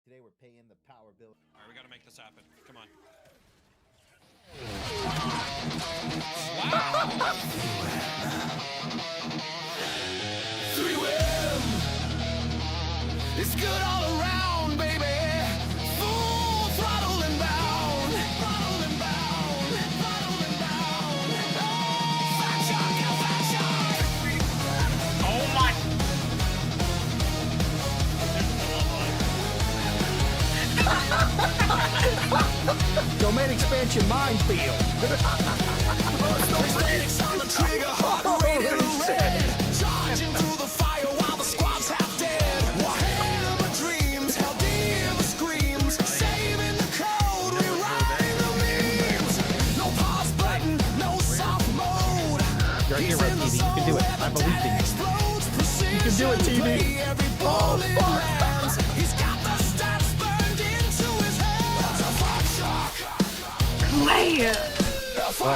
Today we're paying the power bill. All right, we gotta make this happen. Come on. It's good all around, baby. Full throttle and bound. Throttle and bound. Throttle and bound. Fat shark, fat shark. Oh my! Domain expansion minefield. Claysthetics on the trigger, heart rate in the red. Charging through the fire while the squad's half dead. Warhead of my dreams, Helldiver screams. Saving the code, rewriting the memes. No pause button, no soft mode. You're a hero, TV. You can do it. I believe in you. You can do it, TV. Oh, fuck. He's got the stats burned into his head. That's a fuck shock. What? Oh,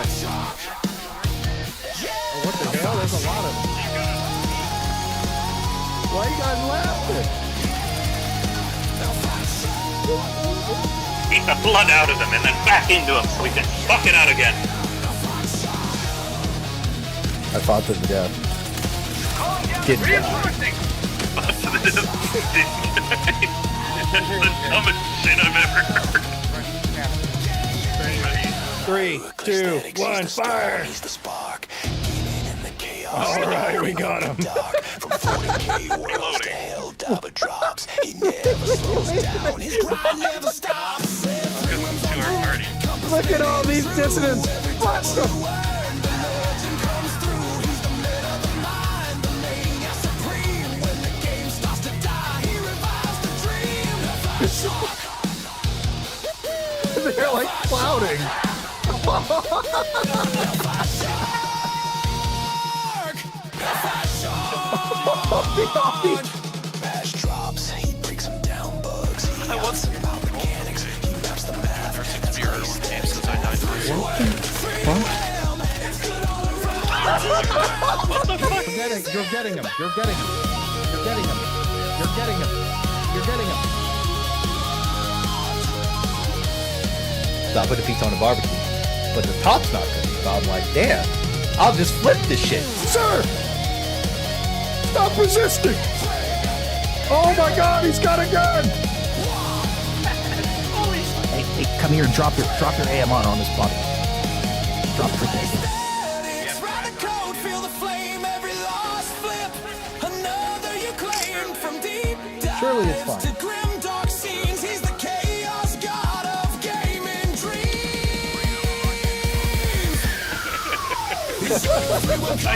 what the hell? There's a lot of them. Why are you guys laughing? Keep the blood out of him and then back into him so we can fuck it out again. I fought to the death. Didn't die. That's the dumbest shit I've ever heard. 3, 2, 1, fire! He's the spark. In the chaos. All right, we got him. From 40K worlds to Helldiver drops. He never slows down. His grind never stops. Look at all these dissidents. What the? They're like clouding. Bash drops, he breaks them down bugs. He knows about mechanics, he maps the math. Since I died first. You're getting him. You're getting him. You're getting him. You're getting him. You're getting him. Stop putting pizza on the barbecue. But the top's not good. So I'm like, damn, I'll just flip this shit. Sir! Stop resisting! Oh my god, he's got a gun! Hey, come here and drop your AM on this body. Drop it. Write the code, feel the flame, every lost flip. Another you claim from deep dives Surely it's fine. to grim dark scenes. He's the chaos god of gaming dreams. I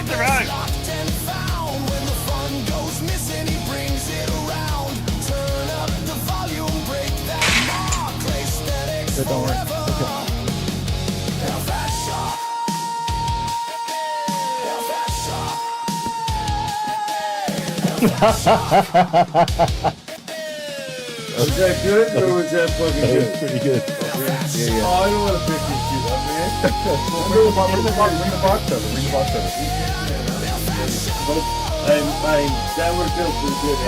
survived. Locked and found. When the fun goes missing, he brings it around. Turn up the volume, break that mark. Claysthetics Don't worry. forever. Fat shock. Was that good or was that fucking That was good? pretty good. Oh, I don't want to pick this shit up, man. Ring the box over. That would feel pretty good.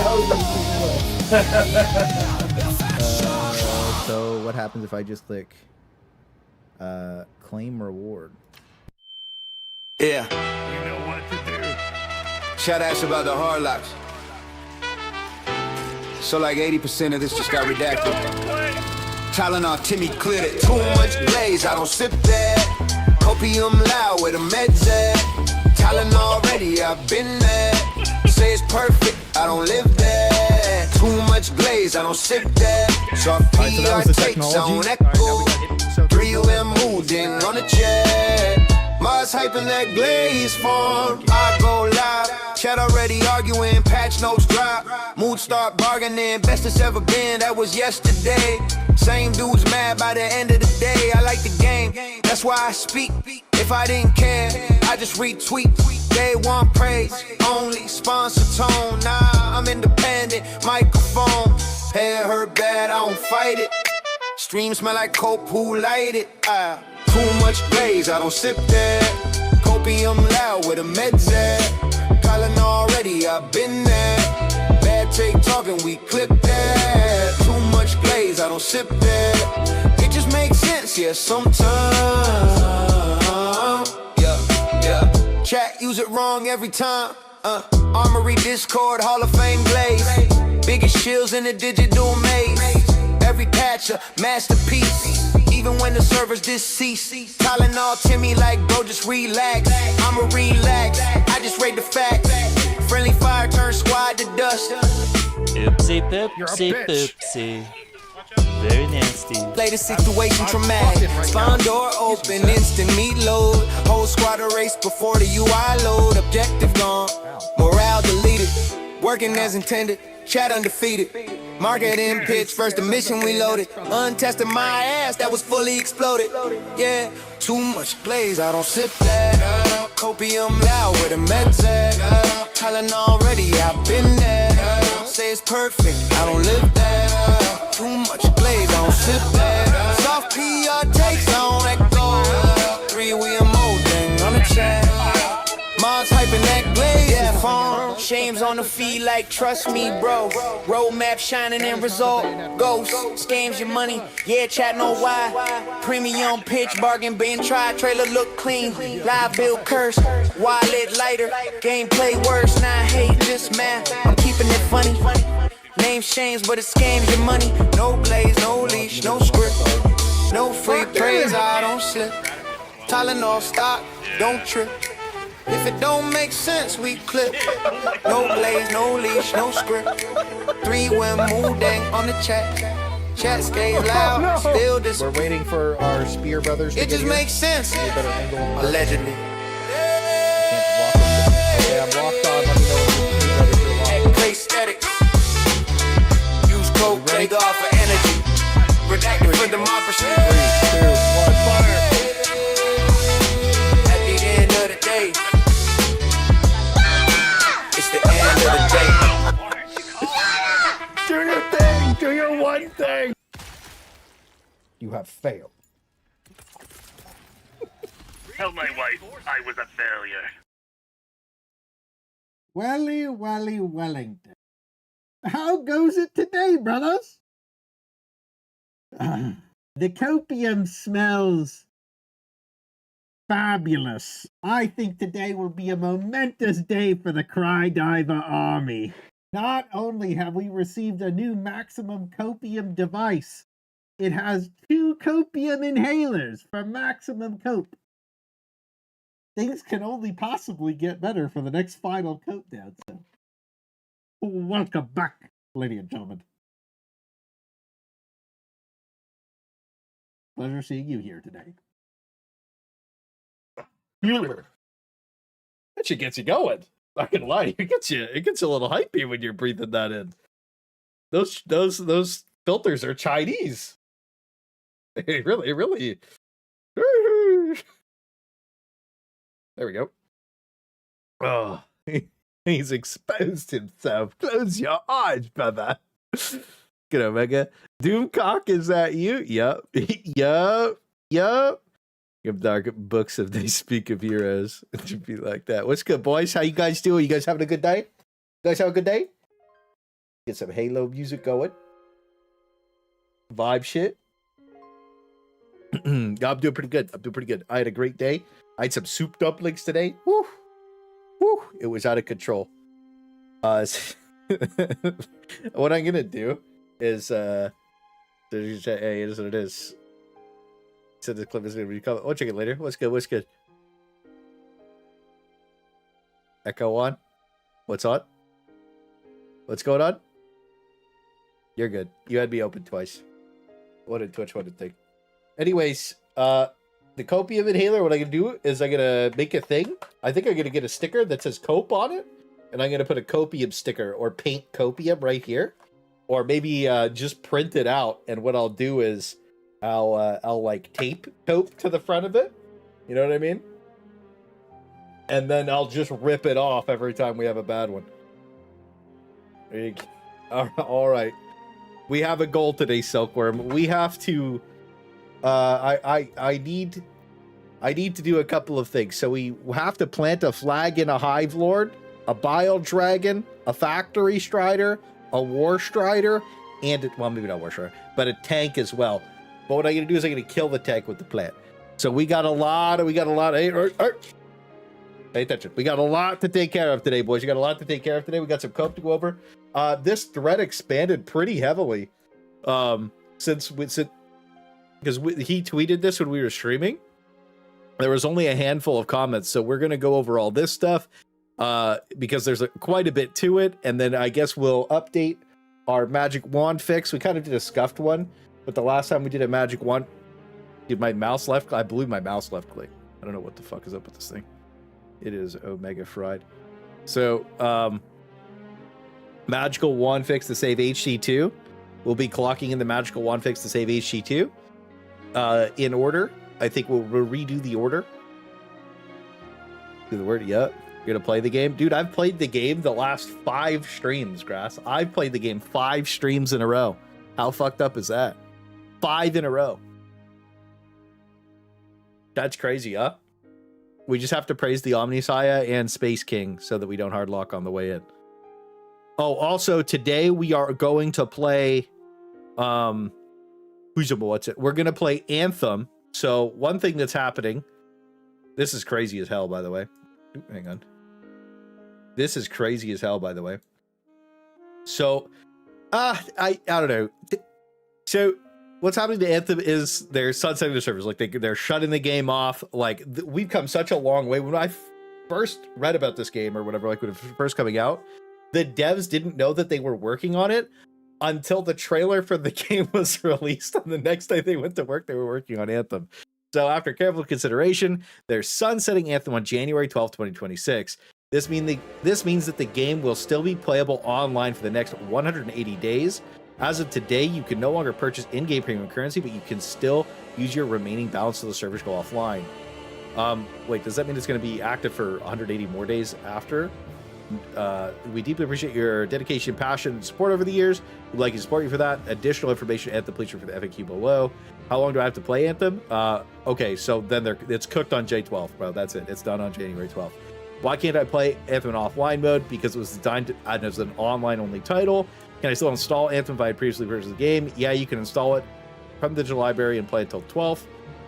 So what happens if I just click claim reward? Yeah. You know what to do. Shout out about the hard locks. So like 80% of this just got redacted. Tylenol, Timmy cleared it. Too much glaze, I don't sip that. Copium loud where the meds at. Tylenol already, I've been there. Say it's perfect, I don't live there. Too much glaze, I don't sip that. So so that was the takes on technology. echo. 3UM moved in on the jet. Mars hyping that glaze form. I go live. Chat already arguing, patch notes drop. Mood start bargaining, best it's ever been, that was yesterday. Same dudes mad by the end of the day. I like the game, that's why I speak. If I didn't care, I just retweet. Day one praise, only sponsor tone. Nah, I'm independent, microphone. Hair hurt bad, I don't fight it. Stream smell like coke, who light it? Too much glaze, I don't sip that. Copium loud where the meds at. Tylenol already, I've been there. Bad take talking, we clip that. Too much glaze. I don't sip that. It just makes sense, yeah, sometimes. Yeah. Chat, use it wrong every time. Armory, Discord, Hall of Fame glaze. Biggest shills in the digital maze. Every patch a masterpiece. Even when the servers deceased. Tylenol Timmy like, bro, just relax. I'ma relax, I just rate the facts. Friendly fire turns squad to dust. Oopsie poopsie poopsie. Very nasty. Play the situation traumatic. Spawn door open, instant meat load. Whole squad erased before the UI load. Objective gone, morale deleted. Working as intended, chat undefeated. Market in pitch, first the mission we loaded. Untested my ass, that was fully exploded. Yeah, too much glaze, I don't sip that. Copium loud with a meds at. Tylenol already, I've been there. Say it's perfect, I don't live there. Too much glaze, I don't sip that. Soft PR takes on echo. 3 we a molding on the chat. Mom's hyping that glaze, yeah, phone. Shames on the feed like trust me, bro. Roadmap shining in result. Ghost, scams your money, yeah, chat know why. Premium pitch, bargain being tried. Trailer look clean, live bill curse. Wallet lighter, gameplay worse. Nah, hate, just math, I'm keeping it funny. Name shames, but it scams your money. No glaze, no leash, no script. No free praise, I don't slip. Tylenol stock, don't trip. If it don't make sense, we clip. No glaze, no leash, no script. 3 when mood dang on the chat. Chat stays loud, still this. We're waiting for our spear brothers to It just makes sense. Get a better angle on this. Allegedly. Okay, I'm locked on. Let me know when the spear brothers are locked. Claysthetics. Use code Gameguard for energy. Redacted for democracy. 3, 2, 1, fire! At the end of the day, it's the end of the day. Do your thing! Do your one thing! You have failed. Tell my wife I was a failure. Welly Wellington. How goes it today, brothers? The copium smells fabulous. I think today will be a momentous day for the Crydiver army. Not only have we received a new maximum copium device, it has 2 copium inhalers for maximum cope. Things can only possibly get better for the next final countdown. So, welcome back, ladies and gentlemen. Pleasure seeing you here today. That shit gets you going. Not gonna lie, it gets you a little hypey when you're breathing that in. Those filters are Chinese. They really. There we go. Oh, he's exposed himself. Close your eyes, brother. Good Omega. Doomcock, is that you? Yup. Yup. Give dark books if they speak of heroes. It should be like that. What's good, boys? How you guys doing? You guys having a good day? You guys have a good day? Get some Halo music going. Vibe shit. I'm doing pretty good. I had a great day. I had some soup dumplings today. Woo! It was out of control. What I'm gonna do is hey, it is what it is. So the clip is gonna be coming. We'll check it later. What's good? Echo on. What's on? What's going on? You're good. You had me open twice. What did Twitch want to think? Anyways, the copium inhaler, what I'm gonna do is I'm gonna make a thing. I think I'm gonna get a sticker that says cope on it, and I'm gonna put a copium sticker or paint copium right here, or maybe just print it out. And what I'll do is I'll like tape cope to the front of it. You know what I mean? And then I'll just rip it off every time we have a bad one. There you go. All right. We have a goal today, Silkworm. We have to. I need to do a couple of things. So we have to plant a flag in a Hive Lord, a Bile Dragon, a Factory Strider, a War Strider, and well, maybe not Warshore, but a tank as well. But what I'm gonna do is I'm gonna kill the tank with the plant. So we got a lot. Hey, pay attention. We got a lot to take care of today, boys. You got a lot to take care of today. We got some cope to go over. This thread expanded pretty heavily since because he tweeted this when we were streaming. There was only a handful of comments, so we're gonna go over all this stuff because there's quite a bit to it, and then I guess we'll update our magic wand fix. We kind of did a scuffed one, but the last time we did a magic wand, did my mouse left? I believe my mouse left click. I don't know what the fuck is up with this thing. It is Omega fried. So, magical wand fix to save HT2. We'll be clocking in the magical wand fix to save HT2 in order. I think we'll redo the order. Do the word, yeah. You're gonna play the game? Dude, I've played the game the last 5 streams, Grass. I've played the game 5 streams in a row. How fucked up is that? 5 in a row. That's crazy, huh? We just have to praise the Omnisaya and Space King so that we don't hard lock on the way in. Oh, also today we are going to play we're gonna play Anthem. So one thing that's happening, this is crazy as hell, by the way. Ooh, hang on. This is crazy as hell, by the way. So I don't know. So what's happening to Anthem is they're sunsetting the servers. Like they're shutting the game off. Like we've come such a long way. When I first read about this game or whatever, like when it was first coming out, the devs didn't know that they were working on it until the trailer for the game was released. And the next day they went to work, they were working on Anthem. So after careful consideration, they're sunsetting Anthem on January 12th, 2026. This means that the game will still be playable online for the next 180 days. As of today, you can no longer purchase in-game premium currency, but you can still use your remaining balance till the servers go offline. Wait, does that mean it's going to be active for 180 more days after? We deeply appreciate your dedication, passion, and support over the years. We'd like to support you for that. Additional information at the please for the FAQ below. How long do I have to play Anthem? Okay, so then it's cooked on J12, bro. That's it. It's done on January 12th. Why can't I play Anthem in offline mode? Because it was designed as an online-only title. Can I still install Anthem if I had previously purchased the game? Yeah, you can install it from the digital library and play until 12th.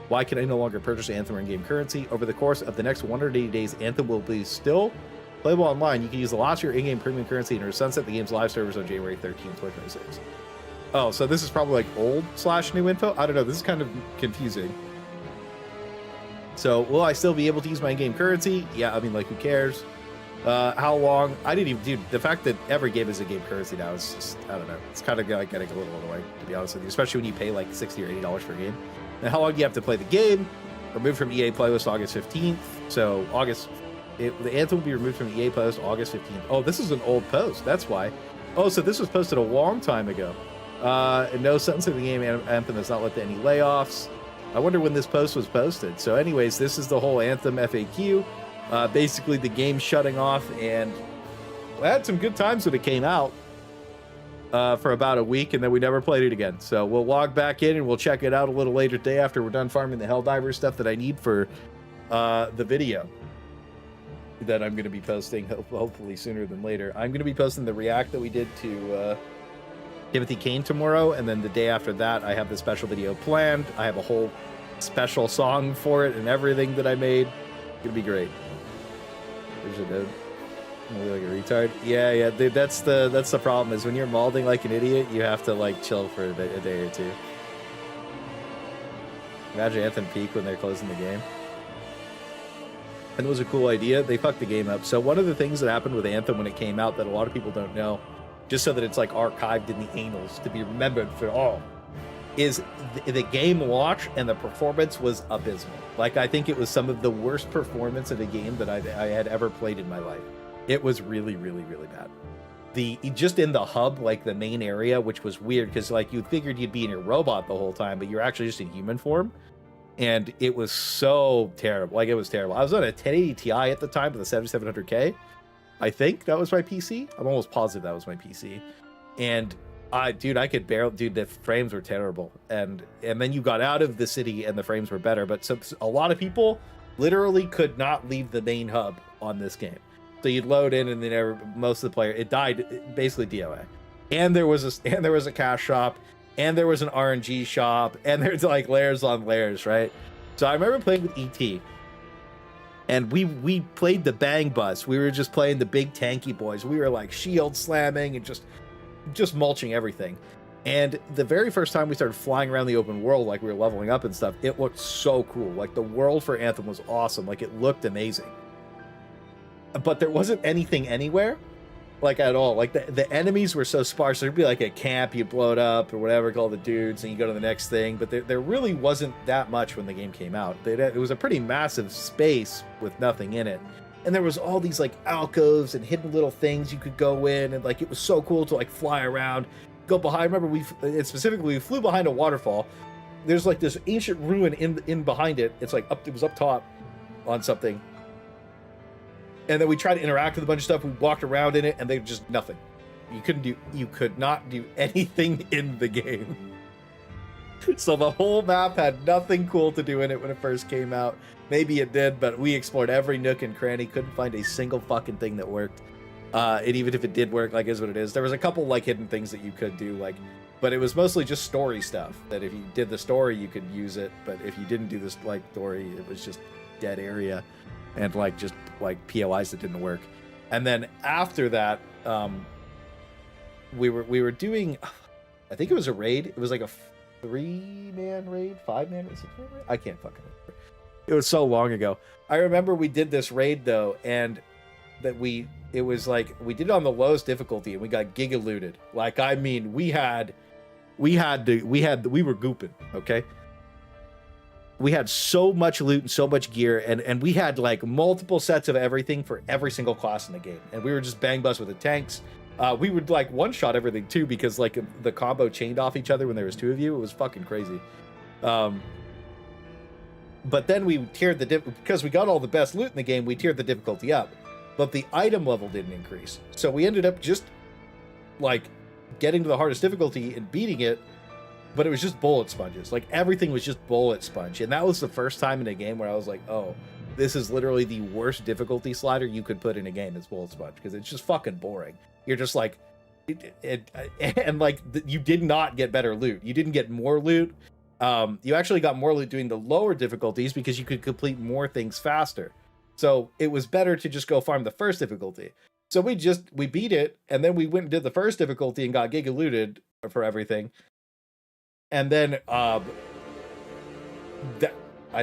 Why can I no longer purchase Anthem or in-game currency? Over the course of the next 180 days, Anthem will be still playable online. You can use the last year in-game premium currency and sunset the game's live servers on January 13th, 2026. Oh, so this is probably like old/new info? I don't know. This is kind of confusing. So, will I still be able to use my in-game currency? Yeah, I mean, like, who cares? How long? I didn't even, dude, the fact that every game is a game currency now is just, I don't know. It's kind of like getting a little annoying, to be honest with you, especially when you pay like $60 or $80 for a game. Now, how long do you have to play the game? Removed from EA playlist August 15th. So, the Anthem will be removed from EA playlist August 15th. Oh, this is an old post. That's why. Oh, so this was posted a long time ago. No sense of the game. Anthem has not led to any layoffs. I wonder when this post was posted. So anyways, this is the whole Anthem FAQ. Basically the game shutting off, and I had some good times when it came out for about a week, and then we never played it again. So we'll log back in and we'll check it out a little later today after we're done farming the Helldivers stuff that I need for the video that I'm going to be posting hopefully sooner than later. I'm going to be posting the react that we did to Timothy Kane tomorrow, and then the day after that I have the special video planned. I have a whole special song for it and everything that I made. It's gonna be great. There's a dude. I'm like a retard. Yeah, dude. That's the problem is when you're malding like an idiot, you have to like chill for a day or two. Imagine Anthem peak when they're closing the game. And it was a cool idea. They fucked the game up. So one of the things that happened with Anthem when it came out that a lot of people don't know, just so that it's like archived in the annals to be remembered for all, is the game launch and the performance was abysmal. Like, I think it was some of the worst performance of a game that I had ever played in my life. It was really, really, really bad. Just in the hub, like the main area, which was weird because like you figured you'd be in your robot the whole time, but you're actually just in human form. And it was so terrible. Like, it was terrible. I was on a 1080 Ti at the time with a 7700K. I think that was my PC. I'm almost positive that was my PC. And I could barely, dude, the frames were terrible. And then you got out of the city and the frames were better. But a lot of people literally could not leave the main hub on this game. So you'd load in and then most of the player, it died, basically DOA. and there was a cash shop, and there was an RNG shop, and there's like layers on layers, right? So I remember playing with ET, and we played the bang bus. We were just playing the big tanky boys. We were like shield slamming and just mulching everything. And the very first time we started flying around the open world, like we were leveling up and stuff, it looked so cool. Like the world for Anthem was awesome. Like it looked amazing. But there wasn't anything anywhere, like at all. Like the enemies were so sparse. There'd be like a camp, you blow it up or whatever, call the dudes, and you go to the next thing. But there really wasn't that much when the game came out. It was a pretty massive space with nothing in it. And there was all these like alcoves and hidden little things you could go in, and like it was so cool to like fly around. Go behind. I remember we flew behind a waterfall. There's like this ancient ruin in behind it. It's like it was up top on something. And then we tried to interact with a bunch of stuff. We walked around in it, and they just nothing. You could not do anything in the game. So the whole map had nothing cool to do in it when it first came out. Maybe it did, but we explored every nook and cranny. Couldn't find a single fucking thing that worked. And even if it did work, like, is what it is. There was a couple like hidden things that you could do, like, but it was mostly just story stuff. That if you did the story, you could use it, but if you didn't do this like story, it was just dead area, and like just like POIs that didn't work. And then after that, we were doing, I think it was a raid. It was like a 3-man raid, 5-man raid, 6-man raid. I can't fucking remember. It was so long ago. I remember we did this raid though, and that it was like we did it on the lowest difficulty, and we got giga looted. Like, I mean, we were gooping, okay? We had so much loot and so much gear, and we had like multiple sets of everything for every single class in the game, and we were just bang bust with the tanks. We would like one shot everything too, because like the combo chained off each other when there was two of you. It was fucking crazy. But then we tiered because we got all the best loot in the game, we tiered the difficulty up. But the item level didn't increase. So we ended up just like getting to the hardest difficulty and beating it, but it was just bullet sponges. Like everything was just bullet sponge. And that was the first time in a game where I was like, oh, this is literally the worst difficulty slider you could put in a game is bullet sponge, because it's just fucking boring. You're just like, you did not get better loot. You didn't get more loot. You actually got more loot doing the lower difficulties because you could complete more things faster. So it was better to just go farm the first difficulty. So we beat it, and then we went and did the first difficulty and got giga looted for everything. And then I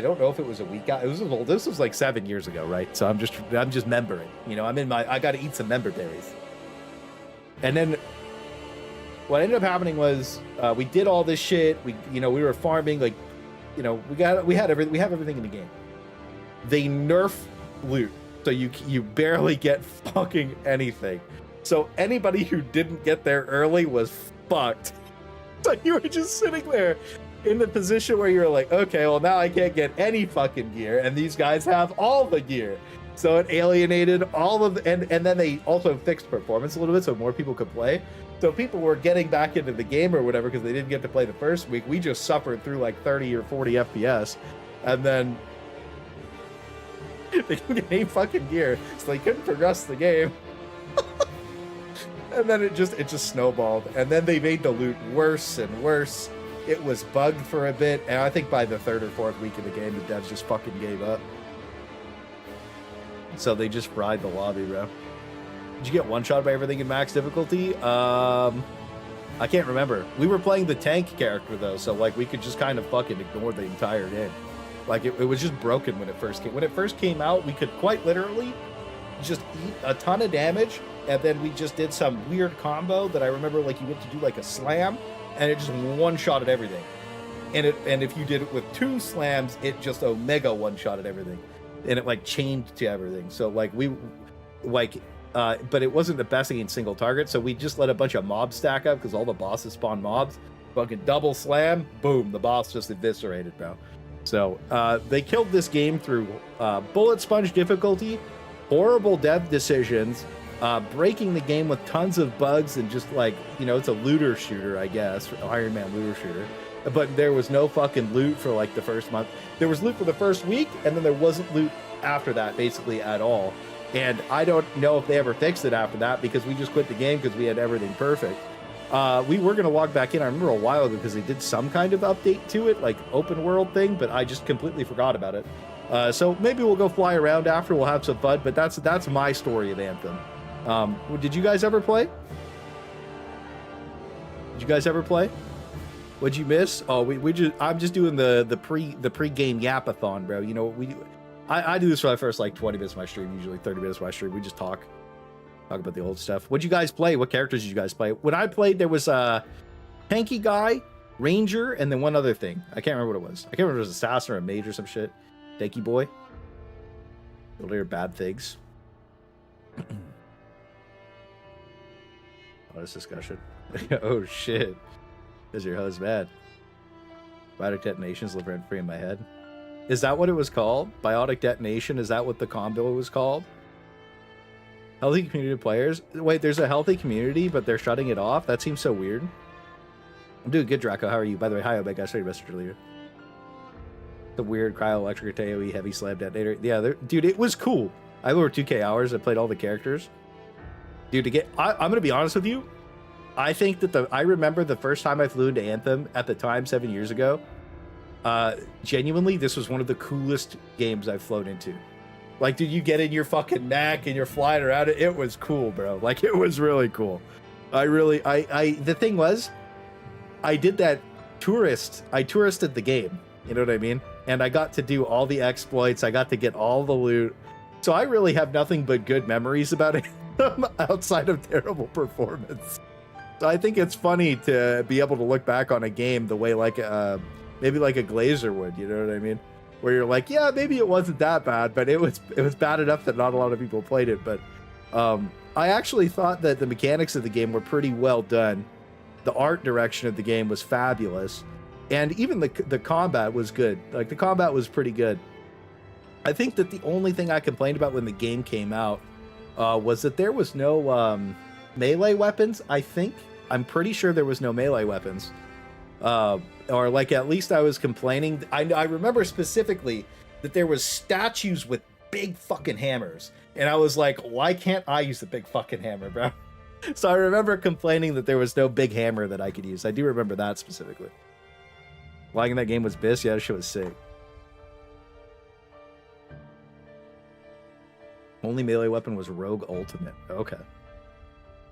don't know if it was a week out. This was like 7 years ago, right? So I'm just membering. You know, I got to eat some member berries. And then what ended up happening was we did all this shit. We were farming, like, you know, we have everything in the game. They nerf loot, so you barely get fucking anything. So anybody who didn't get there early was fucked. So you were just sitting there in the position where you're like, okay, well now I can't get any fucking gear, and these guys have all the gear. So it alienated all of and then they also fixed performance a little bit so more people could play. So people were getting back into the game or whatever because they didn't get to play the first week. We just suffered through like 30 or 40 FPS, and then they didn't get any fucking gear, so they couldn't progress the game. And then it just snowballed, and then they made the loot worse and worse. It was bugged for a bit, and I think by the 3rd or 4th week of the game, the devs just fucking gave up. So they just fried the lobby, bro. Did you get one shot by everything in max difficulty? I can't remember. We were playing the tank character though, so like we could just kind of fucking ignore the entire game. Like it was just broken when it first came. When it first came out, we could quite literally just eat a ton of damage, and then we just did some weird combo that I remember, like you went to do like a slam, and it just one-shotted everything. And if you did it with 2 slams, it just omega one-shotted everything. And it like chained to everything. So like but it wasn't the best against single target, so we just let a bunch of mobs stack up because all the bosses spawn mobs. Fucking double slam, boom, the boss just eviscerated, bro. So they killed this game through bullet sponge difficulty, horrible dev decisions, breaking the game with tons of bugs, and just like, you know, it's a looter shooter, I guess, Iron Man looter shooter. But there was no fucking loot for like the first month. There was loot for the first week, and then there wasn't loot after that, basically at all. And I don't know if they ever fixed it after that, because we just quit the game because we had everything perfect. We were gonna log back in. I remember a while ago because they did some kind of update to it, like open world thing, but I just completely forgot about it. So maybe we'll go fly around after. We'll have some fun. But that's my story of Anthem. Did you guys ever play? Did you guys ever play? What'd you miss? Oh, I'm just doing the pre-game yapathon, bro. You know, I do this for the first like 20 minutes of my stream, usually 30 minutes of my stream. We just talk about the old stuff. What'd you guys play? What characters did you guys play? When I played, there was a tanky guy, ranger, and then one other thing. I can't remember what it was. I can't remember if it was assassin or a mage or some shit. Tanky boy. You'll hear bad things. Honest discussion. Oh shit. Because your host bad. Biotic detonations live rent free in my head. Is that what it was called? Biotic detonation? Is that what the combo was called? Healthy community of players? Wait, there's a healthy community, but they're shutting it off? That seems so weird. I'm doing good, Draco. How are you? By the way, hi, Omega. I saw your message earlier. The weird cryo-electric AoE heavy slam detonator. Yeah, dude, it was cool. I have over 2K hours. I played all the characters. Dude, I'm going to be honest with you. I think that I remember the first time I flew into Anthem at the time 7 years ago. Genuinely, this was one of the coolest games I've flown into. Like, dude, you get in your fucking neck and you're flying around it. It was cool, bro. Like, it was really cool. The thing was, I did that I touristed the game. You know what I mean? And I got to do all the exploits. I got to get all the loot. So I really have nothing but good memories about it outside of terrible performance. So I think it's funny to be able to look back on a game the way like maybe like a Glazer would, you know what I mean? Where you're like, yeah, maybe it wasn't that bad, but it was bad enough that not a lot of people played it. But I actually thought that the mechanics of the game were pretty well done. The art direction of the game was fabulous, and even the combat was good. Like, the combat was pretty good. I think that the only thing I complained about when the game came out was that there was no melee weapons. I'm pretty sure there was no melee weapons. Or like, at least I was complaining. I remember specifically that there was statues with big fucking hammers. And I was like, why can't I use the big fucking hammer, bro? So I remember complaining that there was no big hammer that I could use. I do remember that specifically. Flying in that game was bis. Yeah, that shit was sick. Only melee weapon was Rogue Ultimate. Okay.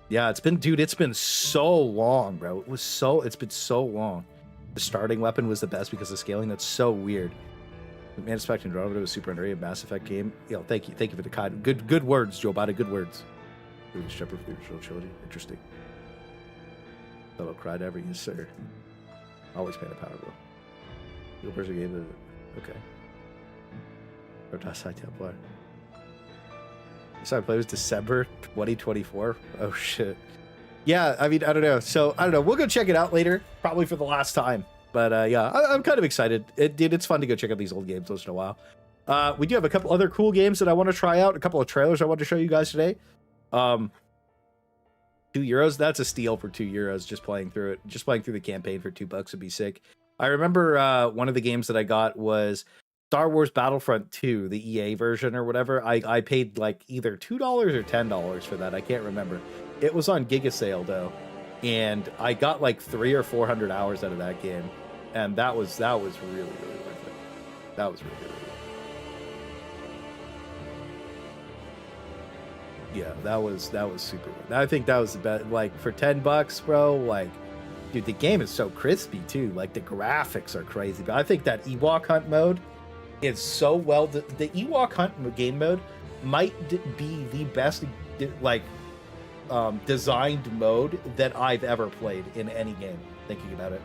Yeah, it's been so long, bro. It's been so long. The starting weapon was the best because of scaling. That's so weird. Mass Effect Andromeda was super underrated Mass Effect game. Yo, thank you for the kind, good words, Joe Bada. Good words. Shepherd for the original trilogy. Interesting. Fellow cried ever, yes sir. Always paying a power, bro. Your person gave it. Okay. Protoss High Templar. So I played was December 2024. Oh shit. Yeah, I mean, I don't know. So I don't know. We'll go check it out later, probably for the last time. But yeah, I'm kind of excited. It's fun to go check out these old games once in a while. We do have a couple other cool games that I want to try out. A couple of trailers I want to show you guys today. €2. That's a steal for €2. Just playing through it. Just playing through the campaign for $2 would be sick. I remember one of the games that I got was Star Wars Battlefront 2, the EA version or whatever. I paid like either $2 or $10 for that. I can't remember. It was on Giga Sale though, and I got like 300 or 400 hours out of that game, and that was really worth it. That was really worth it. Yeah, that was super good. I think that was the best. Like for $10, bro. Like, dude, the game is so crispy too. Like the graphics are crazy. But I think that Ewok Hunt mode is so well. The Ewok Hunt game mode might be the best like designed mode that I've ever played in any game. Thinking about it,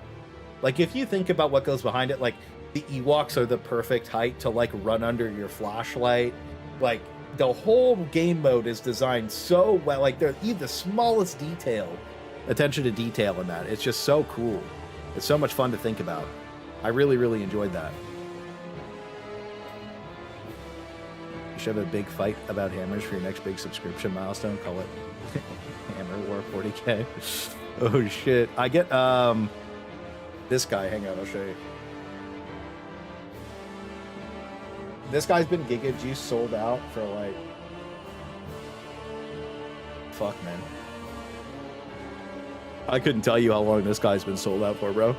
like if you think about what goes behind it, like the Ewoks are the perfect height to like run under your flashlight. Like the whole game mode is designed so well. Like they're even the smallest detail, attention to detail in that. It's just so cool. It's so much fun to think about. I really enjoyed that. You should have a big fight about hammers for your next big subscription milestone. Call it Hammer War 40K. Oh shit. I get this guy. Hang on, I'll show you. This guy's been Giga Juice sold out for like, fuck man. I couldn't tell you how long this guy's been sold out for, bro.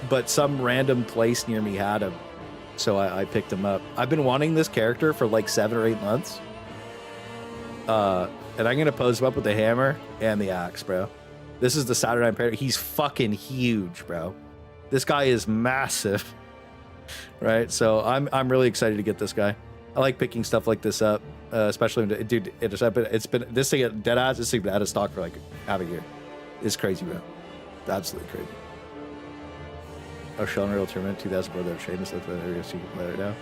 But some random place near me had him, so I picked him up. I've been wanting this character for like 7 or 8 months. And I'm gonna pose him up with the hammer and the axe, bro. This is the Saturday Night. He's fucking huge, bro. This guy is massive, right? So I'm really excited to get this guy. I like picking stuff like this up, especially when, dude. It's been this thing dead ass. This thing been out of stock for like half a year. It's crazy, bro. Absolutely crazy. Oh, Shell Unreal Tournament 2004. They're Seamus. That's what they're see play right now.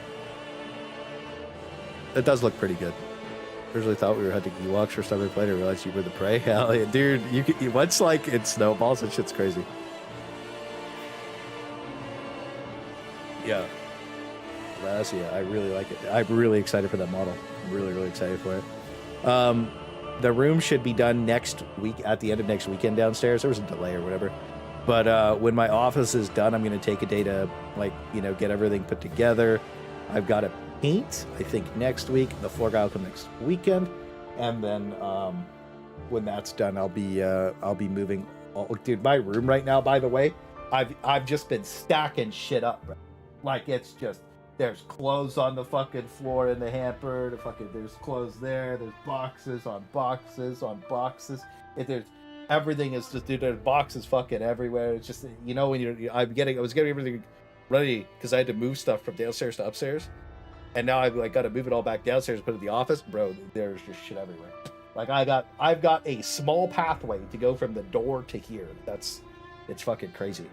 It does look pretty good. Originally thought we were hunting Ewoks for stuff we played. I realized you were the prey. Hell yeah, dude! Once like it snowballs, that shit's crazy. Yeah. Yeah, I really like it. I'm really excited for that model. I'm really excited for it. The room should be done next week, at the end of next weekend downstairs. There was a delay or whatever. But when my office is done, I'm going to take a day to, like, you know, get everything put together. I've got to paint, I think, next week. The floor guy will come next weekend. And then when that's done, I'll be moving. Dude, my room right now, by the way, I've just been stacking shit up, bro. Like, it's just, there's clothes on the fucking floor in the hamper. There's clothes there. There's boxes on boxes on boxes. Everything is just, dude, there's boxes fucking everywhere. It's just, you know, when I was getting everything ready because I had to move stuff from downstairs to upstairs. And now I've like got to move it all back downstairs and put it in the office. Bro, there's just shit everywhere. Like I've got a small pathway to go from the door to here. It's fucking crazy.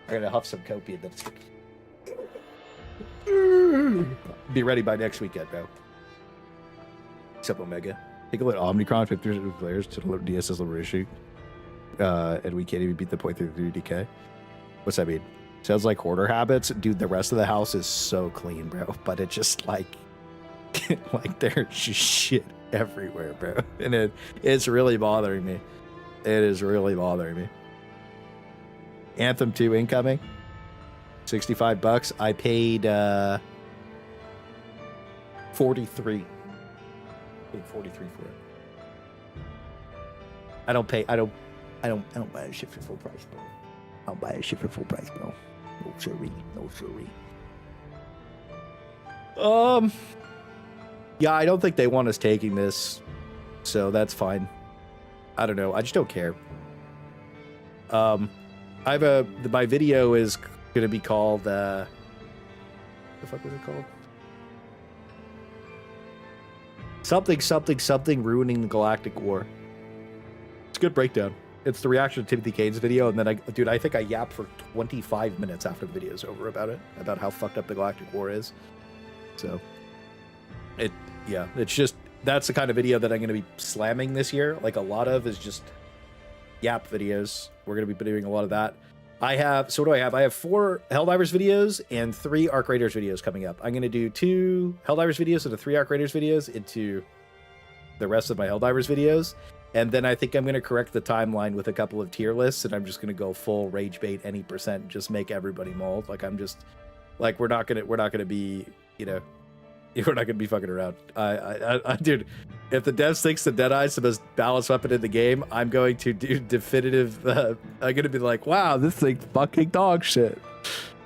I'm gonna huff some copium. That's be ready by next weekend, bro. Except Omega. Take a look at Omnicron, 50 players to deliver DSS liberation. And we can't even beat the 0.33 DK. What's that mean? Sounds like hoarder habits. Dude, the rest of the house is so clean, bro. But it's just like, like there's just shit everywhere, bro. And it's really bothering me. It is really bothering me. Anthem 2 incoming. $65. I paid 43. Paid 43 for it. I don't buy a shit for full price, bro. I don't buy a shit for full price, bro. No siree. No siree. Yeah, I don't think they want us taking this, so that's fine. I don't know. I just don't care. My video is gonna be called what the fuck was it called? Something ruining the galactic war. It's a good breakdown. It's the reaction to Timothy Kane's video, and then I think I yapped for 25 minutes after the video's over about it, about how fucked up the galactic war is. So it's just, that's the kind of video that I'm going to be slamming this year. Like a lot of is just yap videos. We're going to be doing a lot of that. I have 4 Helldivers videos and 3 Arc Raiders videos coming up. I'm going to do 2 Helldivers videos and 3 Arc Raiders videos into the rest of my Helldivers videos. And then I think I'm going to correct the timeline with a couple of tier lists, and I'm just going to go full rage bait any percent, just make everybody mold. Like I'm just like, we're not going to be, you know, we're not going to be fucking around. Dude, if the devs thinks the Deadeye's the most balanced weapon in the game, I'm going to do definitive. I'm going to be like, wow, this thing's fucking dog shit.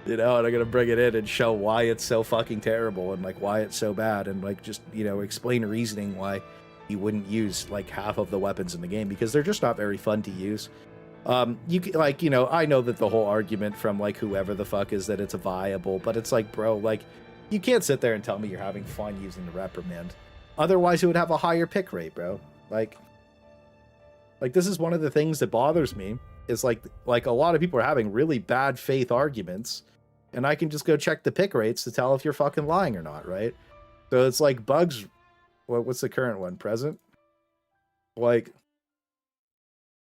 You know, and I'm going to bring it in and show why it's so fucking terrible and like why it's so bad, and like just, you know, explain reasoning why you wouldn't use like half of the weapons in the game, because they're just not very fun to use. You can, like, you know, I know that the whole argument from like whoever the fuck is that it's a viable, but it's like, bro, like you can't sit there and tell me you're having fun using the reprimand. Otherwise it would have a higher pick rate, bro. Like this is one of the things that bothers me, is like a lot of people are having really bad faith arguments, and I can just go check the pick rates to tell if you're fucking lying or not, right? So it's like bugs. What's the current one? Present? Like,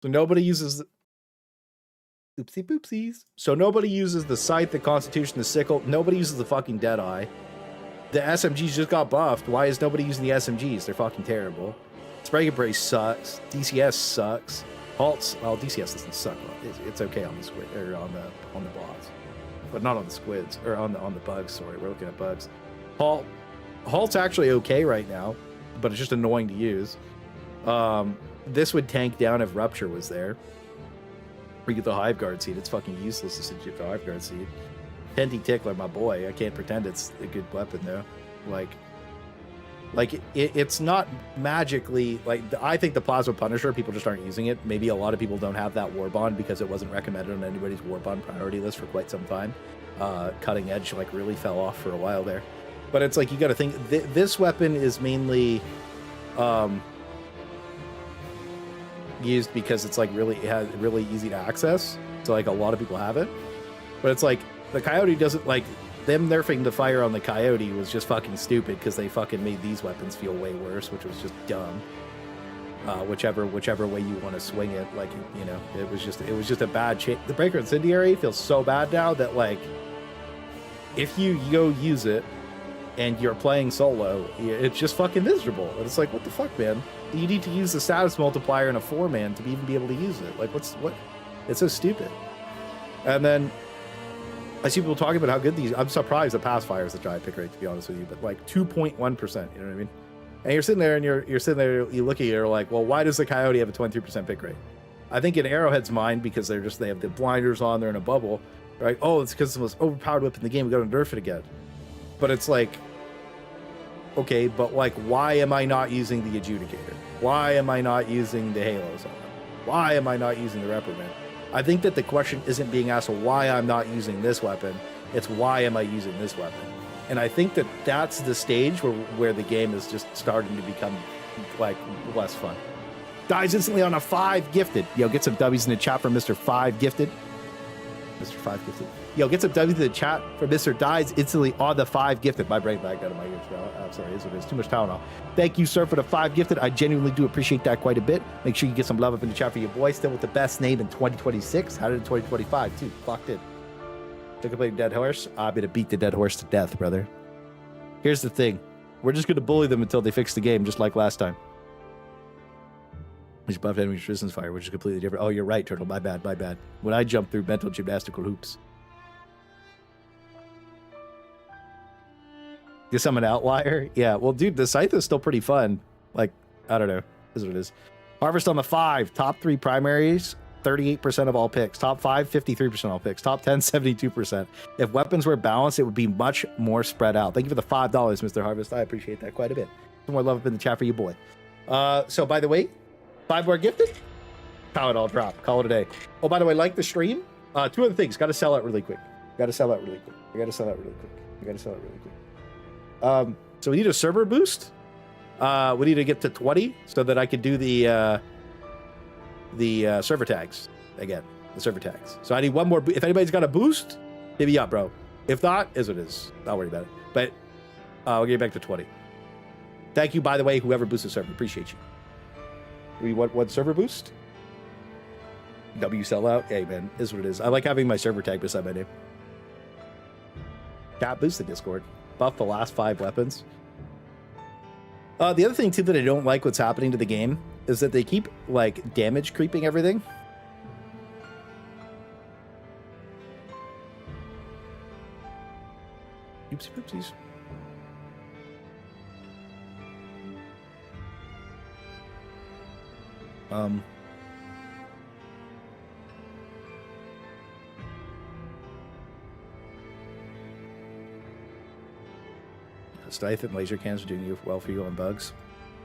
so nobody uses oopsie poopsies. So nobody uses the Scythe, the Constitution, the Sickle. Nobody uses the fucking Deadeye. The SMGs just got buffed. Why is nobody using the SMGs? They're fucking terrible. Spray and Brace sucks. DCS sucks. Halts. Well, DCS doesn't suck. It's okay on the squid or on the bots, but not on the squids or on the bugs. Sorry, we're looking at bugs. Halt's actually okay right now, but it's just annoying to use. This would tank down if Rupture was there. Or you get the Hive Guard seed. It's fucking useless to send you the Hive Guard seed. Tendy Tickler, my boy. I can't pretend it's a good weapon though. It's not magically like I think the Plasma Punisher, people just aren't using it. Maybe a lot of people don't have that Warbond because it wasn't recommended on anybody's Warbond priority list for quite some time. Cutting Edge like really fell off for a while there. But it's like you got to think this weapon is mainly used because it's like really easy to access. So like a lot of people have it. But it's like the Coyote doesn't like them nerfing the fire on the Coyote was just fucking stupid because they fucking made these weapons feel way worse, which was just dumb. Whichever way you want to swing it, like, you know, it was just a bad change. The Breaker Incendiary feels so bad now that like if you go use it and you're playing solo, it's just fucking miserable. And it's like, what the fuck, man? You need to use the status multiplier in a 4-man to even be able to use it. Like, what? It's so stupid. And then I see people talking about how good these. I'm surprised the Pacifier is a giant pick rate, to be honest with you. But like 2.1%, you know what I mean? And you're sitting there and you're sitting there, you look at it, you're like, well, why does the Coyote have a 23% pick rate? I think in Arrowhead's mind, because they have the blinders on, they're in a bubble, right? Oh, it's because it's the most overpowered weapon in the game. We got to nerf it again. But it's like, okay, but like, why am I not using the Adjudicator? Why am I not using the Halos on them? Why am I not using the Reprimand? I think that the question isn't being asked why I'm not using this weapon. It's why am I using this weapon? And I think that that's the stage where the game is just starting to become like less fun. Dies instantly on a 5 gifted. Yo, get some W's in the chat from Mr. 5 gifted. Mr. 5 gifted. Yo, get some W's in the chat for Mr. Dies instantly on the 5 gifted. My brain bagged out of my ears now. I'm sorry, it's too much Tylenol. Thank you, sir, for the 5 gifted. I genuinely do appreciate that quite a bit. Make sure you get some love up in the chat for your boy. Still with the best name in 2026. How did in 2025 too? Clocked in. Took a play dead horse. I'm gonna beat the dead horse to death, brother. Here's the thing. We're just gonna bully them until they fix the game, just like last time. He's buffed enemy resistance fire, which is completely different. Oh, you're right, Turtle. My bad. When I jump through mental gymnastical hoops. Guess I'm an outlier? Yeah, well, dude, the Scythe is still pretty fun. Like, I don't know. This is what it is. Harvest on the 5. Top 3 primaries, 38% of all picks. Top 5, 53% of all picks. Top 10, 72%. If weapons were balanced, it would be much more spread out. Thank you for the $5, Mr. Harvest. I appreciate that quite a bit. Some more love up in the chat for you, boy. So, by the way, 5 more gifted? How it all drop. Call it a day. Oh, by the way, like the stream. 2 other things. Got to sell out really quick. So we need a server boost. We need to get to 20 so that I could do the server tags again. The server tags. So I need one more. If anybody's got a boost, hit me up, bro. If not, is what it is. Not worry about it. But we'll get back to 20. Thank you, by the way, whoever boosted the server. Appreciate you. We want one server boost. W sellout. Hey, man, is what it is. I like having my server tag beside my name. Chat boost the Discord. Buff the last 5 weapons. The other thing, too, that I don't like what's happening to the game is that they keep, like, damage creeping everything. Oopsie poopsies. Scythe and laser cannons are doing well for you on bugs.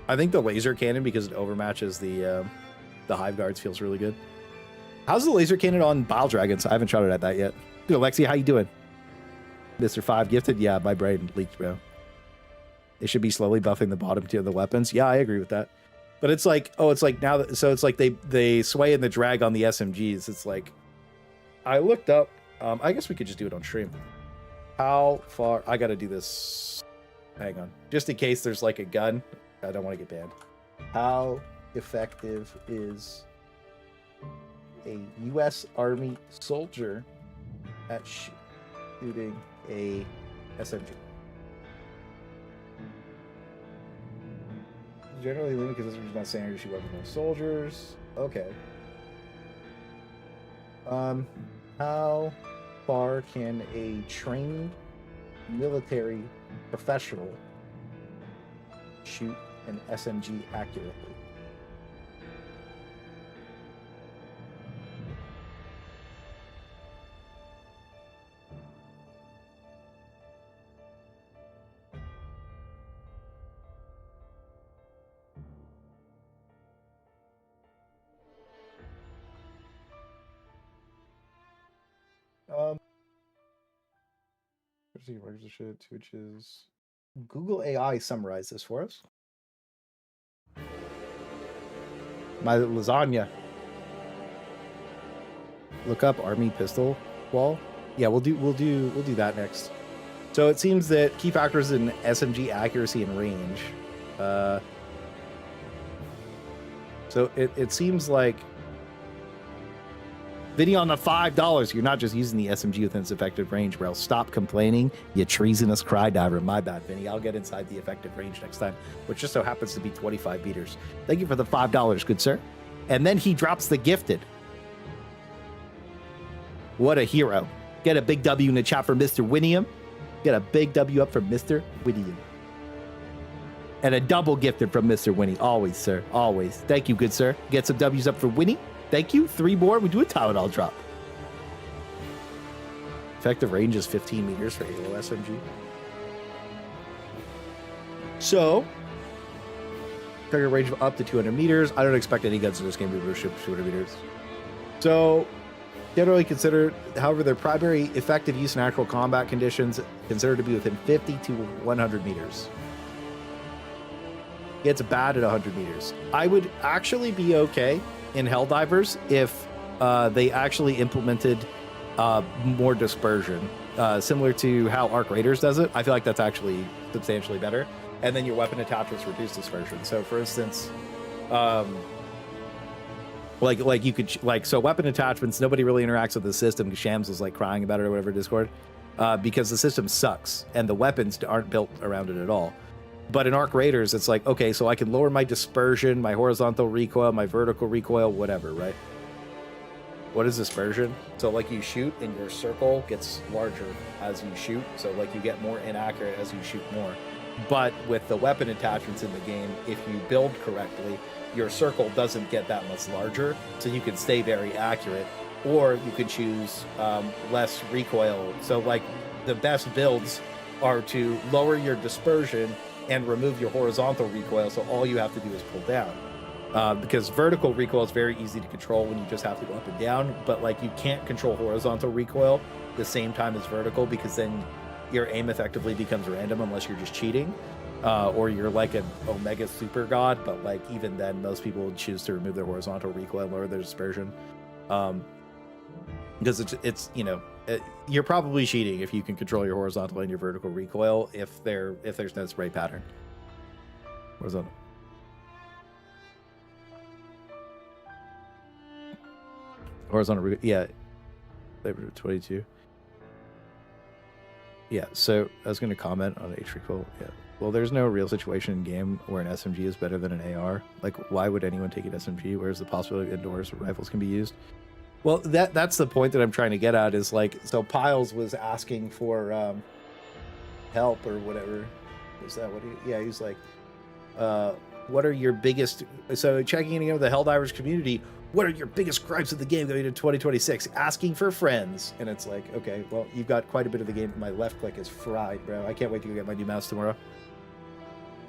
I think the laser cannon, because it overmatches the Hive Guards, feels really good. How's the laser cannon on Bile Dragons? I haven't shot it at that yet. Good, Alexi, how you doing? Mr. 5 gifted? Yeah, my brain leaked, bro. They should be slowly buffing the bottom tier of the weapons. Yeah, I agree with that. But it's like, oh, it's like now that, so it's like they sway in the drag on the SMGs. It's like, I looked up, I guess we could just do it on stream. How far, I gotta do this. Hang on. Just in case there's like a gun. I don't want to get banned. How effective is a U.S. Army soldier at shooting a SMG? Generally limited because this is not saying to shoot weapons on soldiers. Okay. How far can a trained military professional shoot an SMG accurately? which is Google AI summarize this for us. My lasagna. Look up army pistol wall. Yeah, we'll do that next. So it seems that key factors in SMG accuracy and range. So it seems like Vinny on the $5. You're not just using the SMG within its effective range, bro. Stop complaining, you treasonous cry diver. My bad, Vinny. I'll get inside the effective range next time, which just so happens to be 25 meters. Thank you for the $5, good sir. And then he drops the gifted. What a hero. Get a big W in the chat for Mr. Winium. Get a big W up from Mr. Winium. And a double gifted from Mr. Winnie. Always, sir. Always. Thank you, good sir. Get some W's up for Winnie. Thank you. 3 more. We do a Tylenol drop. Effective range is 15 meters for AO SMG. So, effective range of up to 200 meters. I don't expect any guns in this game to be able to shoot 200 meters. So, generally considered, however, their primary effective use in actual combat conditions considered to be within 50 to 100 meters. It's bad at 100 meters. I would actually be okay in Helldivers if they actually implemented more dispersion, similar to how Arc Raiders does it. I feel like that's actually substantially better. And then your weapon attachments reduce dispersion. So, for instance, like you could so weapon attachments, nobody really interacts with the system because Shams was like crying about it or whatever Discord, because the system sucks and the weapons aren't built around it at all. But in Arc Raiders, it's like, okay, so I can lower my dispersion, my horizontal recoil, my vertical recoil, whatever, right? What is dispersion? So like you shoot and your circle gets larger as you shoot. So like you get more inaccurate as you shoot more. But with the weapon attachments in the game, if you build correctly, your circle doesn't get that much larger. So you can stay very accurate, or you could choose less recoil. So like the best builds are to lower your dispersion and remove your horizontal recoil, so all you have to do is pull down. Because vertical recoil is very easy to control when you just have to go up and down, but like you can't control horizontal recoil the same time as vertical, because then your aim effectively becomes random unless you're just cheating, or you're like an Omega super god, but like even then most people would choose to remove their horizontal recoil, lower their dispersion. Because it's you're probably cheating if you can control your horizontal and your vertical recoil if there's no spray pattern. Horizontal. Horizontal, yeah. 22. Yeah, so I was going to comment on H recoil. Yeah. Well, there's no real situation in game where an SMG is better than an AR. Like, why would anyone take an SMG? Where's the possibility indoors rifles can be used? Well, that's the point that I'm trying to get at, is like, so Piles was asking for help or whatever. Is that what he was like, what are your biggest, so checking in with the Helldivers community, what are your biggest gripes of the game going into 2026? Asking for friends. And it's like, okay, well, you've got quite a bit of the game. My left click is fried, bro. I can't wait to go get my new mouse tomorrow.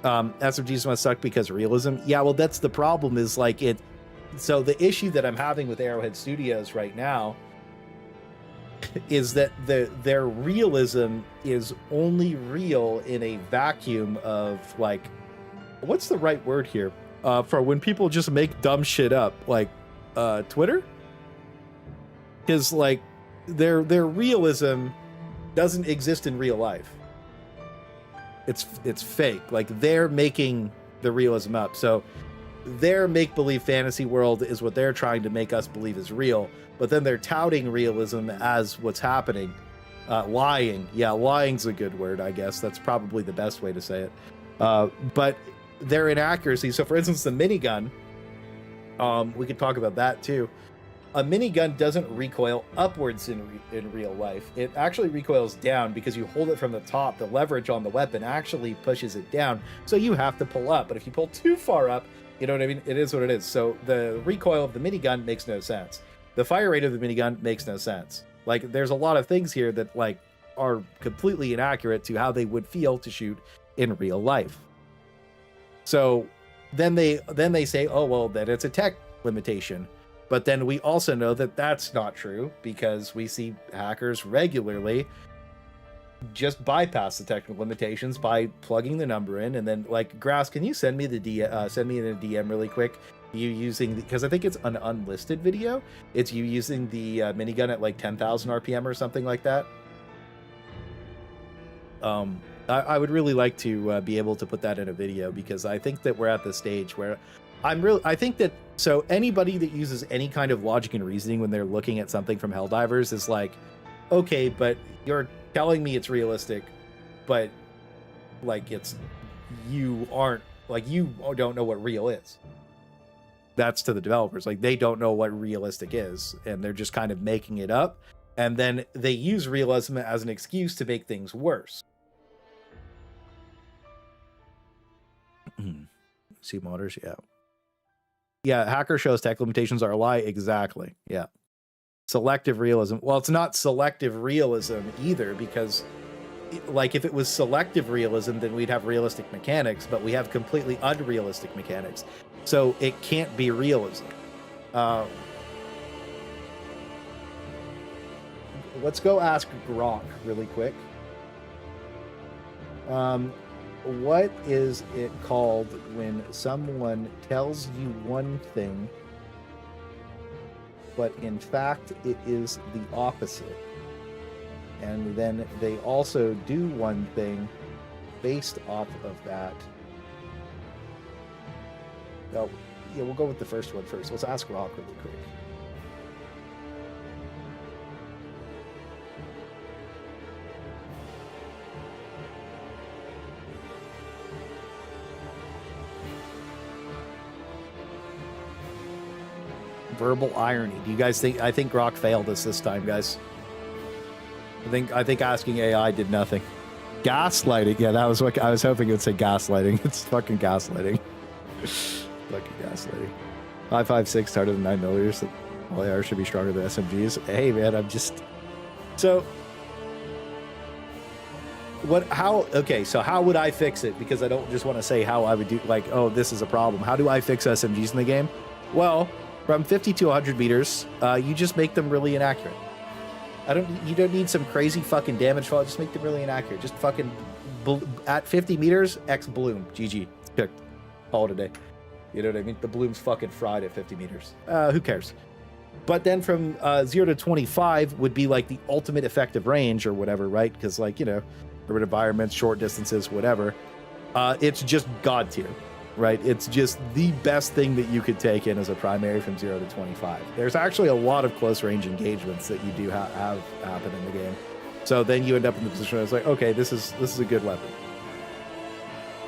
SMGs must suck because realism. Yeah, well, that's the problem, is like it. So the issue that I'm having with Arrowhead Studios right now is that their realism is only real in a vacuum of like, what's the right word here? For when people just make dumb shit up, like Twitter? Because like their realism doesn't exist in real life. It's fake. Like they're making the realism up. So their make-believe fantasy world is what they're trying to make us believe is real, but then they're touting realism as what's happening. Lying. Yeah, lying's a good word, I guess. That's probably the best way to say it. But their inaccuracy. So for instance, the minigun, we could talk about that too. A minigun doesn't recoil upwards in real life. It actually recoils down because you hold it from the top. The leverage on the weapon actually pushes it down. So you have to pull up. But if you pull too far up, you know what I mean? It is what it is. So the recoil of the minigun makes no sense. The fire rate of the minigun makes no sense. Like there's a lot of things here that like are completely inaccurate to how they would feel to shoot in real life. So then they say, oh, well, that it's a tech limitation. But then we also know that that's not true, because we see hackers regularly just bypass the technical limitations by plugging the number in, and then like Grass, can you send me send me in a DM really quick? You using because I think it's an unlisted video. It's you using the minigun at like 10,000 RPM or something like that. I would really like to be able to put that in a video, because I think that we're at the stage where I think that, so anybody that uses any kind of logic and reasoning when they're looking at something from Helldivers is like, okay, but you're telling me it's realistic, but like you don't know what real is. That's to the developers. Like, they don't know what realistic is, and they're just kind of making it up, and then they use realism as an excuse to make things worse. See modders, yeah, hacker shows tech limitations are a lie. Exactly. Yeah. Selective realism. Well, it's not selective realism either, because like if it was selective realism, then we'd have realistic mechanics, but we have completely unrealistic mechanics, so it can't be realism. Let's go ask Grok really quick. What is it called when someone tells you one thing, but in fact it is the opposite? And then they also do one thing based off of that. Oh, yeah, we'll go with the first one first. Let's ask Rock really quick. Verbal irony. Do you guys think? I think Grok failed us this time, guys. I think asking AI did nothing. Gaslighting. Yeah, that was what I was hoping it would say. Gaslighting. It's fucking gaslighting. Fucking gaslighting. 5.56 started at 9mm. All AR should be stronger than SMGs. Hey man, I'm just so. What? How? Okay, so how would I fix it? Because I don't just want to say how I would do. Like, oh, this is a problem. How do I fix SMGs in the game? Well, from 50 to 100 meters, you just make them really inaccurate. You don't need some crazy fucking damage fall. Just make them really inaccurate. Just fucking at 50 meters, X bloom. GG. It's picked. Call it a day. You know what I mean? The bloom's fucking fried at 50 meters. Who cares? But then from 0 to 25 would be like the ultimate effective range or whatever, right? Because like, you know, urban environments, short distances, whatever. It's just God tier. Right, it's just the best thing that you could take in as a primary from 0 to 25. There's actually a lot of close range engagements that you do have happen in the game. So then you end up in the position where it's like, okay, this is a good weapon,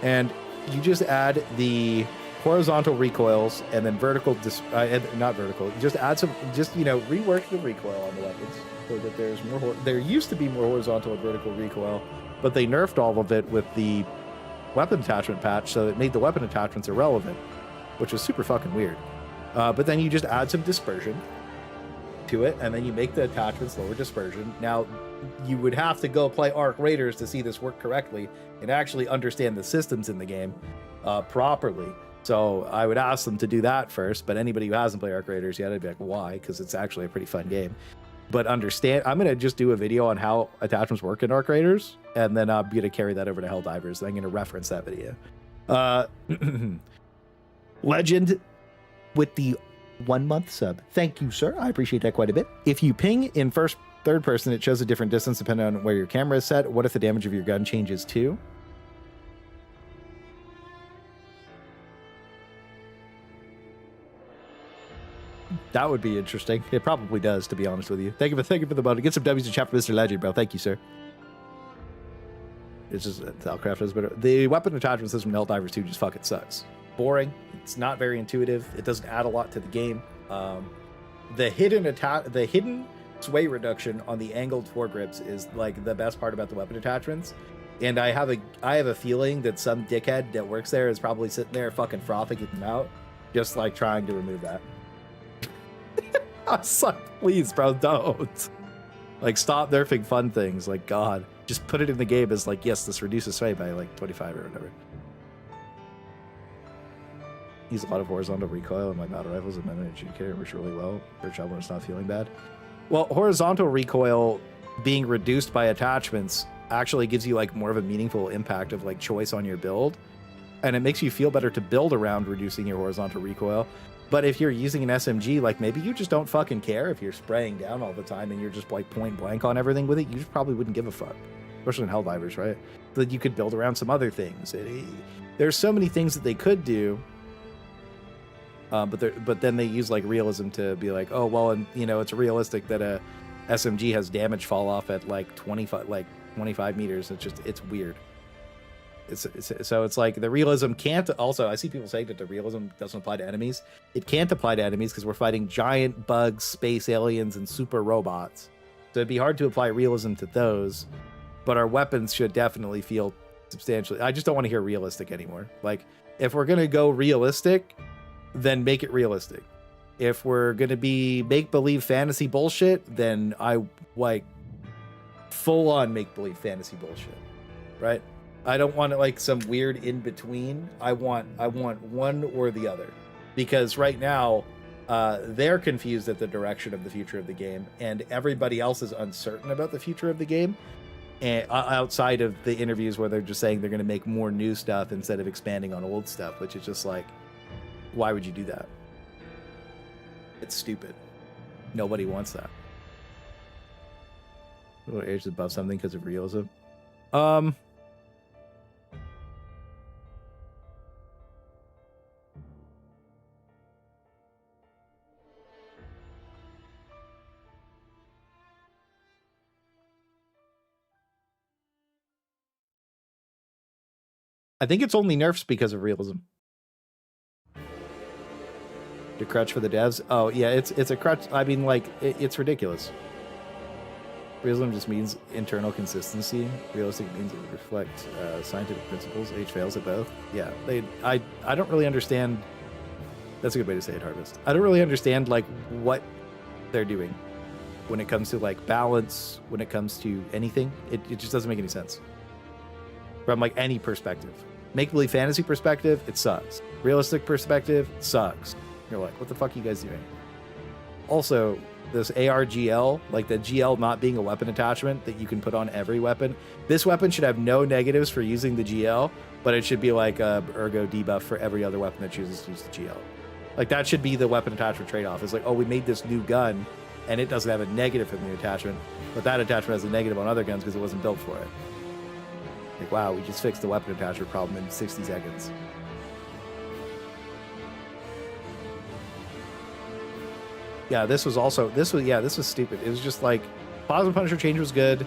and you just add the horizontal recoils and then vertical, not vertical. Just add some, rework the recoil on the weapons so that there's more. There used to be more horizontal and vertical recoil, but they nerfed all of it with the weapon attachment patch, so it made the weapon attachments irrelevant, which was super fucking weird. But then you just add some dispersion to it, and then you make the attachments lower dispersion. Now, you would have to go play Arc Raiders to see this work correctly and actually understand the systems in the game properly. So I would ask them to do that first, but anybody who hasn't played Arc Raiders yet, I'd be like, why? Because it's actually a pretty fun game. But understand, I'm going to just do a video on how attachments work in Arc Raiders, and then I'm going to carry that over to Helldivers. I'm going to reference that video. Legend with the 1 month sub. Thank you, sir. I appreciate that quite a bit. If you ping in third person, it shows a different distance depending on where your camera is set. What if the damage of your gun changes too? That would be interesting. It probably does, to be honest with you. Thank you for the button. Get some W's to chat for Mr. Legend, bro. Thank you, sir. It's just Thalcraft is better. The weapon attachment system in Helldivers 2 just fucking sucks. Boring. It's not very intuitive. It doesn't add a lot to the game. The hidden sway reduction on the angled foregrips is like the best part about the weapon attachments. And I have a feeling that some dickhead that works there is probably sitting there fucking frothing them out, just like trying to remove that. I was like, please, bro, don't. Like, stop nerfing fun things. Like, God, just put it in the game as like, yes, this reduces sway by like 25 or whatever. Use a lot of horizontal recoil in my battle rifles and then it works really well for trouble when it's not feeling bad. Well, horizontal recoil being reduced by attachments actually gives you like more of a meaningful impact of like choice on your build, and it makes you feel better to build around reducing your horizontal recoil. But if you're using an SMG, like maybe you just don't fucking care if you're spraying down all the time and you're just like point blank on everything with it, you just probably wouldn't give a fuck, especially in Helldivers, right? That you could build around some other things. There's so many things that they could do, but then they use like realism to be like, oh well, and you know it's realistic that a SMG has damage fall off at like 25 meters. It's weird. So it's like the realism can't. Also, I see people saying that the realism doesn't apply to enemies. It can't apply to enemies because we're fighting giant bugs, space aliens, and super robots. So it'd be hard to apply realism to those. But our weapons should definitely feel substantially. I just don't want to hear realistic anymore. Like, if we're gonna go realistic, then make it realistic. If we're gonna be make-believe fantasy bullshit, then I like full-on make-believe fantasy bullshit, right? I don't want it like some weird in between. I want one or the other, because right now they're confused at the direction of the future of the game, and everybody else is uncertain about the future of the game. And outside of the interviews where they're just saying they're going to make more new stuff instead of expanding on old stuff, which is just like, why would you do that? It's stupid. Nobody wants that. What age is above something because of realism? I think it's only nerfs because of realism. The crutch for the devs? Oh yeah, it's a crutch. I mean, like it's ridiculous. Realism just means internal consistency. Realistic means it reflects scientific principles. Age fails at both. Yeah, I don't really understand. That's a good way to say it, Harvest. I don't really understand like what they're doing when it comes to like balance. When it comes to anything, it just doesn't make any sense. From like any perspective. Make-believe fantasy perspective, it sucks. Realistic perspective, sucks. You're like, what the fuck are you guys doing? Also, this ARGL, like the GL not being a weapon attachment that you can put on every weapon. This weapon should have no negatives for using the GL, but it should be like a ergo debuff for every other weapon that chooses to use the GL. Like that should be the weapon attachment trade-off. It's like, oh, we made this new gun and it doesn't have a negative from the attachment, but that attachment has a negative on other guns because it wasn't built for it. Like, wow, we just fixed the weapon attachment problem in 60 seconds. Yeah, this was stupid. It was just like, Plasma Punisher change was good.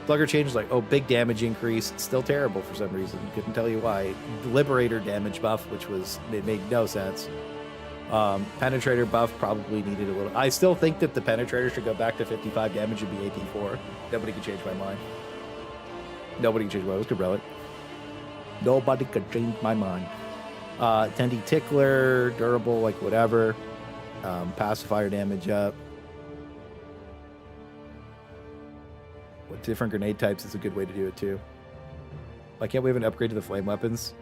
Slugger change was like, oh, big damage increase. It's still terrible for some reason. Couldn't tell you why. Liberator damage buff, it made no sense. Penetrator buff probably needed a little. I still think that the Penetrator should go back to 55 damage and be AP4. Nobody can change my mind. Nobody can change my mind. It was good relic. Nobody could change my mind. Tendy Tickler, durable, like whatever. Pacifier damage up. What different grenade types is a good way to do it too. Why can't we have an upgrade to the flame weapons?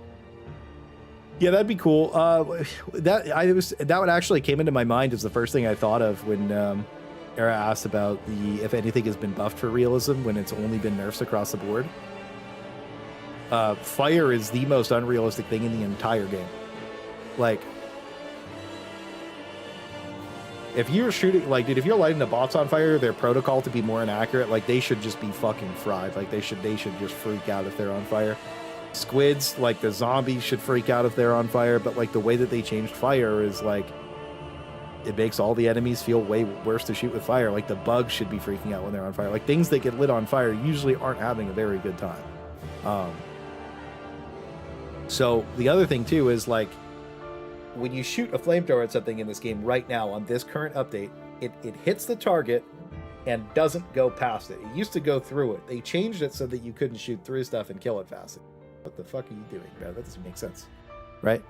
Yeah, that'd be cool. That one actually came into my mind as the first thing I thought of when Era asked about if anything has been buffed for realism when it's only been nerfs across the board. Fire is the most unrealistic thing in the entire game. Like, if you're shooting, like, dude, if you're lighting the bots on fire, their protocol to be more inaccurate, like, they should just be fucking fried. Like, they should just freak out if they're on fire. Squids, like, the zombies should freak out if they're on fire, but, like, the way that they changed fire is, like, it makes all the enemies feel way worse to shoot with fire. Like, the bugs should be freaking out when they're on fire. Like, things that get lit on fire usually aren't having a very good time. So, the other thing, too, is, like, when you shoot a flamethrower at something in this game right now on this current update, it hits the target and doesn't go past it. It used to go through it. They changed it so that you couldn't shoot through stuff and kill it fast. What the fuck are you doing, bro? That doesn't make sense, right?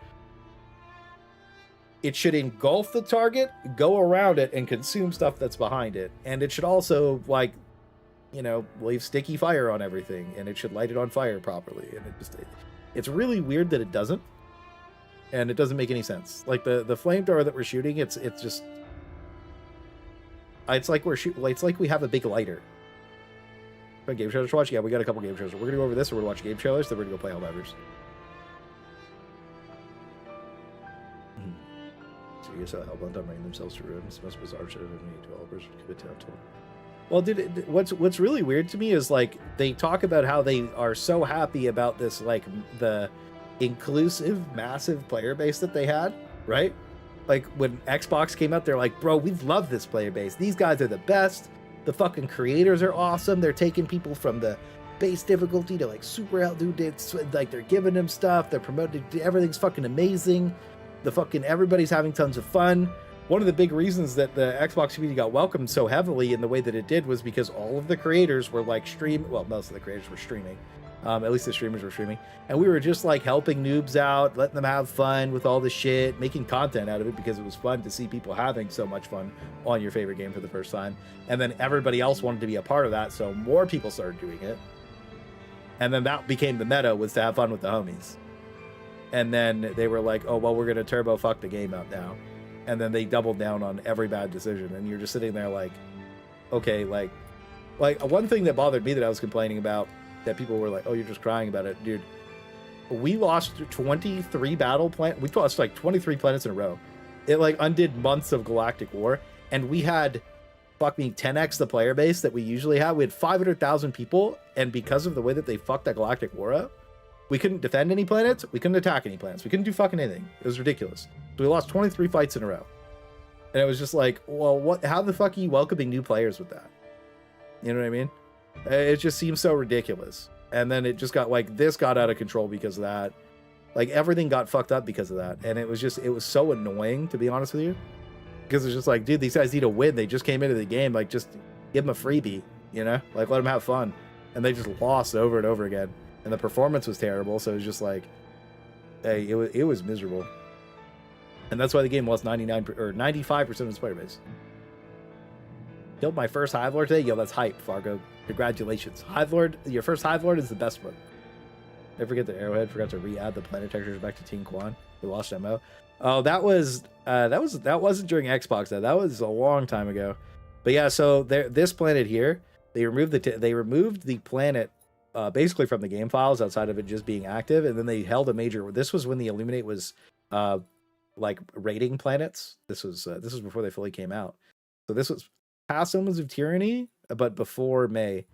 It should engulf the target, go around it, and consume stuff that's behind it. And it should also, like, you know, leave sticky fire on everything, and it should light it on fire properly. And it's really weird that it doesn't. And it doesn't make any sense. Like the flamethrower that we're shooting, it's like we have a big lighter, Game trailers to watch? Yeah, we got a couple game trailers. We're gonna go over this, and we're gonna watch game trailers, then we're gonna go play Helldivers. So you saw Hellbound bringing themselves to ruin. It's the most bizarre shit of any developers commit to total. Well, dude, what's really weird to me is like they talk about how they are so happy about this, like the inclusive, massive player base that they had, right? Like when Xbox came out, they're like, bro, we love this player base. These guys are the best. The fucking creators are awesome. They're taking people from the base difficulty to like super hell, dude. It's like they're giving them stuff. They're promoting. Everything's fucking amazing. Everybody's having tons of fun. One of the big reasons that the Xbox community got welcomed so heavily in the way that it did was because all of the creators were like most of the creators were streaming. At least the streamers were streaming. And we were just like helping noobs out, letting them have fun with all the shit, making content out of it because it was fun to see people having so much fun on your favorite game for the first time. And then everybody else wanted to be a part of that, so more people started doing it. And then that became the meta, was to have fun with the homies. And then they were like, oh, well, we're going to turbo fuck the game out now. And then they doubled down on every bad decision. And you're just sitting there like, okay, like one thing that bothered me that I was complaining about, that people were like, oh, you're just crying about it. Dude, we lost 23 we lost like 23 planets in a row. It like undid months of galactic war. And we had, 10x the player base that we usually have. We had 500,000 people. And because of the way that they fucked that galactic war up, we couldn't defend any planets. We couldn't attack any planets. We couldn't do fucking anything. It was ridiculous. So we lost 23 fights in a row. And it was just like, well, how the fuck are you welcoming new players with that? You know what I mean? It just seems so ridiculous. And then it just got like, this got out of control because of that. Like everything got fucked up because of that. And it was so annoying, to be honest with you. Because it's just like, dude, these guys need a win. They just came into the game. Like, just give them a freebie, you know? Like, let them have fun. And they just lost over and over again. And the performance was terrible, so it was just like, hey, it was miserable. And that's why the game lost 95% of its player base. Killed my first Hive Lord today? Yo, that's hype, Fargo. Congratulations. Hive Lord, your first Hive Lord is the best one. Never forget the Arrowhead. Forgot to re-add the planet textures back to Team Quan. We lost MO. Oh, that wasn't during Xbox though. That was a long time ago. But yeah, so this planet here, they removed the planet basically from the game files outside of it just being active, and then they held a major. This was when the Illuminate was like raiding planets. This was before they fully came out. So this was past Omens of Tyranny, but before May.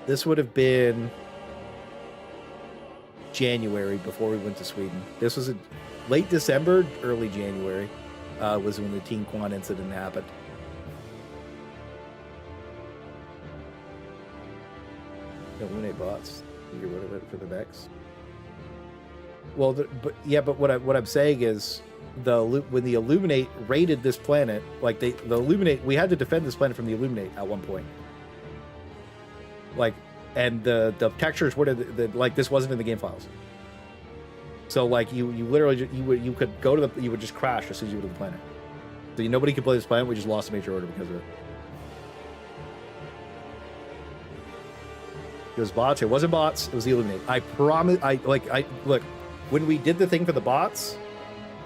This would have been January before we went to Sweden. This was late December, early January was when the Team Quan incident happened. Illuminate bots. You get rid of it for the Vex. Well, but what I'm saying is when the Illuminate raided this planet, like the Illuminate, we had to defend this planet from the Illuminate at one point. Like, and the textures were like this wasn't in the game files. So like you literally you could go to you would just crash as soon as you went to the planet. So nobody could play this planet. We just lost a major order because of it. It was bots. It wasn't bots. It was the Illuminate. I promise. Look. When we did the thing for the bots,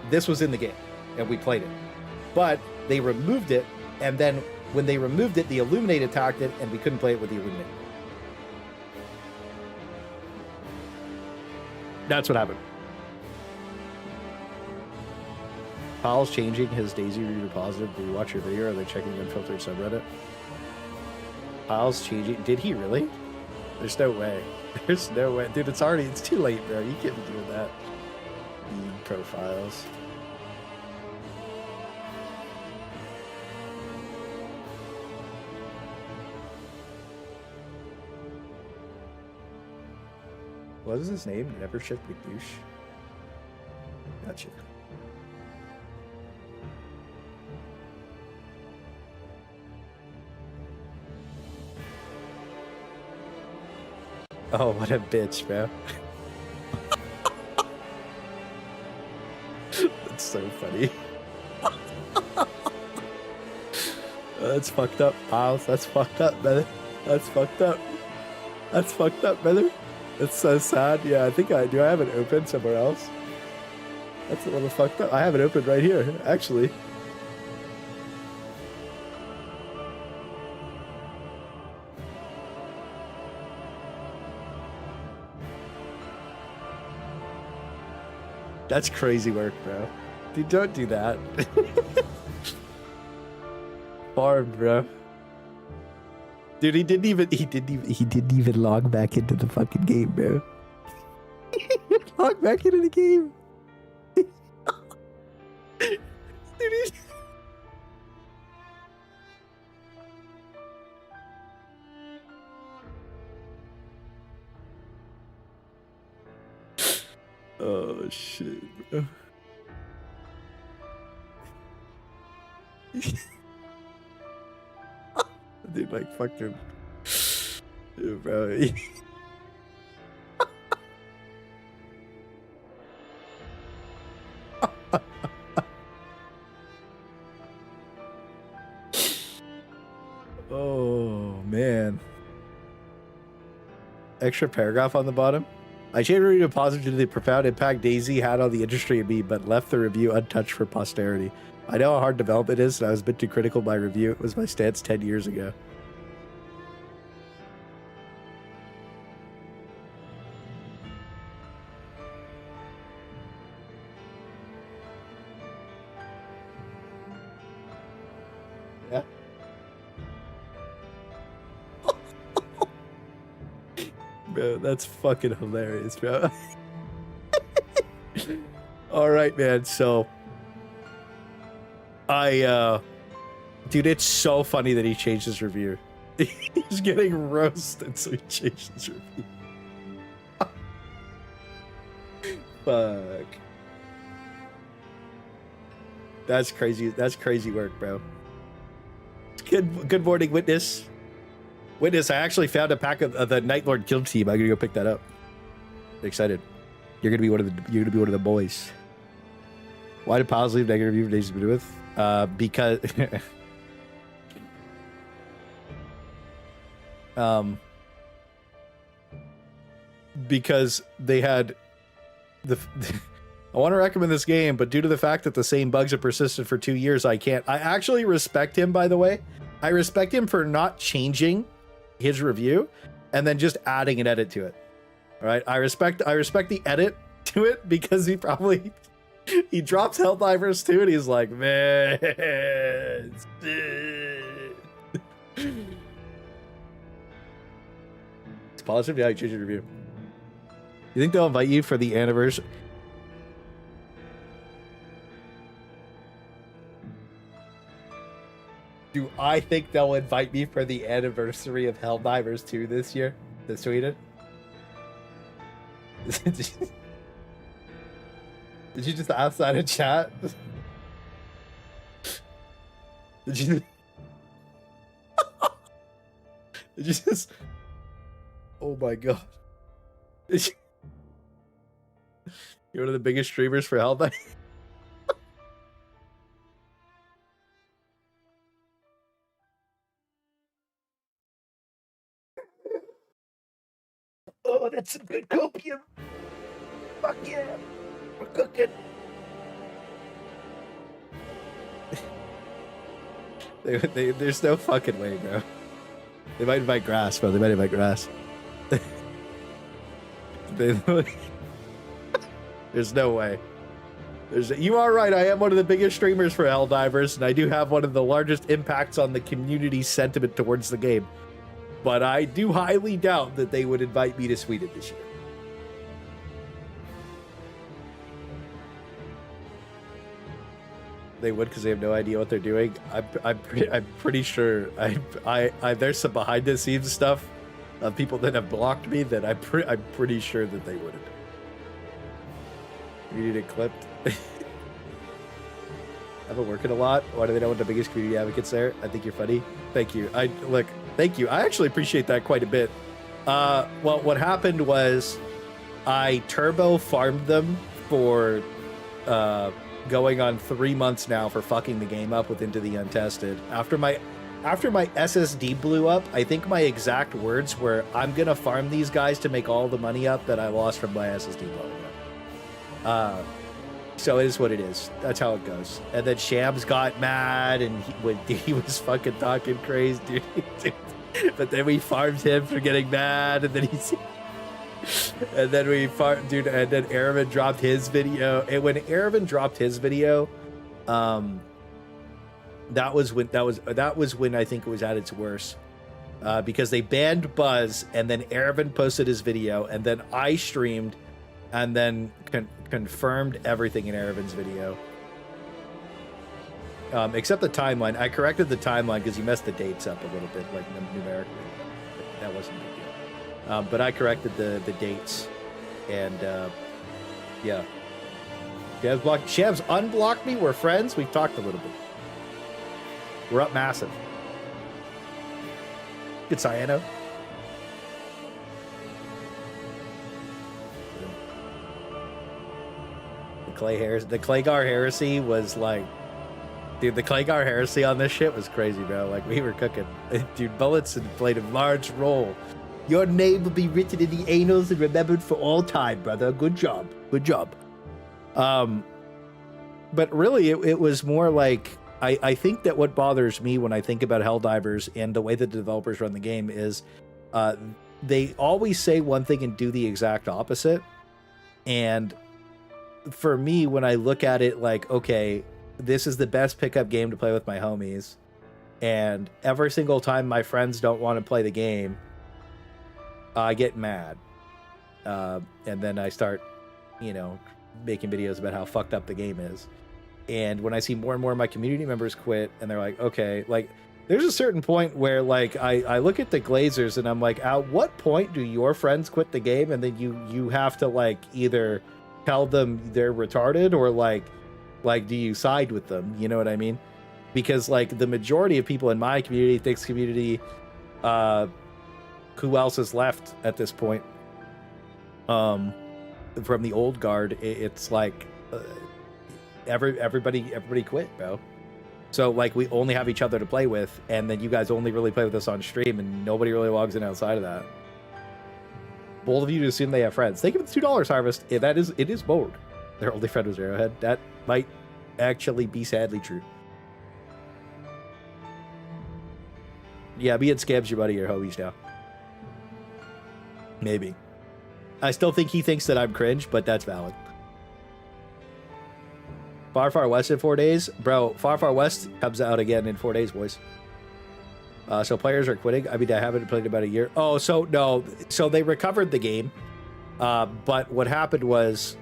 this was in the game, and we played it. But they removed it, and then when they removed it, the Illuminate attacked it, and we couldn't play it with the Illuminate. That's what happened. Paul's changing his Daisy Reader positive. Did you watch your video? Or are they checking unfiltered subreddit? Paul's changing. Did he really? There's no way. There's no way. Dude, it's too late, bro. You can't be doing that. Profiles. What is his name? Never Ship with douche. Gotcha. Oh, what a bitch, bro. That's so funny. That's fucked up, Piles. That's fucked up, brother. That's fucked up. That's fucked up, brother. It's so sad. Yeah, I think I have it open somewhere else. That's a little fucked up. I have it open right here, actually. That's crazy work, bro. Dude, don't do that. Farm, bro. Dude, he didn't even log back into the fucking game, bro. Log back into the game. Dude, oh shit, bro. Dude, like, fucking... Dude, bro. Oh, man. Extra paragraph on the bottom. I shared a review positive to the profound impact DayZ had on the industry and me, but left the review untouched for posterity. I know how hard development is, and I was a bit too critical of my review. It was my stance 10 years ago. Yeah. Bro, that's fucking hilarious, bro. All right, man, so... dude, it's so funny that he changed his review. He's getting roasted, so he changed his review. Fuck. That's crazy. That's crazy work, bro. Good morning, Witness. Witness, I actually found a pack of the Night Lord Guild team. I'm gonna go pick that up. Excited. You're gonna be one of the boys. Why did Pals leave negative review for Days to be with? Because because they had the I want to recommend this game, but due to the fact that the same bugs have persisted for 2 years, I can't. I actually respect him, by the way. I respect him for not changing his review and then just adding an edit to it. All right, I respect the edit to it because he probably he drops Helldivers too, and he's like, man, it's positive. Yeah, you change your review. You think they'll invite you for the anniversary? Do I think they'll invite me for the anniversary of Helldivers 2 this year to Sweden? Did you just ask that in chat? Did you just... Oh my god. You're one of the biggest streamers for Helldivers. Oh, that's some good copium. Fuck yeah. We're cooking. There's no fucking way, bro. They might invite grass, bro. They might invite grass. There's no way. You are right. I am one of the biggest streamers for Helldivers, and I do have one of the largest impacts on the community sentiment towards the game. But I do highly doubt that they would invite me to Sweden this year. They would, because they have no idea what they're doing. I'm pretty sure. There's some behind the scenes stuff of people that have blocked me that I'm pretty sure that they wouldn't. You need it clipped. I've been working a lot. Why do they know what the biggest community advocates there? I think you're funny. Thank you. Thank you. I actually appreciate that quite a bit. Well, what happened was I turbo farmed them for going on 3 months now for fucking the game up with Into the Untested. After my SSD blew up, I think my exact words were, I'm gonna farm these guys to make all the money up that I lost from my SSD blowing up. So it is what it is. That's how it goes. And then Shams got mad, and he was fucking talking crazy, dude. But then we farmed him for getting mad, and then And then dude, and then Aravan dropped his video. And when Aravan dropped his video, that was when I think it was at its worst. Because they banned Buzz, and then Aravan posted his video, and then I streamed, and then confirmed everything in Aravan's video. Except the timeline. I corrected the timeline because you messed the dates up a little bit, like numerically. That wasn't a big deal. But I corrected the dates, and yeah. Shabs unblocked me. We're friends. We've talked a little bit. We're up massive. Good Cyano. The Claygar heresy was like, dude, the Claygar heresy on this shit was crazy, bro. Like, we were cooking. Dude, bullets had played a large role. Your name will be written in the annals and remembered for all time, brother. Good job. Good job. But really, it was more like, I think that what bothers me when I think about Helldivers and the way that the developers run the game is they always say one thing and do the exact opposite. And for me, when I look at it like, okay, this is the best pickup game to play with my homies, and every single time my friends don't want to play the game, I get mad. And then I start, making videos about how fucked up the game is. And when I see more and more of my community members quit, and they're like, okay, like, there's a certain point where, like, I look at the Glazers and I'm like, at what point do your friends quit the game? And then you have to, like, either tell them they're retarded or, like, do you side with them? You know what I mean? Because, like, the majority of people in my community, Thick's community, who else is left at this point? From the old guard, it's like... everybody quit, bro. So, like, we only have each other to play with, and then you guys only really play with us on stream, and nobody really logs in outside of that. Bold of you to assume they have friends. Thank you for the $2 harvest. It is bold. Their only friend was Arrowhead. That might actually be sadly true. Yeah, me and Scabs, your buddy, your homies now. Maybe. I still think he thinks that I'm cringe, but that's valid. Far Far West in 4 days? Bro, Far Far West comes out again in 4 days, boys. So players are quitting. I mean, I haven't played about a year. Oh, so no. So they recovered the game. But what happened was,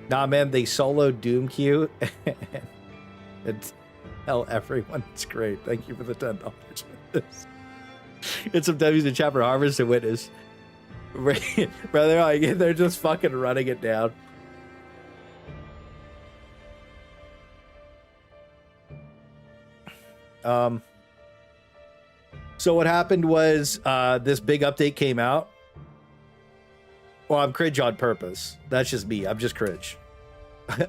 nah, man, they soloed Doom Q. And tell everyone it's great. Thank you for the $10. It's some W's in Chapter Harvest and Witness. Bro, they're just fucking running it down. So what happened was this big update came out. Well, I'm cringe on purpose. That's just me. I'm just cringe.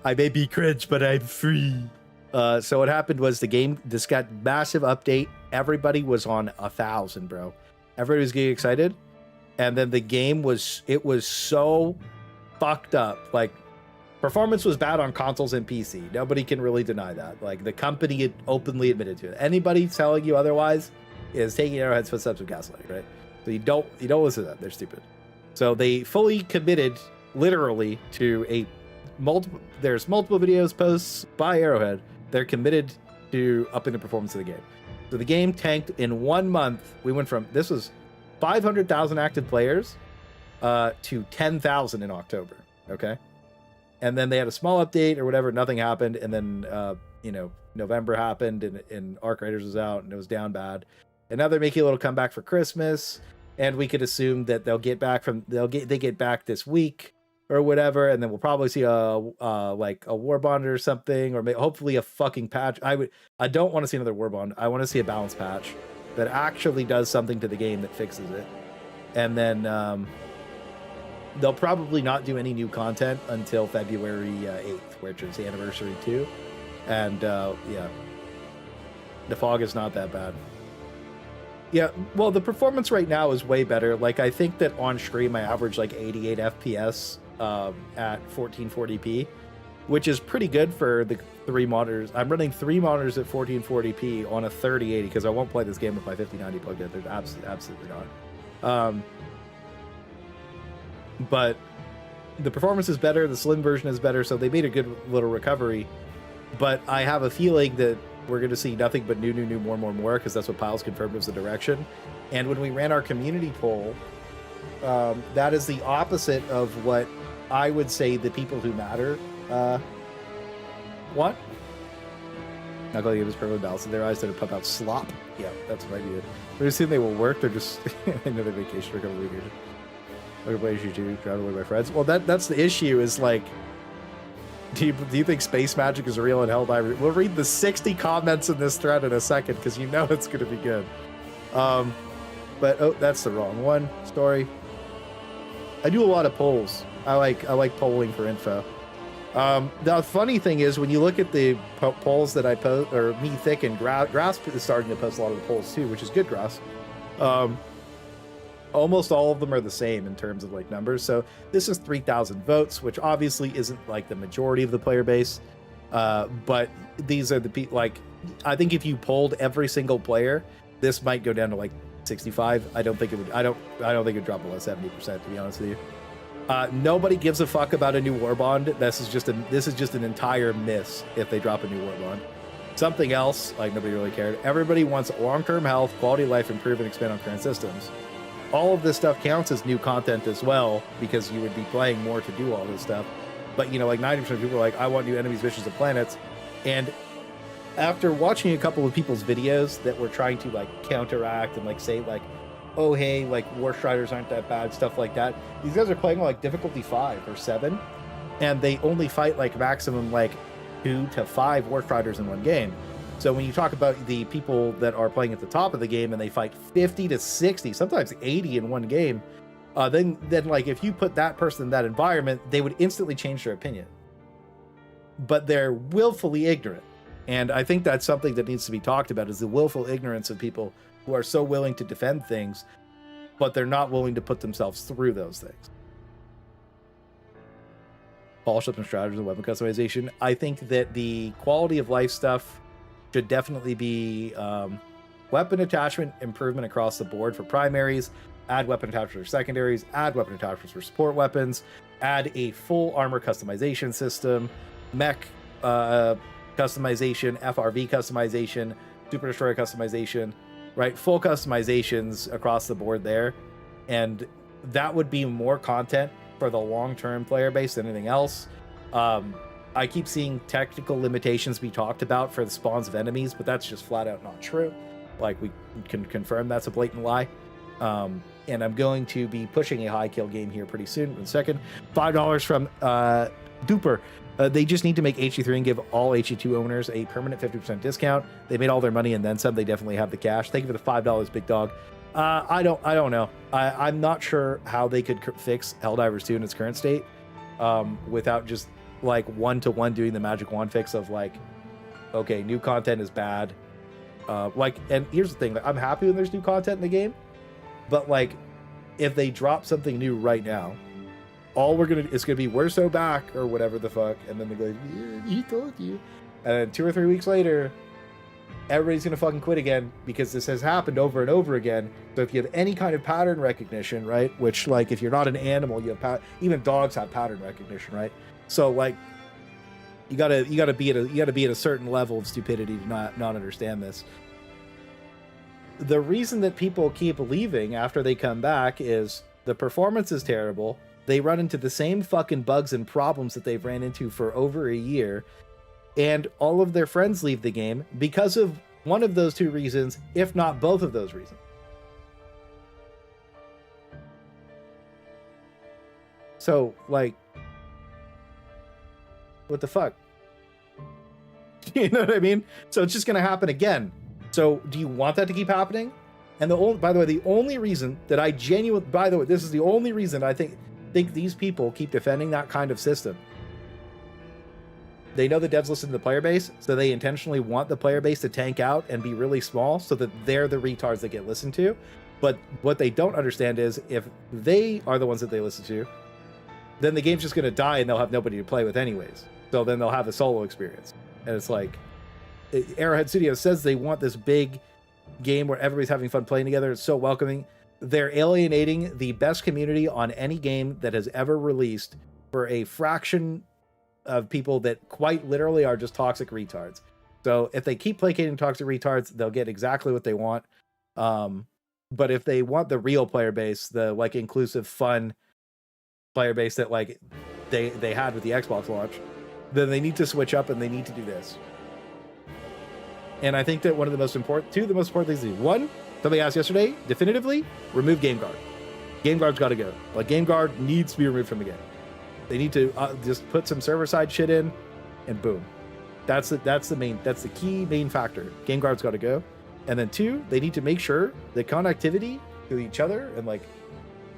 I may be cringe, but I'm free. So what happened was this got massive update. Everybody was on 1,000, bro. Everybody was getting excited. And then the game was so fucked up. Like, performance was bad on consoles and PC. Nobody can really deny that. Like, the company had openly admitted to it. Anybody telling you otherwise is taking Arrowhead's footsteps of gaslighting, right? So you don't listen to them. They're stupid. So they fully committed, literally, to there's multiple videos, posts by Arrowhead. They're committed to upping the performance of the game. So the game tanked in 1 month. We went from, this was 500,000 active players to 10,000 in October. Okay. And then they had a small update or whatever. Nothing happened. And then, November happened and Arc Raiders was out and it was down bad. And now they're making a little comeback for Christmas. And we could assume that they get back this week or whatever. And then we'll probably see a Warbond or something, or hopefully a fucking patch. I don't want to see another Warbond. I want to see a balance patch that actually does something to the game that fixes it. And then, they'll probably not do any new content until February 8th, which is Anniversary 2. And, yeah. The fog is not that bad. Yeah, well, the performance right now is way better. Like, I think that on stream I average like 88 FPS at 1440p, which is pretty good for the 3 monitors. I'm running 3 monitors at 1440p on a 3080 because I won't play this game with my 5090 plugged in. There's absolutely not. but the performance is better, the slim version is better, so they made a good little recovery. But I have a feeling that we're going to see nothing but new, more, because that's what Piles confirmed was the direction. And when we ran our community poll, that is the opposite of what I would say the people who matter want. Not going to give us perfect balance in their eyes to pump out slop. Yeah, that's what I do. They assume they will work. They're just another vacation, recovery vacation. Look at places you do, travel with my friends. Well, that's the issue. Is like, do you think space magic is real in Helldiver? We'll read the 60 comments in this thread in a second because you know it's going to be good. But oh, that's the wrong one. Story. I do a lot of polls. I like polling for info. The funny thing is when you look at the polls that I post, or me, Thick, and Grass is starting to post a lot of the polls too, which is good, Grass. Almost all of them are the same in terms of like numbers. So this is 3,000 votes, which obviously isn't like the majority of the player base. But these are the people, like, I think if you polled every single player, this might go down to like 65. I don't think it would, I don't think it'd drop below 70%, to be honest with you. Nobody gives a fuck about a new Warbond. This is just an entire miss if they drop a new Warbond. Something else, like nobody really cared. Everybody wants long-term health, quality of life, improve and expand on current systems. All of this stuff counts as new content as well, because you would be playing more to do all this stuff. But, you know, like 90% of people are like, I want new enemies, missions, and planets. And after watching a couple of people's videos that were trying to, like, counteract and, like, say, like, oh, hey, like, War Striders aren't that bad, stuff like that. These guys are playing on, like, difficulty 5 or 7, and they only fight, like, maximum, like, 2 to 5 War Striders in one game. So when you talk about the people that are playing at the top of the game and they fight 50 to 60, sometimes 80 in one game, then like if you put that person in that environment, they would instantly change their opinion. But they're willfully ignorant. And I think that's something that needs to be talked about, is the willful ignorance of people who are so willing to defend things, but they're not willing to put themselves through those things. Polish up some strategies and weapon customization. I think that the quality of life stuff should definitely be weapon attachment improvement across the board for primaries, add weapon attachments for secondaries, add weapon attachments for support weapons, add a full armor customization system, mech customization, FRV customization, Super Destroyer customization, right? Full customizations across the board there. And that would be more content for the long-term player base than anything else. I keep seeing technical limitations be talked about for the spawns of enemies, but that's just flat out not true. Like, we can confirm that's a blatant lie. And I'm going to be pushing a high kill game here pretty soon. In a second, $5 from Duper. They just need to make HE3 and give all HE2 owners a permanent 50% discount. They made all their money and then some. They definitely have the cash. Thank you for the $5, big dog. I don't know. I'm not sure how they could fix Helldivers 2 in its current state without just like one-to-one doing the magic wand fix of like, okay, new content is bad. And here's the thing, like, I'm happy when there's new content in the game, but like, if they drop something new right now, it's gonna be we're so back or whatever the fuck, and then they go, yeah, he told you, and then 2 or 3 weeks later, everybody's gonna fucking quit again because this has happened over and over again. So if you have any kind of pattern recognition, right, which, like, if you're not an animal, you have even dogs have pattern recognition, right? So like, you gotta be at a certain level of stupidity to not understand this. The reason that people keep leaving after they come back is the performance is terrible. They run into the same fucking bugs and problems that they've ran into for over a year, and all of their friends leave the game because of one of those two reasons, if not both of those reasons. So like, what the fuck? You know what I mean? So it's just going to happen again. So do you want that to keep happening? And by the way, the only reason that I this is the only reason I think these people keep defending that kind of system. They know the devs listen to the player base, so they intentionally want the player base to tank out and be really small so that they're the retards that get listened to. But what they don't understand is if they are the ones that they listen to, then the game's just going to die and they'll have nobody to play with anyways. So then they'll have a solo experience. And it's like, Arrowhead Studios says they want this big game where everybody's having fun playing together. It's so welcoming. they're alienating the best community on any game that has ever released for a fraction of people that quite literally are just toxic retards. So if they keep placating toxic retards, they'll get exactly what they want. But if they want the real player base, the like inclusive, fun player base that like they had with the Xbox launch, then they need to switch up and they need to do this. And I think that two of the most important things to do. One, somebody asked yesterday, definitively, remove Gameguard. Gameguard's got to go. Like, Gameguard needs to be removed from the game. They need to just put some server-side shit in, and boom. That's the key main factor. Gameguard's got to go. And then two, they need to make sure the connectivity to each other, and like,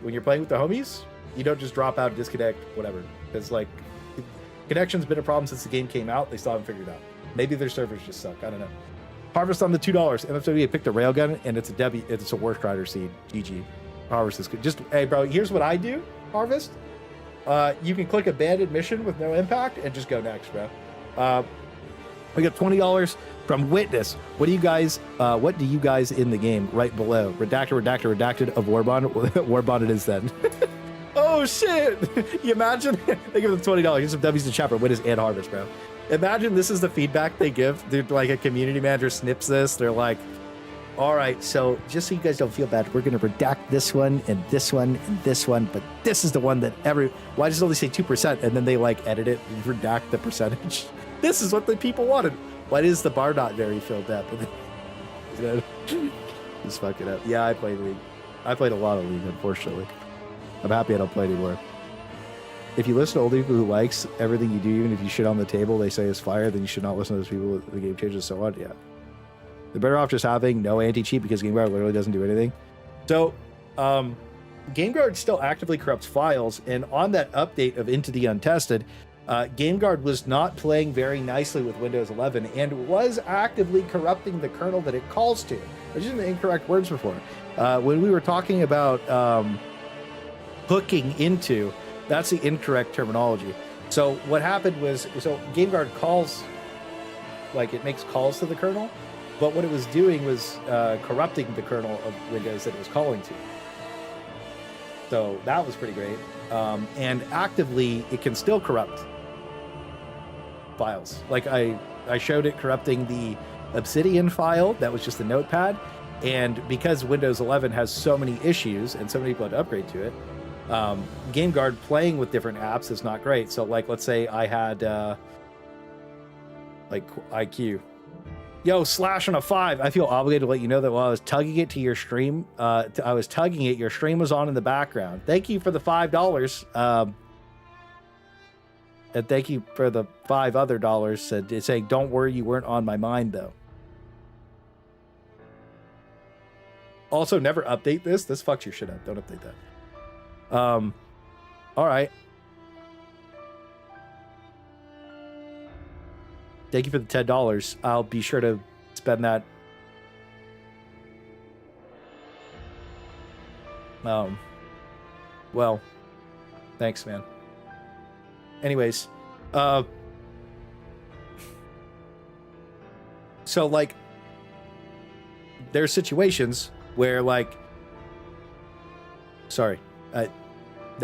when you're playing with the homies, you don't just drop out, disconnect, whatever. Because, like, connection's been a problem since the game came out. They still haven't figured it out. Maybe their servers just suck. I don't know. Harvest on the $2. MFW picked a railgun, and it's a W. It's a Worst Rider seed. GG. Harvest is good. Just, hey, bro, here's what I do, Harvest. You can click abandoned mission with no impact and just go next, bro. We got $20 from Witness. What do you guys in the game right below? Redacted of Warbond. Warbond it is then. Oh, shit. You imagine? They give them $20. Here's some W's to Chopper, Witness, and Harvest, bro. Imagine this is the feedback they give. Dude, like a community manager snips this. They're like, all right, so just so you guys don't feel bad, we're going to redact this one and this one and this one, but this is the one that why does it only say 2%? And then they like edit it and redact the percentage. This is what the people wanted. Why is the bar not very filled up? Just fuck it up. Yeah, I played League. I played a lot of League, unfortunately. I'm happy I don't play anymore. If you listen to old people who likes everything you do, even if you shit on the table they say is fire, then you should not listen to those people. The game changes so on. Yeah. They're better off just having no anti-cheat because Gameguard literally doesn't do anything. So, Gameguard still actively corrupts files, and on that update of Into the Untested, Gameguard was not playing very nicely with Windows 11 and was actively corrupting the kernel that it calls to. I was using the incorrect words before. When we were talking about hooking into, that's the incorrect terminology. So what happened was, Gameguard calls, like it makes calls to the kernel, but what it was doing was corrupting the kernel of Windows that it was calling to. So that was pretty great. And actively, it can still corrupt files. Like I showed it corrupting the Obsidian file that was just a notepad. And because Windows 11 has so many issues and so many people had to upgrade to it, Gameguard playing with different apps is not great. So like, let's say I had like IQ. Yo, slash on a 5. I feel obligated to let you know that while I was tugging it to your stream, your stream was on in the background. Thank you for the $5. And thank you for the $5 other saying, don't worry, you weren't on my mind, though. Also, never update this. This fucks your shit up. Don't update that. All right. Thank you for the $10. I'll be sure to spend that. Well, thanks, man. Anyways, so like, there's situations where like, sorry, that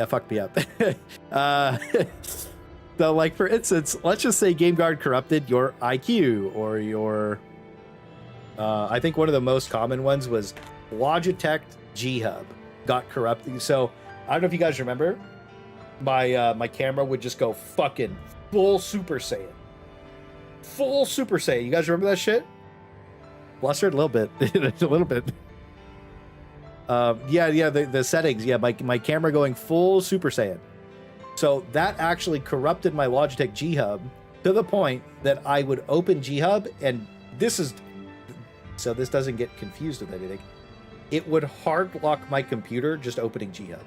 fucked me up. So, like, for instance, let's just say Gameguard corrupted your IQ or your... I think one of the most common ones was Logitech G-Hub got corrupted. So, I don't know if you guys remember, my camera would just go fucking full Super Saiyan. Full Super Saiyan. You guys remember that shit? Flustered a little bit. A little bit. The settings. Yeah, my camera going full Super Saiyan. So that actually corrupted my Logitech G-Hub to the point that I would open G-Hub, and this doesn't get confused with anything. It would hard lock my computer just opening G-Hub.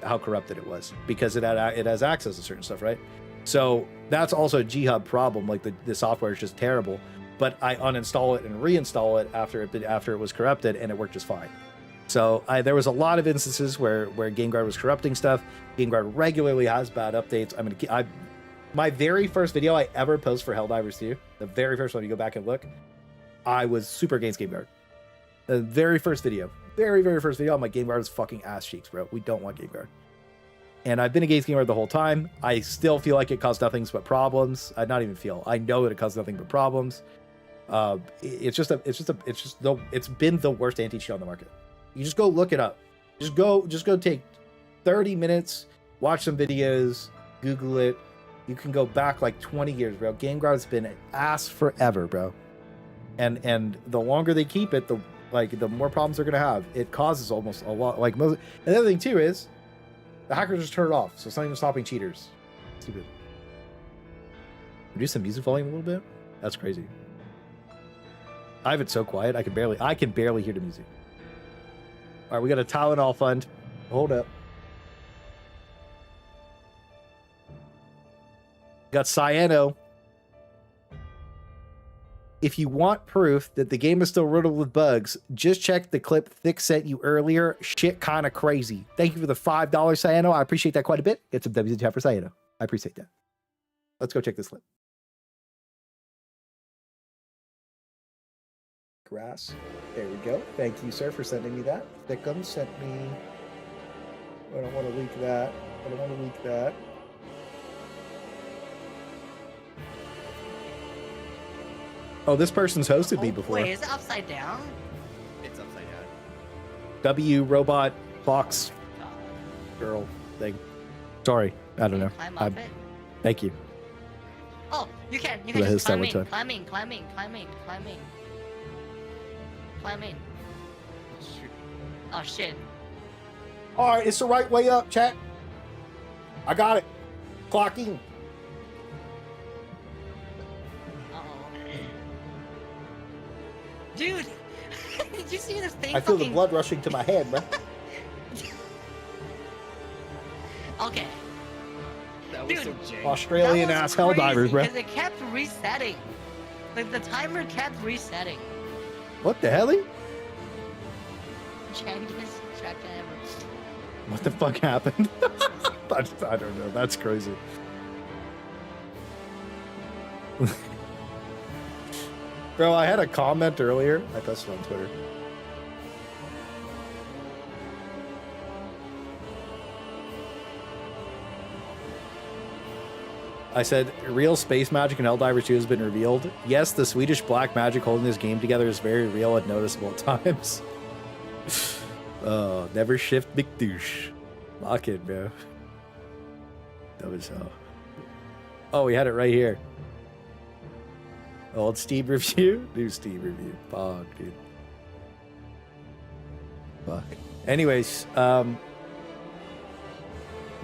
How corrupted it was, because it has access to certain stuff, right? So that's also a G-Hub problem. Like the software is just terrible. But I uninstall it and reinstall it after it was corrupted, and it worked just fine. So there was a lot of instances where Gameguard was corrupting stuff. Gameguard regularly has bad updates. My very first video I ever posted for Helldivers 2, the very first one, you go back and look, I was super against Gameguard. The very first video. Very first video. I'm like, Gameguard is fucking ass cheeks, bro. We don't want Gameguard. And I've been against Gameguard the whole time. I still feel like it caused nothing but problems. I not even feel. I know that it caused nothing but problems. It's been the worst anti-cheat on the market. You just go look it up. Just go take 30 minutes, watch some videos, Google it. You can go back like 20 years, bro. Gameguard's been ass forever, bro. And the longer they keep it, the more problems they're gonna have. It causes almost a lot. Like most. And the other thing too is, the hackers just turn it off, so it's not even stopping cheaters. Stupid. Reduce the music volume a little bit. That's crazy. I have it so quiet. I can barely hear the music. All right, we got a Tylenol fund. Hold up. Got Cyano. If you want proof that the game is still riddled with bugs, just check the clip Thick sent you earlier. Shit kind of crazy. Thank you for the $5 Cyano. I appreciate that quite a bit. Get some W's in chat for Cyano. I appreciate that. Let's go check this clip. Grass. There we go. Thank you, sir, for sending me that. Thickum sent me... I don't want to leak that. I don't want to leak that. Oh, this person's hosted me before. Wait, is it upside down? It's upside down. W robot fox girl thing. Sorry, I don't know. Climb up it? Thank you. Oh, you can Go ahead, just start climb one in, time. climb in. Oh shit. All right, it's the right way up, chat. I got it. Clocking. Dude, did you see this thing? I feel the blood rushing to my head, bro. Okay. That was Dude, so jank. Australian ass Helldivers, bro. Because it kept resetting. Like the timer kept resetting. What the hell? Changes, What the fuck happened? I don't know. That's crazy. Bro, I had a comment earlier. I posted on Twitter. I said, real space magic in Helldivers 2 has been revealed. Yes, the Swedish black magic holding this game together is very real and noticeable at times. Oh, never shift big douche. Lock it, bro. That was hell. Oh, we had it right here. Old Steam review? New Steam review. Fuck, dude. Fuck. Anyways, a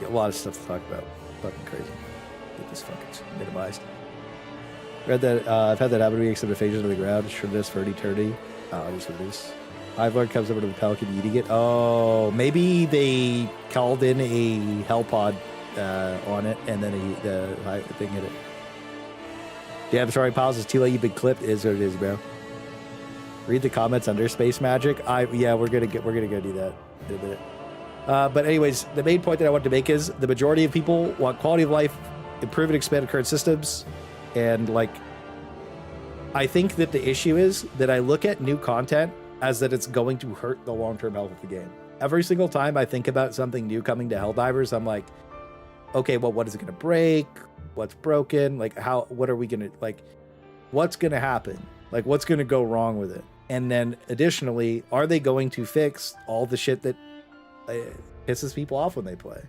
lot of stuff to talk about. Fucking crazy. Get this fucking minimized. Read that, I've had that happen to me except the phases of the ground. Sure this for an eternity. Oh, this what it is. Ivor comes over to the Pelican eating it. Oh, maybe they called in a hell pod on it and then the thing hit it. Yeah, sorry, pals. It's too late. You've been clipped. Is what it is, bro. Read the comments under Space Magic. Yeah, we're gonna go do that in a minute. But anyways, the main point that I want to make is the majority of people want quality of life, improve and expand current systems, and like, I think that the issue is that I look at new content as that it's going to hurt the long-term health of the game. Every single time I think about something new coming to Helldivers, I'm like, okay, well, what is it gonna break? What's broken? Like, what are we gonna, like, what's gonna happen? Like, what's gonna go wrong with it? And then additionally, are they going to fix all the shit that pisses people off when they play?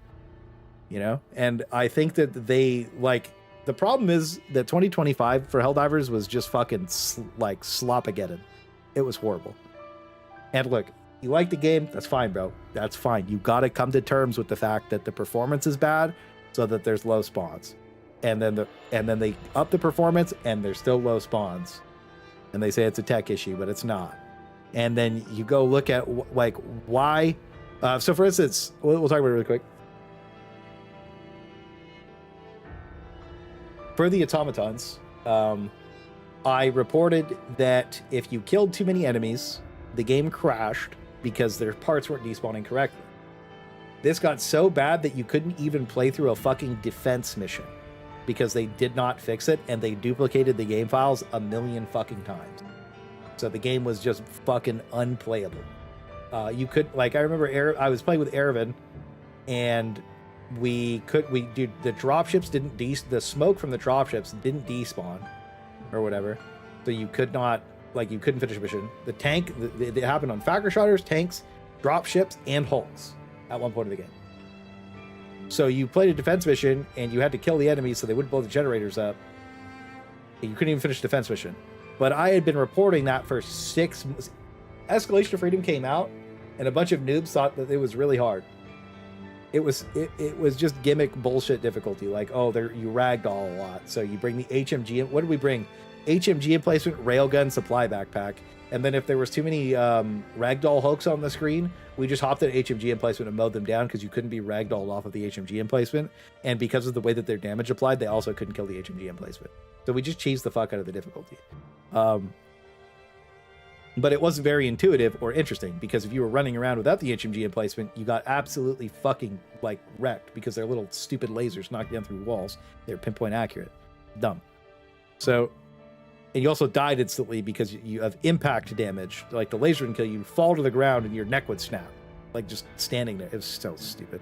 You know? And I think that they, like, the problem is that 2025 for Helldivers was just fucking like slopageddon. It was horrible. And look, you like the game, that's fine, bro. That's fine. You gotta come to terms with the fact that the performance is bad so that there's low spawns. And then they up the performance and there's still low spawns. And they say it's a tech issue, but it's not. And then you go look at like why. So for instance, we'll talk about it really quick. For the automatons, I reported that if you killed too many enemies, the game crashed because their parts weren't despawning correctly. This got so bad that you couldn't even play through a fucking defense mission because they did not fix it and they duplicated the game files a million fucking times. So the game was just fucking unplayable. You could, like, I remember I was playing with Ervin, and the dropships didn't the smoke from the dropships didn't despawn or whatever, so you could not, like, you couldn't finish a mission. The tank, it happened on factory starters, tanks, dropships, and hulks at one point of the game. So you played a defense mission and you had to kill the enemies so they wouldn't blow the generators up. You couldn't even finish the defense mission. But I had been reporting that for 6 months. Escalation of Freedom came out, and a bunch of noobs thought that it was really hard. It was just gimmick bullshit difficulty. Like, oh, you ragdoll a lot, so you bring the HMG in. What did we bring? HMG emplacement, railgun, supply backpack. And then if there was too many ragdoll hooks on the screen, we just hopped at HMG emplacement and mowed them down because you couldn't be ragdolled off of the HMG emplacement. And because of the way that their damage applied, they also couldn't kill the HMG emplacement. So we just cheesed the fuck out of the difficulty. But it wasn't very intuitive or interesting, because if you were running around without the HMG emplacement, you got absolutely fucking, like, wrecked because they're little stupid lasers knocked down through walls. They're pinpoint accurate. Dumb. So, and you also died instantly because you have impact damage. Like, the laser can kill you, fall to the ground, and your neck would snap. Like, just standing there. It was so stupid.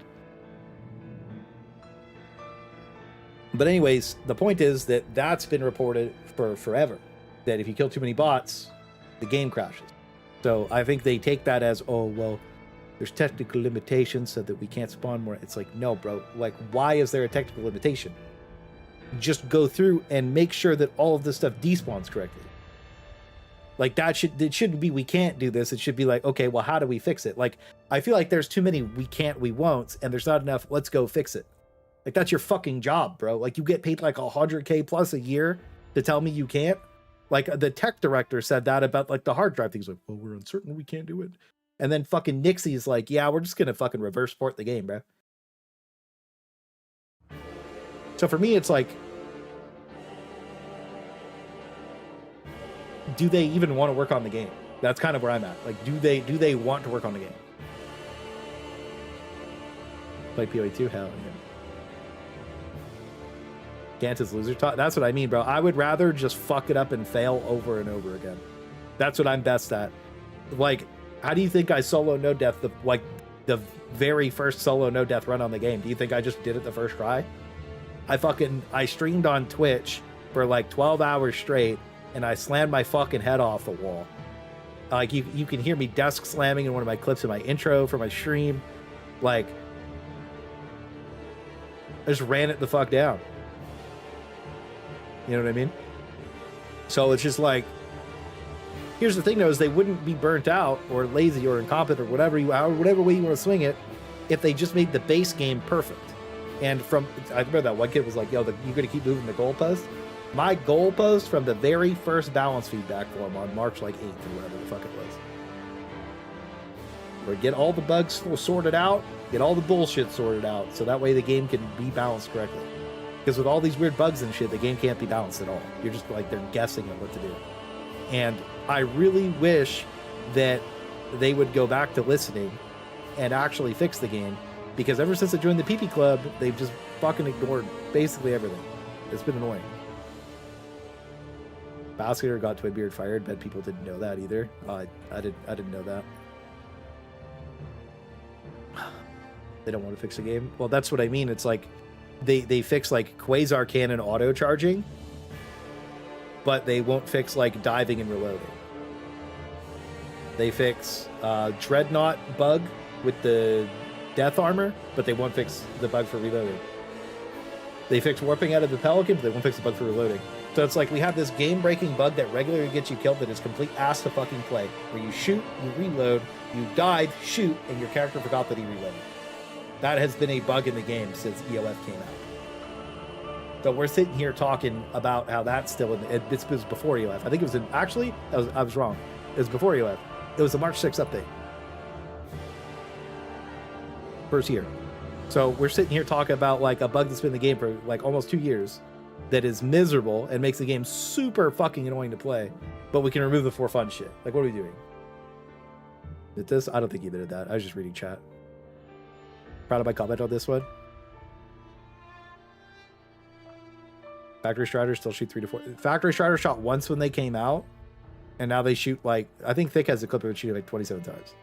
But anyways, the point is that that's been reported for forever. That if you kill too many bots, the game crashes. So I think they take that as, oh, well, there's technical limitations so that we can't spawn more. It's like, no, bro. Like, why is there a technical limitation? Just go through and make sure that all of this stuff despawns correctly. Like, it shouldn't be, we can't do this. It should be like, okay, well, how do we fix it? Like, I feel like there's too many we can't, we won't, and there's not enough, let's go fix it. Like, that's your fucking job, bro. Like, you get paid like $100K plus a year to tell me you can't. Like, the tech director said that about, like, the hard drive things. Like, well, we're uncertain, we can't do it. And then fucking Nixie's like, yeah, we're just gonna fucking reverse port the game, bro. So for me, it's like, do they even want to work on the game? That's kind of where I'm at. Like, do they want to work on the game? Play PoE 2? Hell yeah. Ganta's loser talk. That's what I mean, bro. I would rather just fuck it up and fail over and over again. That's what I'm best at. Like, how do you think I solo no death the very first solo no death run on the game? Do you think I just did it the first try? I streamed on Twitch for like 12 hours straight, and I slammed my fucking head off the wall. Like, you can hear me desk slamming in one of my clips in my intro for my stream. Like, I just ran it the fuck down. You know what I mean? So it's just like, here's the thing though, is they wouldn't be burnt out or lazy or incompetent or whatever way you want to swing it if they just made the base game perfect. And I remember that one kid was like, yo, you're going to keep moving the goalpost? My goalpost from the very first balance feedback form on March like 8th or whatever the fuck it was. Or get all the bugs sorted out, get all the bullshit sorted out, so that way the game can be balanced correctly. Because with all these weird bugs and shit, the game can't be balanced at all. You're just like, they're guessing at what to do. And I really wish that they would go back to listening and actually fix the game. Because ever since I joined the PP Club, they've just fucking ignored basically everything. It's been annoying. Basketer got Twinbeard fired. Bet people didn't know that either. I didn't know that. They don't want to fix the game. Well, that's what I mean. It's like, they fix like quasar cannon auto charging, but they won't fix like diving and reloading. They fix dreadnought bug with the death armor, but they won't fix the bug for reloading. They fix warping out of the pelican, but they won't fix the bug for reloading. So it's like we have this game-breaking bug that regularly gets you killed that is complete ass to fucking play, where you shoot, you reload, you dive, shoot, and your character forgot that he reloaded. That has been a bug in the game since EOF came out. So we're sitting here talking about how that's still in it was before EOF. I think it was I was wrong. It was before EOF. It was the March 6th update. First year. So we're sitting here talking about like a bug that's been in the game for like almost 2 years that is miserable and makes the game super fucking annoying to play, but we can remove the for fun shit. Like, what are we doing? Did this? I don't think either did that. I was just reading chat. Proud of my comment on this one. Factory Striders still shoot 3 to 4. Factory Striders shot once when they came out, And now they shoot like, I think Thick has a clip of it shooting like 27 times.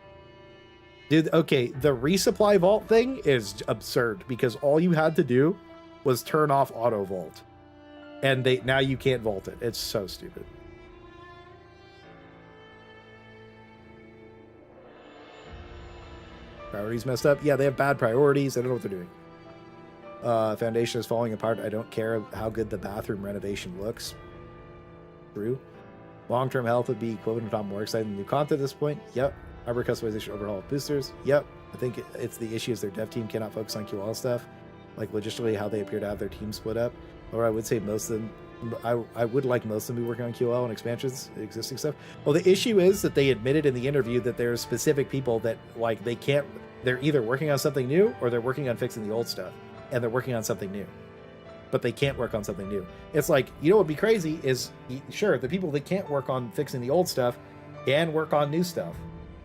Dude, okay, the resupply vault thing is absurd because all you had to do was turn off auto vault. And now you can't vault it. It's so stupid. Priorities messed up. Yeah, they have bad priorities. I don't know what they're doing. Foundation is falling apart. I don't care how good the bathroom renovation looks. True. Long-term health would be equivalent, if not more exciting than new content at this point. Yep. Harbor customization overhaul of boosters. Yep. I think it's the issue is their dev team cannot focus on QL stuff. Like logistically how they appear to have their team split up. Or I would say most of them, I would like most of them be working on QL and expansions, existing stuff. Well, the issue is that they admitted in the interview that there are specific people that like they can't, they're either working on something new or they're working on fixing the old stuff. And they're working on something new. But they can't work on something new. It's like, you know what would be crazy is, sure, the people that can't work on fixing the old stuff can work on new stuff,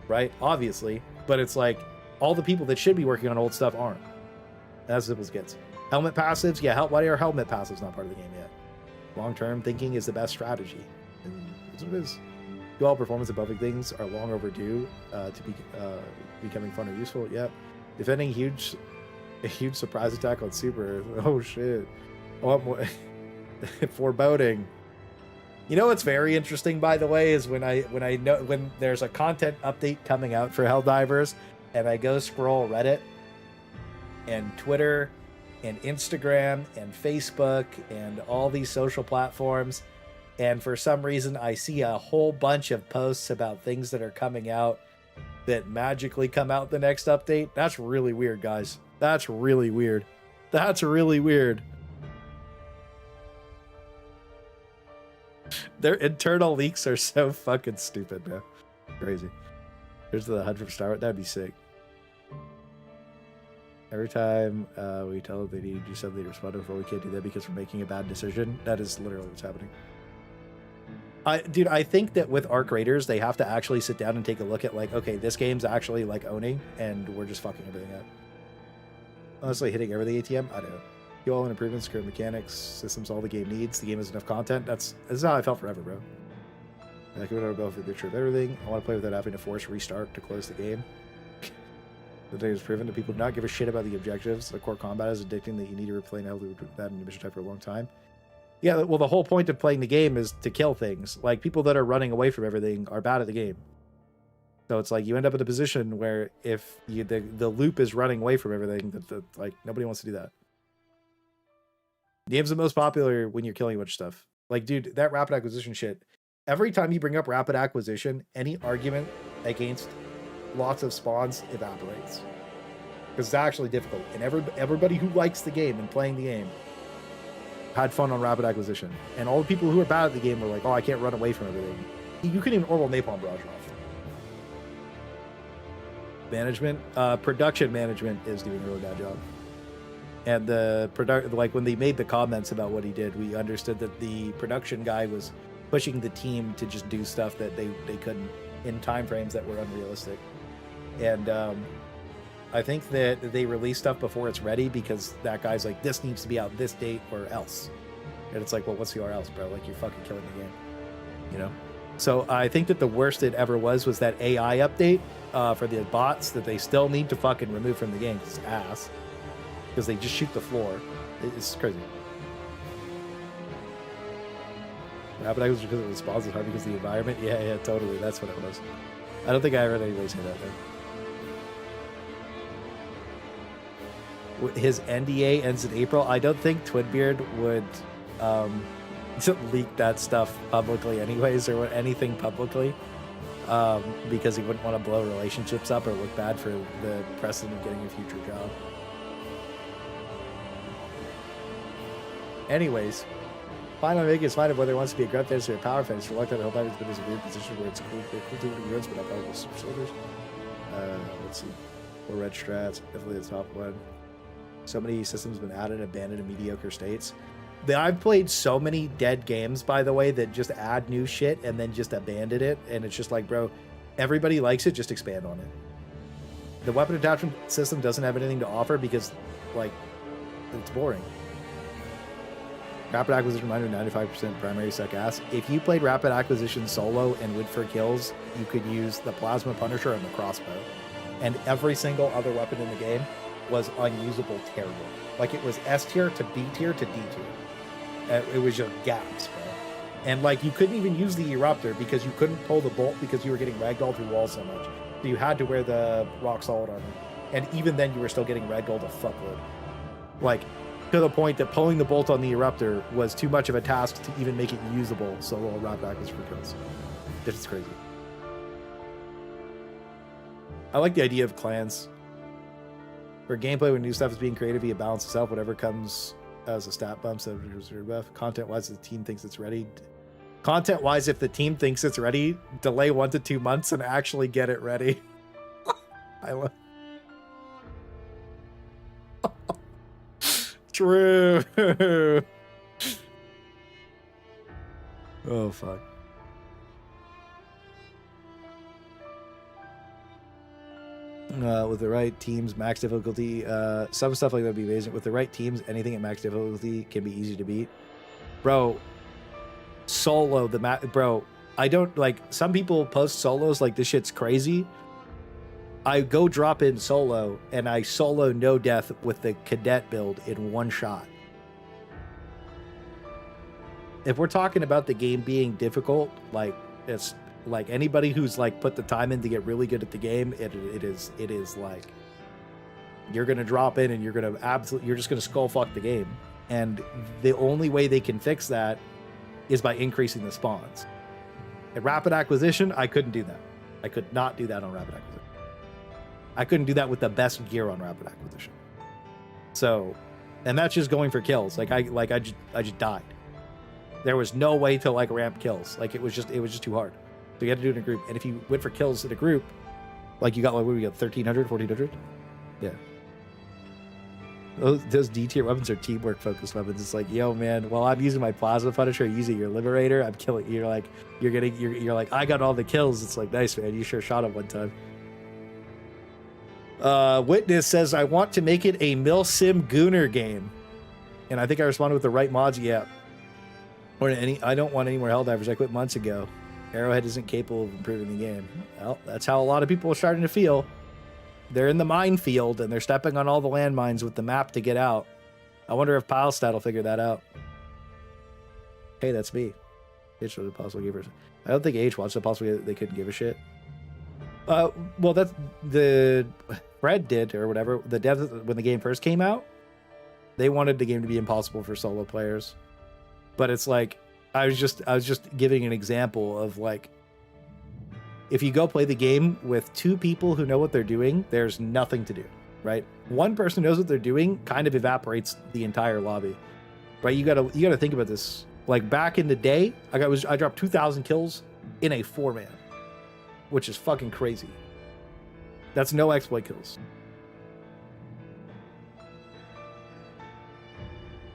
right? Obviously. But it's like, all the people that should be working on old stuff aren't. That's as simple as it gets. Helmet passives, yeah, why are helmet passives not part of the game yet? Long-term thinking is the best strategy. And that's what it is. QL performance and buffing things are long overdue to be becoming fun or useful. Yep. Defending a huge surprise attack on Super. Oh shit. What more? Foreboding. You know what's very interesting, by the way, is when I know when there's a content update coming out for Helldivers, and I go scroll Reddit and Twitter and Instagram and Facebook and all these social platforms, and for some reason I see a whole bunch of posts about things that are coming out that magically come out the next update. That's really weird, guys. That's really weird. That's really weird. Their internal leaks are so fucking stupid, man. Crazy. Here's the 100 star. That'd be sick. Every time we tell them they need to do something, they respond before we can't do that because we're making a bad decision. That is literally what's happening. Dude, I think that with Arc Raiders, they have to actually sit down and take a look at like, okay, this game's actually like owning, and we're just fucking everything up. Honestly, hitting everything ATM, I don't know. You all in improvements, current mechanics, systems, all the game needs. The game has enough content. This is how I felt forever, bro. I can go for a picture of everything. I want to play without having to force restart to close the game. The day is proven that people do not give a shit about the objectives. The core combat is addicting that you need to replay that in the mission type for a long time. Yeah, well, the whole point of playing the game is to kill things. Like, people that are running away from everything are bad at the game. So it's like you end up in a position where if the loop is running away from everything, like nobody wants to do that. The game's the most popular when you're killing a bunch of stuff. Like, dude, that rapid acquisition shit. Every time you bring up rapid acquisition, any argument against lots of spawns evaporates. Because it's actually difficult. And everybody who likes the game and playing the game had fun on rapid acquisition. And all the people who are bad at the game were like, oh, I can't run away from everything. You couldn't even orbital napalm barrage off. Management, production management is doing a really bad job. And the like when they made the comments about what he did, we understood that the production guy was pushing the team to just do stuff that they couldn't in time frames that were unrealistic. And I think that they release stuff before it's ready because that guy's like, this needs to be out this date or else. And it's like, well, what's the or else, bro? Like, you're fucking killing the game, you know? So I think that the worst it ever was that AI update for the bots that they still need to fucking remove from the game because it's ass. Because they just shoot the floor. It's crazy. Rapid acquisition because it responds is hard because of the environment. Yeah, totally. That's what it was. I don't think I heard anybody say that though. His NDA ends in April. I don't think Twinbeard would leak that stuff publicly anyways, or anything publicly, because he wouldn't want to blow relationships up or look bad for the precedent of getting a future job. Anyways, finally making his mind of whether he wants to be a grunt fence or a power fence. Reluctant, I hope I've been in a weird position where it's cool to do grunts, but not powerful super soldiers. Let's see. 4 red strats, definitely the top one. So many systems been added, abandoned in mediocre states. I've played so many dead games, by the way, that just add new shit and then just abandon it. And it's just like, bro, everybody likes it, just expand on it. The weapon attachment system doesn't have anything to offer because, like, it's boring. Rapid acquisition minor 95% primary suck ass. If you played rapid acquisition solo and went for kills, you could use the plasma punisher and the crossbow. And every single other weapon in the game was unusable, terrible. Like it was S tier to B tier to D tier. It was just gaps, bro. And like you couldn't even use the eruptor because you couldn't pull the bolt because you were getting ragdolled through walls so much. So you had to wear the rock solid armor. And even then you were still getting ragdolled a fuckload. Like to the point that pulling the bolt on the eruptor was too much of a task to even make it usable solo rapid acquisition for kills. This is crazy. I like the idea of clans. For gameplay, when new stuff is being created via balance itself, whatever comes as a stat bump, so buff. Content-wise, if the team thinks it's ready. Content-wise, if the team thinks it's ready, delay 1 to 2 months and actually get it ready. I love. True. Oh fuck. With the right teams, max difficulty, some stuff like that would be amazing. With the right teams, anything at max difficulty can be easy to beat. Bro, solo the bro, I don't like, some people post solos like this shit's crazy. I go drop in solo and I solo no death with the cadet build in one shot. If we're talking about the game being difficult, like it's like anybody who's like put the time in to get really good at the game, it is like you're gonna drop in and you're just gonna skull fuck the game. And the only way they can fix that is by increasing the spawns. At rapid acquisition, I couldn't do that. I could not do that on rapid acquisition. I couldn't do that with the best gear on rapid acquisition. So, and that's just going for kills. I just died. There was no way to like ramp kills. Like it was just too hard. So you had to do it in a group. And if you went for kills in a group, like you got like, what do we got, 1,300, 1,400? Yeah. Those D tier weapons are teamwork focused weapons. It's like, yo man, while I'm using my plasma punisher, using your liberator, I'm killing. You're like, I got all the kills. It's like, nice man, you sure shot him one time. Witness says, I want to make it a Milsim Gooner game. And I think I responded with the right mods. Yeah. I don't want any more Helldivers. I quit months ago. Arrowhead isn't capable of improving the game. Well, that's how a lot of people are starting to feel. They're in the minefield and they're stepping on all the landmines with the map to get out. I wonder if Pilestat will figure that out. Hey, that's me. H was a possible giver. I don't think H wants to possibly they couldn't give a shit. Well, that's the Fred did or whatever. The devs when the game first came out, they wanted the game to be impossible for solo players. But it's like I was just giving an example of like if you go play the game with 2 people who know what they're doing, there's nothing to do, right? One person who knows what they're doing kind of evaporates the entire lobby, right? You gotta think about this. Like back in the day, I dropped 2,000 kills in a 4-man, which is fucking crazy. That's no exploit kills.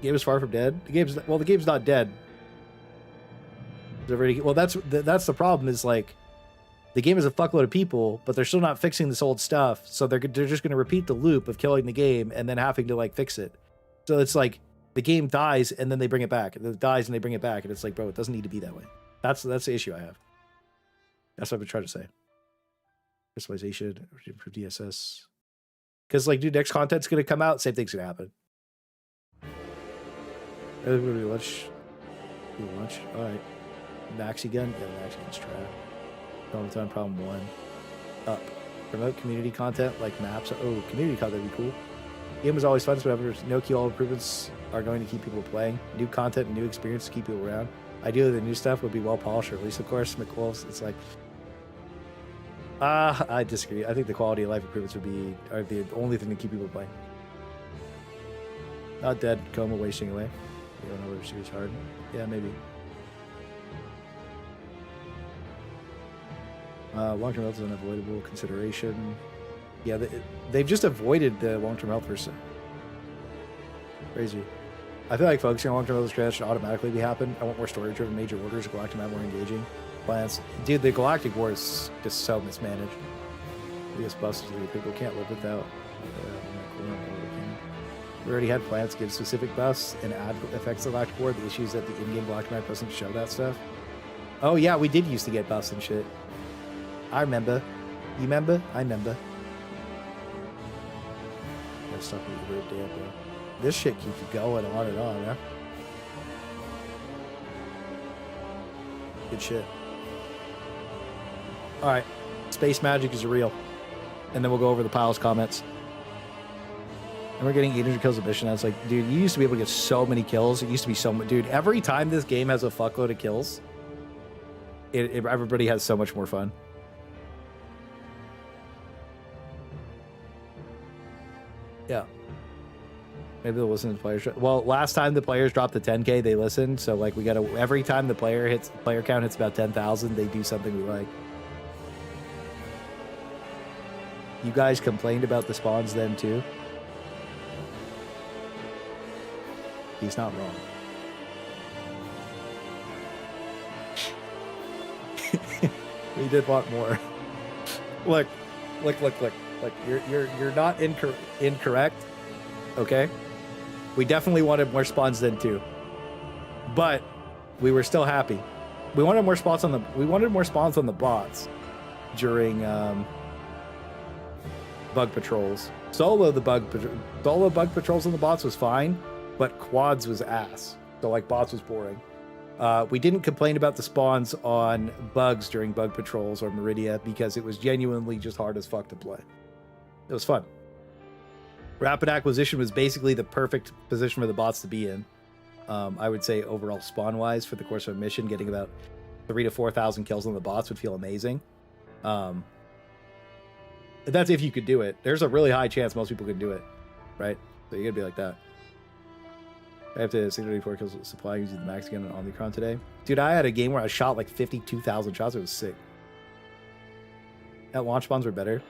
Game is far from dead. The game's not dead. Well, that's the problem. Is like the game is a fuckload of people, but they're still not fixing this old stuff. So they're just going to repeat the loop of killing the game and then having to like fix it. So it's like the game dies and then they bring it back, and it dies and they bring it back, and it's like, bro, it doesn't need to be that way. That's the issue I have. That's what I've been trying to say. Personalization, improve DSS. Because like, dude, next content's gonna come out, same thing's gonna happen. Lunch. All right. Maxi gun. Yeah, Maxi gun's trash. Problem time. Problem 1. Up. Promote community content like maps. Oh, community content would be cool. Game was always fun, so whatever. No key all improvements are going to keep people playing. New content and new experience to keep people around. Ideally, the new stuff would be well polished, or at least, of course, McWolf's. It's like, I disagree. I think the quality of life improvements are the only thing to keep people playing. Not dead. Coma wasting away. You don't know whether she was hard. Yeah, maybe. Long-term health is an unavoidable consideration. Yeah, they've just avoided the long-term health percent. Crazy. I feel like focusing on long-term health strategy should automatically be happen. I want more story-driven major orders. Galactic map more engaging. Plans. Dude, the Galactic War is just so mismanaged. Biggest busts people can't live without. We already had plans to give specific buffs and add effects to Black Board. The issue is that the in-game Black Knight doesn't show that stuff. Oh yeah, we did used to get buffs and shit. I remember. You remember? I remember. Gotta stop me the weird damn bro. This shit keeps going on and on, huh? Good shit. Alright. Space magic is real. And then we'll go over the piles comments. And we're getting 800 kills a mission. That's like, dude, you used to be able to get so many kills. It used to be so much. Dude, every time this game has a fuckload of kills, everybody has so much more fun. Yeah. Maybe they'll listen to the players. Well, last time the players dropped the 10K, they listened. So, like, we gotta, every time the player count hits about 10,000, they do something we like. You guys complained about the spawns then, too? He's not wrong. We did want more. Look. You're not incorrect. Okay? We definitely wanted more spawns then too. But we were still happy. We wanted more spawns on the bots during bug patrols. Solo bug patrols on the bots was fine, but quads was ass. So like bots was boring. We didn't complain about the spawns on bugs during bug patrols or Meridia because it was genuinely just hard as fuck to play. It was fun. Rapid acquisition was basically the perfect position for the bots to be in. I would say overall spawn wise for the course of a mission, getting about 3,000 to 4,000 kills on the bots would feel amazing. That's if you could do it. There's a really high chance most people could do it, right? So you gotta be like that. I have to 684 kills with supply using the max again on Omicron today. Dude, I had a game where I shot like 52,000 shots. It was sick. That launch spawns were better.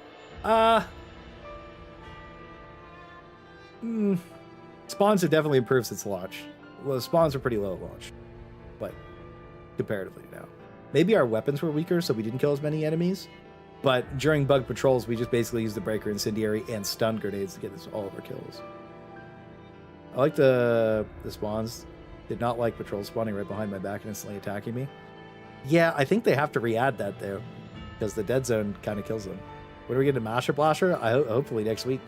Spawns have definitely improved since launch. Well, the spawns are pretty low at launch, but comparatively now. Maybe our weapons were weaker, so we didn't kill as many enemies. But during bug patrols, we just basically used the breaker, incendiary, and stun grenades to get all of our kills. I like the spawns. Did not like patrols spawning right behind my back and instantly attacking me. Yeah, I think they have to re-add that though, because the dead zone kind of kills them. When do we get to Master Blaster? Hopefully next week.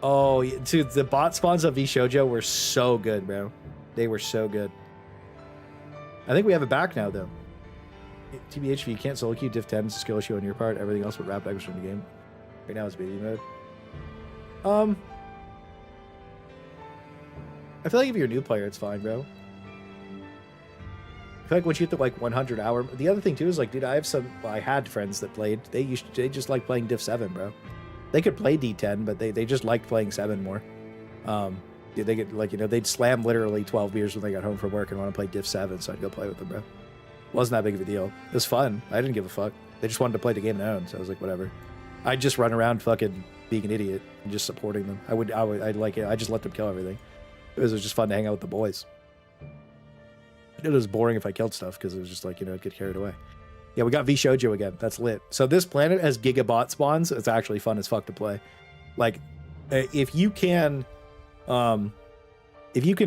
Oh, dude, the bot spawns of V Shoujo were so good, bro. They were so good. I think we have it back now, though. TBH, if you can't solo queue, diff 10 is a skill issue on your part. Everything else with rapid aggression in the game. Right now it's baby mode. I feel like if you're a new player, it's fine, bro. I feel like once you hit the like 100 hour. The other thing too is like, dude, I had friends that played. They just like playing diff 7, bro. They could play D10, but they just liked playing 7 more. Dude, they get like, you know, they'd slam literally 12 beers when they got home from work and want to play diff 7, so I'd go play with them, bro. Wasn't that big of a deal. It was fun. I didn't give a fuck. They just wanted to play the game on their own, so I was like, whatever. I'd just run around fucking being an idiot and just supporting them. I'd like it. I just let them kill everything. It was just fun to hang out with the boys. It was boring if I killed stuff because it was just like, you know, I'd get carried away. Yeah, we got V Shoujo again. That's lit. So this planet has gigabot spawns. It's actually fun as fuck to play. Like, if you can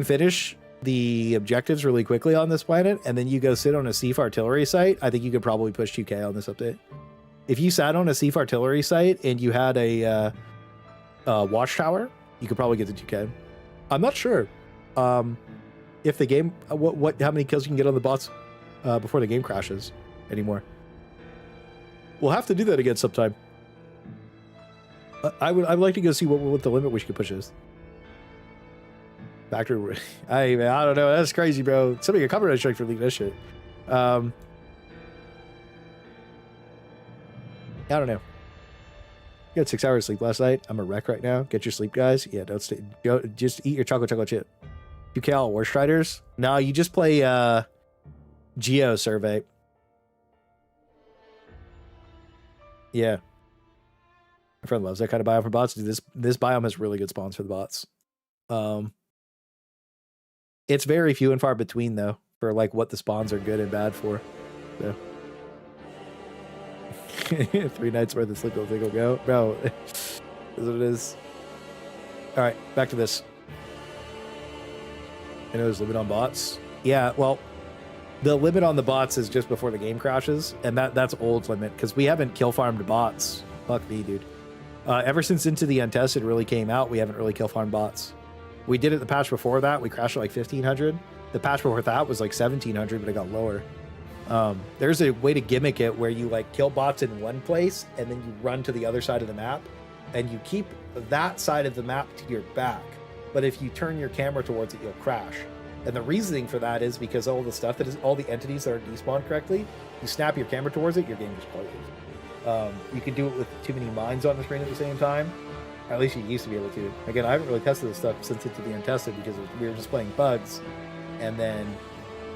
finish the objectives really quickly on this planet and then you go sit on a Seaf artillery site, I think you could probably push 2K on this update. If you sat on a Seaf artillery site and you had a watchtower, you could probably get to 2K. I'm not sure if the game, how many kills you can get on the bots before the game crashes anymore. We'll have to do that again sometime. I'd like to go see what the limit we could push is. Factory, I don't know. That's crazy, bro. Somebody get copyright strike for leaking this shit. I don't know. You got 6 hours of sleep last night. I'm a wreck right now. Get your sleep, guys. Yeah, don't stay. Just eat your chocolate chip. 2K all War Striders. No, you just play Geo Survey. Yeah. My friend loves that kind of biome for bots. Dude, this biome has really good spawns for the bots. It's very few and far between though, for like what the spawns are good and bad for. So. 3 nights worth of sleep will think will go. Bro, is what it is. All right, back to this. I know there's a limit on bots. Yeah, well, the limit on the bots is just before the game crashes, and that's old limit, because we haven't kill farmed bots. Fuck me, dude. Ever since Into the Untested really came out, we haven't really kill farmed bots. We did it the patch before that. We crashed at like 1,500. The patch before that was like 1,700, but it got lower. There's a way to gimmick it where you like kill bots in one place, and then you run to the other side of the map, and you keep that side of the map to your back. But if you turn your camera towards it, you'll crash. And the reasoning for that is because all the stuff that is all the entities that are despawned correctly, you snap your camera towards it, your game just closes. You can do it with too many mines on the screen at the same time. Or at least you used to be able to. Again, I haven't really tested this stuff since Into the Untested because we were just playing bugs, and then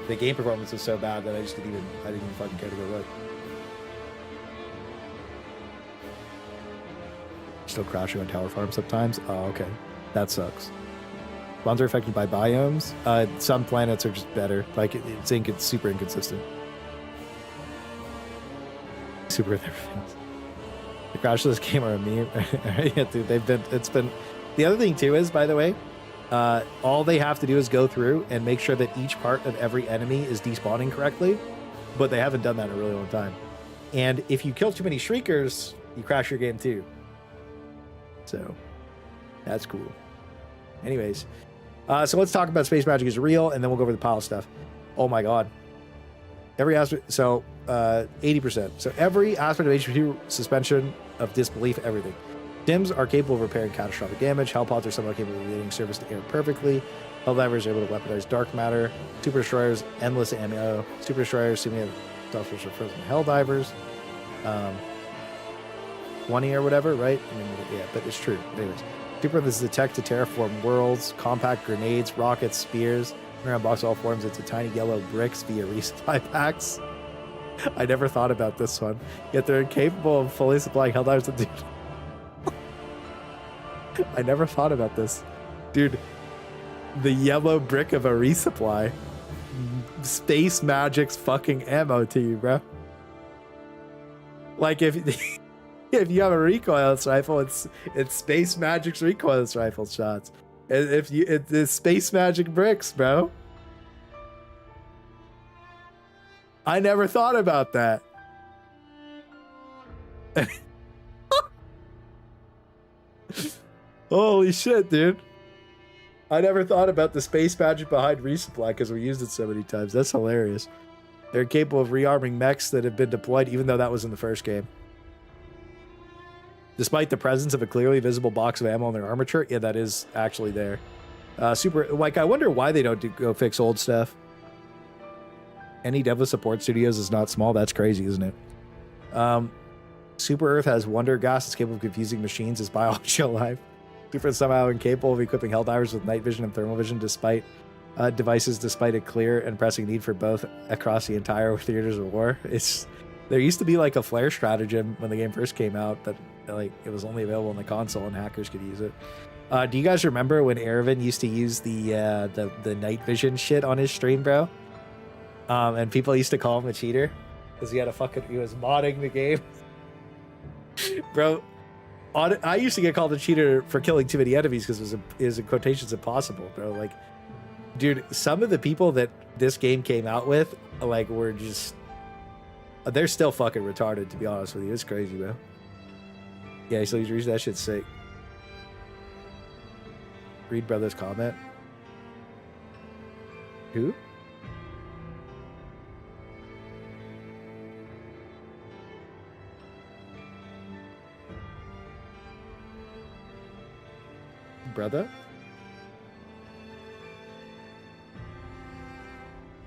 the game performance was so bad that I didn't even fucking care to go look. Still crashing on tower farm sometimes. Oh, okay, that sucks. Spawns are affected by biomes. Some planets are just better. Like it's super inconsistent. Super with everything. The crash of this game are a meme. Yeah, dude, it's been. The other thing too is, by the way, all they have to do is go through and make sure that each part of every enemy is despawning correctly, but they haven't done that in a really long time. And if you kill too many shriekers, you crash your game too. So that's cool. Anyways, so let's talk about space magic is real, and then we'll go over the pile stuff. Oh my god. Every aspect, so 80%. So every aspect of HP suspension of disbelief, everything. Sims are capable of repairing catastrophic damage. Hellpods are somehow capable of leading service to air perfectly. Helldivers are able to weaponize dark matter. Super destroyers, endless ammo. Super destroyers, assuming stuff which are frozen Helldivers. 20 or whatever, right? I mean, yeah, but it's true. Anyways, Super this is a tech to terraform worlds, compact grenades, rockets, spears. Around box all forms, it's a tiny yellow bricks via resupply packs. I never thought about this one. Yet they're incapable of fully supplying Helldivers. Dude. I never thought about this. Dude, the yellow brick of a resupply. Space Magic's fucking ammo to you, bro. Like if you have a recoilless rifle, it's Space Magic's recoilless rifle shots. It's Space Magic bricks, bro. I never thought about that. Holy shit, dude. I never thought about the space magic behind resupply because we used it so many times. That's hilarious. They're capable of rearming mechs that have been deployed, even though that was in the first game. Despite the presence of a clearly visible box of ammo on their armature, yeah, that is actually there. I wonder why they don't go fix old stuff. Any dev with support studios is not small. That's crazy, isn't it? Super Earth has wonder gas. It's capable of confusing machines as biology alive. Super is somehow incapable of equipping Helldivers with night vision and thermal vision despite a clear and pressing need for both across the entire theaters of war. There used to be like a flare stratagem when the game first came out that like it was only available on the console and hackers could use it. Do you guys remember when Erevin used to use the night vision shit on his stream, bro? And people used to call him a cheater because he was modding the game. Bro, I used to get called a cheater for killing too many enemies because it was in quotations impossible, bro. Like, dude, some of the people that this game came out with, like, were just... They're still fucking retarded, to be honest with you. It's crazy, bro. Yeah, so he's reached that shit's sick. Read brother's comment. Who? Brother?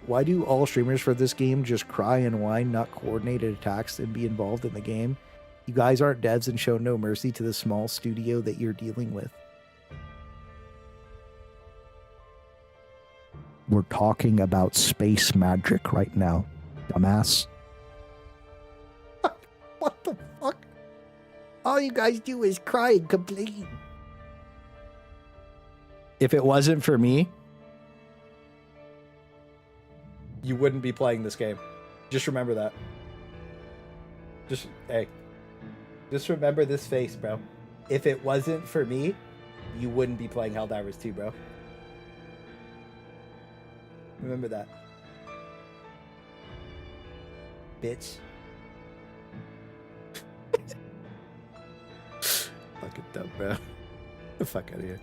Why do all streamers for this game just cry and whine, not coordinated attacks, and be involved in the game? You guys aren't devs and show no mercy to the small studio that you're dealing with. We're talking about space magic right now, dumbass. What the fuck? All you guys do is cry and complain. If it wasn't for me, you wouldn't be playing this game. Just remember that. Just remember this face, bro. If it wasn't for me, you wouldn't be playing Helldivers 2, bro. Remember that. Bitch. Fucking dumb, bro. Get the fuck out of here.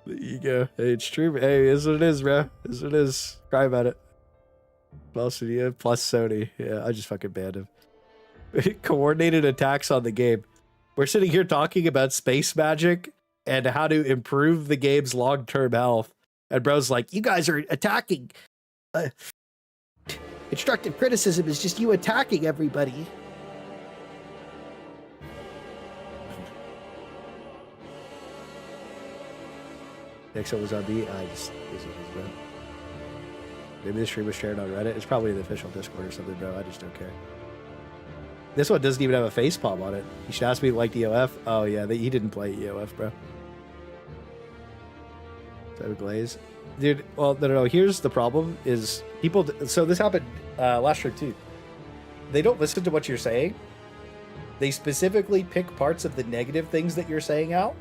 The ego. Hey, it's true. Hey, is what it is, bro. Is what it is. Cry about it. Plus, yeah, plus Sony. Yeah, I just fucking banned him. Coordinated attacks on the game. We're sitting here talking about space magic and how to improve the game's long-term health. And bro's like, you guys are attacking. Constructive criticism is just you attacking everybody. Next one was on me. Maybe the stream was shared on Reddit. It's probably the official Discord or something, bro. I just don't care. This one doesn't even have a face palm on it. You should ask me like EOF. Oh yeah, he didn't play EOF, bro. So glaze, dude. Well, no. Here's the problem: is people. So this happened last year too. They don't listen to what you're saying. They specifically pick parts of the negative things that you're saying out.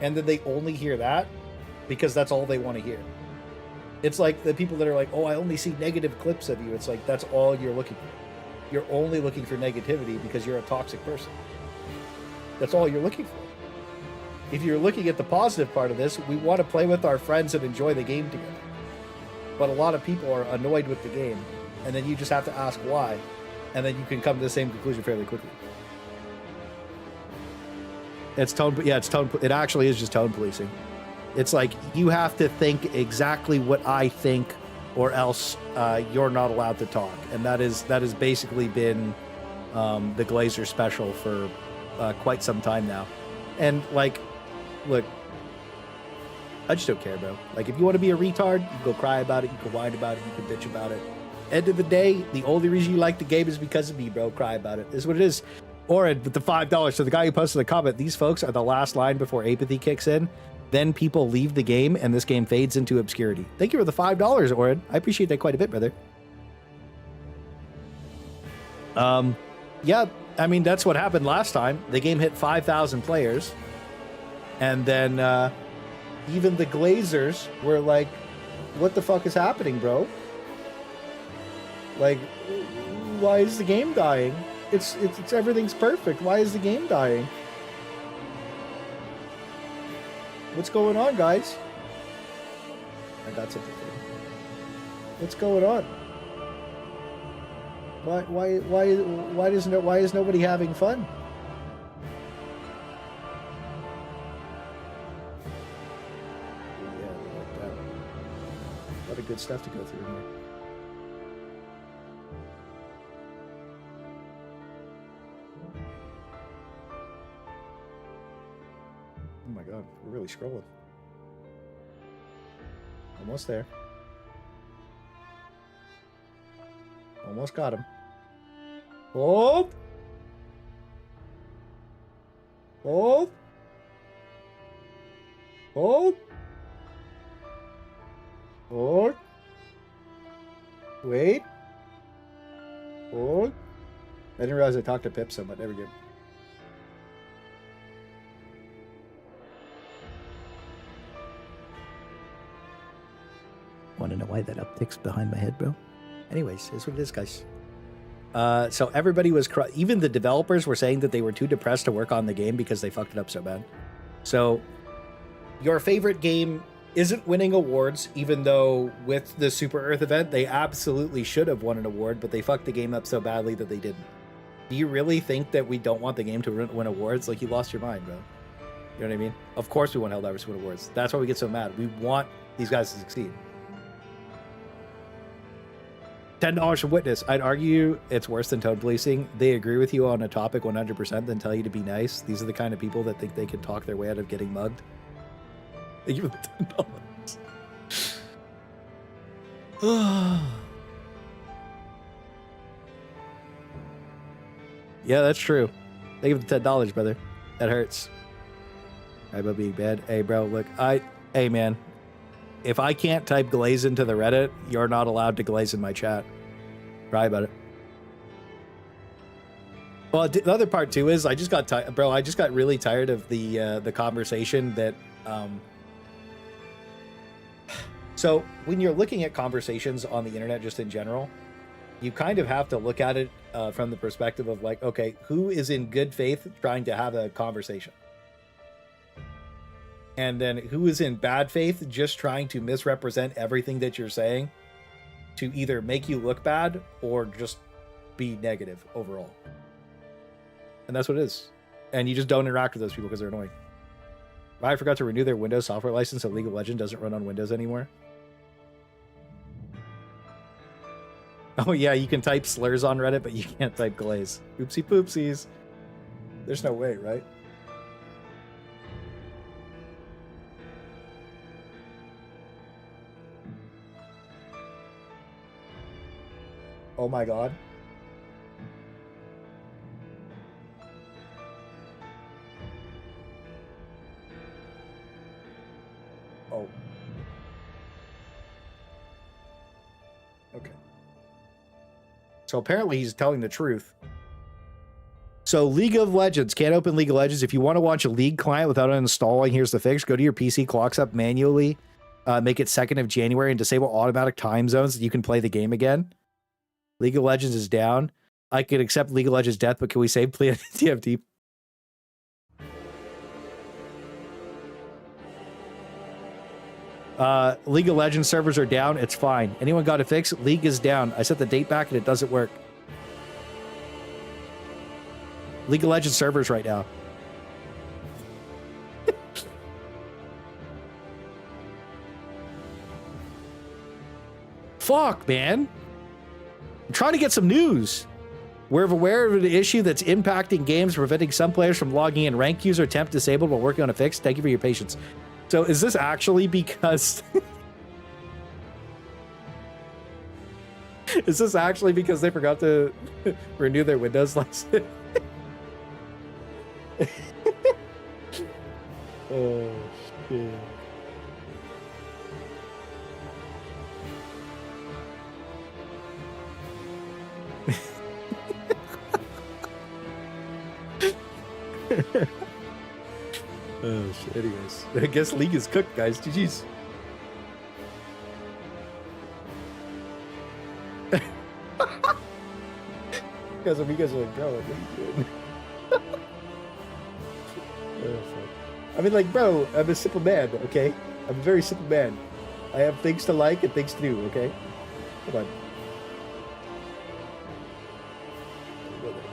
And then they only hear that because that's all they want to hear. It's like the people that are like, oh, I only see negative clips of you. It's like, that's all you're looking for. You're only looking for negativity because you're a toxic person. That's all you're looking for. If you're looking at the positive part of this, we want to play with our friends and enjoy the game together. But a lot of people are annoyed with the game. And then you just have to ask why. And then you can come to the same conclusion fairly quickly. It's tone, yeah, it's tone. It actually is just tone policing. It's like you have to think exactly what I think, or else you're not allowed to talk. And that is basically been the Glazer special for quite some time now. And like, look, I just don't care, bro. Like, if you want to be a retard, you can go cry about it, you can whine about it, you can bitch about it. End of the day, the only reason you like the game is because of me, bro. Cry about it. This is what it is. Orin with the $5. So the guy who posted the comment, these folks are the last line before apathy kicks in. Then people leave the game and this game fades into obscurity. Thank you for the $5, Orin. I appreciate that quite a bit, brother. Yeah, I mean, that's what happened last time. The game hit 5,000 players. And then even the Glazers were like, what the fuck is happening, bro? Like, why is the game dying? It's everything's perfect. Why is the game dying? What's going on, guys? I got something for you. What's going on? Why is nobody having fun? Yeah, like that. A lot of good stuff to go through here. Oh my god, we're really scrolling. Almost there. Almost got him. Hold! Hold! Hold! Hold! Wait! Hold! I didn't realize I talked to Pip so much. There we go. Want to know why that uptick's behind my head, bro? Anyways, here's what it is, guys. So everybody was... even the developers were saying that they were too depressed to work on the game because they fucked it up so bad. So your favorite game isn't winning awards, even though with the Super Earth event, they absolutely should have won an award, but they fucked the game up so badly that they didn't. Do you really think that we don't want the game to win awards? Like, you lost your mind, bro. You know what I mean? Of course we want Helldivers to win awards. That's why we get so mad. We want these guys to succeed. $10 from Witness. I'd argue it's worse than tone policing. They agree with you on a topic 100%, then tell you to be nice. These are the kind of people that think they can talk their way out of getting mugged. Thank you for the $10. Yeah, that's true. Thank you for the $10, brother. That hurts. Right about being bad. Hey, bro, look, Hey, man. If I can't type glaze into the Reddit, you're not allowed to glaze in my chat. Cry about it. Well, the other part too is I just got bro. I just got really tired of the conversation that. So when you're looking at conversations on the internet, just in general, you kind of have to look at it from the perspective of like, okay, who is in good faith trying to have a conversation, and then who is in bad faith just trying to misrepresent everything that you're saying to either make you look bad or just be negative overall. And that's what it is. And you just don't interact with those people because they're annoying. I forgot to renew their Windows software license, so League of Legends doesn't run on Windows anymore. Oh yeah, you can type slurs on Reddit, but you can't type glaze. Oopsie poopsies. There's no way, right? Oh my god. Oh. Okay. So apparently he's telling the truth. So League of Legends, can't open League of Legends. If you want to watch a League client without uninstalling, here's the fix. Go to your PC, clocks up manually, make it 2nd of January, and disable automatic time zones so you can play the game again. League of Legends is down. I could accept League of Legends death, but can we save play TFT? League of Legends servers are down. It's fine. Anyone got a fix? League is down. I set the date back and it doesn't work. League of Legends servers right now. Fuck, man. I'm trying to get some news. We're aware of an issue that's impacting games, preventing some players from logging in. Rank user temp disabled while working on a fix. Thank you for your patience. So is this actually because... is this actually because they forgot to renew their Windows license? Oh, shit. Oh shit, anyways. I guess League is cooked, guys. GG's. Because if you guys are like, bro, what are you doing? Oh, fuck. I mean, like, bro, I'm a simple man, okay? I'm a very simple man. I have things to like and things to do, okay? Hold on.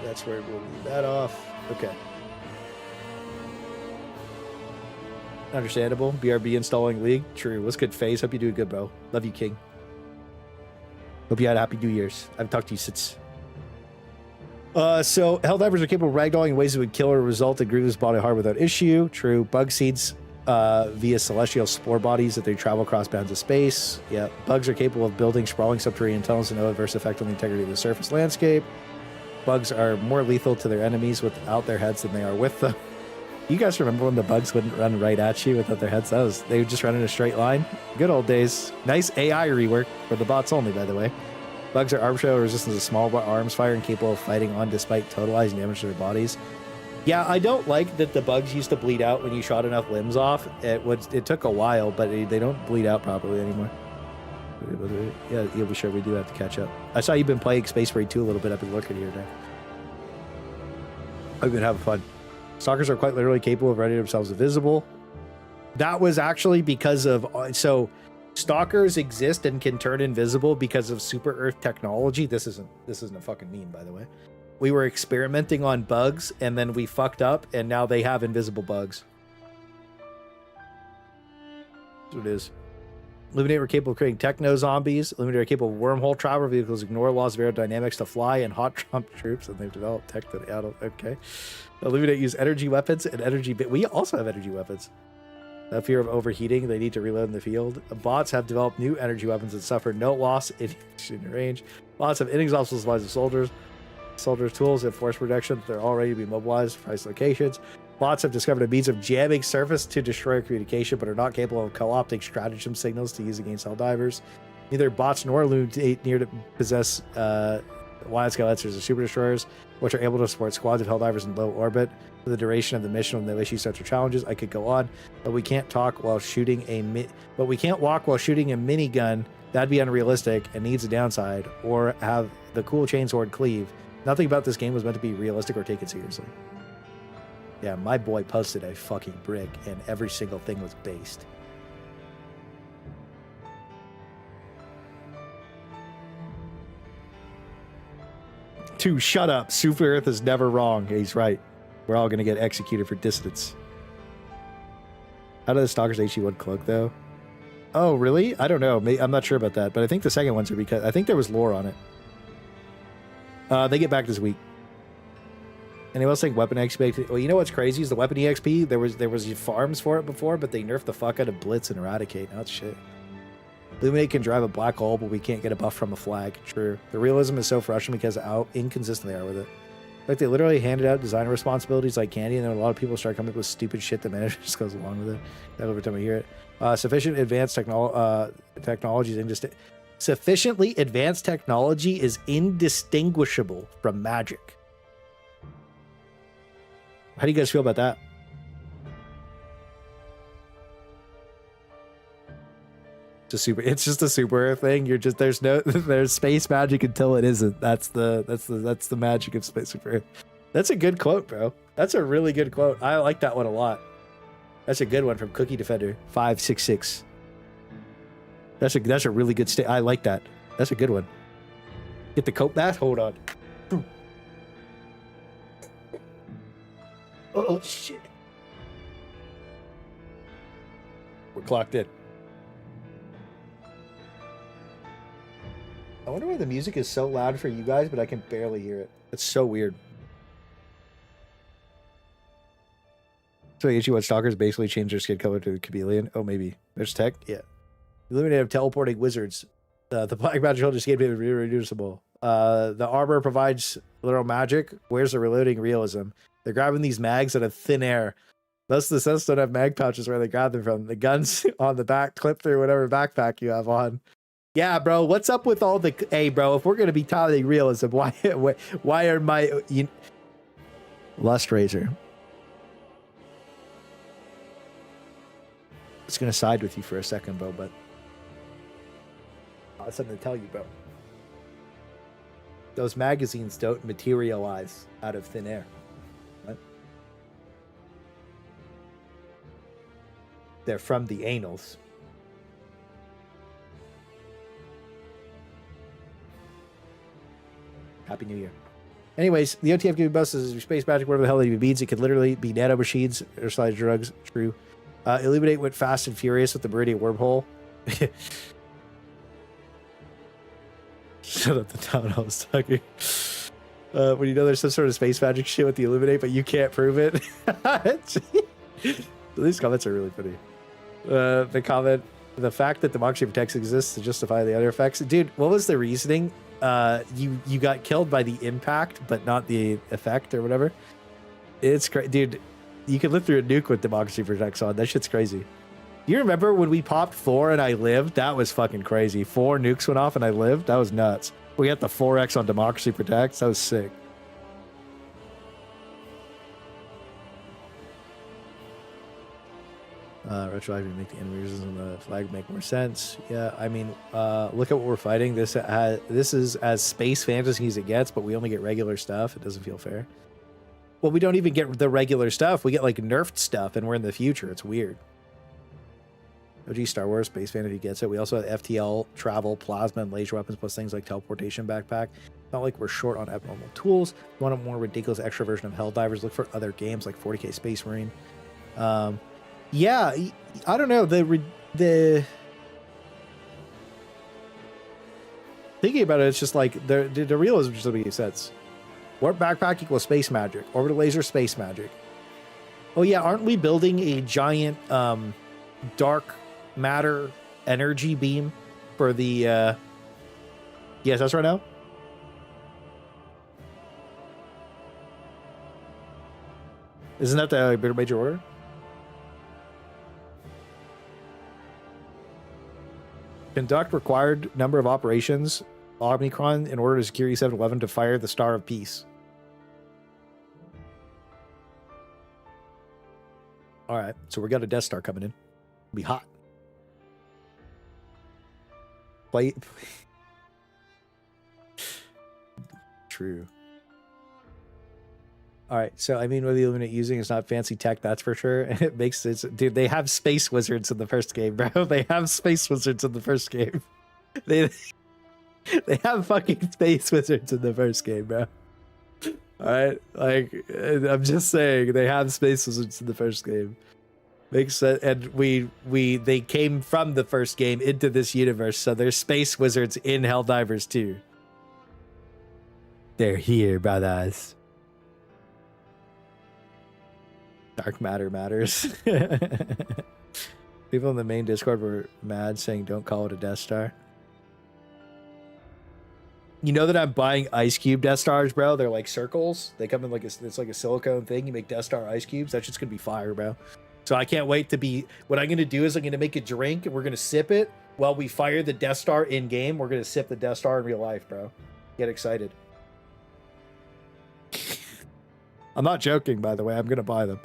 That's where we'll leave that off. Okay. Understandable. BRB installing League. True. What's good, FaZe? Hope you're doing good, bro. Love you, King. Hope you had a happy New Year's. I haven't talked to you since. So, Helldivers are capable of ragdolling in ways that would kill or result in grievous body harm without issue. True. Bug seeds via celestial spore bodies that they travel across bounds of space. Yeah. Bugs are capable of building sprawling subterranean tunnels and no adverse effect on the integrity of the surface landscape. Bugs are more lethal to their enemies without their heads than they are with them. You guys remember when the bugs wouldn't run right at you without their heads? They would just run in a straight line. Good old days. Nice AI rework for the bots only, by the way. Bugs are arbitrarily resistant to small arms fire and capable of fighting on despite totalizing damage to their bodies. Yeah, I don't like that the bugs used to bleed out when you shot enough limbs off. It took a while, but they don't bleed out properly anymore. Yeah, you'll be sure we do have to catch up. I saw you've been playing Space Marine 2 a little bit. I've been looking here now. I've been having fun. Stalkers are quite literally capable of rendering themselves invisible. That was actually because of... So, stalkers exist and can turn invisible because of super Earth technology. This isn't a fucking meme, by the way. We were experimenting on bugs, and then we fucked up, and now they have invisible bugs. That's what it is. Illuminate were capable of creating techno-zombies. Illuminate are capable of wormhole travel vehicles, ignore laws of aerodynamics to fly, and hot Trump troops, and they've developed tech that... Okay. Illuminate use energy weapons and energy... We also have energy weapons. Fear of overheating, they need to reload in the field. Bots have developed new energy weapons that suffer no loss in range. Bots have inexhaustible supplies of soldiers' tools and force protection. They're all ready to be mobilized for price locations. Bots have discovered a means of jamming surface to destroy communication, but are not capable of co-opting stratagem signals to use against Helldivers. Neither bots nor illuminate near to possess wide scale answers or super destroyers, which are able to support squads of Helldivers in low orbit for the duration of the mission when no issues such as challenges. I could go on, but we can't talk while shooting but we can't walk while shooting a minigun. That'd be unrealistic and needs a downside, or have the cool chainsword cleave. Nothing about this game was meant to be realistic or taken seriously. Yeah, my boy posted a fucking brick, and every single thing was based. Two, shut up. Super Earth is never wrong. He's right. We're all going to get executed for dissonance. How did the Stalker's HE1 cloak, though? Oh, really? I don't know. I'm not sure about that, but I think the second ones are because I think there was lore on it. They get back this week. Anyone else think weapon XP? Well, you know what's crazy is the weapon EXP. There was farms for it before, but they nerfed the fuck out of Blitz and Eradicate. Now it's shit. Illuminate can drive a black hole, but we can't get a buff from a flag. True. The realism is so frustrating because of how inconsistent they are with it. Like, they literally handed out design responsibilities like candy, and then a lot of people start coming up with stupid shit that manager just goes along with it. Every time I hear it. Sufficiently advanced technology is indistinguishable from magic. How do you guys feel about that? It's just a super thing. You're just there's space magic until it isn't. That's the magic of space super. That's a good quote, bro. That's a really good quote. I like that one a lot. That's a good one from Cookie Defender 566. That's a really good state. I like that. That's a good one. Get the coat bath. Hold on. Oh shit. We're clocked in. I wonder why the music is so loud for you guys, but I can barely hear it. It's so weird. So HE1 Stalkers basically changed their skin color to the chameleon. Oh, maybe. There's tech? Yeah. Illuminate of teleporting wizards. The black magic shield escape is reducible. The armor provides literal magic. Where's the reloading realism? They're grabbing these mags out of thin air. Most of the sets don't have mag pouches where they grab them from. The guns on the back clip through whatever backpack you have on. Yeah, bro. What's up with all the... Hey, bro, if we're going to be touting realism, why are my... Lust Razor. I was going to side with you for a second, bro, but... I have something to tell you, bro. Those magazines don't materialize out of thin air. What? They're from the anals. Happy New Year. Anyways, the OTF giving busts is space magic, whatever the hell it even means. It could literally be nano machines or slide drugs. True. Illuminate went fast and furious with the Meridian wormhole. Shut up, the town I was talking. When you know there's some sort of space magic shit with the Illuminate, but you can't prove it. These comments are really funny. The comment, the fact that democracy protects exists to justify the other effects. Dude, what was the reasoning? You got killed by the impact, but not the effect or whatever. It's crazy, dude. You could live through a nuke with democracy protects on. That shit's crazy. You remember when we popped 4 and I lived? That was fucking crazy. 4 nukes went off and I lived. That was nuts. We got the 4x on democracy protects. That was sick. Retroactive to make the enemy resistance on the flag make more sense. Yeah, I mean, look at what we're fighting. This is as space fantasy as it gets, but we only get regular stuff. It doesn't feel fair. Well, we don't even get the regular stuff. We get like nerfed stuff, and we're in the future. It's weird. OG Star Wars space fantasy gets it. We also have FTL, travel, plasma, and laser weapons, plus things like teleportation backpack. Not like we're short on abnormal tools. If you want a more ridiculous extra version of Helldivers, look for other games like 40K Space Marine. Yeah, I don't know. The thinking about it, it's just like the realism just doesn't make sense. Warp backpack equals space magic. Orbital laser, space magic. Oh yeah, aren't we building a giant dark matter energy beam for the ESS right now? Isn't that the major order? Conduct required number of operations, Omicron, in order to secure E711 to fire the Star of Peace. All right, so we got a Death Star coming in. It'll be hot. Play. True. All right, so I mean, what the Illuminate using is not fancy tech, that's for sure. It makes sense, dude. They have space wizards in the first game, bro. They have space wizards in the first game. They have fucking space wizards in the first game, bro. All right, like I'm just saying, they have space wizards in the first game. Makes sense, and they came from the first game into this universe, so there's space wizards in Helldivers too. They're here, brothers. Dark matter matters. People in the main Discord were mad, saying don't call it a Death Star. You know that I'm buying ice cube Death Stars, bro? They're like circles. They come in like it's like a silicone thing. You make Death Star ice cubes. That's just gonna be fire, bro. So I can't wait to be. What I'm gonna do is I'm gonna make a drink and we're gonna sip it while we fire the Death Star in game. We're gonna sip the Death Star in real life, bro. Get excited. I'm not joking, by the way. I'm gonna buy them.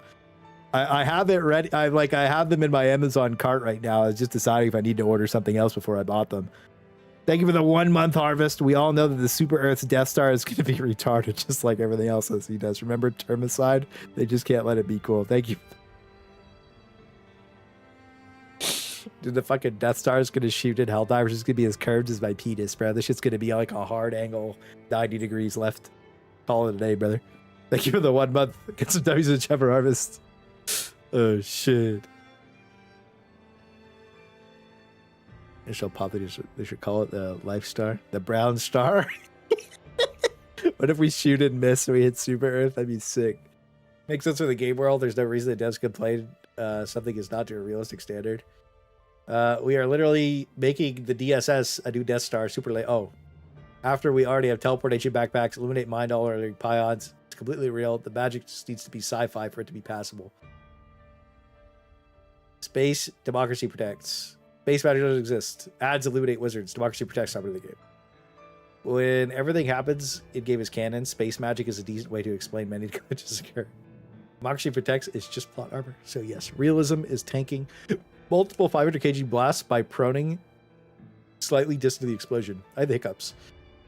I have it ready. I have them in my Amazon cart right now. I was just deciding if I need to order something else before I bought them. Thank you for the 1 month harvest. We all know that the Super Earth's Death Star is going to be retarded, just like everything else as he does. Remember Termicide? They just can't let it be cool. Thank you. Dude, the fucking Death Star is going to shoot at Helldivers. It's going to be as curved as my penis, bro. This shit's going to be like a hard angle, 90 degrees left. Call it a day, brother. Thank you for the 1 month. Get some W's in Chevron Harvest. Oh, shit. They should call it the Life Star. The Brown Star. What if we shoot and miss and we hit Super Earth? That'd be sick. Makes sense for the game world. There's no reason the devs complain something is not to a realistic standard. We are literally making the DSS a new Death Star super late. Oh. After we already have teleportation backpacks, illuminate mind all our pions. It's completely real. The magic just needs to be sci-fi for it to be passable. Space, democracy protects. Space magic doesn't exist. Adds illuminate wizards. Democracy protects top of the game. When everything happens in game is canon, space magic is a decent way to explain many glitches occur. Democracy protects is just plot armor. So yes, realism is tanking multiple 500 kg blasts by proning slightly distant to the explosion. I have the hiccups.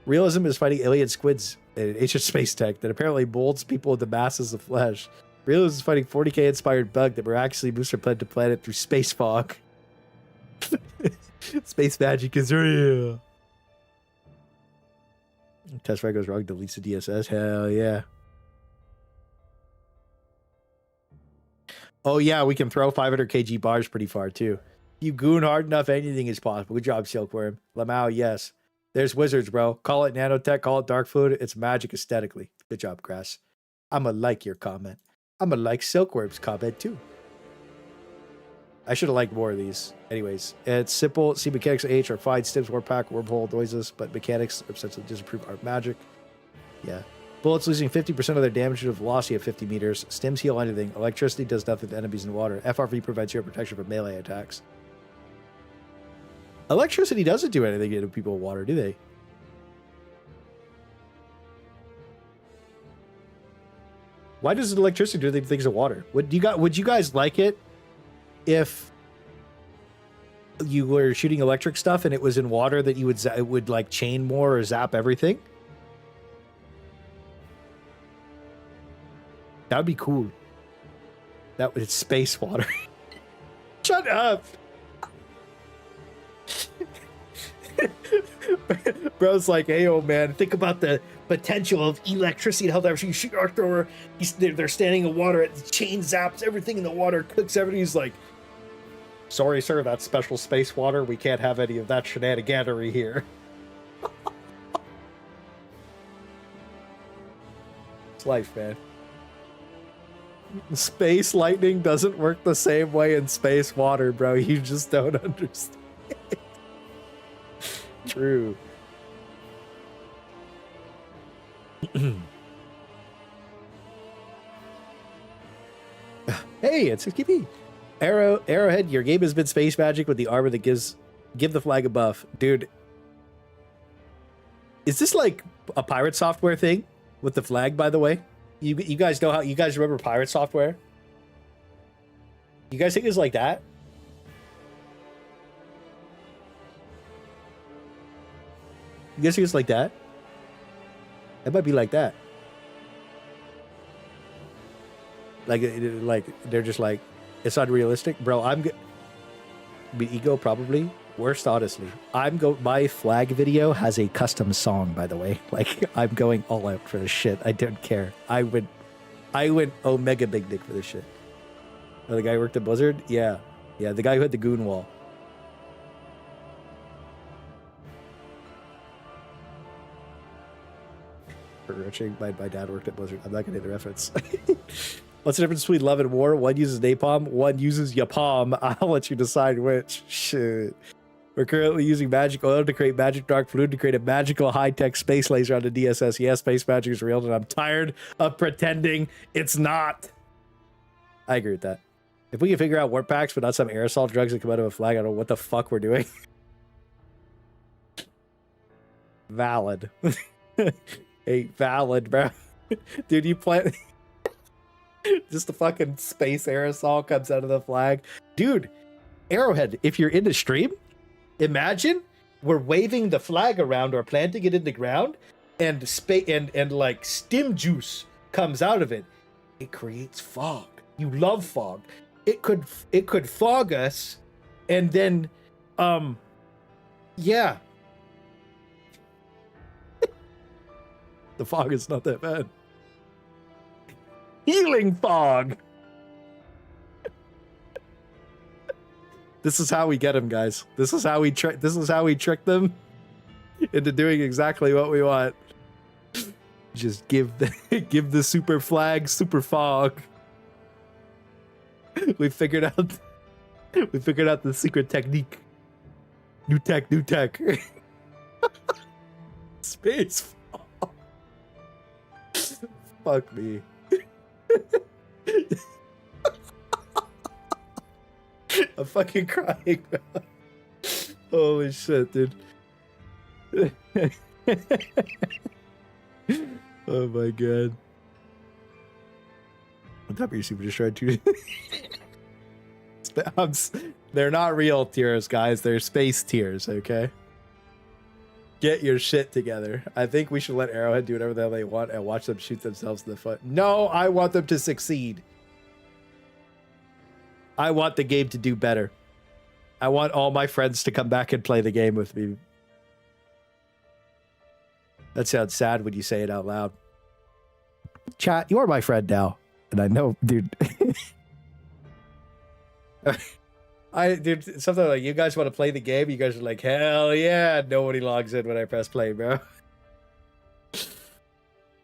Realism is fighting alien squids in an ancient space tech that apparently molds people into masses of flesh. Realism is fighting 40k inspired bug that miraculously moves from planet to planet through space fog. Space magic is real. Test right goes wrong, deletes the DSS. Hell yeah. Oh yeah, we can throw 500 kg bars pretty far too. You goon hard enough, anything is possible. Good job, Silkworm. Lamau, yes. There's wizards, bro. Call it nanotech, call it dark fluid. It's magic aesthetically. Good job, Grass. I'ma like your comment. I'ma like Silkworm's comment too. I should have liked more of these. Anyways, it's simple. See, mechanics H are fine. Stims, warp pack, wormhole, noises, but mechanics essentially disapprove our magic. Yeah. Bullets losing 50% of their damage to velocity at 50 meters. Stims heal anything. Electricity does nothing to enemies in water. FRV prevents your protection from melee attacks. Electricity doesn't do anything to people in water, do they? Why does electricity do things in water? Would you guys like it if you were shooting electric stuff and it was in water that it would like chain more or zap everything? That would be cool. It's space water. Shut up. Bro's like, hey, oh man, think about the potential of electricity in Helldivers. You shoot arc thrower, they're standing in water, it chain zaps everything in the water, cooks everything. He's like, sorry, sir, that's special space water. We can't have any of that shenaniganery here. It's life, man. Space lightning doesn't work the same way in space water, bro. You just don't understand. True. Hey, it's XKP. Arrowhead, your game has been space magic with the armor that give the flag a buff. Dude, is this like a pirate software thing with the flag, by the way? You guys know how, you guys remember pirate software? You guys think it's like that? You guys think it's like that? It might be like that. Like they're just like, it's unrealistic, bro. Ego probably worst, honestly. My flag video has a custom song, by the way. Like, I'm going all out for this shit. I don't care. I went Omega Big Dick for this shit. Oh, the guy who worked at Blizzard? Yeah, the guy who had the goon wall. My dad worked at Blizzard. I'm not gonna do the reference. What's the difference between love and war? One uses napalm, one uses yapalm. I'll let you decide which. Shit. We're currently using magic oil to create magic dark fluid to create a magical high-tech space laser on the DSS. Yes, space magic is real, and I'm tired of pretending it's not. I agree with that. If we can figure out warp packs, but not some aerosol drugs that come out of a flag, I don't know what the fuck we're doing. Valid. Hey, valid, bro. Dude, you plant... Just the fucking space aerosol comes out of the flag. Dude, Arrowhead, if you're in the stream, imagine we're waving the flag around or planting it in the ground, and like stim juice comes out of it. It creates fog. You love fog. It could fog us, and then yeah. The fog is not that bad. Healing fog. This is how we get them, guys. This is how we trick them into doing exactly what we want. Just give the super flag super fog. We figured out the secret technique. New tech. Space fog. Fuck me. I'm fucking crying, bro. Holy shit, dude. Oh my god. On top of your super destroyed too. They're not real tears, guys. They're space tears, okay? Get your shit together. I think we should let Arrowhead do whatever the hell they want and watch them shoot themselves in the foot. No, I want them to succeed. I want the game to do better. I want all my friends to come back and play the game with me. That sounds sad when you say it out loud. Chat, you're my friend now. And I know, dude. Dude, something like, you guys want to play the game? You guys are like, hell yeah. Nobody logs in when I press play, bro.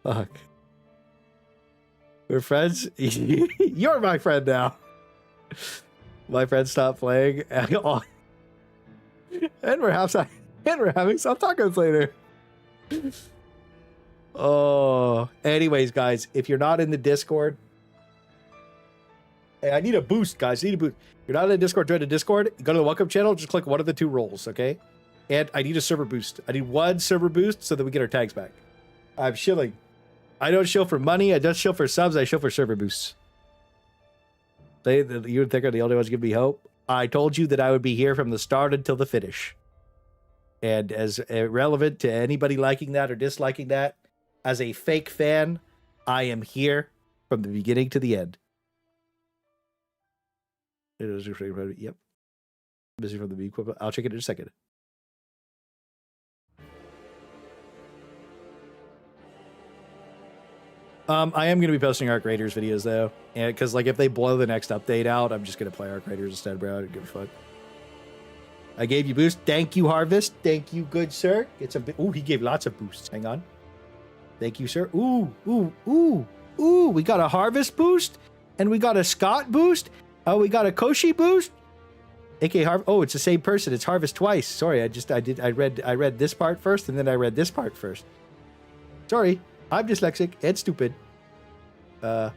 Fuck. We're friends? You're my friend now. My friend stopped playing. And we're having some tacos later. Oh. Anyways, guys, if you're not in the Discord, hey, I need a boost, guys. I need a boost. You're not in the Discord, join the Discord. Go to the welcome channel, just click one of the two roles, okay? And I need a server boost. I need one server boost so that we get our tags back. I'm shilling. I don't shill for money. I don't shill for subs. I shill for server boosts. You would think are the only ones giving me hope. I told you that I would be here from the start until the finish. And as irrelevant to anybody liking that or disliking that, as a fake fan, I am here from the beginning to the end. Yep. Busy from the B equipment. I'll check it in a second. I am going to be posting Arc Raiders videos though, and because like if they blow the next update out, I'm just going to play Arc Raiders instead, bro. I don't give a fuck. I gave you boost. Thank you, Harvest. Thank you, good sir. It's a bit. Ooh, he gave lots of boosts. Hang on. Thank you, sir. Ooh. We got a Harvest boost, and we got a Scott boost. Oh, we got a Koshi boost. AK Harvest. Oh, it's the same person. It's Harvest twice. Sorry, I read this part first, and then I read this part first. Sorry, I'm dyslexic and stupid. Dop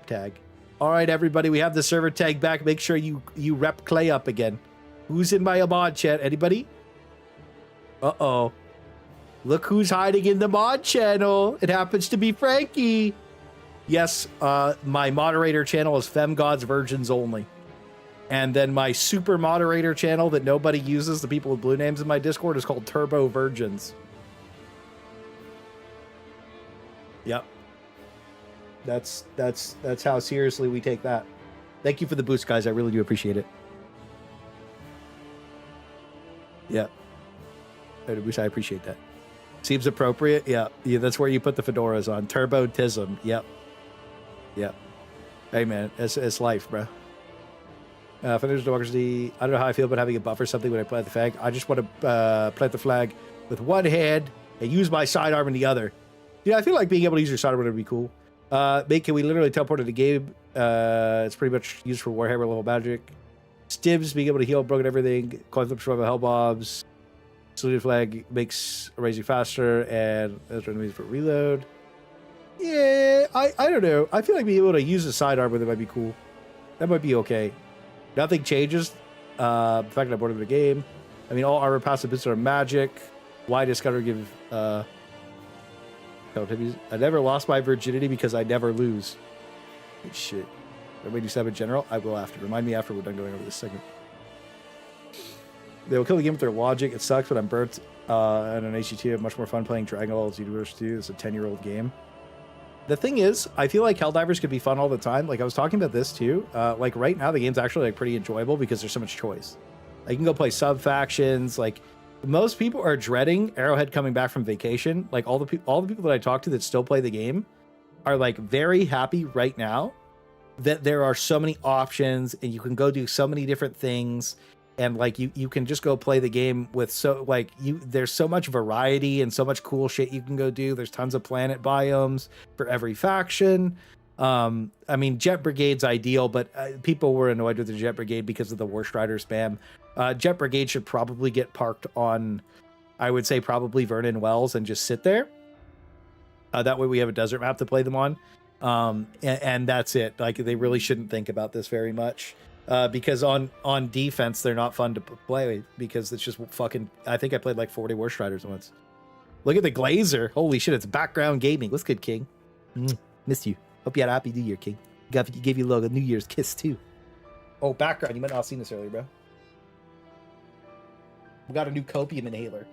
tag. All right, everybody, we have the server tag back. Make sure you rep Clay up again. Who's in my mod chat? Anybody? Uh-oh. Look who's hiding in the mod channel. It happens to be Frankie. Yes, my moderator channel is FemGods Virgins Only. And then my super moderator channel that nobody uses, the people with blue names in my Discord, is called Turbo Virgins. Yep. That's how seriously we take that. Thank you for the boost, guys. I really do appreciate it. Yeah. I appreciate that. Seems appropriate. Yeah. That's where you put the fedoras on. Turbo-tism. Yep. Yep. Hey, man. It's life, bro. Founders of Democracy. I don't know how I feel about having a buff or something when I plant the flag. I just want to plant the flag with one hand and use my sidearm in the other. Yeah, I feel like being able to use your sidearm would be cool. Mate, can we literally teleport to the game? It's pretty much used for Warhammer level magic. Stivs, being able to heal broken everything. Coin flip, survival hell bombs. Saluted flag makes erasing faster, and that's enemies for reload. Yeah, I don't know. I feel like being able to use a sidearm with it might be cool. That might be okay. Nothing changes. The fact that I boarded the game. I mean, all armor passive bits are magic. Why discover give I never lost my virginity because I never lose. Good shit. Everybody do sub in general? I will after. Remind me after we're done going over this segment. They will kill the game with their logic. It sucks, but I'm burnt on an HGT. I have much more fun playing Dragon Ball Xenoverse 2. It's a 10-year-old game. The thing is, I feel like Helldivers could be fun all the time. Like, I was talking about this too. Like, right now, the game's actually like pretty enjoyable because there's so much choice. Like, you can go play sub-factions. Like, most people are dreading Arrowhead coming back from vacation. Like, all the people that I talk to that still play the game are, like, very happy right now that there are so many options and you can go do so many different things. And like you can just go play the game with there's so much variety and so much cool shit you can go do. There's tons of planet biomes for every faction. I mean, Jet Brigade's ideal, but people were annoyed with the Jet Brigade because of the War Strider spam. Jet Brigade should probably get parked on, I would say probably Vernon Wells and just sit there. That way we have a desert map to play them on. And that's it. Like, they really shouldn't think about this very much. Because on defense, they're not fun to play because it's just fucking... I think I played like 40 War Striders once. Look at the Glazer. Holy shit, it's background gaming. What's good, King? Missed you. Hope you had a happy New Year, King. Gave you a little New Year's kiss, too. Oh, background. You might not have seen this earlier, bro. We got a new copium inhaler.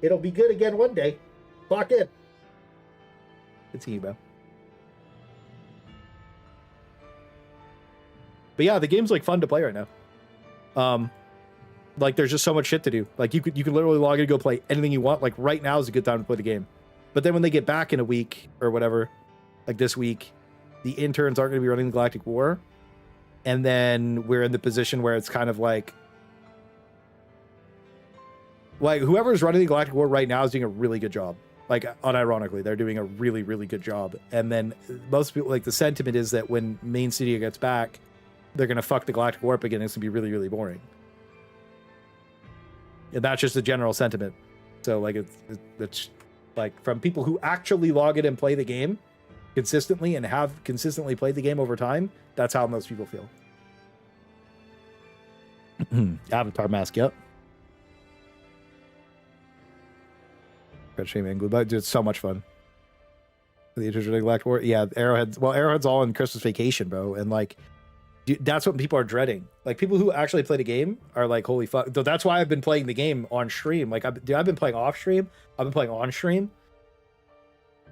It'll be good again one day. Clock in. Good seeing you, bro. But yeah, the game's like fun to play right now. Like there's just so much shit to do. Like you could literally log in and go play anything you want. Like right now is a good time to play the game. But then when they get back in a week or whatever, like this week, the interns aren't going to be running the Galactic War. And then we're in the position where it's kind of like whoever's running the Galactic War right now is doing a really good job. Like unironically, they're doing a really, really good job. And then most people, like the sentiment is that when main studio gets back, they're going to fuck the Galactic War up again. It's going to be really, really boring. And that's just the general sentiment. So, like, it's like from people who actually log in and play the game consistently and have consistently played the game over time, that's how most people feel. Avatar mask, yep. Dude, it's so much fun. The Interstellar Galactic War, yeah, Arrowhead's all in Christmas vacation, bro. And, like, dude, that's what people are dreading. Like, people who actually play the game are like, holy fuck. That's why I've been playing the game on stream. Like, I've been playing off stream. I've been playing on stream.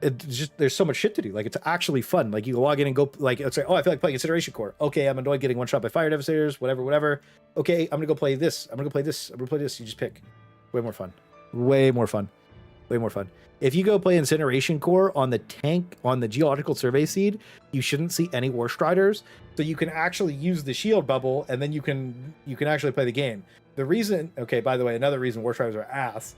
It's just, there's so much shit to do. Like, it's actually fun. Like, you log in and go, like, it's like, oh, I feel like playing Incineration Core. Okay, I'm annoyed getting one shot by Fire Devastators, whatever. Okay, I'm gonna go play this. I'm gonna play this. You just pick. Way more fun. Way more fun. If you go play Incineration Core on the tank, on the Geological Survey Seed, you shouldn't see any War Striders. So you can actually use the shield bubble, and then you can actually play the game. The reason, okay, by the way, another reason War Striders are ass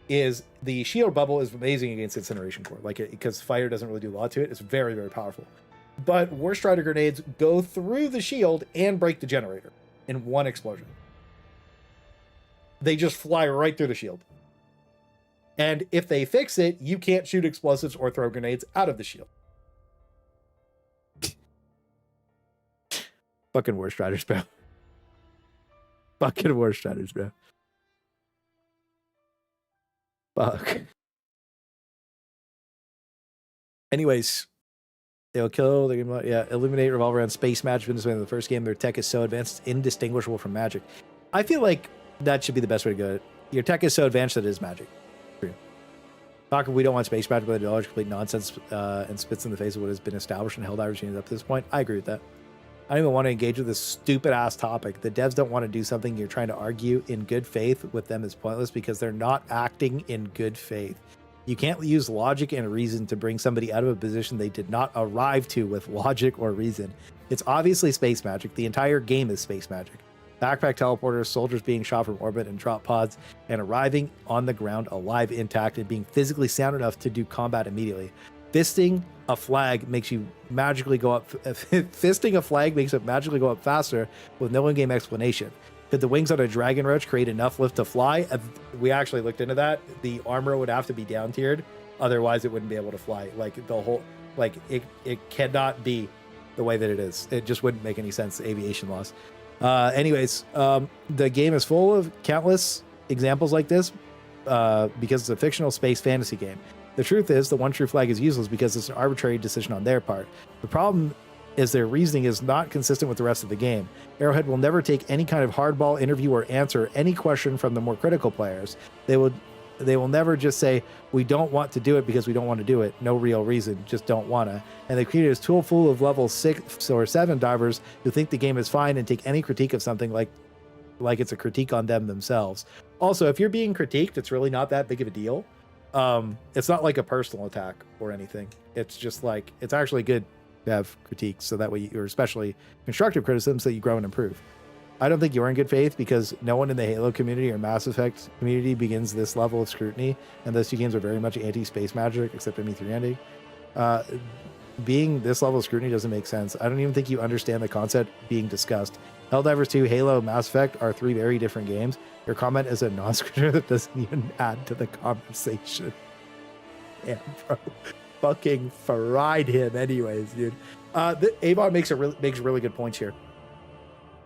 is the shield bubble is amazing against Incineration Core, like because fire doesn't really do a lot to it. It's very, very powerful. But War Strider grenades go through the shield and break the generator in one explosion. They just fly right through the shield. And if they fix it, you can't shoot explosives or throw grenades out of the shield. Fucking war striders, bro. Fucking war striders, bro. Fuck. Anyways, they'll kill. They can, yeah, illuminate, revolve around space magic. In the first game, their tech is so advanced, it's indistinguishable from magic. I feel like that should be the best way to go. Your tech is so advanced that it is magic. True. Talk we don't want space magic, but knowledge complete nonsense and spits in the face of what has been established in Helldivers units up to this point. I agree with that. I don't even want to engage with this stupid ass topic. The devs don't want to do something you're trying to argue in good faith with them is pointless because they're not acting in good faith. You can't use logic and reason to bring somebody out of a position they did not arrive to with logic or reason. It's obviously space magic. The entire game is space magic. Backpack teleporters, soldiers being shot from orbit and drop pods, and arriving on the ground alive, intact, and being physically sound enough to do combat immediately. Fisting a flag makes you magically go up. Fisting a flag makes it magically go up faster with no in-game explanation. Could the wings on a dragon roach create enough lift to fly? We actually looked into that. The armor would have to be down tiered, otherwise it wouldn't be able to fly. Like the whole, like it cannot be the way that it is. It just wouldn't make any sense. Aviation laws. Anyways, the game is full of countless examples like this because it's a fictional space fantasy game. The truth is, the one true flag is useless because it's an arbitrary decision on their part. The problem is their reasoning is not consistent with the rest of the game. Arrowhead will never take any kind of hardball interview or answer any question from the more critical players. They will never just say, we don't want to do it because we don't want to do it. No real reason, just don't want to. And they created a tool full of level 6 or 7 divers who think the game is fine and take any critique of something like it's a critique on them themselves. Also, if you're being critiqued, it's really not that big of a deal. It's not like a personal attack or anything. It's just like, it's actually good to have critiques so that way you're especially constructive criticism so you grow and improve. I don't think you're in good faith because no one in the Halo community or Mass Effect community begins this level of scrutiny, and those two games are very much anti-space magic, except ME3 ending. Being this level of scrutiny doesn't make sense. I don't even think you understand the concept being discussed. Helldivers 2, Halo, Mass Effect are 3 very different games. Your comment is a non-scripture that doesn't even add to the conversation. Damn, bro. Fucking fried him anyways, dude. Avon makes really good points here.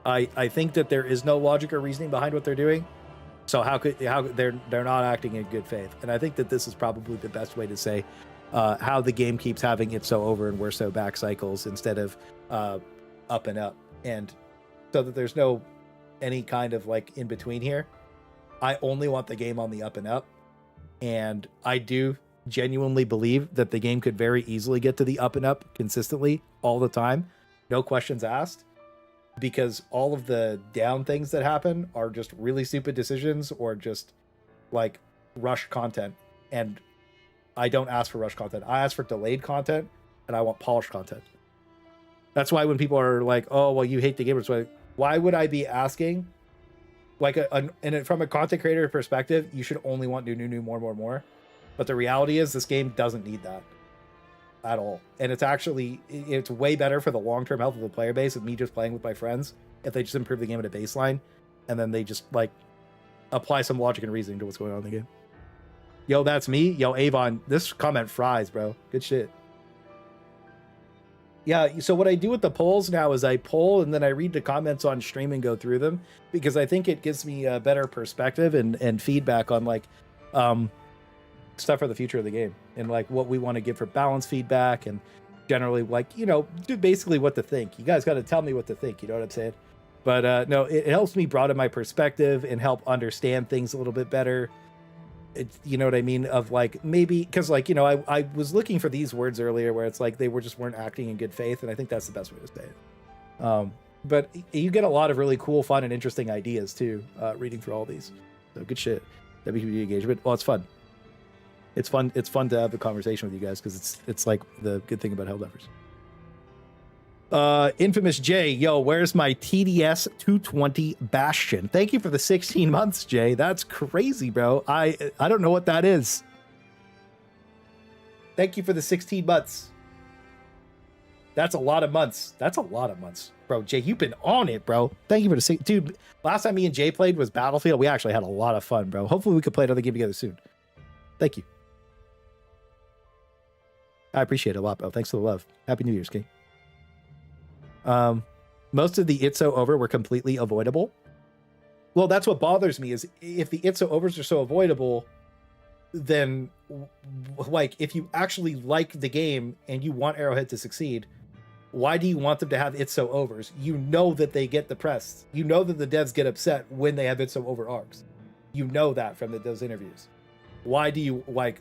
I think that there is no logic or reasoning behind what they're doing. So how they're not acting in good faith. And I think that this is probably the best way to say how the game keeps having it so over and we're so back cycles instead of up and up. And so that there's no any kind of like in between here. I only want the game on the up and up. And I do genuinely believe that the game could very easily get to the up and up consistently all the time. No questions asked. Because all of the down things that happen are just really stupid decisions or just like rush content. And I don't ask for rush content. I ask for delayed content and I want polished content. That's why when people are like, oh, well, you hate the game. It's like, why would I be asking? Like, and from a content creator perspective, you should only want new, more. But the reality is this game doesn't need that at all. And it's way better for the long-term health of the player base of me just playing with my friends if they just improve the game at a baseline and then they just like apply some logic and reasoning to what's going on in the game. Yo, that's me. Yo, Avon, this comment fries, bro. Good shit. Yeah, so what I do with the polls now is I poll and then I read the comments on stream and go through them because I think it gives me a better perspective and feedback on like stuff for the future of the game and like what we want to give for balance feedback and generally like, you know, do basically what to think. You guys got to tell me what to think, you know what I'm saying? But no, it helps me broaden my perspective and help understand things a little bit better. It's, you know what I mean? Of like, maybe, because like, you know, I was looking for these words earlier where it's like they weren't acting in good faith, and I think that's the best way to say it. But you get a lot of really cool, fun, and interesting ideas too, reading through all these. So good shit. WPD engagement. Well, it's fun. It's fun to have the conversation with you guys because it's like the good thing about Helldivers. Infamous Jay, yo, where's my TDS 220 Bastion? Thank you for the 16 months, Jay. That's crazy, bro. I don't know what that is. Thank you for the 16 months. That's a lot of months. Bro, Jay, you've been on it, bro. Thank you for the dude. Last time me and Jay played was Battlefield. We actually had a lot of fun, bro. Hopefully we could play another game together soon. Thank you. I appreciate it a lot, bro. Thanks for the love. Happy New Year's, King. most of the it's so over were completely avoidable. Well, that's what bothers me is if the it's so overs are so avoidable, then like if you actually like the game and you want Arrowhead to succeed, why do you want them to have it's so overs? You know that they get the press. You know that the devs get upset when they have it's so over arcs. You know that from those interviews. Why do you like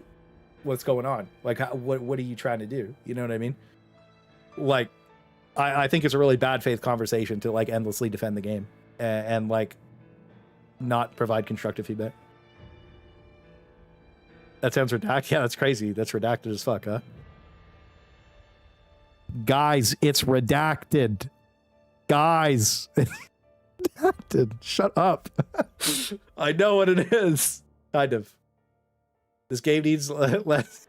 what's going on? Like what are you trying to do? You know what I mean? Like I think it's a really bad faith conversation to like endlessly defend the game and like not provide constructive feedback. That sounds redacted. Yeah, that's crazy. That's redacted as fuck, huh? Guys, it's redacted. Guys, it's redacted. Shut up. I know what it is. Kind of. This game needs less.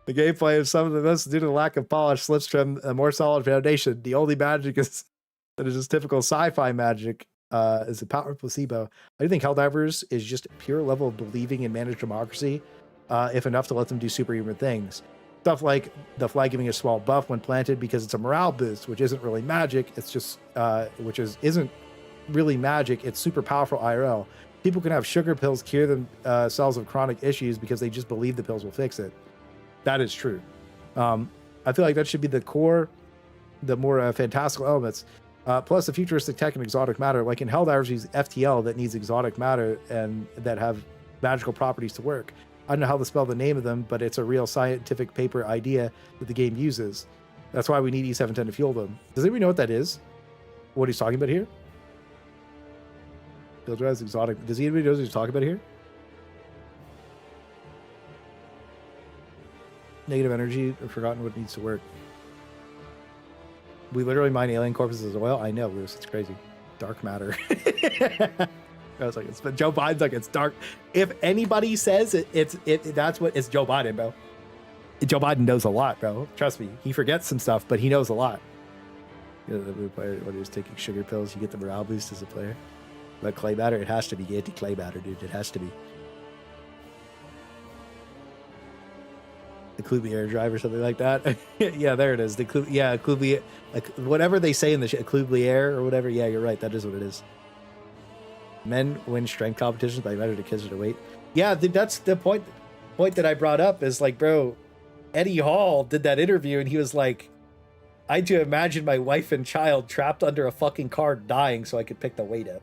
The gameplay of some of this due to the lack of polish, slipstream, a more solid foundation. The only magic is that is just typical sci-fi magic. Is a power placebo. I think Helldivers is just a pure level of believing in managed democracy, if enough to let them do superhuman things. Stuff like the flag giving a small buff when planted because it's a morale boost, which isn't really magic. It's just isn't really magic. It's super powerful IRL. People can have sugar pills cure themselves of chronic issues because they just believe the pills will fix it. That is true. I feel like that should be the core, the more fantastical elements. Plus the futuristic tech and exotic matter, like in Helldivers, use FTL that needs exotic matter and that have magical properties to work. I don't know how to spell the name of them, but it's a real scientific paper idea that the game uses. That's why we need E710 to fuel them. Does anybody know what that is? What he's talking about here? Field drives exotic. Does anybody know what he's talking about here? Negative energy, I've forgotten what needs to work. We literally mine alien corpses as oil. I know, Bruce. It's crazy. Dark matter. I was like, but Joe Biden's like, it's dark. If anybody says that's what it's Joe Biden, bro. Joe Biden knows a lot, bro. Trust me. He forgets some stuff, but he knows a lot. You know, the player when he was taking sugar pills, you get the morale boost as a player. But clay matter, it has to be anti-clay matter, dude. It has to be. The Klubier drive or something like that. Yeah, there it is. The Klubier, like whatever they say in the Klubier or whatever. Yeah, you're right. That is what it is. Men win strength competitions by measure to kids their weight. Yeah, that's the point that I brought up is like, bro, Eddie Hall did that interview and he was like, I had to imagine my wife and child trapped under a fucking car dying so I could pick the weight up.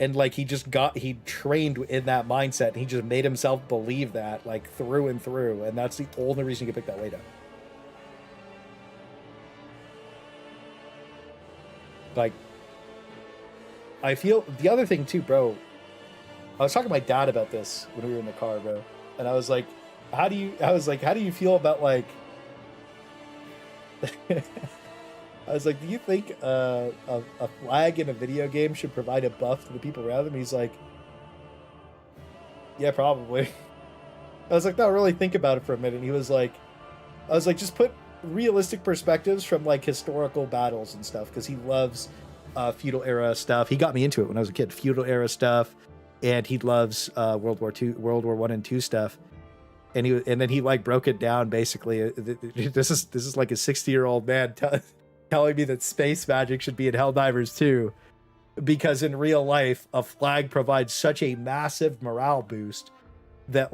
And like he trained in that mindset. And he just made himself believe that like through and through. And that's the only reason you can pick that weight up. Like, I feel the other thing too, bro. I was talking to my dad about this when we were in the car, bro. And I was like, how do you feel about like, I was like, do you think a flag in a video game should provide a buff to the people around them? He's like, yeah, probably. I was like, no, really think about it for a minute. And he was like, I was like, just put realistic perspectives from like historical battles and stuff, because he loves feudal era stuff. He got me into it when I was a kid, feudal era stuff, and he loves World War I and II stuff. And then he like broke it down basically. This is like a 60-year-old man telling me that space magic should be in Helldivers too, because in real life a flag provides such a massive morale boost that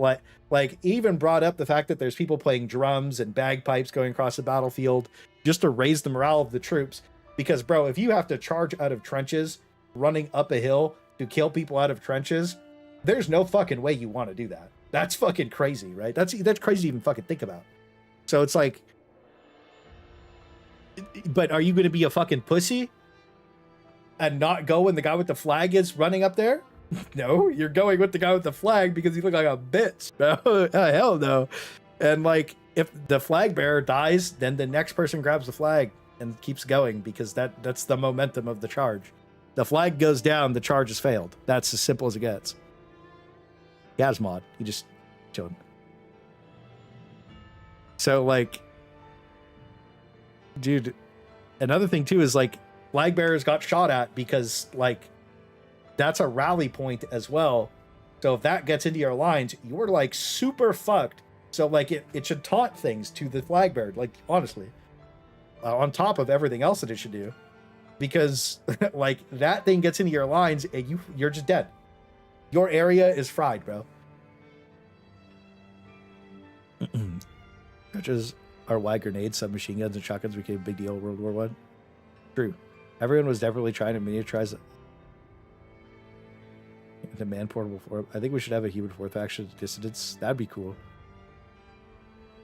like even brought up the fact that there's people playing drums and bagpipes going across the battlefield just to raise the morale of the troops. Because bro, if you have to charge out of trenches running up a hill to kill people out of trenches, there's no fucking way you want to do that. That's fucking crazy, right? That's crazy to even fucking think about. So it's like, but are you going to be a fucking pussy and not go when the guy with the flag is running up there? No, you're going with the guy with the flag because you look like a bitch. No, hell no. And like, if the flag bearer dies, then the next person grabs the flag and keeps going, because that's the momentum of the charge. The flag goes down, the charge has failed. That's as simple as it gets. Gazmod, he just chilled. So like, dude, another thing too is like flag bearers got shot at because like that's a rally point as well. So if that gets into your lines, you're like super fucked So like it should taunt things to the flag bearer, like honestly, on top of everything else that it should do, because like that thing gets into your lines and you're just dead. Your area is fried, bro. Such as our wide grenades, submachine guns, and shotguns became a big deal in World War One. True. Everyone was definitely trying to miniaturize the man portable form. I think we should have a human fourth faction dissidents. That'd be cool.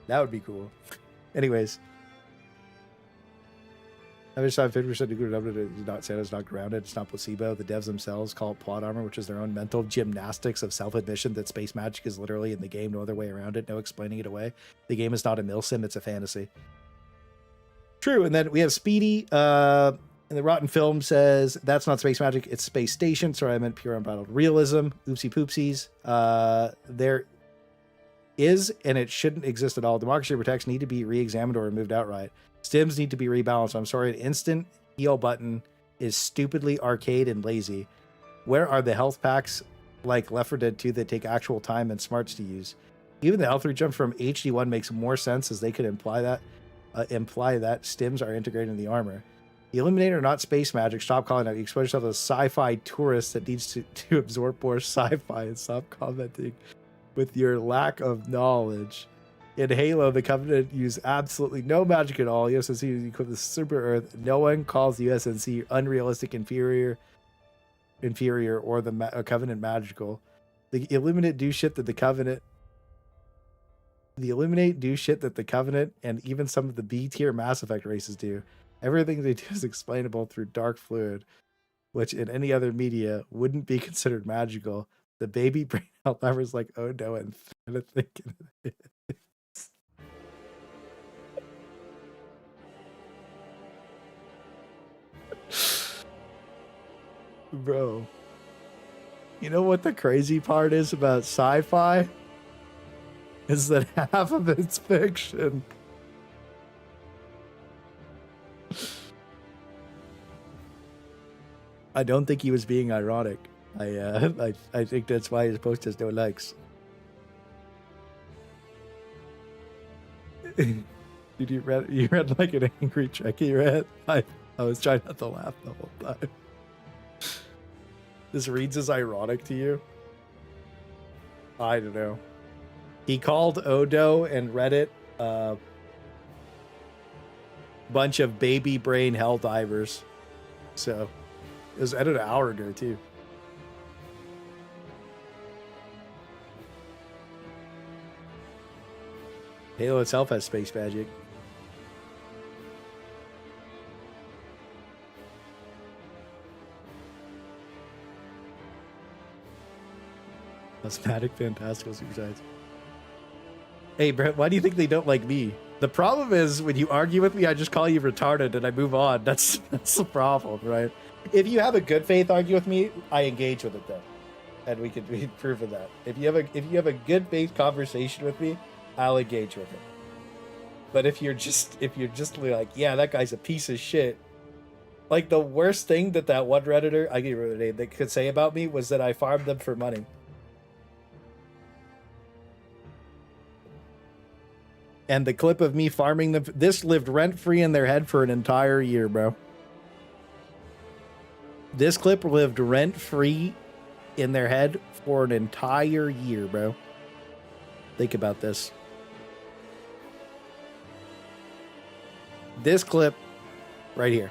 That would be cool. Anyways. Every time 50% nuclear number is not Santa's not grounded, it's not placebo. The devs themselves call it plot armor, which is their own mental gymnastics of self-admission that space magic is literally in the game, no other way around it, no explaining it away. The game is not a milsim, it's a fantasy. True, and then we have Speedy, and the Rotten Film says, that's not space magic, it's space station. Sorry, I meant pure unbridled realism. Oopsie poopsies. There is, and it shouldn't exist at all. Democracy protects need to be re-examined or removed outright. Stims need to be rebalanced. I'm sorry, an instant heal button is stupidly arcade and lazy. Where are the health packs like Left 4 Dead 2 that take actual time and smarts to use? Even the health regen from HD1 makes more sense, as they could imply that stims are integrated in the armor. The Illuminate are not space magic. Stop calling out. You expose yourself as a sci-fi tourist that needs to absorb more sci-fi and stop commenting with your lack of knowledge. In Halo, the Covenant use absolutely no magic at all. USNC is equipped with Super Earth. No one calls the USNC unrealistic, inferior, or the Covenant magical. The Illuminate do shit that the Covenant. The Illuminate do shit that the Covenant and even some of the B tier Mass Effect races do. Everything they do is explainable through dark fluid, which in any other media wouldn't be considered magical. The baby brain Helldivers like oh no and thinking it. Bro, you know what the crazy part is about sci-fi? Is that half of it's fiction. I don't think he was being ironic. I think that's why his post has no likes. Dude, you read like an angry Trekkie read. I was trying not to laugh the whole time. This reads as ironic to you? I don't know. He called Odo and Reddit a bunch of baby brain Helldivers. So it was edited an hour ago too. Halo itself has space magic. Asthmatic, fantastical suicides. Hey, Brett, why do you think they don't like me? The problem is when you argue with me, I just call you retarded and I move on. That's the problem, right? If you have a good faith argue with me, I engage with it then, and we can prove of that. If you have a good faith conversation with me, I'll engage with it. But if you're just like, yeah, that guy's a piece of shit. Like the worst thing that one Redditor, I can't remember the name, that could say about me was that I farmed them for money. And the clip of me farming them, this lived rent-free in their head for an entire year, bro. This clip lived rent-free in their head for an entire year, bro. Think about this. This clip right here.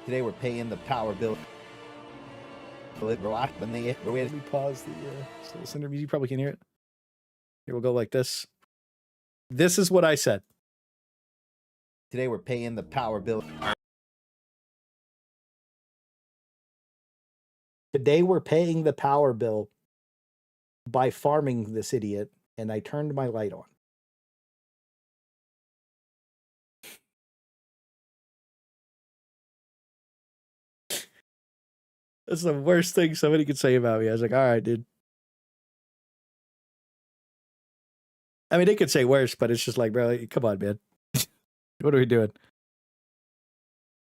Today we're paying the power bill. Let me pause the center music. You probably can hear it. Here, we'll go like this. This is what I said. Today we're paying the power bill. Today we're paying the power bill by farming this idiot, and I turned my light on. That's the worst thing somebody could say about me. I was like, all right, dude. I mean, they could say worse, but it's just like, bro, like, come on, man. What are we doing?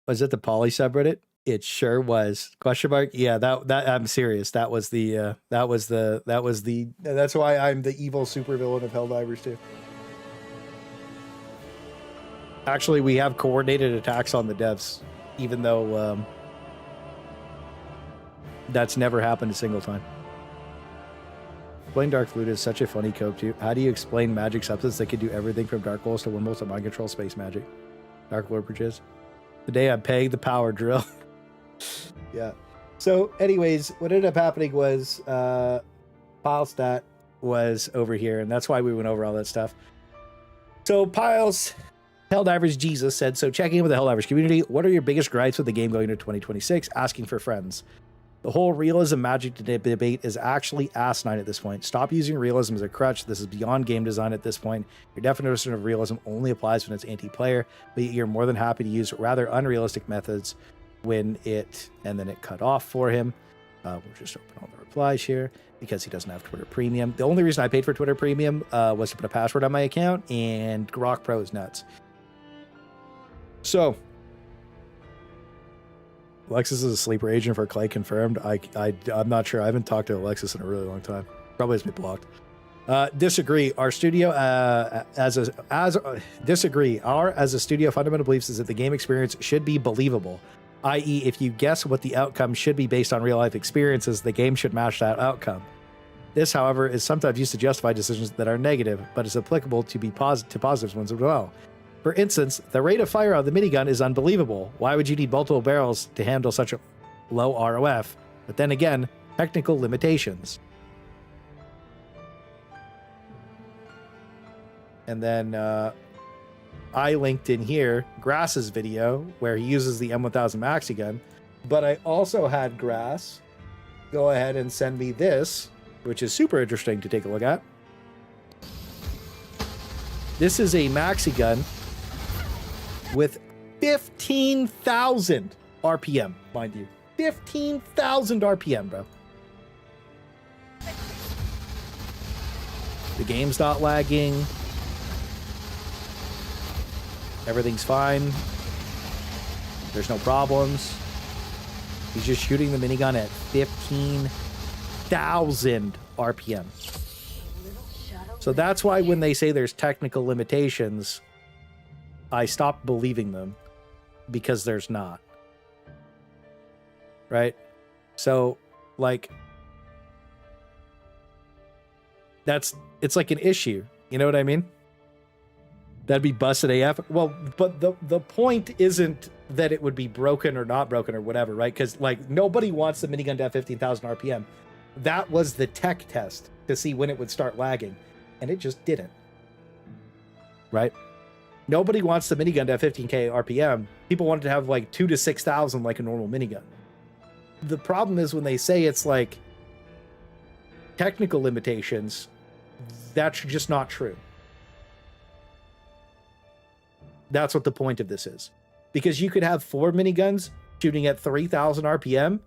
Was it the poly subreddit? It sure was. Question mark? Yeah, that I'm serious. That's why I'm the evil supervillain of Helldivers too. Actually, we have coordinated attacks on the devs, even though that's never happened a single time. Playing Dark Flute is such a funny cope too. How do you explain magic substance that can do everything from Dark Wolves to Wormholes to mind control space magic? Dark Lord bridges. Today I'm paying the power drill. Yeah. So anyways, what ended up happening was Pilestat was over here, and that's why we went over all that stuff. So Piles, Helldivers Jesus said, so checking in with the Helldivers community, what are your biggest gripes with the game going into 2026? Asking for friends. The whole realism magic debate is actually asinine at this point. Stop using realism as a crutch. This is beyond game design at this point. Your definition of realism only applies when it's anti-player, but you're more than happy to use rather unrealistic methods when it, and then it cut off for him. We'll just open all the replies here because he doesn't have Twitter Premium. The only reason I paid for Twitter Premium was to put a password on my account, and Grok Pro is nuts. So, Alexis is a sleeper agent for Clay confirmed. I'm not sure. I haven't talked to Alexis in a really long time. Probably has been blocked. Disagree. Our studio disagree. Our as a studio fundamental beliefs is that the game experience should be believable. I.e., if you guess what the outcome should be based on real life experiences, the game should match that outcome. This, however, is sometimes used to justify decisions that are negative, but is applicable to positive ones as well. For instance, the rate of fire on the minigun is unbelievable. Why would you need multiple barrels to handle such a low ROF? But then again, technical limitations. And then I linked in here Grass's video where he uses the M1000 Maxi gun. But I also had Grass go ahead and send me this, which is super interesting to take a look at. This is a Maxi gun with 15,000 RPM, mind you. 15,000 RPM, bro. The game's not lagging. Everything's fine. There's no problems. He's just shooting the minigun at 15,000 RPM. So that's why when they say there's technical limitations, I stopped believing them, because there's not. Right? So, like, it's like an issue. You know what I mean? That'd be busted AF. Well, but the point isn't that it would be broken or not broken or whatever, right? Because, like, nobody wants the minigun to have 15,000 RPM. That was the tech test to see when it would start lagging, and it just didn't. Right? Nobody wants the minigun to have 15k RPM. People wanted to have like 2,000 to 6,000 like a normal minigun. The problem is when they say it's like technical limitations, that's just not true. That's what the point of this is. Because you could have 4 miniguns shooting at 3,000 RPM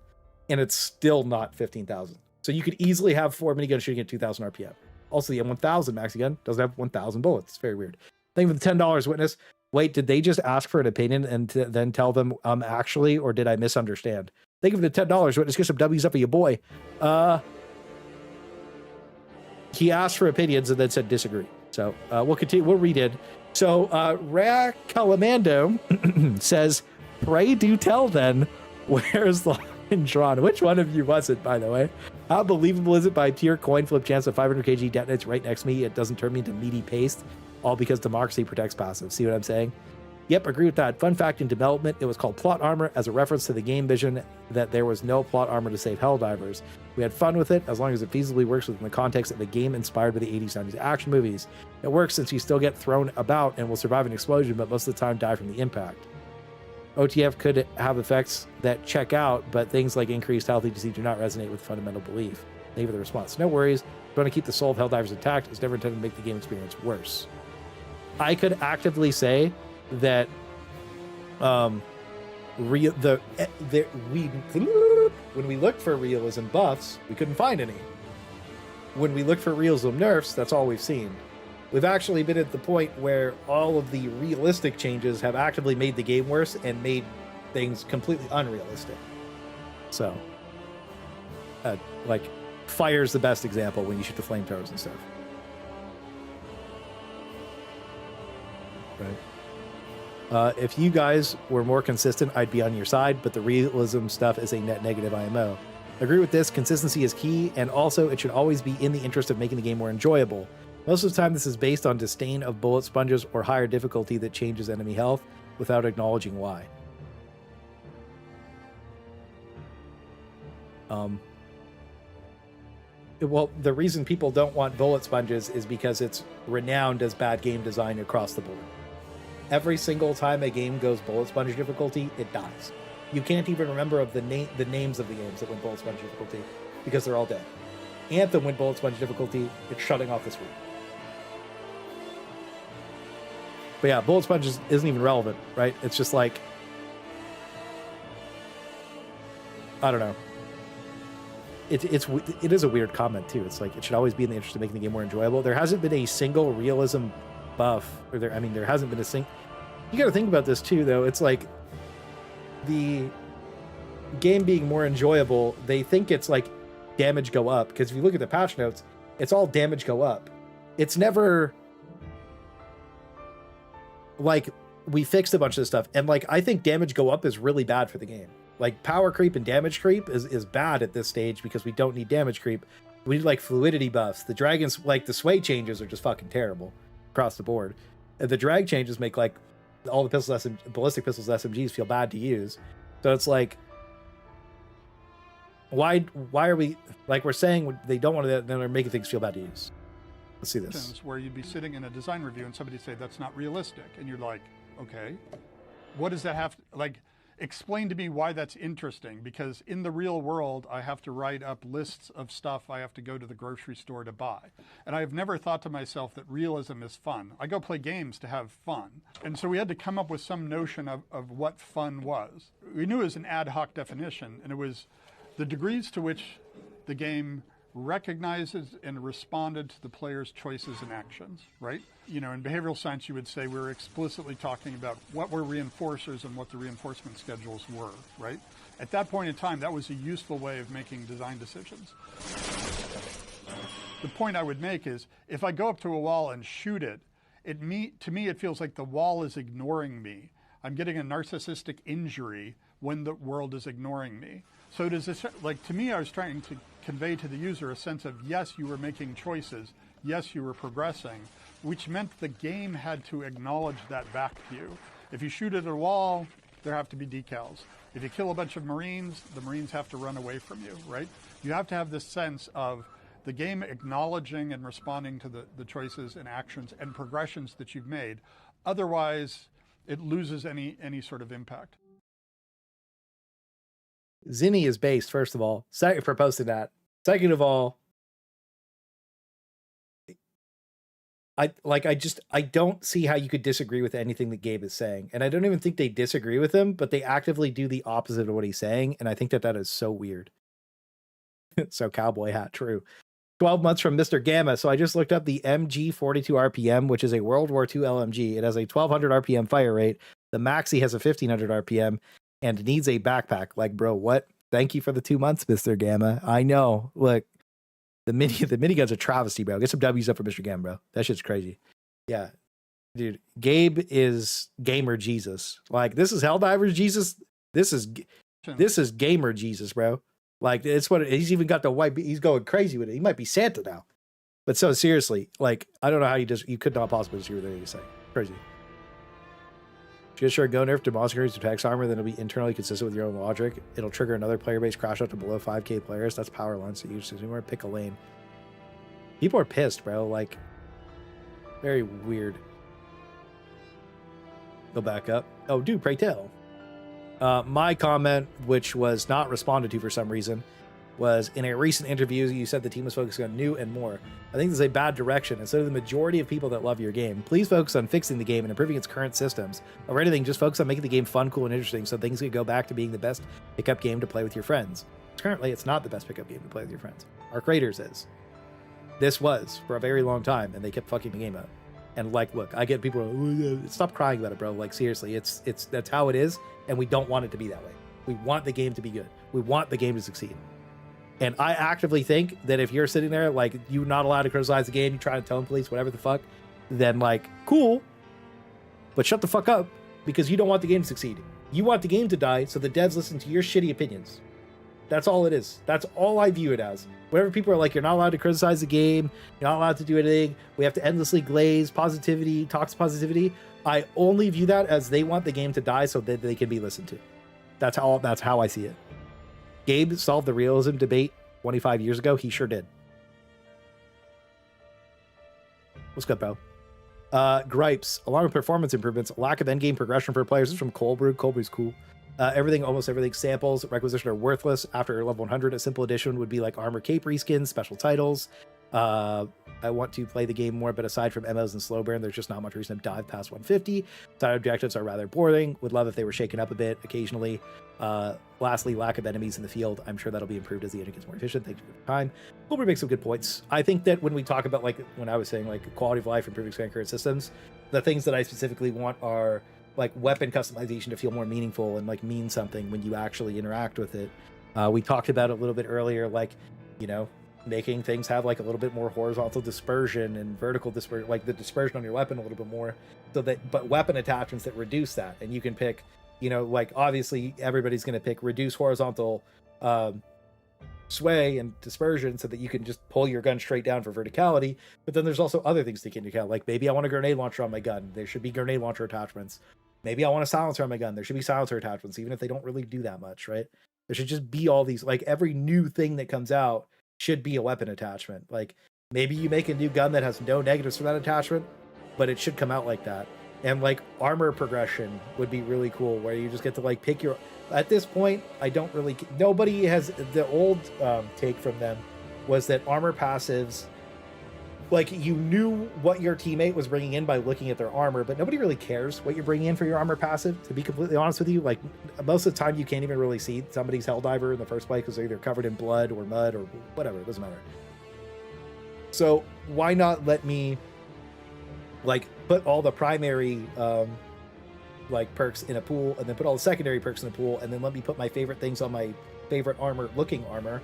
and it's still not 15,000. So you could easily have 4 miniguns shooting at 2,000 RPM. Also, the M1000 Maxi gun doesn't have 1,000 bullets. It's very weird. Thank you for the $10 witness. Wait, did they just ask for an opinion and then tell them actually, or did I misunderstand? Thank you for the $10 witness. Get some W's up for your boy. He asked for opinions and then said disagree. So we'll continue. We'll read it. So Ra Calamando says, pray do tell then, where's the line drawn? Which one of you was it, by the way? How believable is it by pure coin flip chance of 500 kg detonates right next to me? It doesn't turn me into meaty paste. All because democracy protects passive. See what I'm saying? Yep, agree with that. Fun fact in development, it was called plot armor as a reference to the game vision that there was no plot armor to save Helldivers. We had fun with it as long as it feasibly works within the context of a game inspired by the 80s, 90s action movies. It works since you still get thrown about and will survive an explosion, but most of the time die from the impact. OTF could have effects that check out, but things like increased health ETC do not resonate with fundamental belief. Thank you for the response. No worries. We want to keep the soul of Helldivers intact. It's never intended to make the game experience worse. I could actively say that when we looked for realism buffs, we couldn't find any. When we looked for realism nerfs, that's all we've seen. We've actually been at the point where all of the realistic changes have actively made the game worse and made things completely unrealistic. So, like, fire's the best example when you shoot the flamethrowers and stuff. Right. If you guys were more consistent, I'd be on your side, but the realism stuff is a net negative IMO. Agree with this. Consistency is key, and also it should always be in the interest of making the game more enjoyable. Most of the time, this is based on disdain of bullet sponges or higher difficulty that changes enemy health without acknowledging why. Well, the reason people don't want bullet sponges is because it's renowned as bad game design across the board. Every single time a game goes bullet sponge difficulty, it dies. You can't even remember of the names of the games that went bullet sponge difficulty because they're all dead. Anthem went bullet sponge difficulty, it's shutting off this week. But yeah, bullet sponge isn't even relevant, right? It's just like, I don't know. It is a weird comment too. It's like, it should always be in the interest of making the game more enjoyable. There hasn't been a single realism buff, or there hasn't been a single. You got to think about this too, though. It's like the game being more enjoyable. They think it's like damage go up, because if you look at the patch notes, it's all damage go up. It's never like we fixed a bunch of this stuff, and like I think damage go up is really bad for the game. Like power creep and damage creep is bad at this stage because we don't need damage creep. We need like fluidity buffs. The dragons, like the sway changes, are just fucking terrible across the board. And the drag changes make like all the pistols, ballistic pistols, SMGs feel bad to use. So it's like, why are we, like we're saying they don't want to, then they're making things feel bad to use. Let's see this. Where you'd be sitting in a design review and somebody say that's not realistic, and you're like, okay, what does that have to, like, explain to me why that's interesting, because in the real world, I have to write up lists of stuff I have to go to the grocery store to buy. And I've never thought to myself that realism is fun. I go play games to have fun. And so we had to come up with some notion of what fun was. We knew it was an ad hoc definition, and it was the degrees to which the game recognizes and responded to the player's choices and actions, right? You know, in behavioral science, you would say we're explicitly talking about what were reinforcers and what the reinforcement schedules were, right? At that point in time, that was a useful way of making design decisions. The point I would make is, if I go up to a wall and shoot it, to me, it feels like the wall is ignoring me. I'm getting a narcissistic injury when the world is ignoring me. So does this, like, to me, I was trying to convey to the user a sense of, yes, you were making choices, yes, you were progressing, which meant the game had to acknowledge that back to you. If you shoot at a wall, there have to be decals. If you kill a bunch of Marines, the Marines have to run away from you, right? You have to have this sense of the game acknowledging and responding to the choices and actions and progressions that you've made. Otherwise, it loses any sort of impact. Zinni is based, first of all. Second, for posting that. Second of all, I don't see how you could disagree with anything that Gabe is saying. And I don't even think they disagree with him, but they actively do the opposite of what he's saying. And I think that is so weird. So cowboy hat, true. 12 months from Mr. Gamma. So I just looked up the MG 42 RPM, which is a World War II LMG. It has a 1200 RPM fire rate. The Maxi has a 1500 RPM and needs a backpack. Like, bro, what? Thank you for the 2 months, Mr. Gamma. I know. Look, the minigun's a travesty, bro. Get some W's up for Mr. Gamma, bro. That shit's crazy. Yeah. Dude, Gabe is gamer Jesus. Like, this is Helldivers Jesus. This is gamer Jesus, bro. Like, it's what he's even got the white. He's going crazy with it. He might be Santa now. But so seriously, like, I don't know how you could not possibly disagree with anything you say. Crazy. Just sure go nerf to monster to text armor, then it'll be internally consistent with your own logic. It'll trigger another player base crash out to below 5k players. That's power lens. So you just pick a lane. People are pissed, bro. Like, very weird. Go back up. Oh, dude, pray tell. My comment, which was not responded to for some reason, was in a recent interview, you said the team was focusing on new and more. I think this is a bad direction. Instead of the majority of people that love your game, please focus on fixing the game and improving its current systems. Or anything, just focus on making the game fun, cool, and interesting so things can go back to being the best pickup game to play with your friends. Currently, it's not the best pickup game to play with your friends. Our creators is. This was for a very long time, and they kept fucking the game up. And like, look, I get people, stop crying about it, bro. Like, seriously, it's that's how it is, and we don't want it to be that way. We want the game to be good. We want the game to succeed. And I actively think that if you're sitting there, like, you're not allowed to criticize the game, you try to tone police, whatever the fuck, then, like, cool, but shut the fuck up, because you don't want the game to succeed. You want the game to die, so the devs listen to your shitty opinions. That's all it is. That's all I view it as. Whenever people are like, you're not allowed to criticize the game, you're not allowed to do anything, we have to endlessly glaze positivity, toxic positivity, I only view that as they want the game to die so that they can be listened to. That's how I see it. Gabe solved the realism debate 25 years ago. He sure did. What's good, bro? Gripes, along with performance improvements, lack of endgame progression for players. This is from Coldbrew. Coldbrew's cool. Almost everything samples, requisition are worthless. After level 100, a simple addition would be like armor cape reskins, special titles. I want to play the game more, but aside from MOs and slow burn, there's just not much reason to dive past 150. Side objectives are rather boring. Would love if they were shaken up a bit occasionally. Lastly, lack of enemies in the field. I'm sure that'll be improved as the engine gets more efficient. Thank you for the time. Wilbur makes some good points. I think that when we talk about, like, when I was saying, like, quality of life, improving current systems, the things that I specifically want are, like, weapon customization to feel more meaningful and, like, mean something when you actually interact with it. We talked about it a little bit earlier, like, you know, making things have, like, a little bit more horizontal dispersion and vertical dispersion, like the dispersion on your weapon a little bit more, so that, but weapon attachments that reduce that. And you can pick, you know, like, obviously everybody's going to pick reduce horizontal sway and dispersion so that you can just pull your gun straight down for verticality. But then there's also other things to take into account. Like, maybe I want a grenade launcher on my gun. There should be grenade launcher attachments. Maybe I want a silencer on my gun. There should be silencer attachments, even if they don't really do that much, right? There should just be all these, like, every new thing that comes out should be a weapon attachment. Like, maybe you make a new gun that has no negatives for that attachment, but it should come out like that. And, like, armor progression would be really cool, where you just get to, like, pick your... At this point, I don't really... Nobody has... The old take from them was that armor passives... Like, you knew what your teammate was bringing in by looking at their armor, but nobody really cares what you're bringing in for your armor passive, to be completely honest with you. Like, most of the time, you can't even really see somebody's Helldiver in the first place because they're either covered in blood or mud or whatever. It doesn't matter. So, why not let me, like, put all the primary, like, perks in a pool, and then put all the secondary perks in a pool, and then let me put my favorite things on my favorite looking armor,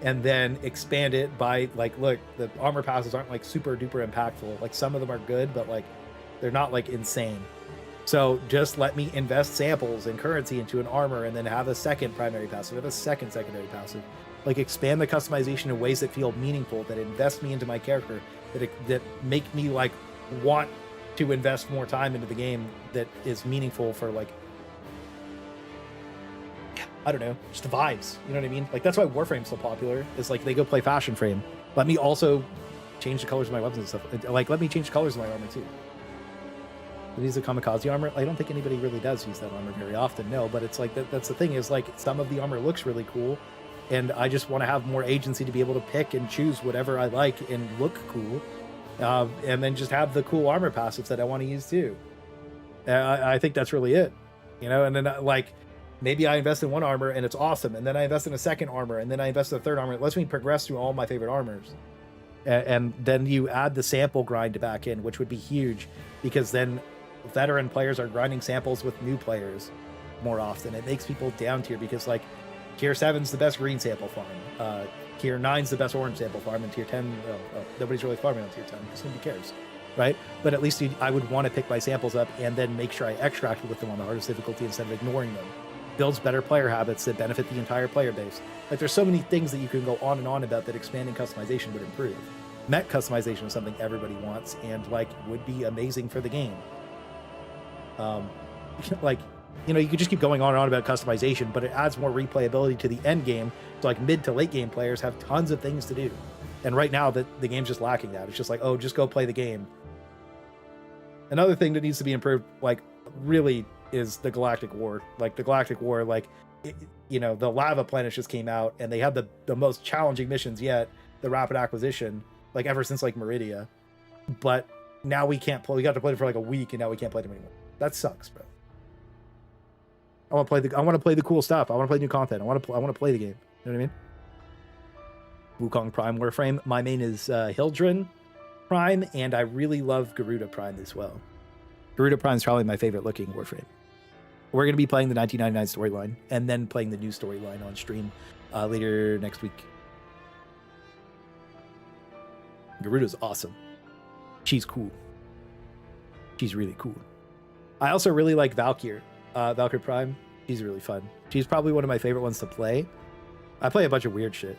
and then expand it by, like, look, the armor passes aren't, like, super duper impactful. Like, some of them are good, but, like, they're not, like, insane. So just let me invest samples and currency into an armor, and then have a second primary passive, have a second secondary passive. Like, expand the customization in ways that feel meaningful, that invest me into my character, that make me, like, want to invest more time into the game, that is meaningful for, like, I don't know, just the vibes. You know what I mean? Like, that's why Warframe's so popular. Is like, they go play Fashion Frame. Let me also change the colors of my weapons and stuff. Like, let me change the colors of my armor too. Use the kamikaze armor. I don't think anybody really does use that armor very often. No, but it's like that's the thing, is like, some of the armor looks really cool, and I just want to have more agency to be able to pick and choose whatever I like and look cool, and then just have the cool armor passives that I want to use too. I think that's really it, you know. And then, like, maybe I invest in one armor and it's awesome, and then I invest in a second armor, and then I invest in a third armor. It lets me progress through all my favorite armors. And then you add the sample grind back in, which would be huge, because then veteran players are grinding samples with new players more often. It makes people down tier, because, like, tier 7's the best green sample farm, tier 9's the best orange sample farm, and tier 10, nobody's really farming on tier 10 because nobody cares, right? But at least I would want to pick my samples up and then make sure I extract with them on the hardest difficulty instead of ignoring them. Builds better player habits that benefit the entire player base. Like, there's so many things that you can go on and on about that expanding customization would improve. Mech customization is something everybody wants, and, like, would be amazing for the game. Like, you know, you could just keep going on and on about customization, but it adds more replayability to the end game. So, like, mid to late game players have tons of things to do. And right now, the game's just lacking that. It's just like, oh, just go play the game. Another thing that needs to be improved, like, really, is the Galactic War. Like, the Galactic War, like, you know, the lava planets just came out, and they had the most challenging missions yet, the rapid acquisition, like, ever since, like, Meridia. But now we can't play. We got to play it for like a week, and now we can't play them anymore. That sucks, bro. I want to play the cool stuff. I want to play new content. I want to play the game. You know what I mean? Wukong Prime Warframe. My main is Hildren Prime, and I really love Garuda Prime as well. Garuda Prime is probably my favorite looking Warframe. We're going to be playing the 1999 storyline and then playing the new storyline on stream later next week. Garuda's awesome. She's cool. She's really cool. I also really like Valkyrie. Valkyrie Prime. She's really fun. She's probably one of my favorite ones to play. I play a bunch of weird shit.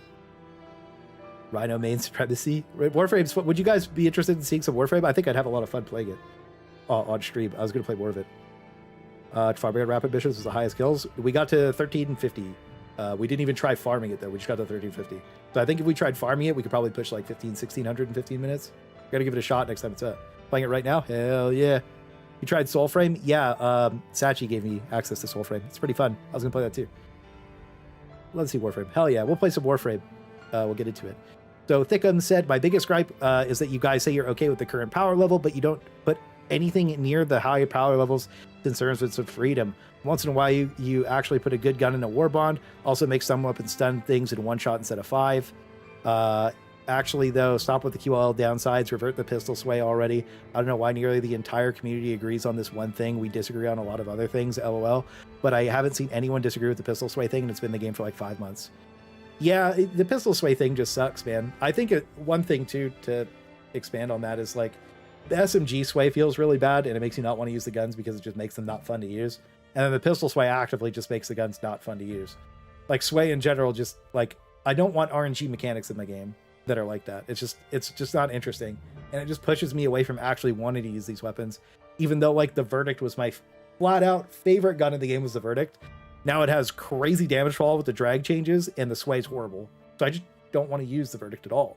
Rhino main supremacy. Warframes. Would you guys be interested in seeing some Warframe? I think I'd have a lot of fun playing it on stream. I was going to play more of it. Farming Rapid Missions was the highest kills. We got to 1350. We didn't even try farming it though. We just got to 1350. So I think if we tried farming it, we could probably push like 1600 in 15 minutes. Got to give it a shot next time it's up. Playing it right now? Hell yeah. You tried Soulframe? Yeah, Sachi gave me access to Soulframe. It's pretty fun. I was going to play that too. Let's see Warframe. Hell yeah, we'll play some Warframe. We'll get into it. So Thickum said, my biggest gripe is that you guys say you're okay with the current power level, but you don't put anything near the higher power levels concerns with some freedom. Once in a while, you actually put a good gun in a Warbond. Also make some weapons stun things in one shot instead of 5. Actually, though, stop with the QL downsides. Revert the pistol sway already. I don't know why nearly the entire community agrees on this one thing. We disagree on a lot of other things, LOL. But I haven't seen anyone disagree with the pistol sway thing, and it's been in the game for like 5 months. Yeah, the pistol sway thing just sucks, man. I think one thing, too, to expand on that is, like, the SMG sway feels really bad, and it makes you not want to use the guns because it just makes them not fun to use. And then the pistol sway actively just makes the guns not fun to use. Like, sway in general, just, like, I don't want RNG mechanics in my game that are like that. It's just not interesting, and it just pushes me away from actually wanting to use these weapons, even though, like, the Verdict was my flat out favorite gun in the game was the Verdict. Now it has crazy damage fall with the drag changes, and the sway's horrible, so I just don't want to use the Verdict at all.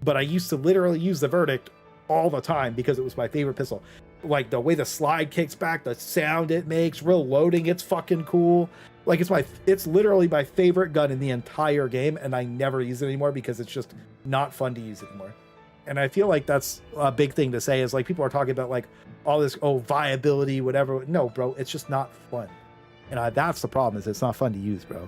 But I used to literally use the Verdict all the time because it was my favorite pistol. Like, the way the slide kicks back, the sound it makes, real loading, it's fucking cool. Like, it's literally my favorite gun in the entire game, and I never use it anymore because it's just not fun to use anymore. And I feel like that's a big thing to say, is like, people are talking about like all this, viability, whatever. No, bro, it's just not fun. And that's the problem, is it's not fun to use, bro.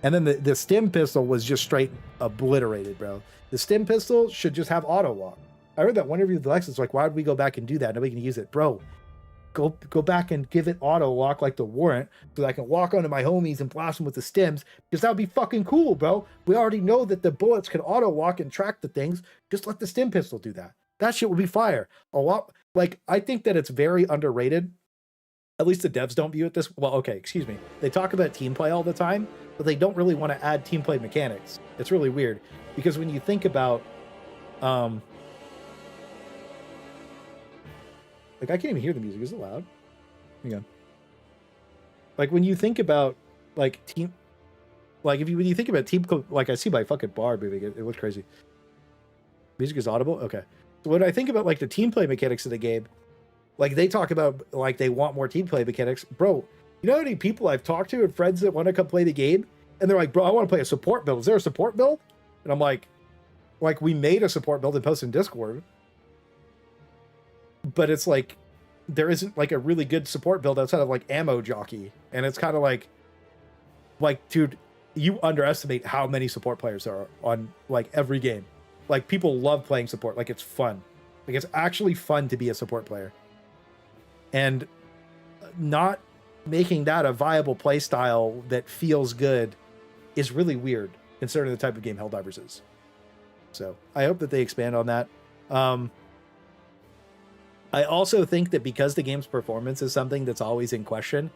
And then the stim pistol was just straight obliterated, bro. The stim pistol should just have auto lock. I heard that one review of the Lexus, like, why would we go back and do that? Nobody can use it. Bro, go back and give it auto lock like the Warrant, so that I can walk onto my homies and blast them with the stims, because that would be fucking cool, bro. We already know that the bullets can auto lock and track the things. Just let the stim pistol do that. That shit would be fire. A lot. Like, I think that it's very underrated. At least the devs don't view it this. Well, okay, excuse me. They talk about team play all the time, but they don't really want to add team play mechanics. It's really weird, because when you think about, like, I can't even hear the music. Is it loud? Hang on. Like, when you think about, like, team... Like, when you think about team... Like, I see my fucking bar moving. It looks crazy. Music is audible? Okay. So when I think about, like, the team play mechanics of the game, like, they talk about, like, they want more team play mechanics. Bro, you know how many people I've talked to and friends that want to come play the game? And they're like, bro, I want to play a support build. Is there a support build? And I'm like, we made a support build and posted in Discord. But it's like, there isn't like a really good support build outside of like ammo jockey. And it's kind of like, dude, you underestimate how many support players there are on like every game. Like, people love playing support. Like, it's fun. Like, it's actually fun to be a support player. And not making that a viable play style that feels good is really weird, considering the type of game Helldivers is. So I hope that they expand on that. I also think that because the game's performance is something that's always in question,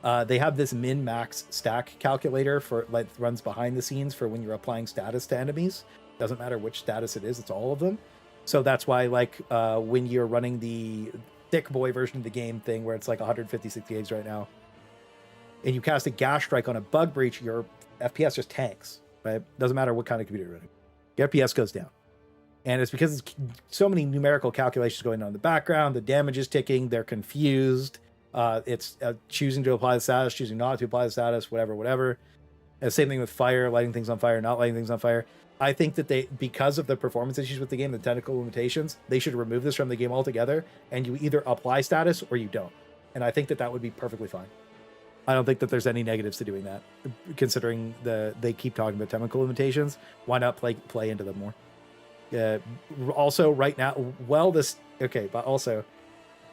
they have this min-max stack calculator for like runs behind the scenes for when you're applying status to enemies. Doesn't matter which status it is, it's all of them. So that's why, like, when you're running the thick boy version of the game thing, where it's like 156 gauge right now, and you cast a gas strike on a bug breach, your FPS just tanks, right? Doesn't matter what kind of computer you're running. Your FPS goes down. And it's because it's so many numerical calculations going on in the background. The damage is ticking. They're confused. It's choosing to apply the status, choosing not to apply the status, whatever. And same thing with fire, lighting things on fire, not lighting things on fire. I think that because of the performance issues with the game, the technical limitations, they should remove this from the game altogether, and you either apply status or you don't. And I think that would be perfectly fine. I don't think that there's any negatives to doing that, considering they keep talking about technical limitations. Why not play into them more? Also, right now, but also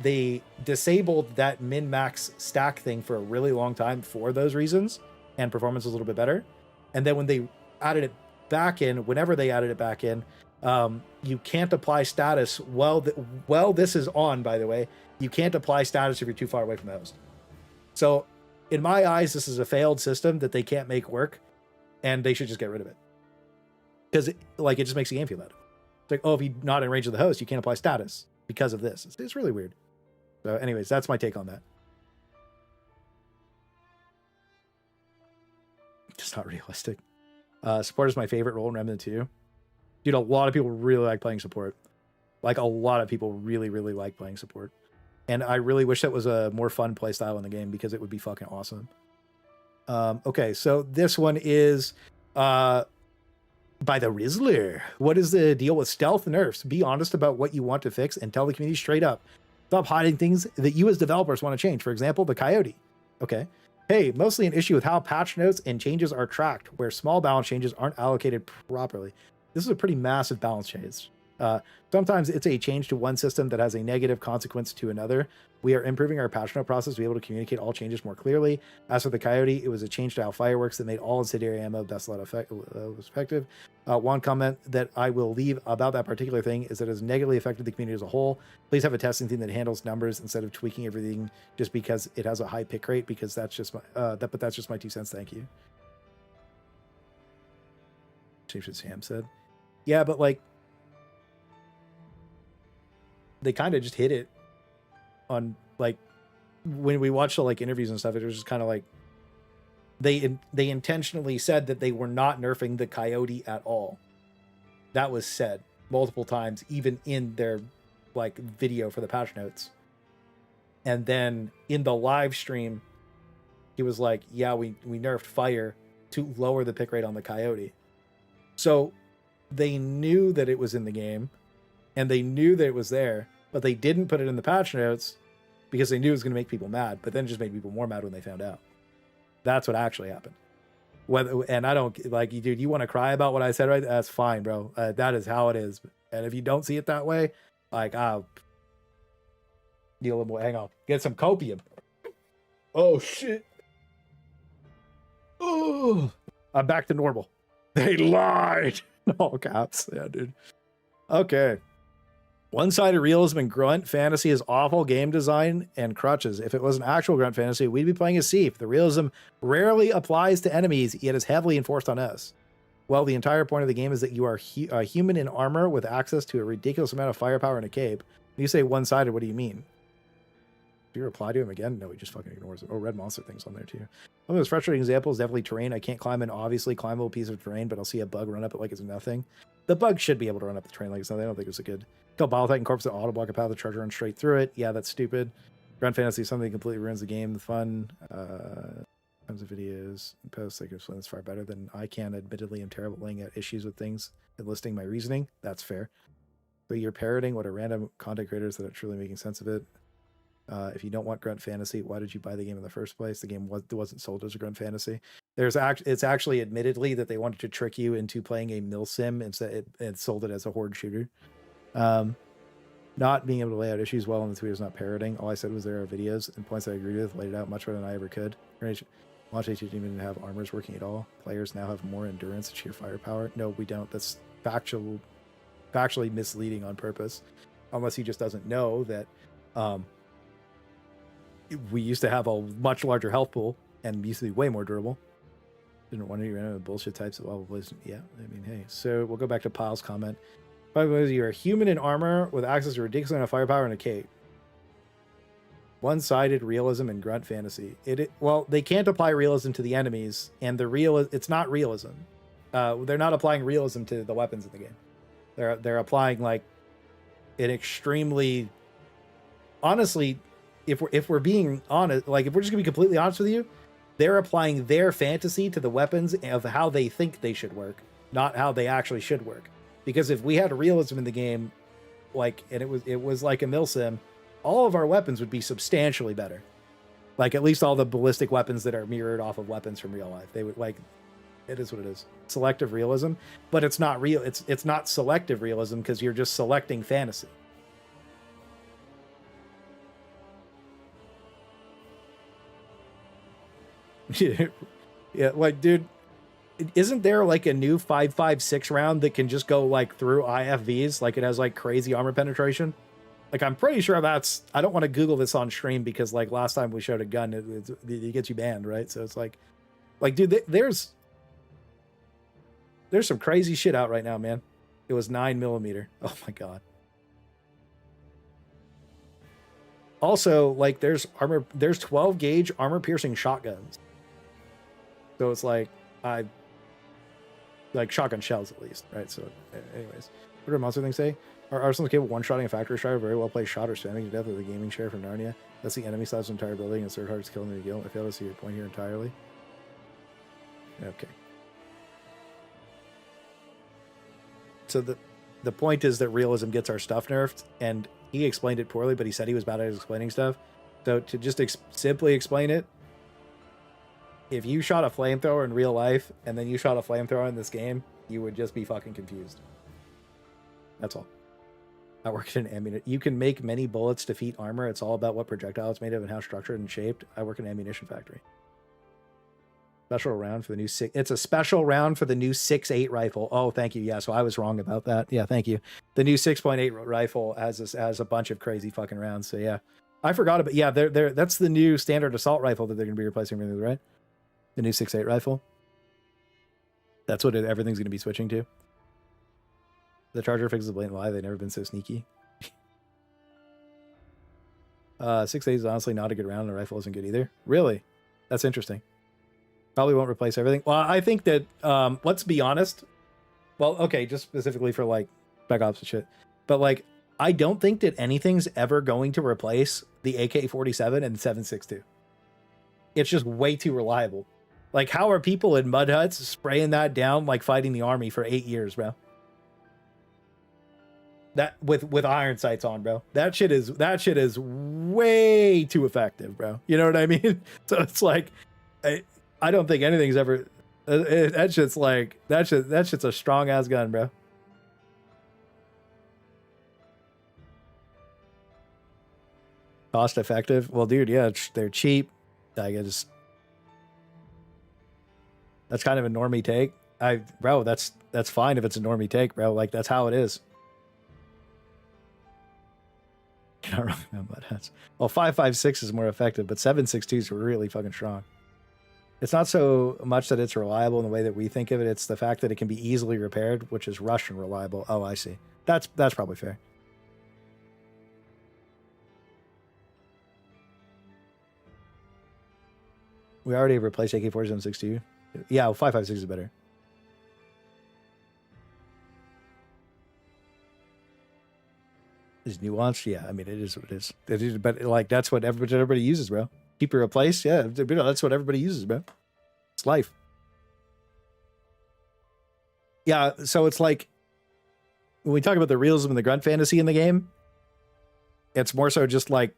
they disabled that min-max stack thing for a really long time for those reasons, and performance was a little bit better. And then when they added it back in, whenever they added it back in, you can't apply status this is on, by the way. You can't apply status if you're too far away from the host. So in my eyes, this is a failed system that they can't make work, and they should just get rid of it. Because it just makes the game feel bad. It's like, oh, if you're not in range of the host, you can't apply status because of this. It's really weird. So anyways, that's my take on that. Just not realistic. Support is my favorite role in Remnant 2. Dude, a lot of people really like playing support. Like, a lot of people really, really like playing support. And I really wish that was a more fun playstyle in the game, because it would be fucking awesome. Okay, so this one is by the Rizzler. What is the deal with stealth nerfs? Be honest about what you want to fix and tell the community straight up. Stop hiding things that you as developers want to change. For example, the Coyote. Okay. Hey, mostly an issue with how patch notes and changes are tracked, where small balance changes aren't allocated properly. This is a pretty massive balance change. Sometimes it's a change to one system that has a negative consequence to another. We are improving our patch note process to be able to communicate all changes more clearly. As for the Coyote, it was a change to how fireworks that made all incendiary ammo best lot effective. One comment that I will leave about that particular thing is that it has negatively affected the community as a whole. Please have a testing team that handles numbers instead of tweaking everything just because it has a high pick rate, because that's just my but that's just my 2 cents. Thank you. Change what Sam said. Yeah, but like, they kind of just hit it on, like, when we watched the like interviews and stuff, it was just kind of like they intentionally said that they were not nerfing the Coyote at all. That was said multiple times, even in their like video for the patch notes. And then in the live stream, he was like, yeah, we nerfed fire to lower the pick rate on the Coyote. So they knew that it was in the game, and they knew that it was there, but they didn't put it in the patch notes because they knew it was going to make people mad, but then it just made people more mad when they found out. That's what actually happened. And I don't, like, dude, you want to cry about what I said, right? That's fine, bro. That is how it is. And if you don't see it that way, like, I'll deal with more. Hang on. Get some copium. Oh, shit. Oh, I'm back to normal. They lied. All caps. Yeah, dude. Okay. One-sided realism and grunt fantasy is awful game design and crutches. If it was an actual grunt fantasy, we'd be playing as Seif. The realism rarely applies to enemies, yet is heavily enforced on us. Well, the entire point of the game is that you are a human in armor with access to a ridiculous amount of firepower and a cape. When you say one-sided, what do you mean? Do you reply to him again? No, he just fucking ignores it. Oh, red monster things on there too. One of those frustrating examples is definitely terrain. I can't climb an obviously climbable piece of terrain, but I'll see a bug run up it like it's nothing. The bug should be able to run up the terrain like it's nothing. I don't think it's a good. Kill Bile Titan Corpse that auto block a path of the treasure run straight through it. Yeah, that's stupid. Grunt fantasy is something that completely ruins the game. The fun. Tons of videos and posts. I can explain this far better than I can. Admittedly, I'm terrible at laying out issues with things and listing my reasoning. That's fair. But you're parroting what are random content creators that are truly making sense of it. If you don't want grunt fantasy, why did you buy the game in the first place? The game wasn't sold as a grunt fantasy. It's actually admittedly that they wanted to trick you into playing a mill sim instead and sold it as a horde shooter. Not being able to lay out issues well in the tweet is not parroting. All I said was there are videos and points I agreed with, laid it out much better than I ever could. Launch HT didn't even have armors working at all. Players now have more endurance and sheer firepower. No, we don't. That's factually misleading on purpose. Unless he just doesn't know that we used to have a much larger health pool and used to be way more durable. Didn't want to run into bullshit types of level. Yeah, I mean, hey. So we'll go back to Pyle's comment. You're a human in armor with access to ridiculous amount of firepower and a cape. One-sided realism and grunt fantasy. Well, they can't apply realism to the enemies, and it's not realism. They're not applying realism to the weapons in the game. They're applying like an extremely, honestly, if we're being honest, like if we're just gonna be completely honest with you, they're applying their fantasy to the weapons of how they think they should work, not how they actually should work. Because if we had realism in the game, like, and it was like a mill sim, all of our weapons would be substantially better. Like at least all the ballistic weapons that are mirrored off of weapons from real life. They would, like, It is what it is. Selective realism, but it's not real. It's not selective realism because you're just selecting fantasy. Yeah, like, dude, isn't there like a new 5.56 round that can just go like through IFVs? Like it has like crazy armor penetration. Like I'm pretty sure that's. I don't want to Google this on stream because like last time we showed a gun, it gets you banned, right? So it's like dude, there's some crazy shit out right now, man. It was 9mm. Oh my god. Also, like there's 12 gauge armor piercing shotguns. So it's like like shotgun shells at least, right? So anyways, what do monster things say? Are arsenals capable of one-shotting a factory strider, very well placed shot, or spamming to death with a gaming chair from Narnia? That's the enemy size of the entire building, and it's third hardest killing the guild. I fail to see your point here entirely. Okay. So the point is that realism gets our stuff nerfed, and he explained it poorly, but he said he was bad at explaining stuff. So to just simply explain it, if you shot a flamethrower in real life and then you shot a flamethrower in this game, you would just be fucking confused. That's all. I work in ammunition. You can make many bullets defeat armor. It's all about what projectile it's made of and how structured and shaped. I work in an ammunition factory. Special round for the new it's a special round for the new 6.8 rifle. Oh, thank you. Yeah, so I was wrong about that. Yeah, thank you. The new 6.8 rifle has a bunch of crazy fucking rounds. So yeah, I forgot about. Yeah, that's the new standard assault rifle that they're going to be replacing with, right? The new 6.8 rifle. That's what everything's going to be switching to. The Charger fixes a blatant lie. They've never been so sneaky. 6.8 is honestly not a good round. The rifle isn't good either. Really? That's interesting. Probably won't replace everything. Well, I think that, let's be honest. Well, okay, just specifically for like Spec Ops and shit. But like, I don't think that anything's ever going to replace the AK-47 and 7.62. It's just way too reliable. Like, how are people in mud huts spraying that down like fighting the army for 8 years, bro? That with iron sights on, bro. That shit is way too effective, bro. You know what I mean? So it's like, I don't think anything's ever. That shit's like that shit's a strong ass gun, bro. Cost effective? Well, dude, yeah, they're cheap. I just. That's kind of a normie take. Bro, that's fine if it's a normie take, bro. Like that's how it is. You're not wrong about that. Well, 5.56 is more effective, but 7.62 is really fucking strong. It's not so much that it's reliable in the way that we think of it. It's the fact that it can be easily repaired, which is Russian reliable. Oh, I see. That's probably fair. We already replaced AK-4762. Yeah, well, 5.56 is better. Is nuanced? Yeah, I mean, it is what it is. It is, but like that's what everybody uses, bro. Keep it replaced? Yeah, that's what everybody uses, bro. It's life. Yeah, so it's like when we talk about the realism and the grunt fantasy in the game, it's more so just like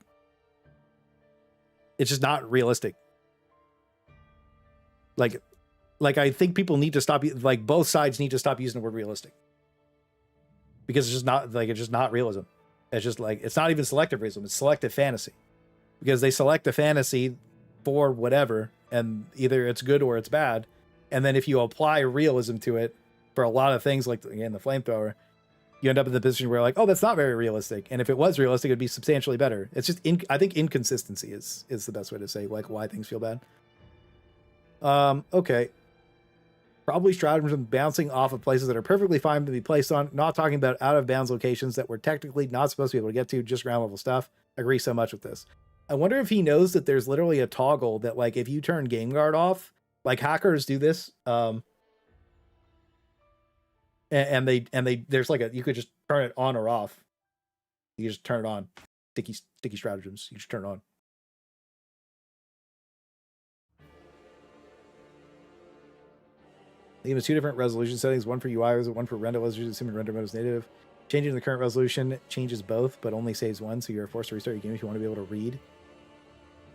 it's just not realistic. Like I think people need to stop, like both sides need to stop using the word realistic. Because it's just not realism. It's just like, it's not even selective realism, it's selective fantasy. Because they select the fantasy for whatever, and either it's good or it's bad. And then if you apply realism to it for a lot of things, like again, the flamethrower, you end up in the position where you're like, oh, that's not very realistic. And if it was realistic, it'd be substantially better. It's just, I think inconsistency is the best way to say like why things feel bad. Okay. Probably stratagems and bouncing off of places that are perfectly fine to be placed on. Not talking about out of bounds locations that we're technically not supposed to be able to get to, just ground level stuff. Agree so much with this. I wonder if he knows that there's literally a toggle that like if you turn Gameguard off, like hackers do this, and they there's like you could just turn it on or off. You just turn it on. Sticky stratagems. You just turn it on. The game has two different resolution settings, one for UI, one for render resolution, assuming render mode is native. Changing the current resolution changes both, but only saves one, so you're forced to restart your game if you want to be able to read.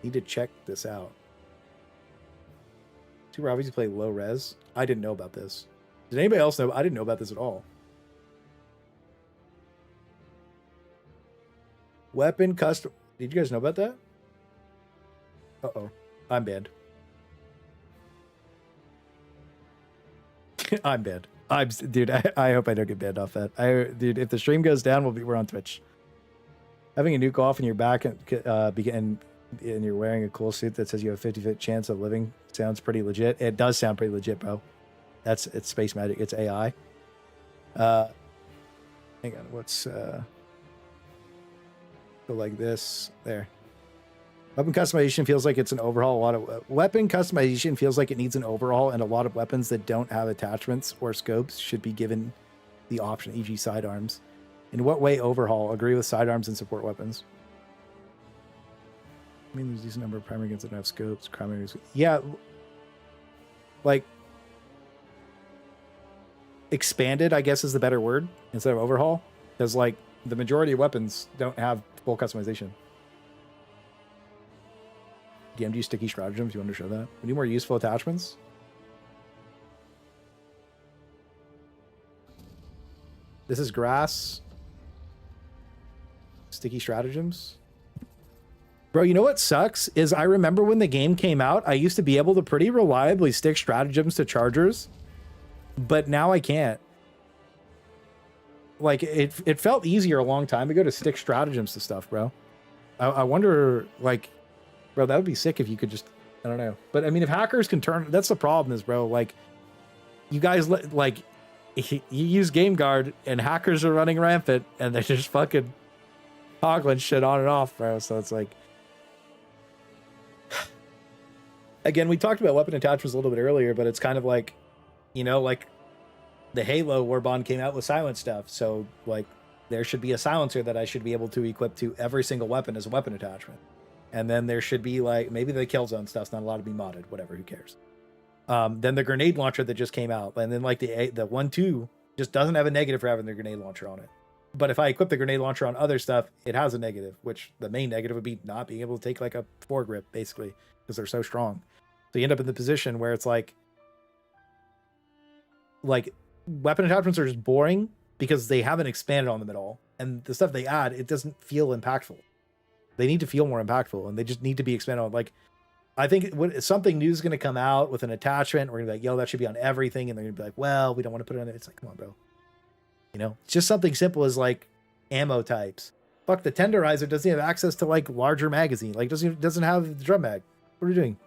Need to check this out. Super obvious to play low res. I didn't know about this. Did anybody else know? I didn't know about this at all. Weapon custom. Did you guys know about that? Uh-oh. I'm banned. I'm banned. Dude, I hope I don't get banned off that. Dude, if the stream goes down, we're on Twitch. Having a nuke off in your back and you're wearing a cool suit that says you have a 50% chance of living sounds pretty legit. It does sound pretty legit, bro. It's space magic. It's AI. Hang on. What's go like this there. Weapon customization feels like it's an overhaul. Weapon customization feels like it needs an overhaul, and a lot of weapons that don't have attachments or scopes should be given the option, e.g. sidearms. In what way overhaul? Agree with sidearms and support weapons. I mean, there's a decent number of primary guns that don't have scopes. Yeah, like expanded, I guess, is the better word instead of overhaul, because like the majority of weapons don't have full customization. DMG sticky stratagems, you want to show that? We need more useful attachments. This is grass. Sticky stratagems. Bro, you know what sucks is I remember when the game came out, I used to be able to pretty reliably stick stratagems to chargers, but now I can't. Like, it felt easier a long time ago to stick stratagems to stuff, bro. I wonder, like, bro, that would be sick if you could just, I don't know. But I mean, if hackers can turn, that's the problem is, bro, like, you guys, like, you use Gameguard and hackers are running rampant and they're just fucking toggling shit on and off, bro. So it's like, again, we talked about weapon attachments a little bit earlier, but it's kind of like, you know, like the Halo Warbond came out with silent stuff. So like there should be a silencer that I should be able to equip to every single weapon as a weapon attachment. And then there should be like, maybe the kill zone stuff's not allowed to be modded, whatever, who cares? Then the grenade launcher that just came out, and then like the 1-2 just doesn't have a negative for having the grenade launcher on it. But if I equip the grenade launcher on other stuff, it has a negative, which the main negative would be not being able to take like a foregrip, basically, because they're so strong. So you end up in the position where it's like weapon attachments are just boring because they haven't expanded on them at all. And the stuff they add, it doesn't feel impactful. They need to feel more impactful, and they just need to be expanded on. Like, I think something new is going to come out with an attachment. We're going to be like, yo, that should be on everything. And they're going to be like, well, we don't want to put it on it. It's like, come on, bro. You know, it's just something simple as like ammo types. Fuck, the tenderizer doesn't have access to like larger magazine. Like doesn't have the drum mag. What are you doing?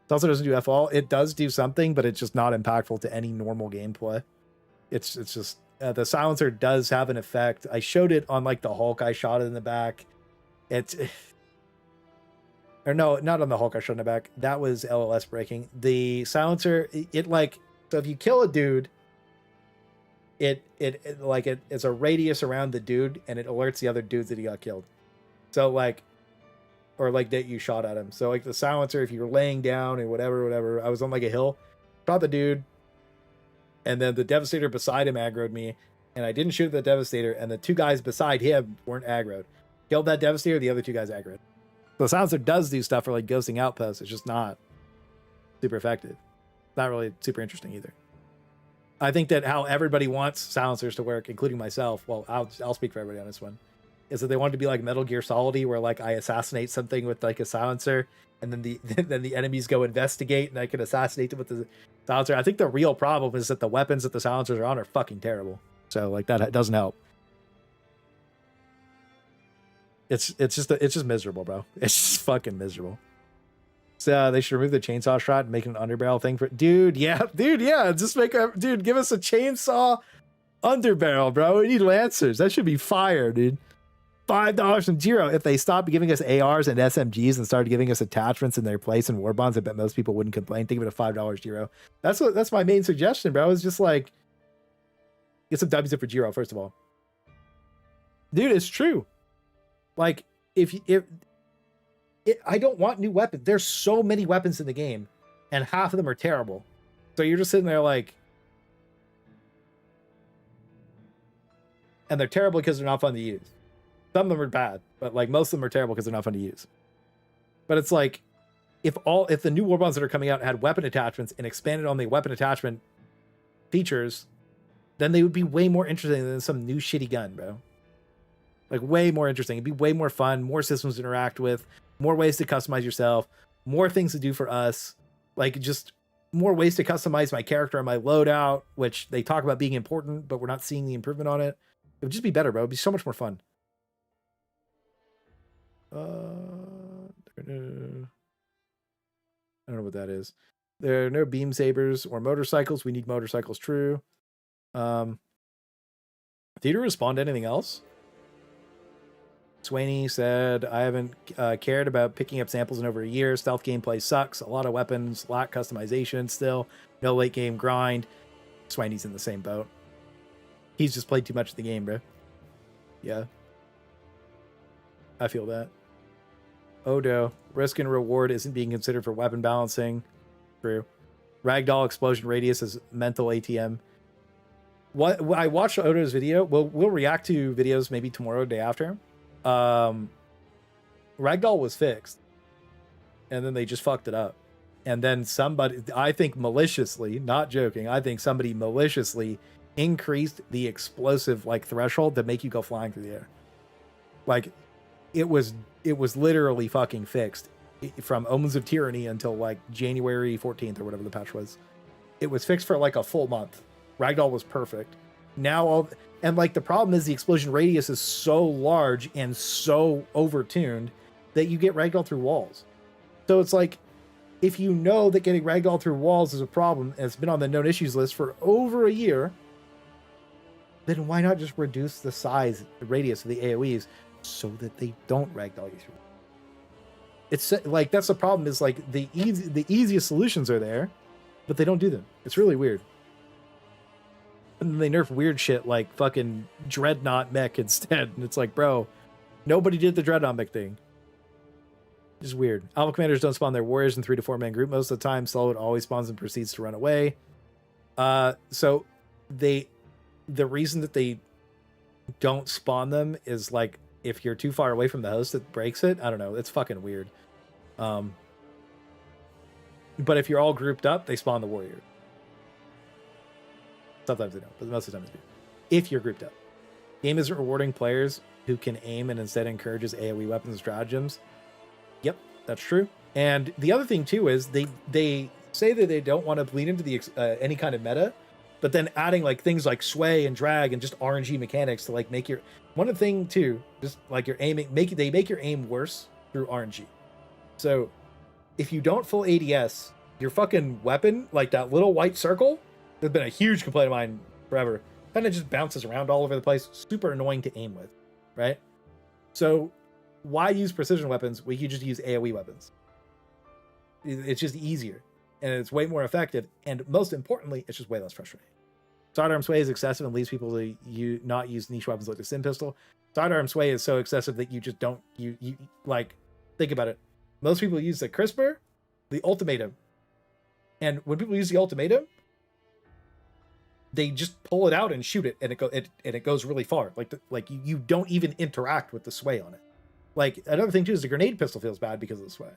It also doesn't do F-all. It does do something, but it's just not impactful to any normal gameplay. It's just the silencer does have an effect. I showed it on like the Hulk. I shot it in the back. Or no, not on the Hulk I shot in the back. That was LLS breaking. The silencer, it like, so if you kill a dude, it's a radius around the dude, and it alerts the other dudes that he got killed. So like, or like that you shot at him. So like the silencer, if you're laying down and whatever, I was on like a hill, shot the dude, and then the Devastator beside him aggroed me, and I didn't shoot the Devastator, and the two guys beside him weren't aggroed. Killed that Devastator, the other two guys aggroed. So the silencer does do stuff for like ghosting outposts. It's just not super effective. Not really super interesting either. I think that how everybody wants silencers to work, including myself, well, I'll speak for everybody on this one, is that they want it to be like Metal Gear Solid, where like I assassinate something with like a silencer, and then the enemies go investigate, and I can assassinate them with the silencer. I think the real problem is that the weapons that the silencers are on are fucking terrible. So like that doesn't help. It's just miserable, bro. It's just fucking miserable. So they should remove the chainsaw shot and make an underbarrel thing for dude. Yeah. Just give us a chainsaw underbarrel, bro. We need lancers. That should be fire, dude. $5 from Giro. If they stopped giving us ARs and SMGs and started giving us attachments in their place and Warbonds, I bet most people wouldn't complain. Think of it at $5 Giro. That's my main suggestion, bro. It's just like, get some W's for Giro, first of all. Dude, it's true. Like, I don't want new weapons. There's so many weapons in the game, and half of them are terrible. So you're just sitting there like, and they're terrible because they're not fun to use. Some of them are bad, but like most of them are terrible because they're not fun to use. But it's like, if the new Warbonds that are coming out had weapon attachments and expanded on the weapon attachment features, then they would be way more interesting than some new shitty gun, bro. Like way more interesting. It'd be way more fun, more systems to interact with, more ways to customize yourself, more things to do for us, like just more ways to customize my character and my loadout, which they talk about being important, but we're not seeing the improvement on it. It would just be better, bro. It'd be so much more fun. I don't know what that is. There are no beam sabers or motorcycles. We need motorcycles. True. Did you respond to anything else? Swaney said, I haven't cared about picking up samples in over a year. Stealth gameplay sucks. A lot of weapons, lack customization still. No late game grind. Swaney's in the same boat. He's just played too much of the game, bro. Yeah. I feel that. Odo, risk and reward isn't being considered for weapon balancing. True. Ragdoll explosion radius is mental ATM. What I watched Odo's video. We'll react to videos maybe tomorrow, day after. Ragdoll was fixed, and then they just fucked it up. And then somebody, I think maliciously, not joking, I think somebody maliciously increased the explosive like threshold to make you go flying through the air. Like it was literally fucking fixed from Omens of Tyranny until like January 14th or whatever the patch was. It was fixed for like a full month. Ragdoll was perfect. Now and like the problem is the explosion radius is so large and so overtuned that you get ragdoll through walls. So it's like, if you know that getting ragdoll through walls is a problem and it's been on the known issues list for over a year, then why not just reduce the size, the radius of the AoEs so that they don't ragdoll you through? It's like, that's the problem, is like the easiest solutions are there, but they don't do them. It's really weird. And then they nerf weird shit like fucking Dreadnought mech instead. And it's like, bro, nobody did the Dreadnought mech thing. It's weird. Alpha commanders don't spawn their warriors in 3 to 4 man group most of the time. Slowwood always spawns and proceeds to run away. So the reason that they don't spawn them is like if you're too far away from the host, it breaks it. I don't know. It's fucking weird. But if you're all grouped up, they spawn the warrior. Sometimes they don't, but most of the time they do. If you're grouped up. Game isn't rewarding players who can aim and instead encourages AoE weapons and stratagems. Yep, that's true. And the other thing too is they say that they don't want to bleed into the any kind of meta, but then adding like things like sway and drag and just RNG mechanics to like make your one thing too, just like your aiming they make your aim worse through RNG. So if you don't full ADS, your fucking weapon, like that little white circle, there's been a huge complaint of mine forever, kind of just bounces around all over the place, super annoying to aim with, right? So why use precision weapons when you just use AoE weapons? It's just easier, and it's way more effective, and most importantly, it's just way less frustrating. Sidearm sway is excessive and leaves people to not use niche weapons like the Sim pistol. Sidearm sway is so excessive that you just don't, you like, think about it. Most people use the CRISPR, the ultimatum, and when people use the ultimatum, they just pull it out and shoot it, and it goes really far. Like you don't even interact with the sway on it. Like another thing too is the grenade pistol feels bad because of the sway.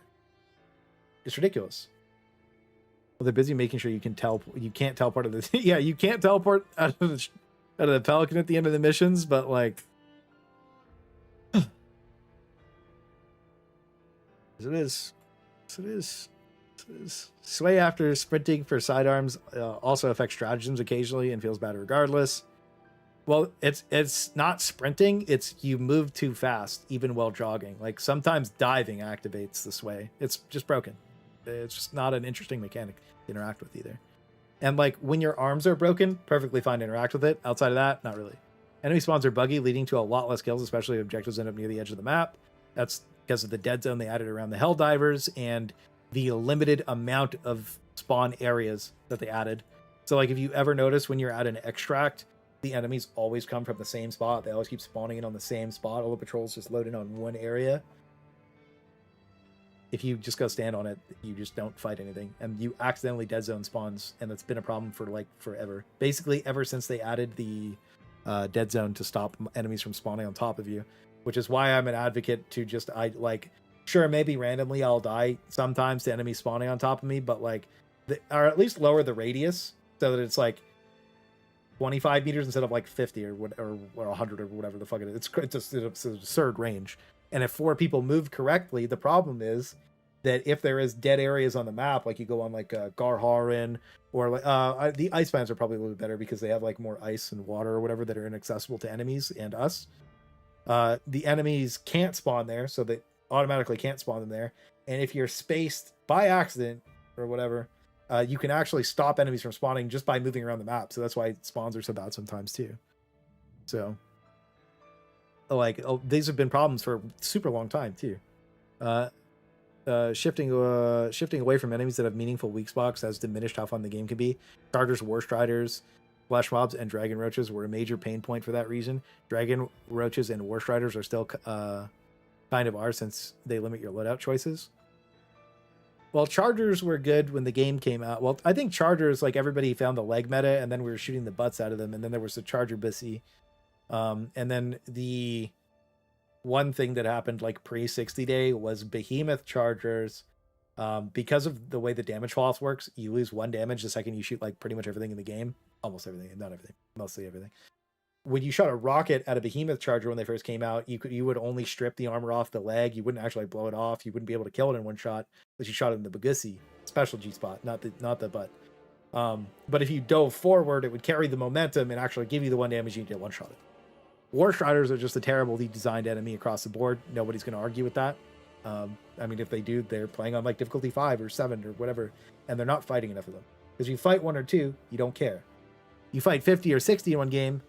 It's ridiculous. Well, they're busy making sure you can't teleport of the yeah, you can't teleport out of the Pelican at the end of the missions, but like it is. Sway after sprinting for sidearms also affects stratagems occasionally and feels bad regardless. Well, it's not sprinting, it's you move too fast even while jogging. Like sometimes diving activates the sway. It's just broken. It's just not an interesting mechanic to interact with either. And like when your arms are broken, perfectly fine to interact with it. Outside of that, not really. Enemy spawns are buggy, leading to a lot less kills, especially if objectives end up near the edge of the map. That's because of the dead zone they added around the Helldivers and the limited amount of spawn areas that they added. So like if you ever notice when you're at an extract, the enemies always come from the same spot. They always keep spawning in on the same spot. All the patrols just load in on one area. If you just go stand on it, you just don't fight anything. And you accidentally dead zone spawns, and that's been a problem for like forever. Basically ever since they added the dead zone to stop enemies from spawning on top of you. Which is why I'm an advocate to just Sure, maybe randomly I'll die sometimes to enemies spawning on top of me, but like, or at least lower the radius so that it's like 25 meters instead of like 50 or 100 or whatever the fuck it is. It's an absurd range. And if 4 people move correctly, the problem is that if there is dead areas on the map, like you go on like Garharin or like the ice bands are probably a little bit better because they have like more ice and water or whatever that are inaccessible to enemies and us. The enemies can't spawn there, so they automatically can't spawn them there. And if you're spaced by accident or whatever, you can actually stop enemies from spawning just by moving around the map. So that's why spawns are so bad sometimes too. So like, these have been problems for a super long time too. Shifting away from enemies that have meaningful weak spots has diminished how fun the game can be. Chargers, War Striders, Flesh Mobs, and Dragon Roaches were a major pain point for that reason. Dragon Roaches and War Striders are still kind of are, since they limit your loadout choices. Well, Chargers were good when the game came out. Well, I think Chargers, like, everybody found the leg meta, and then we were shooting the butts out of them, and then there was the Charger Bissy. And then the one thing that happened like pre-60 day was Behemoth Chargers. Because of the way the damage falloff works, you lose 1 damage the second you shoot like pretty much everything in the game. Almost everything, not everything, mostly everything. When you shot a rocket at a Behemoth Charger when they first came out, you would only strip the armor off the leg. You wouldn't actually blow it off. You wouldn't be able to kill it in one shot, but you shot it in the Bagussi, special G spot, not the butt. But if you dove forward, it would carry the momentum and actually give you the 1 damage you did one shot it. War Striders are just a terribly designed enemy across the board. Nobody's going to argue with that. I mean, if they do, they're playing on like difficulty 5 or 7 or whatever, and they're not fighting enough of them. Because you fight 1 or 2, you don't care. You fight 50 or 60 in one game,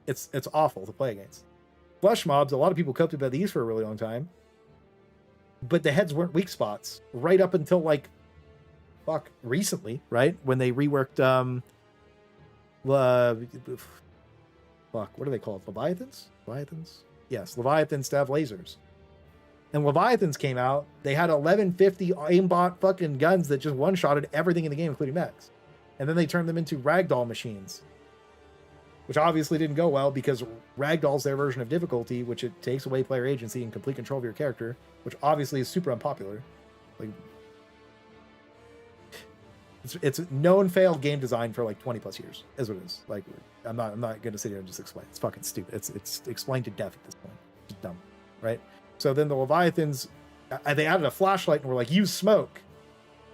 it's awful to play against. Flesh Mobs, a lot of people coped with these for a really long time, but the heads weren't weak spots right up until like recently, right? When they reworked what are they called? Leviathans? Yes, Leviathans to have lasers. And Leviathans came out, they had 1150 aimbot fucking guns that just one-shotted everything in the game, including mechs. And then they turned them into ragdoll machines, which obviously didn't go well because ragdoll's their version of difficulty, which it takes away player agency and complete control of your character, which obviously is super unpopular. Like, it's known failed game design for like 20 plus years, is what it is. Like, I'm not gonna sit here and just explain. It's fucking stupid. It's explained to death at this point. It's dumb, right? So then the Leviathans, they added a flashlight and were like, use smoke.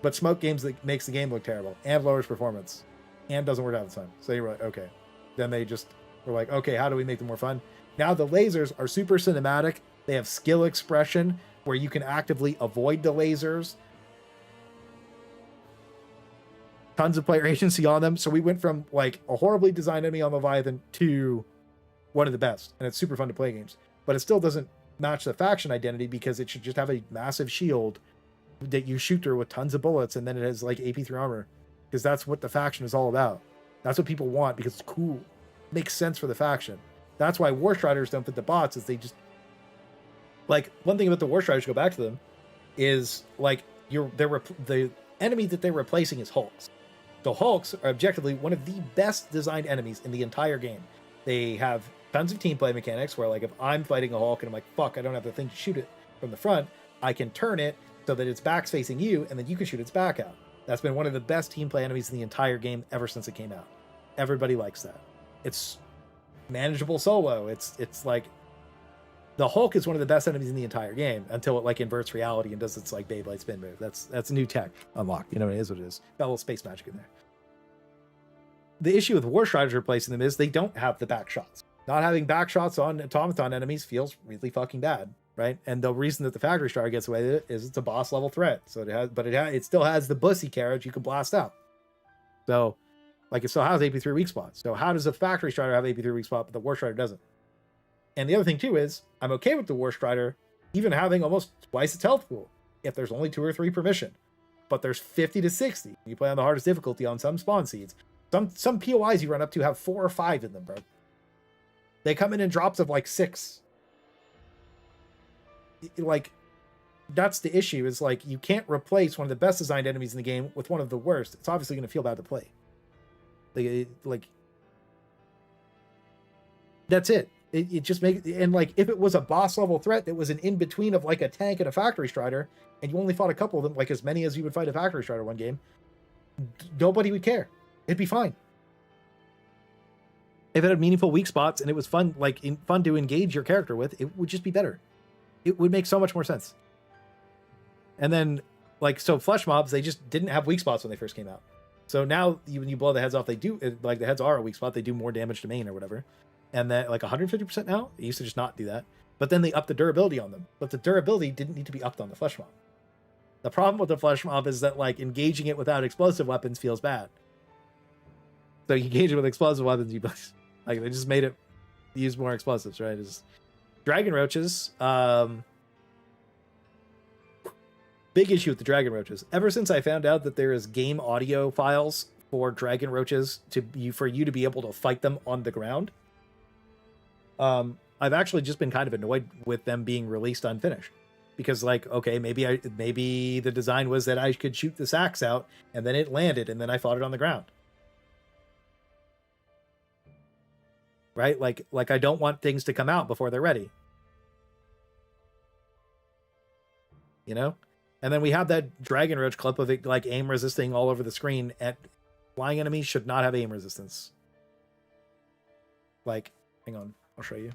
But smoke games that makes the game look terrible and lowers performance and doesn't work out the time. So you were like, okay. Then they just were like, okay, how do we make them more fun? Now the lasers are super cinematic. They have skill expression where you can actively avoid the lasers. Tons of player agency on them. So we went from like a horribly designed enemy on Leviathan to one of the best. And it's super fun to play games. But it still doesn't match the faction identity because it should just have a massive shield that you shoot through with tons of bullets, and then it has like AP3 armor, because that's what the faction is all about. That's what people want because it's cool. Makes sense for the faction. That's why War Striders don't fit the bots, is they just like, one thing about the War Striders, go back to them, is like the enemy that they're replacing is Hulks. So Hulks are objectively one of the best designed enemies in the entire game. They have tons of team play mechanics where, like, if I'm fighting a Hulk and I'm like, fuck, I don't have the thing to shoot it from the front, I can turn it so that its back's facing you, and then you can shoot its back out. That's been one of the best team play enemies in the entire game ever since it came out. Everybody likes that. It's manageable solo. It's like, the Hulk is one of the best enemies in the entire game until it like inverts reality and does its like Beyblade spin move. That's new tech unlocked. You know, it is what it is. Got a little space magic in there. The issue with War Striders replacing them is they don't have the back shots. Not having back shots on automaton enemies feels really fucking bad, right? And the reason that the Factory Strider gets away with it is it's a boss level threat. So it still has the bussy carriage you can blast out. So like, it still has AP3 weak spots. So how does a Factory Strider have AP3 weak spot but the War Strider doesn't? And the other thing too is, I'm okay with the War Strider even having almost twice its health pool if there's only 2 or 3 per mission. But there's 50 to 60. You play on the hardest difficulty on some spawn seeds. Some POIs you run up to have 4 or 5 in them, bro. They come in drops of like 6. Like, that's the issue, is like, you can't replace one of the best designed enemies in the game with one of the worst. It's obviously going to feel bad to play. Like, that's it. It just makes, and like if it was a boss level threat that was an in between of like a tank and a factory strider, and you only fought a couple of them, like as many as you would fight a factory strider one game, nobody would care. It'd be fine. If it had meaningful weak spots and it was fun, like fun to engage your character with, it would just be better. It would make so much more sense. And then, like, so flesh mobs, they just didn't have weak spots when they first came out. So now, when you blow the heads off, they do, like, the heads are a weak spot. They do more damage to main or whatever. And that, like, 150% now? It used to just not do that. But then they upped the durability on them. But the durability didn't need to be upped on the flesh mob. The problem with the flesh mob is that, like, engaging it without explosive weapons feels bad. So you engage it with explosive weapons, like, they just made it use more explosives, right? It's dragon roaches. Big issue with the dragon roaches. Ever since I found out that there is game audio files for dragon roaches for you to be able to fight them on the ground, I've actually just been kind of annoyed with them being released unfinished. Because, like, okay, maybe the design was that I could shoot this axe out and then it landed and then I fought it on the ground. Right? Like I don't want things to come out before they're ready. You know? And then we have that dragon roach clip of it, like, aim resisting all over the screen. At flying enemies should not have aim resistance. Like, hang on, I'll show you.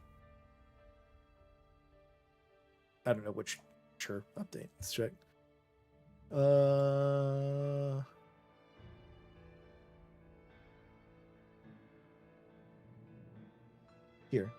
I don't know which, sure, update. Let's check. Here.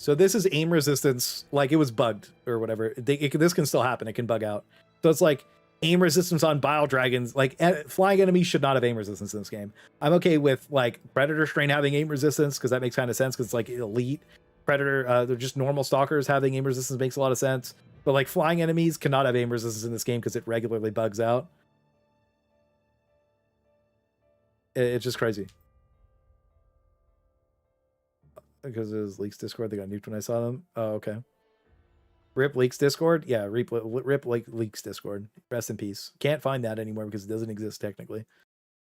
So this is aim resistance, like it was bugged or whatever. This can still happen. It can bug out. So it's like aim resistance on bile dragons. Like flying enemies should not have aim resistance in this game. I'm okay with like predator strain having aim resistance because that makes kind of sense because it's like elite predator. They're just normal stalkers having aim resistance makes a lot of sense. But like flying enemies cannot have aim resistance in this game because it regularly bugs out. It's just crazy. Because it was Leaks Discord, they got nuked when I saw them. Oh, okay. Rip Leaks Discord? Yeah, rip like Leaks Discord. Rest in peace. Can't find that anymore because it doesn't exist technically.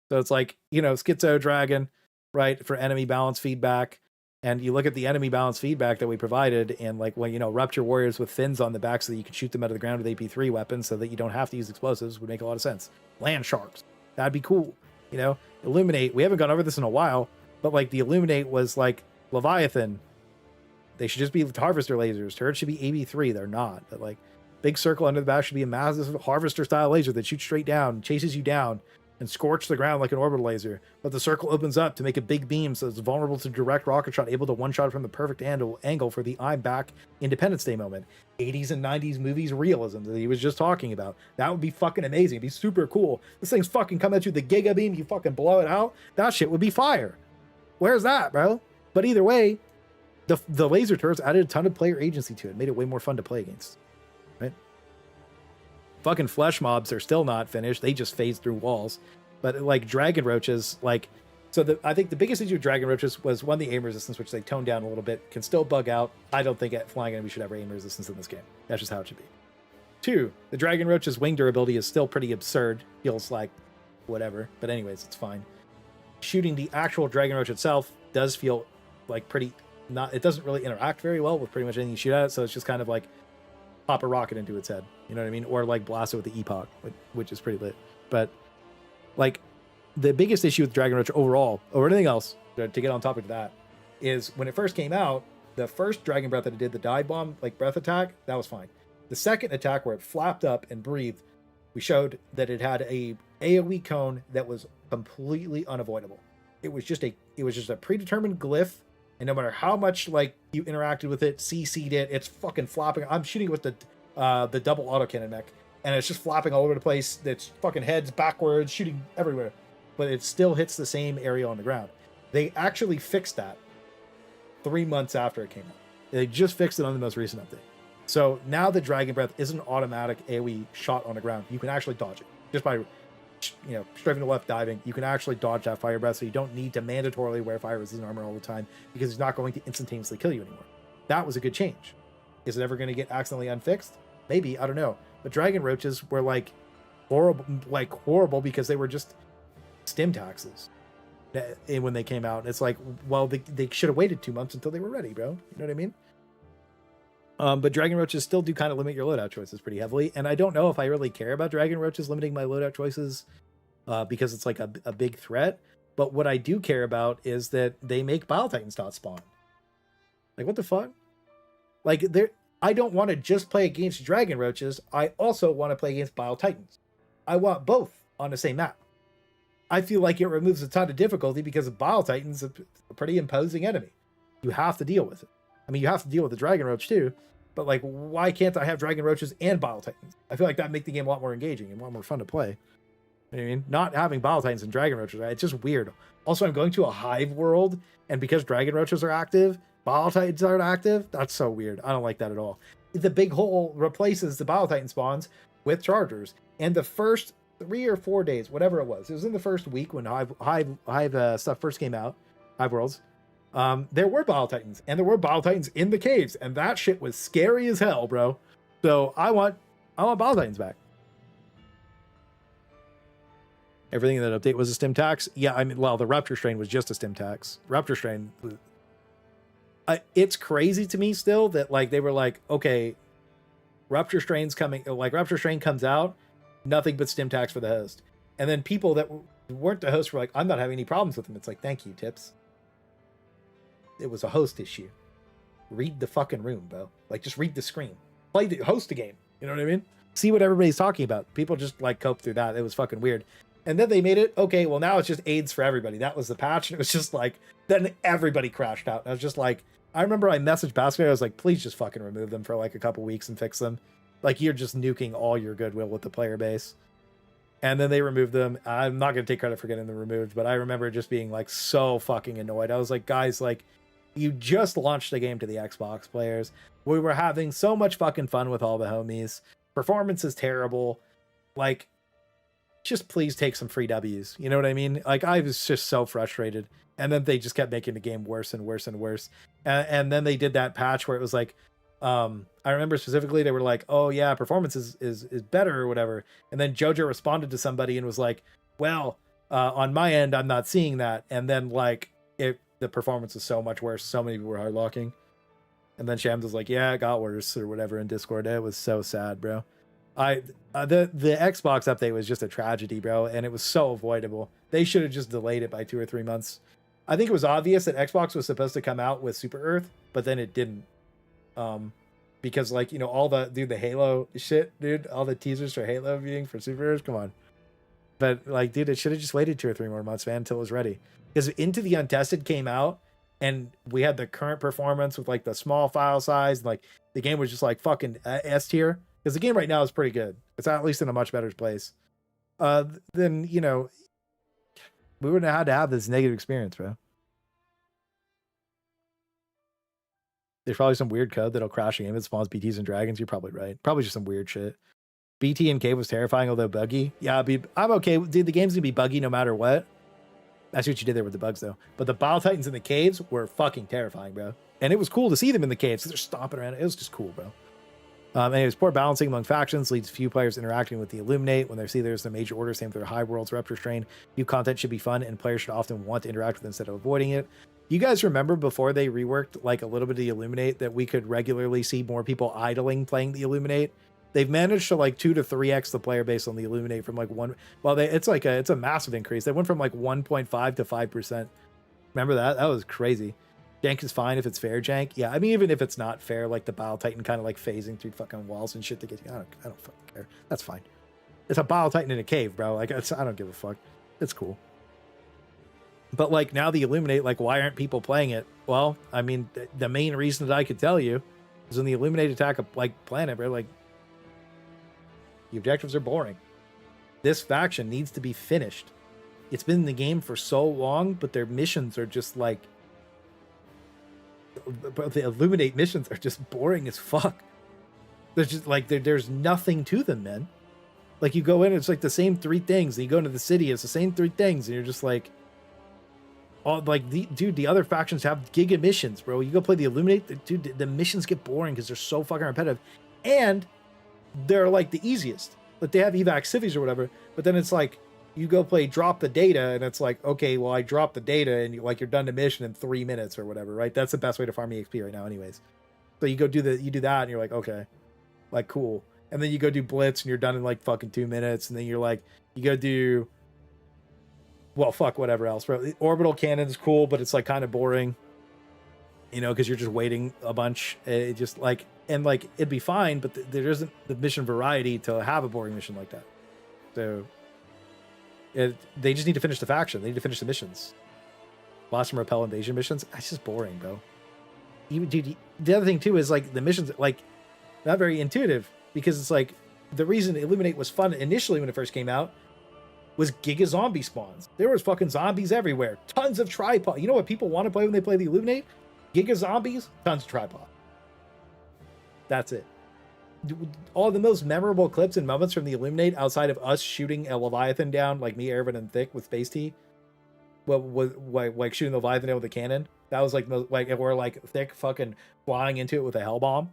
So it's like, you know, Schizo Dragon, right, for enemy balance feedback. And you look at the enemy balance feedback that we provided, and like, when, you know, Rupture Warriors with fins on the back so that you can shoot them out of the ground with AP3 weapons so that you don't have to use explosives would make a lot of sense. Land Sharks. That'd be cool. You know, Illuminate. We haven't gone over this in a while, but like the Illuminate was like Leviathan. They should just be harvester lasers. Turrets should be AB3. They're not. But like, big circle under the back should be a massive harvester style laser that shoots straight down, chases you down, and scorch the ground like an orbital laser. But the circle opens up to make a big beam so it's vulnerable to direct rocket shot, able to one shot from the perfect angle for the I'm back Independence Day moment. 80s and 90s movies realism that he was just talking about. That would be fucking amazing. It'd be super cool. This thing's fucking coming at you with the giga beam. You fucking blow it out. That shit would be fire. Where's that, bro? But either way, the laser turrets added a ton of player agency to it. Made it way more fun to play against. Right? Fucking flesh mobs are still not finished. They just phase through walls. But like dragon roaches, like, so I think the biggest issue with dragon roaches was one, the aim resistance, which they toned down a little bit, can still bug out. I don't think flying enemies should have aim resistance in this game. That's just how it should be. 2, the dragon roach's wing durability is still pretty absurd. Feels like whatever. But anyways, it's fine. Shooting the actual dragon roach itself does feel like pretty it doesn't really interact very well with pretty much anything you shoot at it, so it's just kind of like pop a rocket into its head, you know what I mean, or like blast it with the epoch, which is pretty lit. But like the biggest issue with Dragon Roach overall, or anything else, to get on topic of that, is when it first came out, the first Dragon Breath that it did, the dive bomb like breath attack, that was fine. The second attack where it flapped up and breathed, we showed that it had a AoE cone that was completely unavoidable. It was just a predetermined glyph. And no matter how much like you interacted with it, CC'd it, it's fucking flopping. I'm shooting with the double autocannon mech, and it's just flopping all over the place. It's fucking heads backwards, shooting everywhere, but it still hits the same area on the ground. They actually fixed that 3 months after it came out. They just fixed it on the most recent update. So now the Dragon Breath is an automatic AoE shot on the ground. You can actually dodge it just by, you know, strafing to left, diving. You can actually dodge that fire breath, so you don't need to mandatorily wear fire resistant armor all the time because it's not going to instantaneously kill you anymore. That was a good change. Is it ever going to get accidentally unfixed? Maybe, I don't know. But dragon roaches were like horrible because they were just stim taxes. when they came out. It's like, well, they should have waited 2 months until they were ready, bro. You know what I mean? But Dragon Roaches still do kind of limit your loadout choices pretty heavily. And I don't know if I really care about Dragon Roaches limiting my loadout choices because it's like a big threat. But what I do care about is that they make Bile Titans not spawn. Like, what the fuck? Like, I don't want to just play against Dragon Roaches. I also want to play against Bile Titans. I want both on the same map. I feel like it removes a ton of difficulty because Bile Titan's a pretty imposing enemy. You have to deal with it. I mean, you have to deal with the Dragon Roach too, but like, why can't I have Dragon Roaches and Bile Titans? I feel like that'd make the game a lot more engaging and a lot more fun to play. You know what I mean? Not having Bile Titans and Dragon Roaches, right? It's just weird. Also, I'm going to a hive world, and because Dragon Roaches are active, Bile Titans aren't active. That's so weird. I don't like that at all. The big hole replaces the Bile Titan spawns with Chargers, and the first 3 or 4 days, whatever it was in the first week when Hive stuff first came out, Hive Worlds, there were Bile Titans, and there were Bile Titans in the caves, and that shit was scary as hell, bro. So I want Bile Titans back. Everything in that update was a stim tax. Yeah, I mean, well, the Rupture Strain was just a stim tax. Rupture Strain, it's crazy to me still that like they were like, okay, Rupture Strain's coming, like Rupture Strain comes out, nothing but stim tax for the host. And then people that weren't the host were like, I'm not having any problems with them. It's like, thank you, Tips. It was a host issue. Read the fucking room, bro. Like, just read the screen. Host the game. You know what I mean? See what everybody's talking about. People just like cope through that. It was fucking weird. And then they made it, okay, well now it's just AIDS for everybody. That was the patch. And it was just like, then everybody crashed out. And I was just like, I remember I messaged Basket. I was like, please just fucking remove them for like a couple weeks and fix them. Like, you're just nuking all your goodwill with the player base. And then they removed them. I'm not going to take credit for getting them removed, but I remember just being like so fucking annoyed. I was like, guys, like, you just launched the game to the Xbox players. We were having so much fucking fun with all the homies. Performance is terrible. Like, just please take some free W's. You know what I mean? Like, I was just so frustrated. And then they just kept making the game worse and worse and worse. And then they did that patch where it was like, I remember specifically they were like, oh yeah, performance is better or whatever. And then JoJo responded to somebody and was like, well, on my end, I'm not seeing that. And then like the performance is so much worse. So many people were hard locking. And then Shams was like, yeah, it got worse or whatever in Discord. It was so sad, bro. The Xbox update was just a tragedy, bro. And it was so avoidable. They should have just delayed it by 2 or 3 months. I think it was obvious that Xbox was supposed to come out with Super Earth, but then it didn't. Because like, you know, all the Halo shit, dude, all the teasers for Halo being for Super Earth, come on. But like, dude, it should have just waited 2 or 3 more months, man, until it was ready. Because Into the Untested came out and we had the current performance with like the small file size, and like the game was just like fucking S tier. Because the game right now is pretty good. It's at least in a much better place. Then, you know, we wouldn't have had to have this negative experience, bro. There's probably some weird code that'll crash a game that spawns BTs and dragons. You're probably right. Probably just some weird shit. BT and cave was terrifying, although buggy. Yeah, I'm okay. Dude, the game's gonna be buggy no matter what. That's what you did there with the bugs, though. But the Bile Titans in the caves were fucking terrifying, bro. And it was cool to see them in the caves. They're stomping around. It was just cool, bro. Anyways, poor balancing among factions leads few players interacting with the Illuminate. When they see there's a major order, same with their High Worlds, Rupture Strain. New content should be fun, and players should often want to interact with it instead of avoiding it. You guys remember before they reworked like a little bit of the Illuminate that we could regularly see more people idling playing the Illuminate? They've managed to like 2 to 3x the player base on the Illuminate from like one. Well, it's a massive increase. They went from like 1.5 to 5%. Remember that? That was crazy. Jank is fine if it's fair jank. Yeah, I mean, even if it's not fair, like the Bile Titan kind of like phasing through fucking walls and shit to get you. I don't fucking care. That's fine. It's a Bile Titan in a cave, bro. Like, I don't give a fuck. It's cool. But like now the Illuminate, like, why aren't people playing it? Well, I mean, the main reason that I could tell you is when the Illuminate attack a like planet, bro, like the objectives are boring. This faction needs to be finished. It's been in the game for so long, but their missions are just like, but the Illuminate missions are just boring as fuck. There's just like there's nothing to them, man. Like you go in, it's like the same 3 things. And you go into the city, it's the same 3 things, and you're just like, oh, like the other factions have giga missions, bro. You go play the Illuminate, dude. The missions get boring because they're so fucking repetitive, and they're like the easiest. Like they have evac civies or whatever, but then it's like you go play drop the data, and it's like, okay, well, I dropped the data, and you're done the mission in 3 minutes or whatever, right? That's the best way to farm EXP right now, anyways. So you do that, and you're like, okay, like cool. And then you go do blitz, and you're done in like fucking 2 minutes, and then you're like, you go do, well, fuck whatever else, bro. Orbital cannon's cool, but it's like kind of boring, because you're just waiting a bunch. It just like, and like it'd be fine, but there isn't the mission variety to have a boring mission like that. So they just need to finish the faction. They need to finish the missions. Blast and repel invasion missions. That's just boring, bro. Even dude, the other thing too is like the missions like not very intuitive, because it's like the reason Illuminate was fun initially when it first came out was giga zombie spawns. There was fucking zombies everywhere. Tons of tripod. You know what people want to play when they play the Illuminate? Giga zombies, tons of tripod. That's it. All the most memorable clips and moments from the Illuminate, outside of us shooting a Leviathan down, like me, Ervin, and Thick with Space T, was like shooting the Leviathan down with a cannon. That was like or like Thick fucking flying into it with a hell bomb.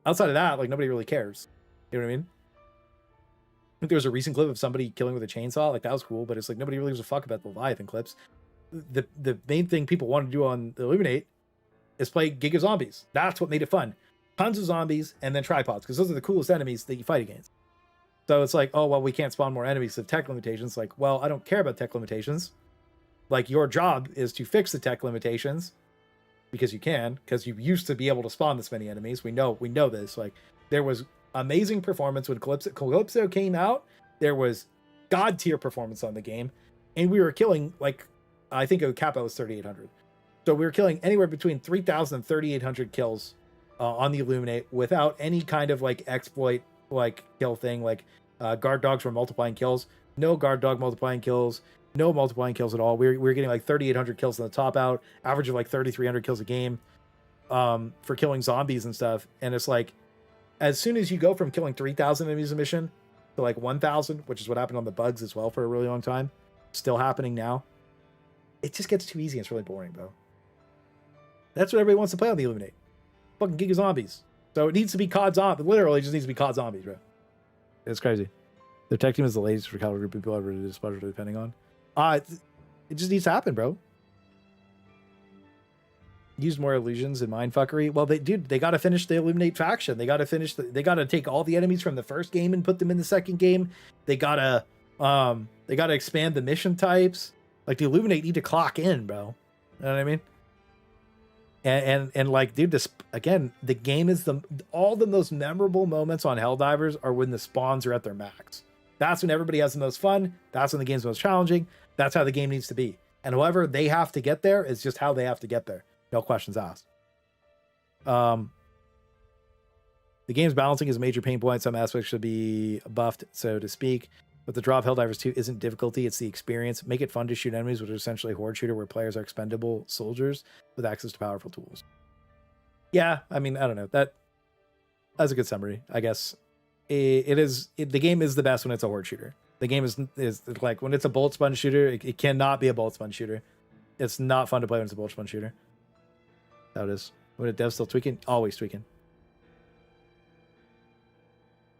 Outside of that, like nobody really cares. You know what I mean? I think there was a recent clip of somebody killing with a chainsaw. Like that was cool, but it's like nobody really gives a fuck about the Leviathan clips. The main thing people want to do on the Illuminate is play Giga Zombies. That's what made it fun. Tons of zombies and then tripods, because those are the coolest enemies that you fight against. So it's like, oh, well, we can't spawn more enemies of tech limitations. Like, well, I don't care about tech limitations. Like, your job is to fix the tech limitations, because you can, because you used to be able to spawn this many enemies. We know this. Like, there was amazing performance when Calypso came out. There was god tier performance on the game, and we were killing, like, I think a cap out was 3,800. So we were killing anywhere between 3,000 and 3,800 kills on the Illuminate without any kind of like exploit like kill thing. Like guard dogs were multiplying kills. No guard dog multiplying kills. No multiplying kills at all. We were getting like 3,800 kills in the top out, average of like 3,300 kills a game for killing zombies and stuff. And it's like, as soon as you go from killing 3,000 enemies a mission to like 1,000, which is what happened on the bugs as well for a really long time, still happening now, it just gets too easy and it's really boring, bro. That's what everybody wants to play on the Illuminate. Fucking Giga Zombies. So it needs to be COD Zombies. Literally just needs to be COD Zombies, bro. It's crazy. The tech team is the latest for caliber group people ever displeasure depending on. It just needs to happen, bro. Use more illusions and mindfuckery. Well, they got to finish the Illuminate faction. They got to they got to take all the enemies from the first game and put them in the second game. They got to expand the mission types. Like the Illuminate need to clock in, bro. You know what I mean? And like, dude, this again, the game is all the most memorable moments on Helldivers are when the spawns are at their max. That's when everybody has the most fun. That's when the game's most challenging. That's how the game needs to be. And however they have to get there is just how they have to get there. No questions asked. The game's balancing is a major pain point. Some aspects should be buffed, so to speak. But the draw of Helldivers 2 isn't difficulty, it's the experience. Make it fun to shoot enemies, which is essentially a horde shooter where players are expendable soldiers with access to powerful tools. Yeah, I mean, I don't know. That's a good summary, I guess. The game is the best when it's a horde shooter. The game is like, when it's a bullet sponge shooter, it cannot be a bullet sponge shooter. It's not fun to play when it's a bullet sponge shooter. That is. When a dev still tweaking? Always tweaking.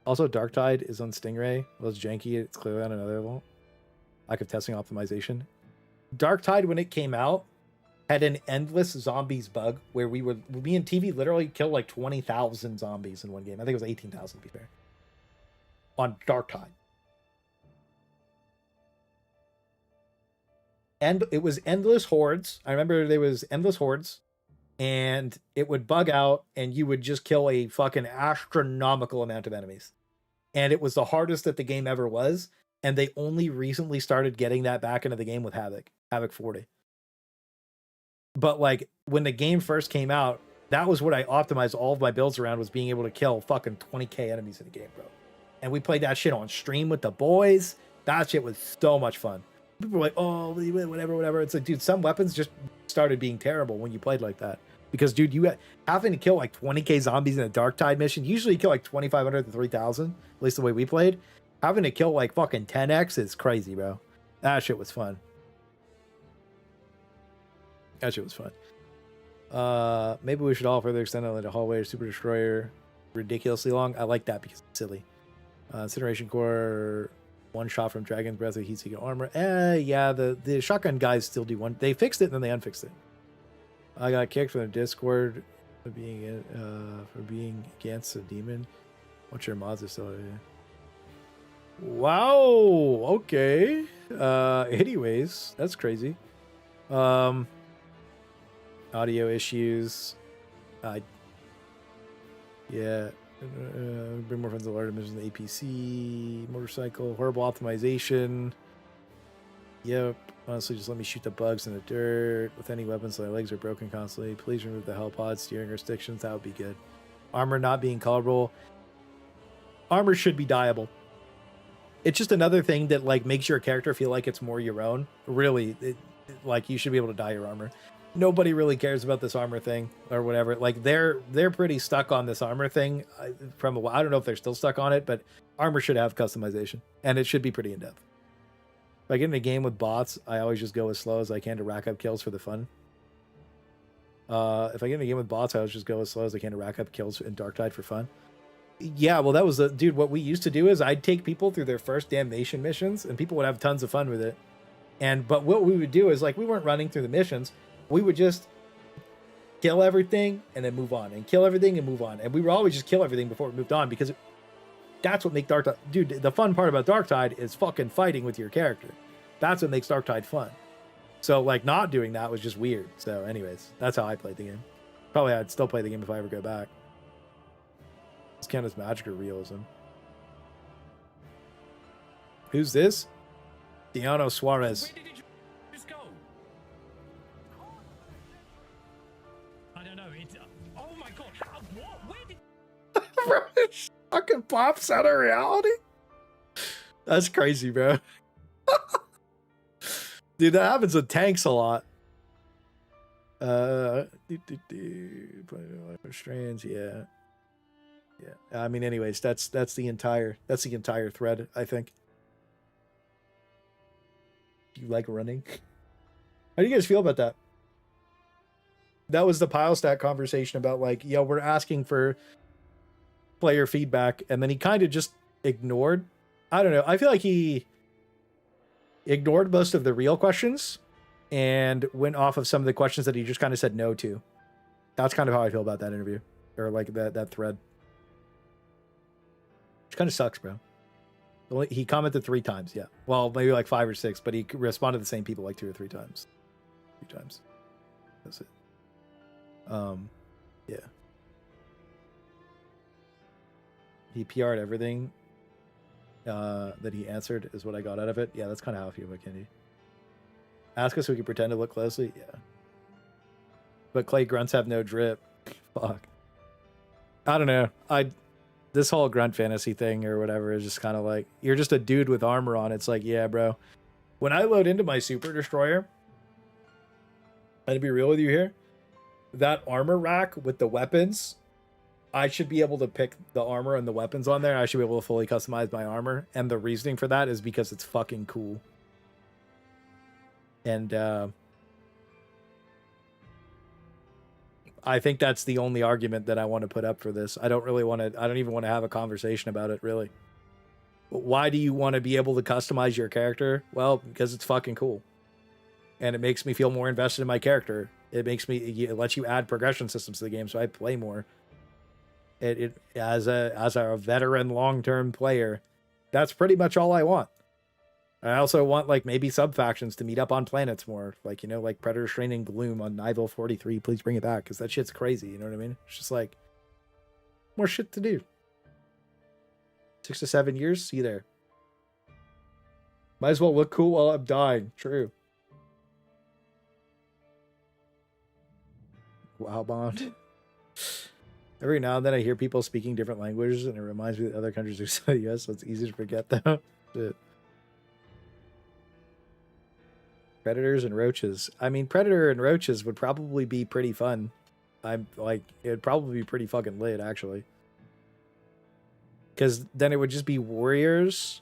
Also, Darktide is on Stingray. Well, it's janky. It's clearly on another level. Lack of testing optimization. Darktide, when it came out, had an endless zombies bug where me and TV literally killed like 20,000 zombies in one game. I think it was 18,000 to be fair. On Darktide. And it was endless hordes. I remember there was endless hordes. And it would bug out and you would just kill a fucking astronomical amount of enemies. And it was the hardest that the game ever was. And they only recently started getting that back into the game with Havoc 40. But like when the game first came out, that was what I optimized all of my builds around, was being able to kill fucking 20k enemies in a game, bro. And we played that shit on stream with the boys. That shit was so much fun. People were like, oh, whatever. It's like, dude, some weapons just started being terrible when you played like that. Because, dude, you having to kill like 20k zombies in a Darktide mission. Usually you kill like 2,500 to 3,000, at least the way we played. Having to kill like fucking 10x is crazy, bro. That shit was fun. Maybe we should all further extend on the hallway or Super Destroyer ridiculously long. I like that because it's silly. Incineration Core one shot from Dragon's Breath with heat-seeking armor. Yeah, the shotgun guys still do one. They fixed it and then they unfixed it. I got kicked from the Discord for being against a demon. What's your mods are still? Wow. Okay. Anyways, that's crazy. Audio issues. Yeah. Bring more friends to larger missions in the APC. Motorcycle. Horrible optimization. Yep. Honestly, just let me shoot the bugs in the dirt. With any weapons, my legs are broken constantly. Please remove the hell pod steering restrictions. That would be good. Armor not being colorable. Armor should be dyeable. It's just another thing that like makes your character feel like it's more your own. Really, like you should be able to dye your armor. Nobody really cares about this armor thing or whatever. Like they're pretty stuck on this armor thing from a while. I don't know if they're still stuck on it, but armor should have customization and it should be pretty in depth. If I get in a game with bots, I always just go as slow as I can to rack up kills for the fun. If I get in a game with bots, I always just go as slow as I can to rack up kills in Darktide for fun. Yeah, well, that was the dude. What we used to do is I'd take people through their first damnation missions, and people would have tons of fun with it. But what we would do is like we weren't running through the missions. We would just kill everything and then move on, and kill everything and move on. And we would always just kill everything before we moved on because that's what makes Darktide. Dude, the fun part about Darktide is fucking fighting with your character. That's what makes Darktide fun. So like not doing that was just weird. So anyways, that's how I played the game. Probably I'd still play the game if I ever go back. This count as magic or realism. Who's this? Diano Suarez. Where did it just go? I don't know. It's oh my god! What? Where did? It fucking pops out of reality. That's crazy, bro. Dude, that happens with tanks a lot. Strands, yeah. Yeah. I mean, anyways, that's the entire thread, I think. Do you like running? How do you guys feel about that? That was the pile stack conversation about like, yo, we're asking for player feedback, and then he kind of just ignored. I don't know. I feel like he ignored most of the real questions and went off of some of the questions that he just kind of said no to. That's kind of how I feel about that interview, or like that thread. Which kind of sucks, bro. He commented 3 times, yeah. Well, maybe like 5 or 6, but he responded to the same people like 2 or 3 times. 3 times. That's it. Yeah. He PR'd everything that he answered is what I got out of it. Yeah, that's kind of how I feel about Candy. Ask us so we can pretend to look closely. Yeah. But clay grunts have no drip. Fuck. I don't know. This whole grunt fantasy thing or whatever is just kind of like, you're just a dude with armor on. It's like, yeah, bro. When I load into my Super Destroyer, and to be real with you here, that armor rack with the weapons, I should be able to pick the armor and the weapons on there. I should be able to fully customize my armor. And the reasoning for that is because it's fucking cool. And I think that's the only argument that I want to put up for this. I don't even want to have a conversation about it, really. Why do you want to be able to customize your character? Well, because it's fucking cool. And it makes me feel more invested in my character. It lets you add progression systems to the game, so I play more. It as a veteran long-term player, that's pretty much all I want. I also want like maybe sub-factions to meet up on planets more. Like, you know, like Predator Strain and Gloom on Nivell 43. Please bring it back, because that shit's crazy. You know what I mean? It's just like more shit to do. 6 to 7 years? See you there. Might as well look cool while I'm dying. True. Wow, Bond. Every now and then I hear people speaking different languages, and it reminds me that other countries are so US, so it's easy to forget them. Shit. Predators and roaches. I mean, Predator and roaches would probably be pretty fun. It'd probably be pretty fucking lit, actually. Because then it would just be warriors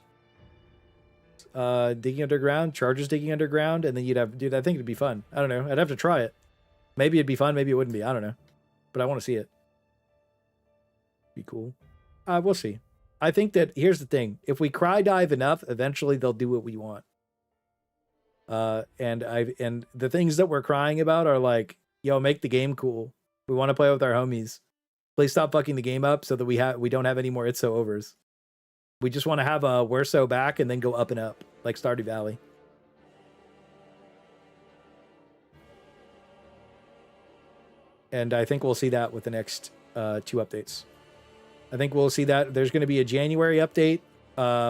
digging underground, chargers digging underground, and then you'd have... Dude, I think it'd be fun. I don't know. I'd have to try it. Maybe it'd be fun, maybe it wouldn't be. I don't know. But I want to see it. Be cool. We'll see. I think that here's the thing: if we cry dive enough, eventually they'll do what we want. And the things that we're crying about are like, yo, make the game cool. We want to play with our homies. Please stop fucking the game up so that we don't have any more It's So Overs. We just want to have a We're So back and then go up and up like Stardew Valley. And I think we'll see that with the next 2 updates. I think we'll see that there's going to be a January update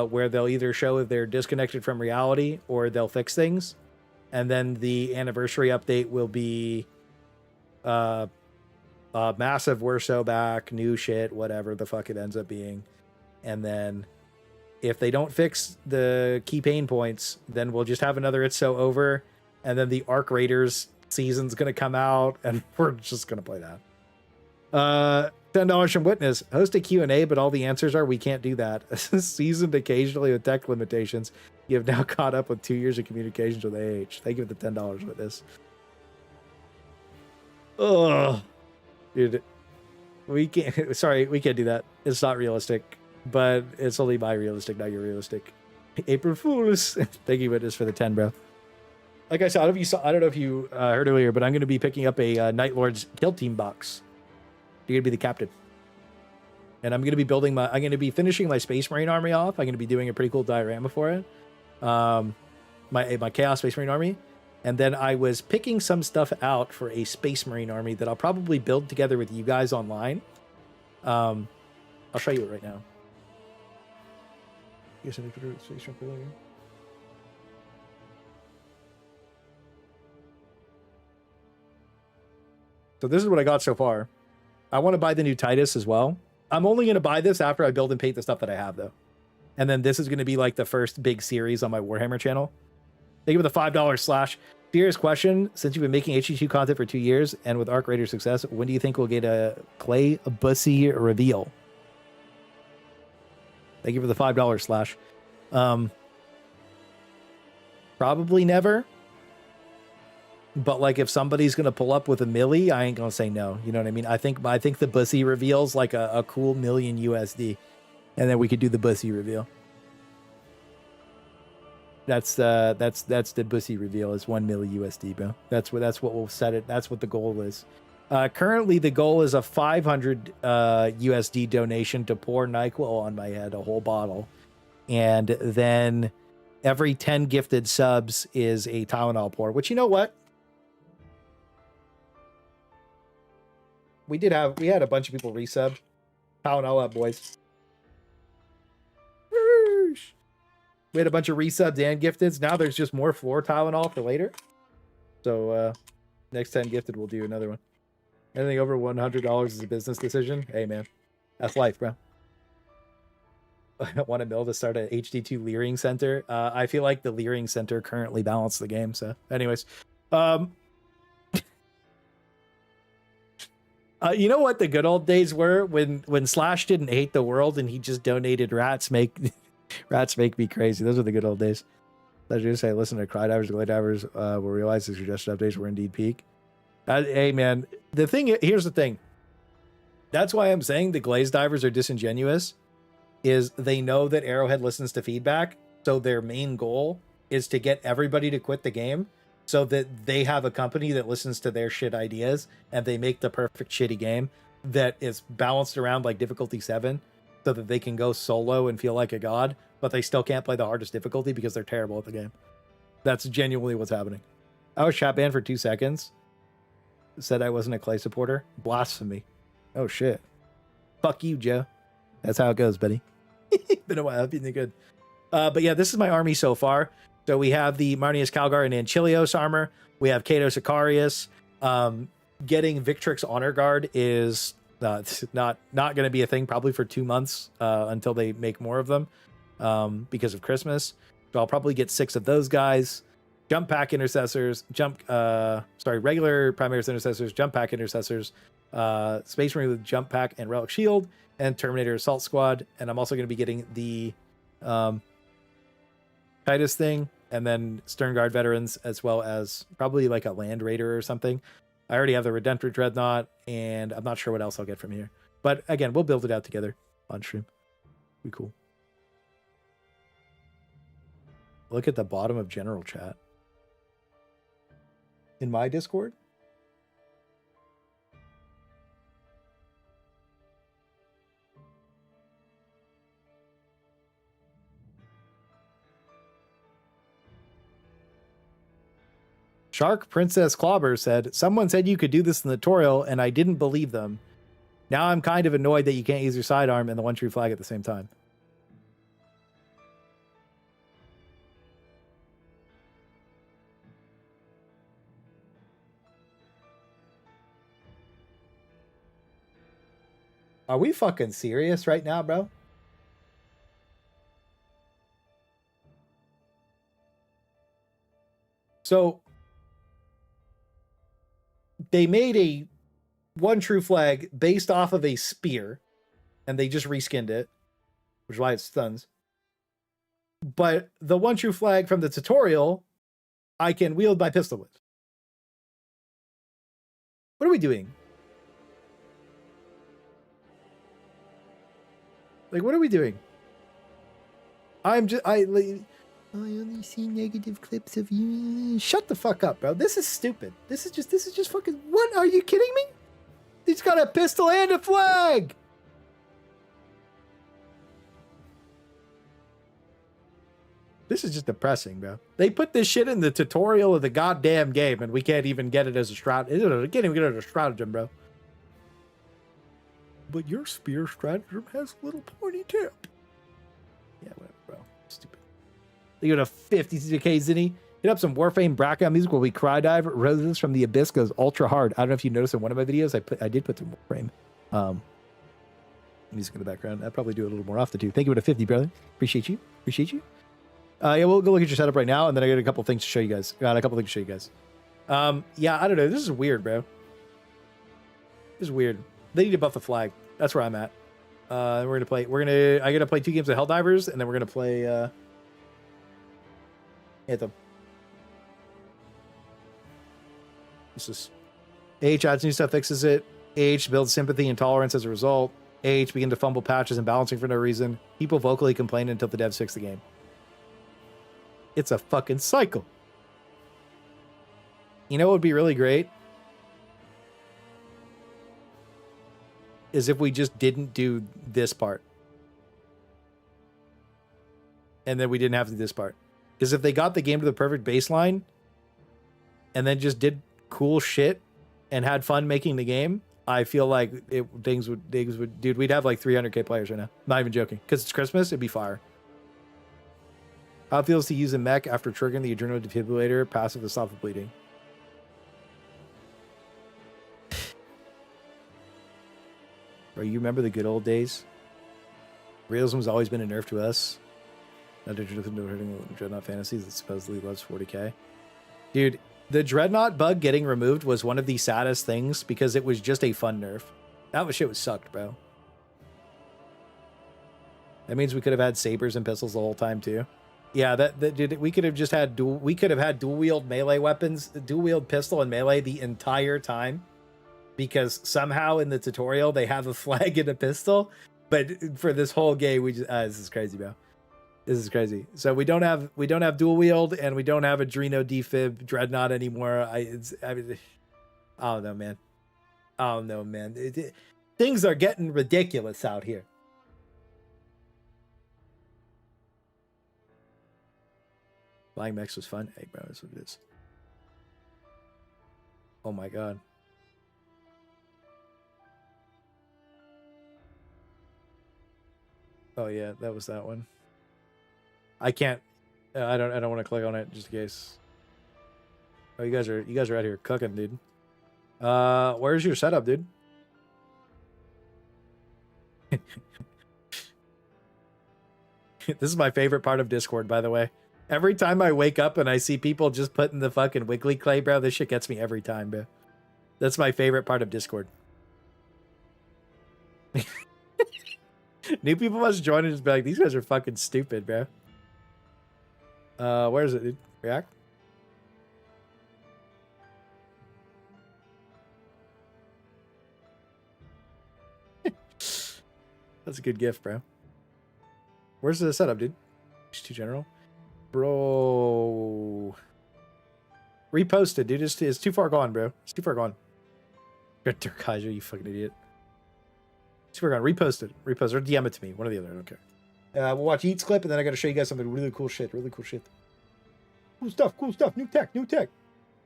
where they'll either show if they're disconnected from reality or they'll fix things. And then the anniversary update will be massive We're So back, new shit, whatever the fuck it ends up being. And then if they don't fix the key pain points, then we'll just have another It's So Over. And then the Arc Raiders season's going to come out and we're just going to play that. $10 from Witness. Host a Q&A, but all the answers are we can't do that. Seasoned occasionally with tech limitations. You have now caught up with 2 years of communications with AH. Thank you for the $10, Witness. Ugh. Dude, we can't. Sorry, we can't do that. It's not realistic, but it's only my realistic, not your realistic. April Fools. Thank you, Witness, for the 10, bro. Like I said, I don't know if you heard earlier, but I'm going to be picking up a Night Lord's Kill Team box. You're going to be the captain. And I'm going to be I'm going to be finishing my Space Marine army off. I'm going to be doing a pretty cool diorama for it. My Chaos Space Marine army. And then I was picking some stuff out for a Space Marine army that I'll probably build together with you guys online. I'll show you it right now. So this is what I got so far. I want to buy the new Titus as well. I'm only going to buy this after I build and paint the stuff that I have, though. And then this is going to be like the first big series on my Warhammer channel. Thank you for the $5 / serious question. Since you've been making HG2 content for 2 years and with Arc Raider success, when do you think we'll get a Clay Bussy reveal? Thank you for the $5 / probably never. But like if somebody's gonna pull up with a milli, I ain't gonna say no. You know what I mean? I think the Bussy reveal's like a cool $1,000,000 USD. And then we could do the Bussy reveal. That's the Bussy reveal is 1 milli USD, bro. That's what we'll set it. That's what the goal is. Currently the goal is a 500 USD donation to pour NyQuil on my head, a whole bottle. And then every 10 gifted subs is a Tylenol pour, which, you know what? We had a bunch of people resub. Tylenol up, boys. We had a bunch of resubs and gifteds. Now there's just more floor Tylenol for later. So next 10 gifted, we'll do another one. Anything over $100 is a business decision. Hey, man. That's life, bro. I want a mill to start an HD2 Leering Center. I feel like the Leering Center currently balanced the game. So anyways. You know what the good old days were? When Slash didn't hate the world and he just donated Rats Make Me Crazy. Those are the good old days. I was going to say, listen to Crydivers and Glaydivers will realize the suggested updates were indeed peak. Hey, man. Here's the thing. That's why I'm saying the Glaydivers are disingenuous, is they know that Arrowhead listens to feedback, so their main goal is to get everybody to quit the game so that they have a company that listens to their shit ideas and they make the perfect shitty game that is balanced around like difficulty 7 so that they can go solo and feel like a god, but they still can't play the hardest difficulty because they're terrible at the game. That's genuinely what's happening. I was chat banned for 2 seconds. Said I wasn't a Clay supporter. Blasphemy. Oh shit. Fuck you, Joe. That's how it goes, buddy. Been a while. I've been good. But yeah, this is my army so far. So we have the Marnius Calgar and Anchilios armor. We have Cato Sicarius. Getting Victrix Honor Guard is not going to be a thing probably for 2 months until they make more of them because of Christmas. So I'll probably get 6 of those guys. Jump Pack Intercessors. Regular Primaris Intercessors. Jump Pack Intercessors. Space Marine with Jump Pack and Relic Shield. And Terminator Assault Squad. And I'm also going to be getting the Titus thing. And then Stern Guard Veterans, as well as probably like a Land Raider or something. I already have the Redemptor Dreadnought, and I'm not sure what else I'll get from here. But again, we'll build it out together on stream. Be cool. Look at the bottom of general chat. In my Discord? Shark Princess Clobber said, someone said you could do this in the tutorial, and I didn't believe them. Now I'm kind of annoyed that you can't use your sidearm and the one true flag at the same time. Are we fucking serious right now, bro? So they made a one true flag based off of a spear, and they just reskinned it, which is why it stuns. But the one true flag from the tutorial, I can wield my pistol with. What are we doing? Like, what are we doing? I only see negative clips of you. Shut the fuck up, bro. This is stupid. This is just fucking, what? Are you kidding me? He's got a pistol and a flag. This is just depressing, bro. They put this shit in the tutorial of the goddamn game, and we can't even get it as a stratagem. Can't even get it as a stratagem, bro. But your spear stratagem has a little pointy tip. Yeah, whatever, bro. Stupid. They go to 50k Zinni. Hit up some Warframe background music while we cry dive. Roses from the Abyss goes ultra hard. I don't know if you noticed in one of my videos, I did put some Warframe music in the background. I'd probably do it a little more often too. Thank you for the 50, brother. Appreciate you. Yeah, we'll go look at your setup right now, and then I got a couple things to show you guys. Yeah, I don't know. This is weird, bro. This is weird. They need to buff the flag. That's where I'm at. I gotta play 2 games of Helldivers, and then we're gonna play Anthem. This is AH adds new stuff, fixes it. AH builds sympathy and tolerance as a result. AH begin to fumble patches and balancing for no reason. People vocally complain until the devs fix the game. It's a fucking cycle. You know what would be really great? Is if we just didn't do this part. And then we didn't have to do this part. Because if they got the game to the perfect baseline and then just did cool shit and had fun making the game, I feel like things would, dude, we'd have like 300k players right now. Not even joking. Because it's Christmas, it'd be fire. How it feels to use a mech after triggering the adrenal defibrillator passive to stop the bleeding. Bro, you remember the good old days? Realism has always been a nerf to us. Not interested in hurting Dreadnought Fantasies that supposedly loves 40k. Dude, the Dreadnought bug getting removed was one of the saddest things because it was just a fun nerf. That shit was sucked, bro. That means we could have had sabers and pistols the whole time too. Yeah, dude, we could have just had dual wield melee weapons, dual wield pistol and melee the entire time. Because somehow in the tutorial they have a flag and a pistol, but for this whole game we just this is crazy, bro. This is crazy. So we don't have dual wield and we don't have Adreno defib Dreadnought anymore. I don't know, man. Things are getting ridiculous out here. Flying mechs was fun. Hey, bro, that's what it is. Oh my god. Oh yeah, that was that one. I can't. I don't want to click on it just in case. Oh, you guys are out here cooking, dude. Where's your setup, dude? This is my favorite part of Discord, by the way. Every time I wake up and I see people just putting the fucking wiggly clay, bro, this shit gets me every time, bro. That's my favorite part of Discord. New people must join and just be like, these guys are fucking stupid, bro. Where is it, dude? React? That's a good gift, bro. Where's the setup, dude? It's too general. Bro. Reposted, dude. It's too far gone, bro. It's too far gone. You're Dirk Kaiser, you fucking idiot. It's too far gone. Reposted. Repost or DM it to me. One or the other. I don't care. We'll watch Eats clip, and then I got to show you guys something really cool shit. Really cool shit. Cool stuff. Cool stuff. New tech. New tech.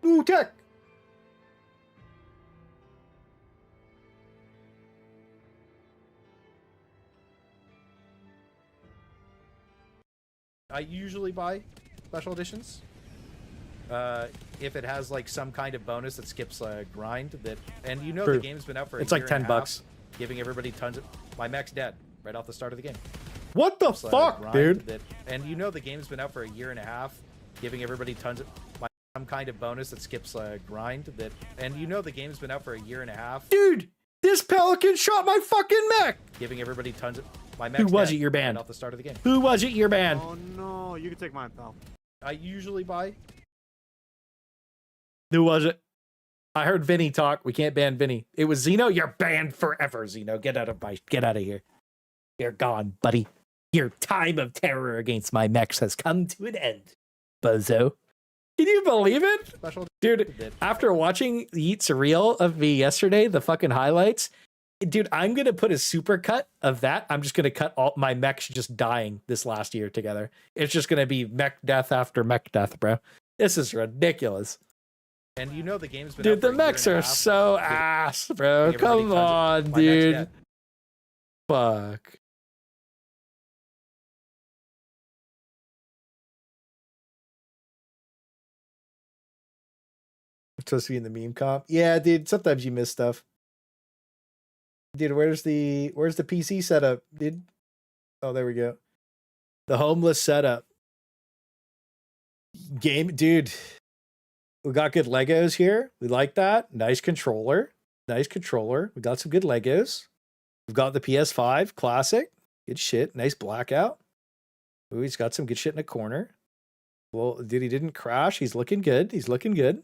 New tech. I usually buy special editions. If it has like some kind of bonus that skips a grind, that and you know the game's been out for It's a like year and a $10, half, giving everybody tons of my mech's dead right off the start of the game. What the So fuck, grind dude? That, and you know the game's been out for a year and a half, giving everybody tons of some kind of bonus that skips a grind. That and you know the game's been out for a year and a half, Dude, this pelican shot my fucking mech. giving everybody tons of my mech's Who was dead it? Your band? right off the start of the game. Who was it? Your band? Oh no, you can take mine, pal. I usually buy. Who was it? I heard Vinny talk. We can't ban Vinny. It was Zeno. You're banned forever, Zeno. Get out of here. You're gone, buddy. Your time of terror against my mechs has come to an end, bozo. Can you believe it? Dude, after watching Yeet's reel of me yesterday, the fucking highlights, dude, I'm going to put a super cut of that. I'm just going to cut all my mechs just dying this last year together. It's just going to be mech death after mech death, bro. This is ridiculous. And you know the game's been Dude, out for the a year mechs and a are half, so ass, bro. giving everybody Come tons of- on, my mech's dude. dead. Fuck. It's supposed to be in the meme comp. Yeah, dude. Sometimes you miss stuff. Dude, where's the PC setup, dude? Oh, there we go. The homeless setup. Game, dude. We got good Legos here. We like that. Nice controller. Nice controller. We got some good Legos. We've got the PS5 classic. Good shit. Nice blackout. Ooh, he's got some good shit in the corner. Well, dude, he didn't crash. He's looking good. He's looking good.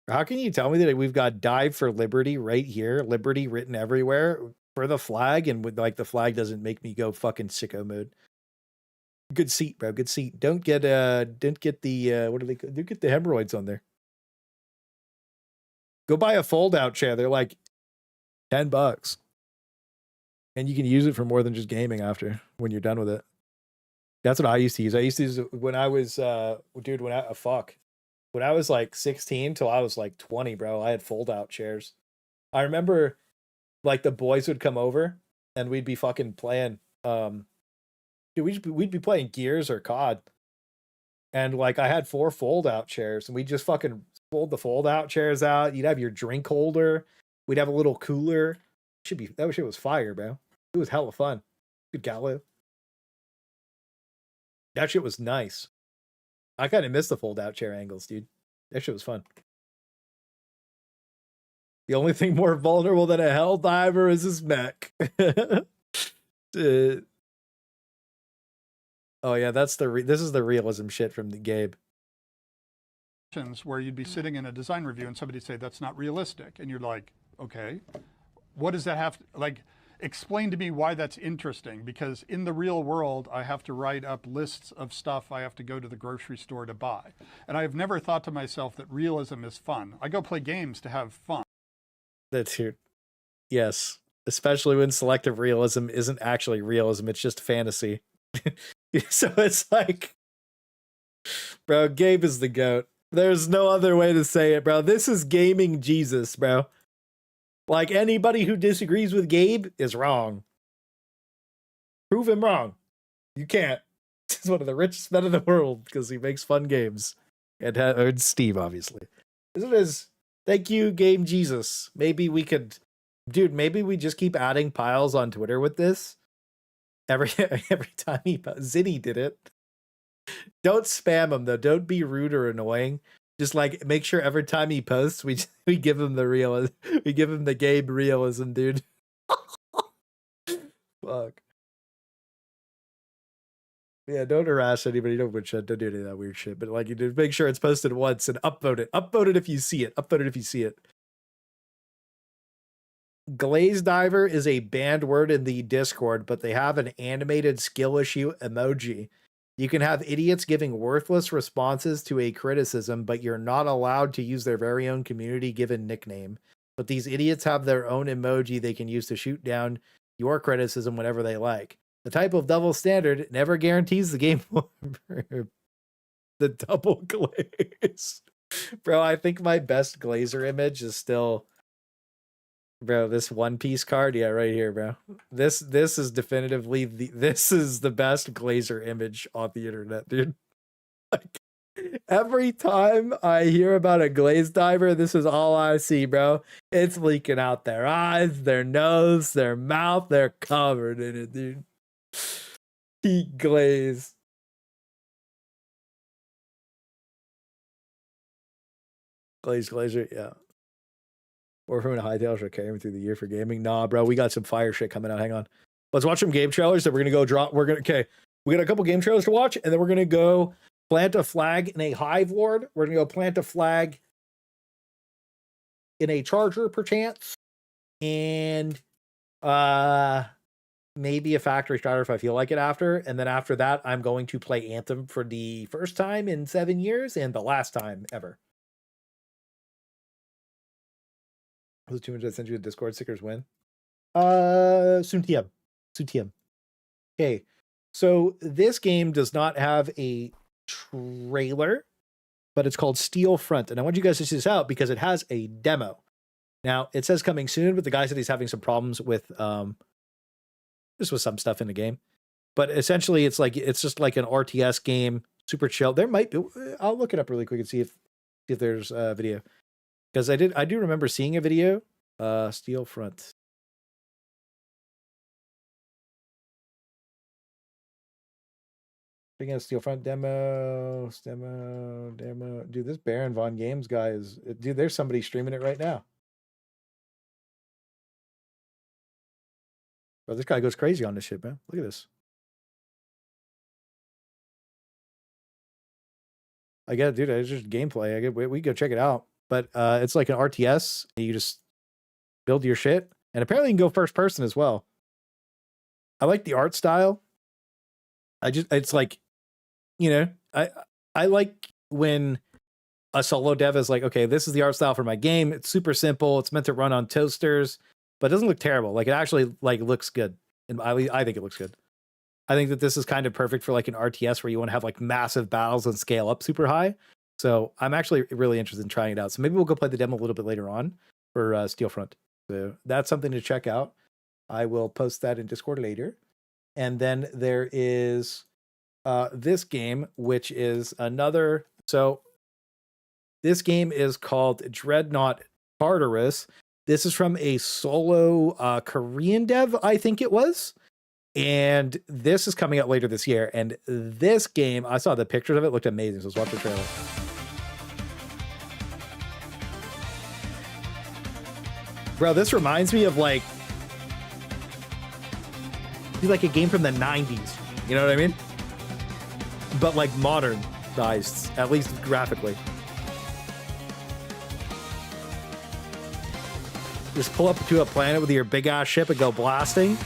How can you tell me that we've got dive for liberty right here? Liberty written everywhere for the flag, and with like the flag doesn't make me go fucking sicko mode. Good seat, bro. Good seat. Don't get the what do they do? Get the hemorrhoids on there. Go buy a fold out chair. They're like $10. And you can use it for more than just gaming after when you're done with it. That's what I used to use. I used to use it when I was when I was like 16 till I was like 20, bro. I had fold out chairs. I remember like the boys would come over and we'd be fucking playing dude, we'd be playing Gears or COD. And like I had 4 fold out chairs and we just fucking fold the fold out chairs out. You'd have your drink holder. We'd have a little cooler. That shit was fire, bro. It was hella fun. Good gallo. That shit was nice. I kind of miss the fold out chair angles, dude. That shit was fun. The only thing more vulnerable than a helldiver is his mech. Oh yeah, that's this is the realism shit from the Gabe. Where you'd be sitting in a design review and somebody'd say that's not realistic, and you're like, okay, what does that have to, like, explain to me why that's interesting, because in the real world I have to write up lists of stuff I have to go to the grocery store to buy, and I've never thought to myself that realism is fun. I go play games to have fun. That's here. Yes, especially when selective realism isn't actually realism, it's just fantasy. So it's like, bro, Gabe is the GOAT. There's no other way to say it, bro. This is gaming Jesus, bro. Like, anybody who disagrees with Gabe is wrong. Prove him wrong. You can't. He's one of the richest men in the world because he makes fun games. And Steve, obviously. This is, thank you, Game Jesus. Maybe we could, dude, maybe we just keep adding piles on Twitter with this. Every time Zinni did it. Don't spam him, though. Don't be rude or annoying. Just like make sure every time he posts, we give him we give him the Gabe realism, dude. Fuck. Yeah, don't harass anybody. Don't do any of that weird shit. But like, you do make sure it's posted once and upvote it. Upvote it if you see it. Upvote it if you see it. Glaze Diver is a banned word in the Discord, but they have an animated skill issue emoji. You can have idiots giving worthless responses to a criticism, but you're not allowed to use their very own community given nickname. But these idiots have their own emoji they can use to shoot down your criticism whenever they like. The type of double standard never guarantees the game will improve. The double glaze. Bro, I think my best Glazer image is still... Bro, this One Piece card, yeah, right here, bro. This is definitively this is the best Glazer image on the internet, dude. Like, every time I hear about a glaze diver, this is all I see, bro. It's leaking out their eyes, their nose, their mouth. They're covered in it, dude. Heat glaze. Glazer, yeah. Or from a hightail should carry him through the year for gaming. Nah, bro, we got some fire shit coming out. Hang on. Let's watch some game trailers that we're gonna go drop. Okay. We got a couple game trailers to watch, and then we're gonna go plant a flag in a hive lord. We're gonna go plant a flag in a charger, perchance. And maybe a factory starter if I feel like it after. And then after that, I'm going to play Anthem for the first time in 7 years and the last time ever. Those 200 I sent you a Discord stickers win? Soon TM. Okay. So this game does not have a trailer, but it's called Steel Front. And I want you guys to see this out because it has a demo. Now, it says coming soon, but the guy said he's having some problems with just with some stuff in the game. But essentially it's just like an RTS game, super chill. There might be, I'll look it up really quick and see if there's a video. Because I do remember seeing a video. Steel Front. Speaking of Steel Front demo. Dude, this Baron Von Games guy is... Dude, there's somebody streaming it right now. Bro, this guy goes crazy on this shit, man. Look at this. I get it, dude. It's just gameplay. We go check it out. But it's like an RTS. You just build your shit. And apparently you can go first person as well. I like the art style. It's like, you know, I like when a solo dev is like, okay, this is the art style for my game. It's super simple. It's meant to run on toasters, but it doesn't look terrible. Like, it actually like looks good. And I think it looks good. I think that this is kind of perfect for like an RTS where you want to have like massive battles and scale up super high. So I'm actually really interested in trying it out. So maybe we'll go play the demo a little bit later on for Steel Front. So that's something to check out. I will post that in Discord later. And then there is this game, which is another. So this game is called Dreadnought Tartarus. This is from a solo Korean dev, I think it was. And this is coming out later this year. And this game, I saw the pictures of it, looked amazing. So let's watch the trailer. Bro, this reminds me of like a game from the 90s. You know what I mean? But like modernized, at least graphically. Just pull up to a planet with your big ass ship and go blasting.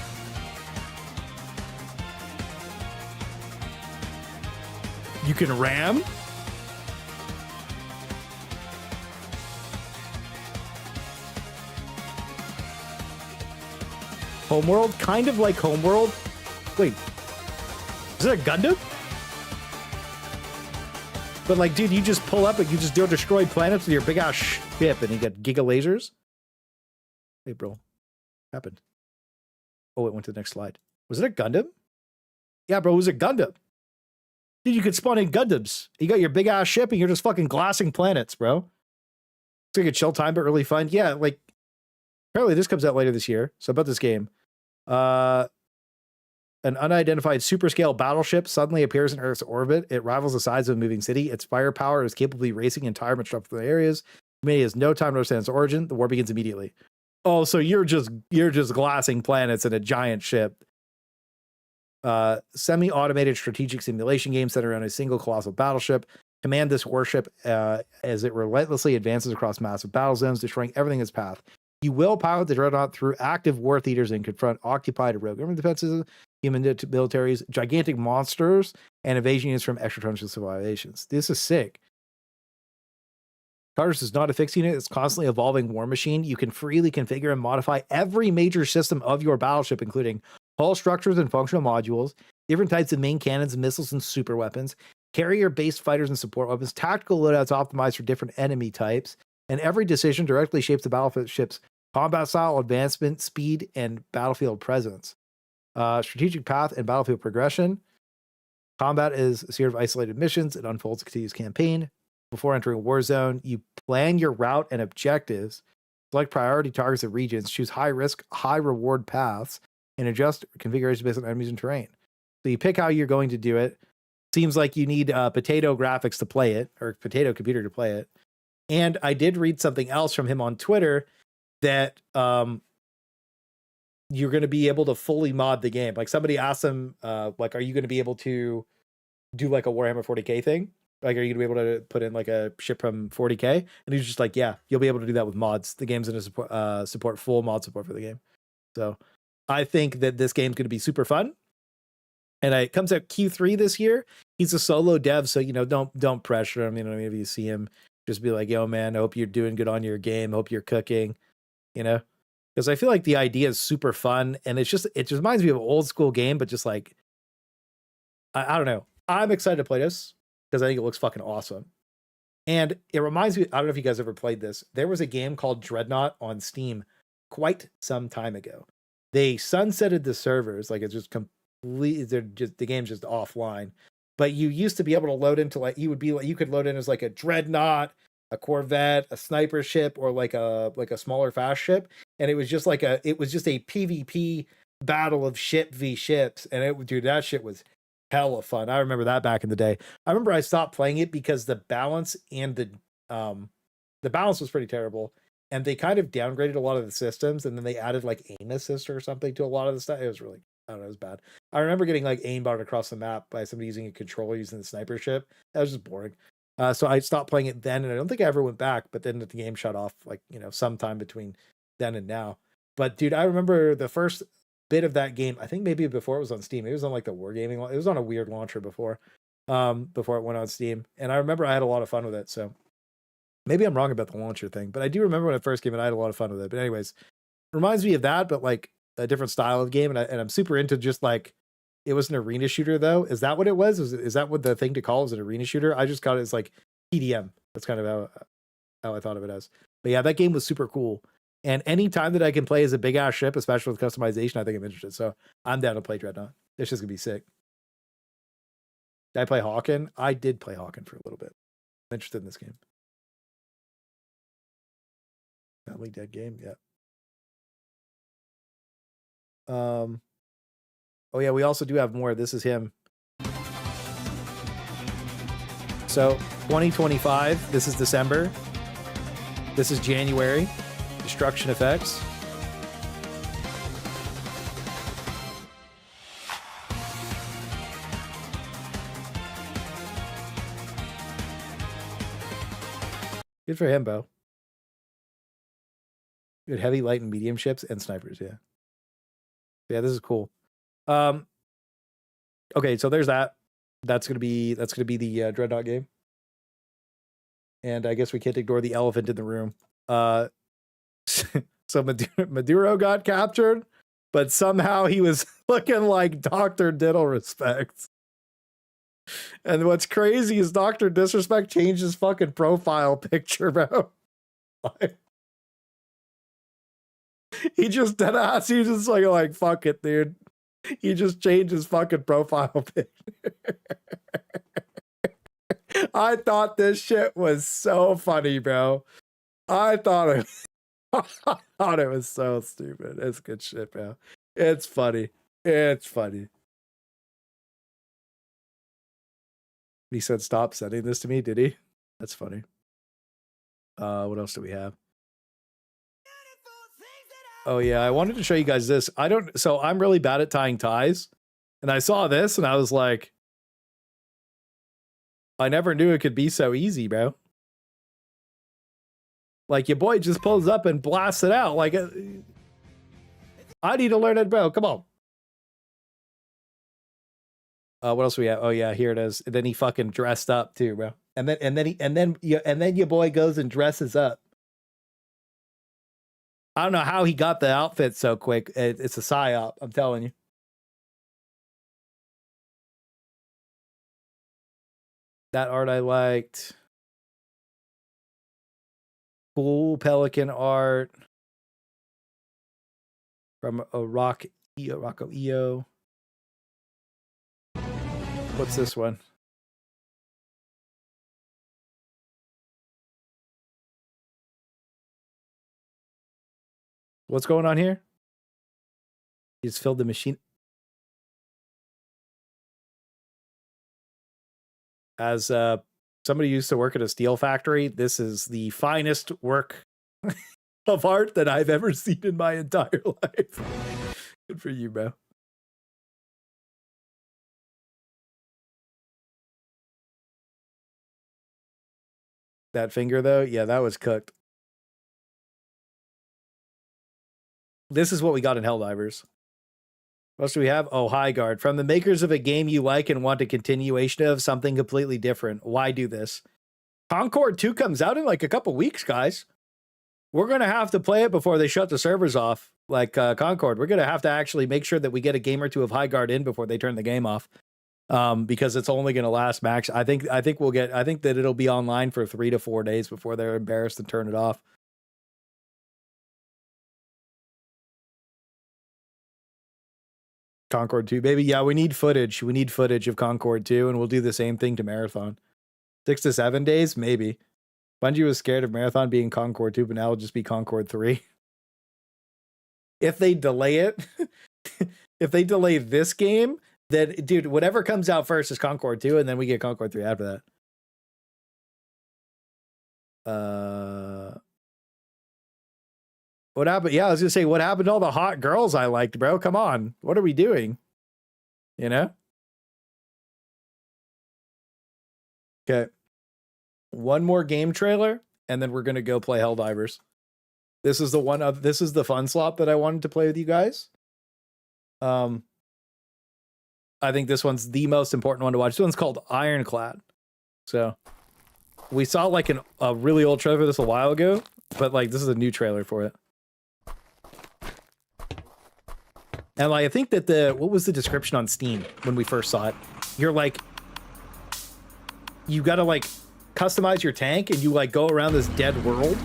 You can ram. Homeworld, kind of like Homeworld. Wait, is it a Gundam? But like, dude, you just pull up and you just destroy planets with your big ass ship, and you get giga lasers. Hey, bro, what happened? Oh, it went to the next slide. Was it a Gundam? Yeah, bro, it was a Gundam. Dude, you could spawn in Gundams. You got your big ass ship and you're just fucking glassing planets, bro. It's like a chill time, but really fun. Yeah, like apparently this comes out later this year. So about this game. An unidentified super scale battleship suddenly appears in Earth's orbit. It rivals the size of a moving city. Its firepower is capable of racing entire metropolitan areas. Humanity has no time to understand its origin. The war begins immediately. Oh, so you're just glassing planets in a giant ship. Semi-automated strategic simulation game centered around a single colossal battleship. Command this warship as it relentlessly advances across massive battle zones, destroying everything in its path. You will pilot the Dreadnought through active war theaters and confront occupied rogue government defenses, human militaries, gigantic monsters, and invasion units from extraterrestrial civilizations. This is sick. TARDIS is not a fixed unit. It's constantly evolving war machine. You can freely configure and modify every major system of your battleship, including hull structures and functional modules, different types of main cannons, missiles, and super weapons, carrier-based fighters and support weapons, tactical loadouts optimized for different enemy types, and every decision directly shapes the battleship's combat style, advancement, speed, and battlefield presence. Strategic path and battlefield progression. Combat is a series of isolated missions. It unfolds a continuous campaign. Before entering a war zone, you plan your route and objectives, select priority targets and regions, choose high-risk, high-reward paths, and adjust configuration based on enemies and terrain. So you pick how you're going to do it. Seems like you need potato graphics to play it, or potato computer to play it. And I did read something else from him on Twitter that you're going to be able to fully mod the game. Like somebody asked him, like, are you going to be able to do like a Warhammer 40k thing? Like, are you going to be able to put in like a ship from 40k? And he's just like, yeah, you'll be able to do that with mods. The game's going to support full mod support for the game. So I think that this game's going to be super fun. And it comes out Q3 this year. He's a solo dev, so don't pressure him. If you see him, just be like, yo, man, I hope you're doing good on your game. I hope you're cooking, because I feel like the idea is super fun. And it just reminds me of an old school game, but just like, I don't know. I'm excited to play this because I think it looks fucking awesome. And it reminds me, I don't know if you guys ever played this. There was a game called Dreadnought on Steam quite some time ago. They sunsetted the servers, like it's just the game's just offline. But you used to be able to load into you could load in as like a Dreadnought, a Corvette, a sniper ship, or like a smaller fast ship. And it was just a PvP battle of ship v ships. And that shit was hella fun. I remember that back in the day. I remember I stopped playing it because the balance and the balance was pretty terrible. And they kind of downgraded a lot of the systems, and then they added like aim assist or something to a lot of the stuff. It was really, I don't know, it was bad. I remember getting like aimbot across the map by somebody using a controller using the sniper ship. That was just boring. So I stopped playing it then, and I don't think I ever went back, but then the game shut off like, sometime between then and now. But dude, I remember the first bit of that game, I think maybe before it was on Steam. It was on like the Wargaming. It was on a weird launcher before it went on Steam. And I remember I had a lot of fun with it. So maybe I'm wrong about the launcher thing, but I do remember when it first came in, I had a lot of fun with it. But anyways, reminds me of that, but like a different style of game. And I'm super into just like, it was an arena shooter though. Is that what it was? Is that what the thing to call is an arena shooter? I just got it as like PDM. That's kind of how I thought of it as. But yeah, that game was super cool. And any time that I can play as a big ass ship, especially with customization, I think I'm interested. So I'm down to play Dreadnought. It's just gonna be sick. Did I play Hawken? I did play Hawken for a little bit. I'm interested in this game. Family Dead game, yeah. Oh yeah, we also do have more. This is him. So 2025, this is December. This is January. Destruction effects. Good for him, Bo. Good heavy, light, and medium ships and snipers, yeah. Yeah, this is cool. Okay, so there's that. That's gonna be the Dreadnought game. And I guess we can't ignore the elephant in the room. So Maduro got captured, but somehow he was looking like Dr. Diddle Respect. And what's crazy is Dr. Disrespect changed his fucking profile picture, bro. He just dead ass. He just like fuck it, dude. He just changed his fucking profile picture. I thought this shit was so funny, bro. I thought it was so stupid. It's good shit, bro. It's funny. It's funny. He said, "Stop sending this to me." Did he? That's funny. What else do we have? Oh yeah, I wanted to show you guys this. So I'm really bad at tying ties, and I saw this and I was like, I never knew it could be so easy, bro. Like your boy just pulls up and blasts it out. Like I need to learn it, bro. Come on. What else we have? Oh yeah, here it is. And then he fucking dressed up too, bro. And then your boy goes and dresses up. I don't know how he got the outfit so quick. It's a psyop, I'm telling you. That art I liked. Cool pelican art from a Rocco EO. What's this one? What's going on here? He's filled the machine. As somebody used to work at a steel factory, this is the finest work of art that I've ever seen in my entire life. Good for you, bro. That finger, though, yeah, that was cooked. This is what we got in Helldivers. What else do we have? Oh, Highguard. From the makers of a game you like and want a continuation of, something completely different. Why do this? Concord 2 comes out in like a couple weeks, guys. We're going to have to play it before they shut the servers off. Like Concord, we're going to have to actually make sure that we get a game or two of Highguard in before they turn the game off. Because it's only going to last max. I think that it'll be online for 3 to 4 days before they're embarrassed to turn it off. Concord 2, baby. Yeah, we need footage. We need footage of Concord 2, and we'll do the same thing to Marathon. 6 to 7 days, maybe. Bungie was scared of Marathon being Concord 2, but now it'll just be Concord 3. If they delay it, if they delay this game, then, dude, whatever comes out first is Concord 2, and then we get Concord 3 after that. What happened? Yeah, I was gonna say, what happened to all the hot girls I liked, bro? Come on. What are we doing? You know? Okay. One more game trailer, and then we're gonna go play Helldivers. This is the fun slot that I wanted to play with you guys. I think this one's the most important one to watch. This one's called Ironclad. So we saw like a really old trailer for this a while ago, but like this is a new trailer for it. And like, I think that what was the description on Steam when we first saw it? You're like, you gotta like customize your tank and you like go around this dead world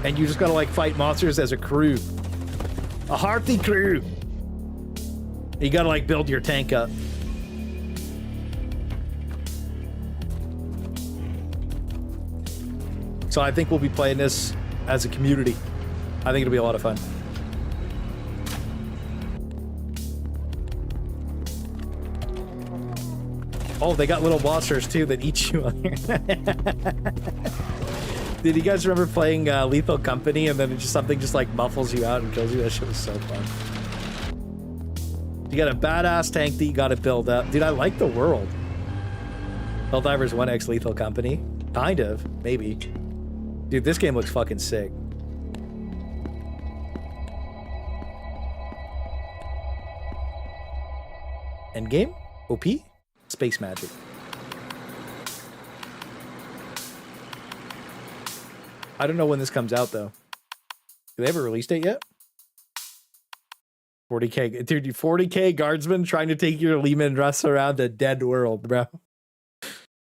and you just gotta like fight monsters as a crew. A hearty crew. You gotta like build your tank up. So I think we'll be playing this as a community. I think it'll be a lot of fun. Oh, they got little monsters too that eat you. Did you guys remember playing Lethal Company and then it just something just like muffles you out and kills you? That shit was so fun. You got a badass tank that you got to build up. Dude, I like the world. Helldivers 1X Lethal Company. Kind of, maybe. Dude, this game looks fucking sick. Endgame? OP? Space magic. I don't know when this comes out, though. Do they have a release date yet? 40K. Dude, 40K guardsmen trying to take your Lehman dress around a dead world, bro.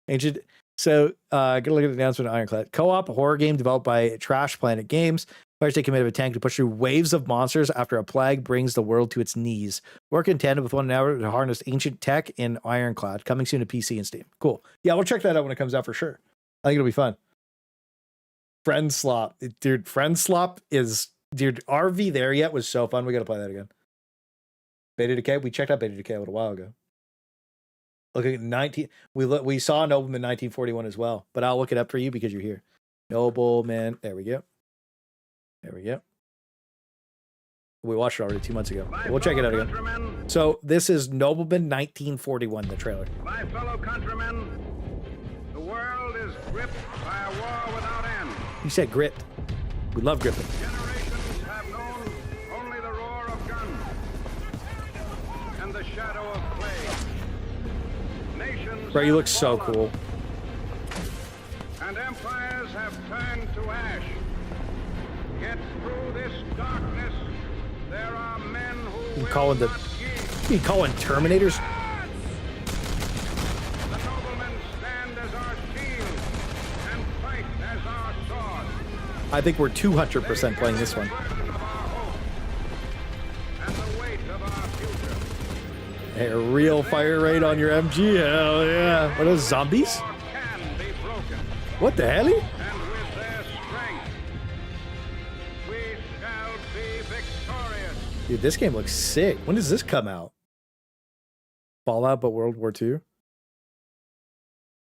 Ancient. So, gonna look at the announcement of Ironclad. Co-op horror game developed by Trash Planet Games. Players take command of a tank to push through waves of monsters after a plague brings the world to its knees. Work in tandem with one another to harness ancient tech in Ironclad. Coming soon to PC and Steam. Cool. Yeah, we'll check that out when it comes out for sure. I think it'll be fun. Friend Slop. Dude, Friend Slop is... Dude, RV there yet was so fun. We gotta play that again. Beta Decay? We checked out Beta Decay a little while ago. Looking at 19... We saw Nobleman 1941 as well, but I'll look it up for you because you're here. Nobleman... There we go. There we go. We watched it already 2 months ago. We'll check it out again. So this is Nobleman 1941, the trailer. My fellow countrymen, the world is gripped by a war without end. You said grit. We love Griffin. Generations have known only the roar of guns and the shadow of clay. Nations Bro, you have look so fallen, cool. and empires have turned to ash. Yet through this darkness, there are men who You will calling the not yield. you calling Terminators? The noblemen stand as our shield and fight as our sword. I think we're 200% playing this one. And the weight of our future. Hey, a real fire rate on your MG. Hell yeah. What are those, zombies? Can be broken. What the hell? And with their strength, we shall be victorious. Dude, this game looks sick. When does this come out? Fallout, but World War II?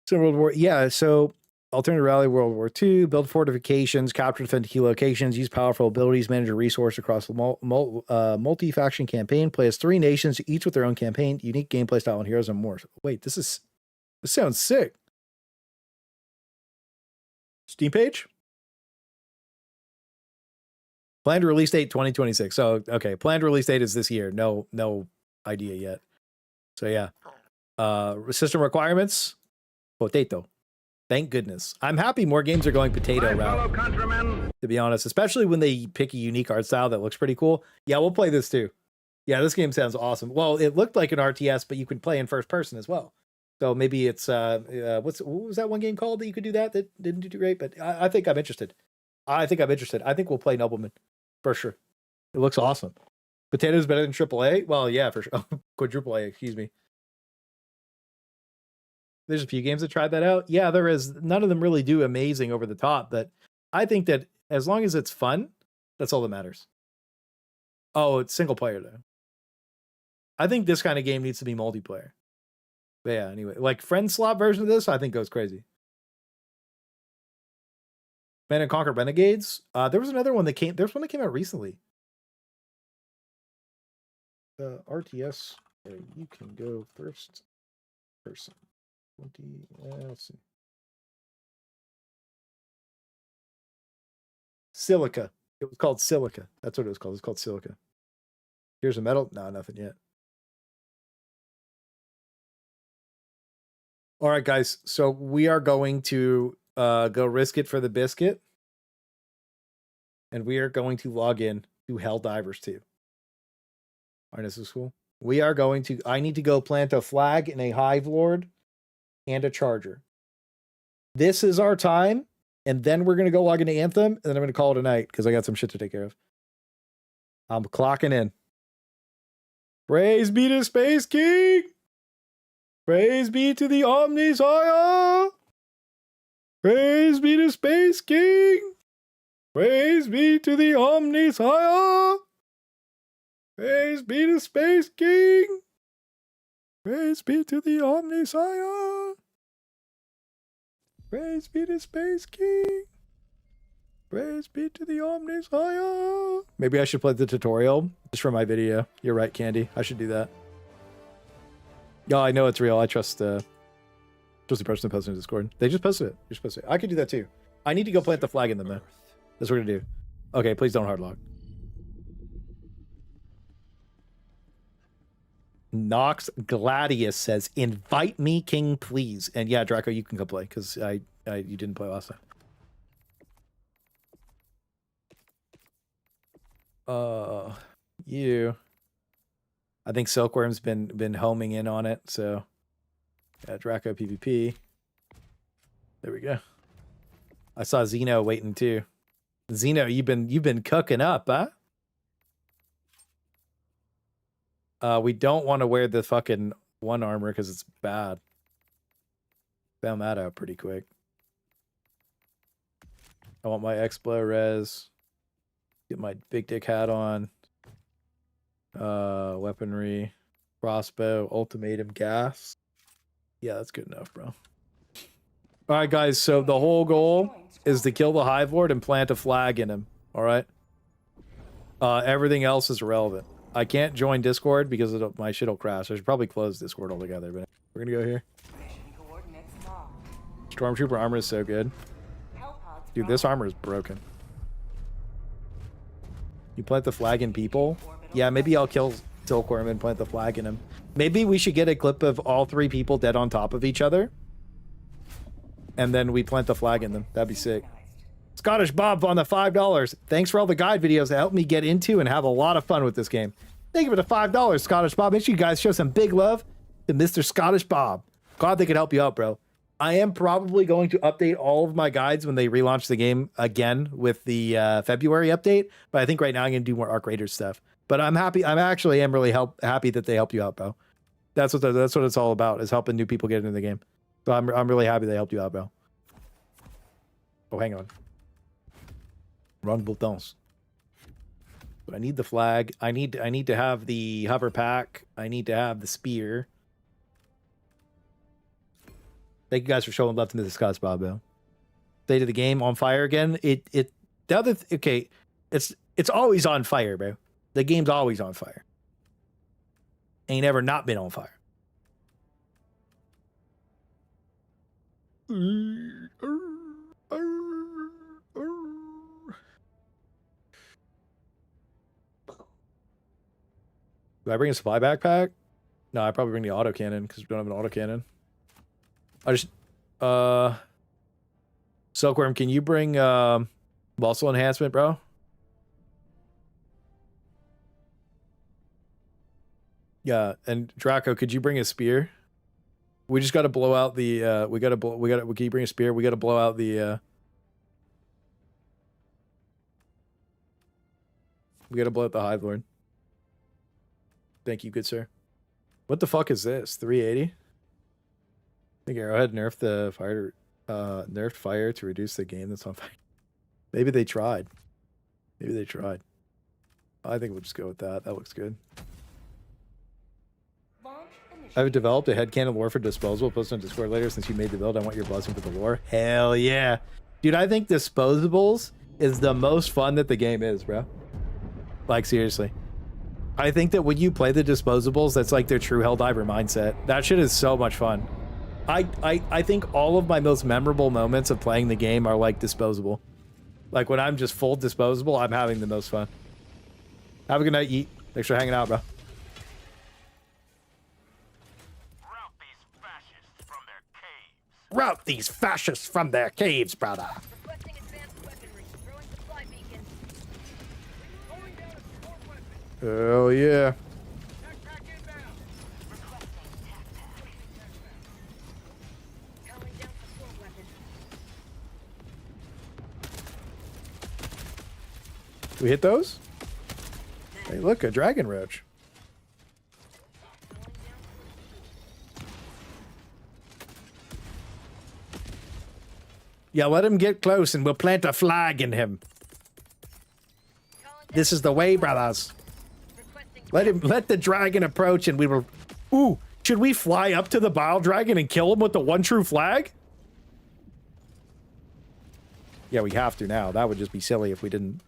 So World War, yeah, so Alternative Rally World War II, build fortifications, capture defend key locations, use powerful abilities, manage a resource across a multi-faction campaign, play as 3 nations, each with their own campaign, unique gameplay style and heroes and more. Wait, this sounds sick. Steam page? Planned release date 2026. So okay, planned release date is this year. No idea yet. So yeah. System requirements, potato. Thank goodness. I'm happy more games are going potato route, to be honest, especially when they pick a unique art style that looks pretty cool. Yeah, we'll play this too. Yeah, this game sounds awesome. Well, it looked like an RTS, but you can play in first person as well. So maybe it's what was that one game called that you could do that didn't do too great? But I think I'm interested. I think we'll play Nobleman for sure. It looks awesome. Potatoes better than AAA? Well, yeah, for sure. Quadruple A, excuse me. There's a few games that tried that out. Yeah, there is. None of them really do amazing over the top, but I think that as long as it's fun, that's all that matters. Oh, it's single player though. I think this kind of game needs to be multiplayer. But yeah, anyway, like friend slot version of this, I think goes crazy. Man and Conquer Renegades. There was another one that came. There's one that came out recently. RTS. Where you can go first person. 20. Let's see. Silica. It was called Silica. That's what it was called. It's called Silica. Here's a medal. No, nothing yet. All right, guys. So we are going to go risk it for the biscuit. And we are going to log in to Helldivers 2. All right, this is cool. We are going to... I need to go plant a flag in a Hive Lord and a Charger. This is our time. And then we're going to go log into Anthem. And then I'm going to call it a night because I got some shit to take care of. I'm clocking in. Praise be to Space King. Praise be to the Omnisire. Praise be to Space King. Praise be to the Omnisire. Praise be to Space King. Praise be to the Omnisire. Praise be to Space King. Praise be to the Omnisire. Maybe I should play the tutorial just for my video. You're right, Candy. I should do that. Yeah, I know it's real. I trust the person posting in Discord. They just posted it. You're supposed to. I could do that too. I need to go plant the flag in them though. That's what we're gonna do. Okay, please don't hardlock. Nox Gladius says, "Invite me, King, please." And yeah, Draco, you can go play because you didn't play last time. You. I think Silkworm's been homing in on it, so yeah, Draco PvP. There we go. I saw Xeno waiting too. Xeno, you've been cooking up, huh? We don't want to wear the fucking one armor because it's bad. Found that out pretty quick. I want my Explo res. Get my big dick hat on. Weaponry, crossbow, ultimatum, gas. Yeah, that's good enough, bro. All right, guys. So the whole goal is to kill the Hive Lord and plant a flag in him. All right. Everything else is irrelevant. I can't join Discord because my shit will crash. I should probably close Discord altogether, but we're gonna go here. Stormtrooper armor is so good. Dude, this armor is broken. You plant the flag in people? Yeah, maybe I'll kill Silkworm and plant the flag in him. Maybe we should get a clip of all 3 people dead on top of each other. And then we plant the flag in them. That'd be sick. Scottish Bob on the $5. Thanks for all the guide videos that helped me get into and have a lot of fun with this game. Thank you for the $5, Scottish Bob. Make sure you guys show some big love to Mr. Scottish Bob. Glad they could help you out, bro. I am probably going to update all of my guides when they relaunch the game again with the February update. But I think right now I'm going to do more Arc Raiders stuff. But I'm happy. I actually am really happy that they helped you out, bro. That's what it's all about, is helping new people get into the game. So I'm really happy they helped you out, bro. Oh, hang on. Wrong buttons. But I need the flag. I need to have the hover pack. I need to have the spear. Thank you guys for showing love to Mr. Scottish Bob, bro. State of the game on fire again. Okay, it's always on fire, bro. The game's always on fire. Ain't ever not been on fire. Do I bring a supply backpack? No, I probably bring the autocannon because we don't have an autocannon. I just Silkworm, can you bring muscle enhancement, bro? Yeah, and Draco, could you bring a spear? We just got to blow out the can you bring a spear? We got to blow out the we got to blow out the Hive Lord. Thank you, good sir. What the fuck is this? 380? I think Arrowhead nerfed the fire nerfed fire to reduce the game that's on fire. Maybe they tried. Maybe they tried. I think we'll just go with that. That looks good. I've developed a headcanon lore for disposable. Post on Discord later. Since you made the build, I want your blessing for the lore. Hell yeah. Dude, I think disposables is the most fun that the game is, bro. Like, seriously. I think that when you play the disposables, that's like their true Helldiver mindset. That shit is so much fun. I think all of my most memorable moments of playing the game are like disposable. Like when I'm just full disposable, I'm having the most fun. Have a good night, Yeet. Thanks for hanging out, bro. Route these fascists from their caves, brother. Hell yeah. We hit those? Hey, look, a dragon roach. Yeah, let him get close and we'll plant a flag in him. This is the way, brothers. Let the dragon approach and we will... Ooh, should we fly up to the bile dragon and kill him with the one true flag? Yeah, we have to now. That would just be silly if we didn't.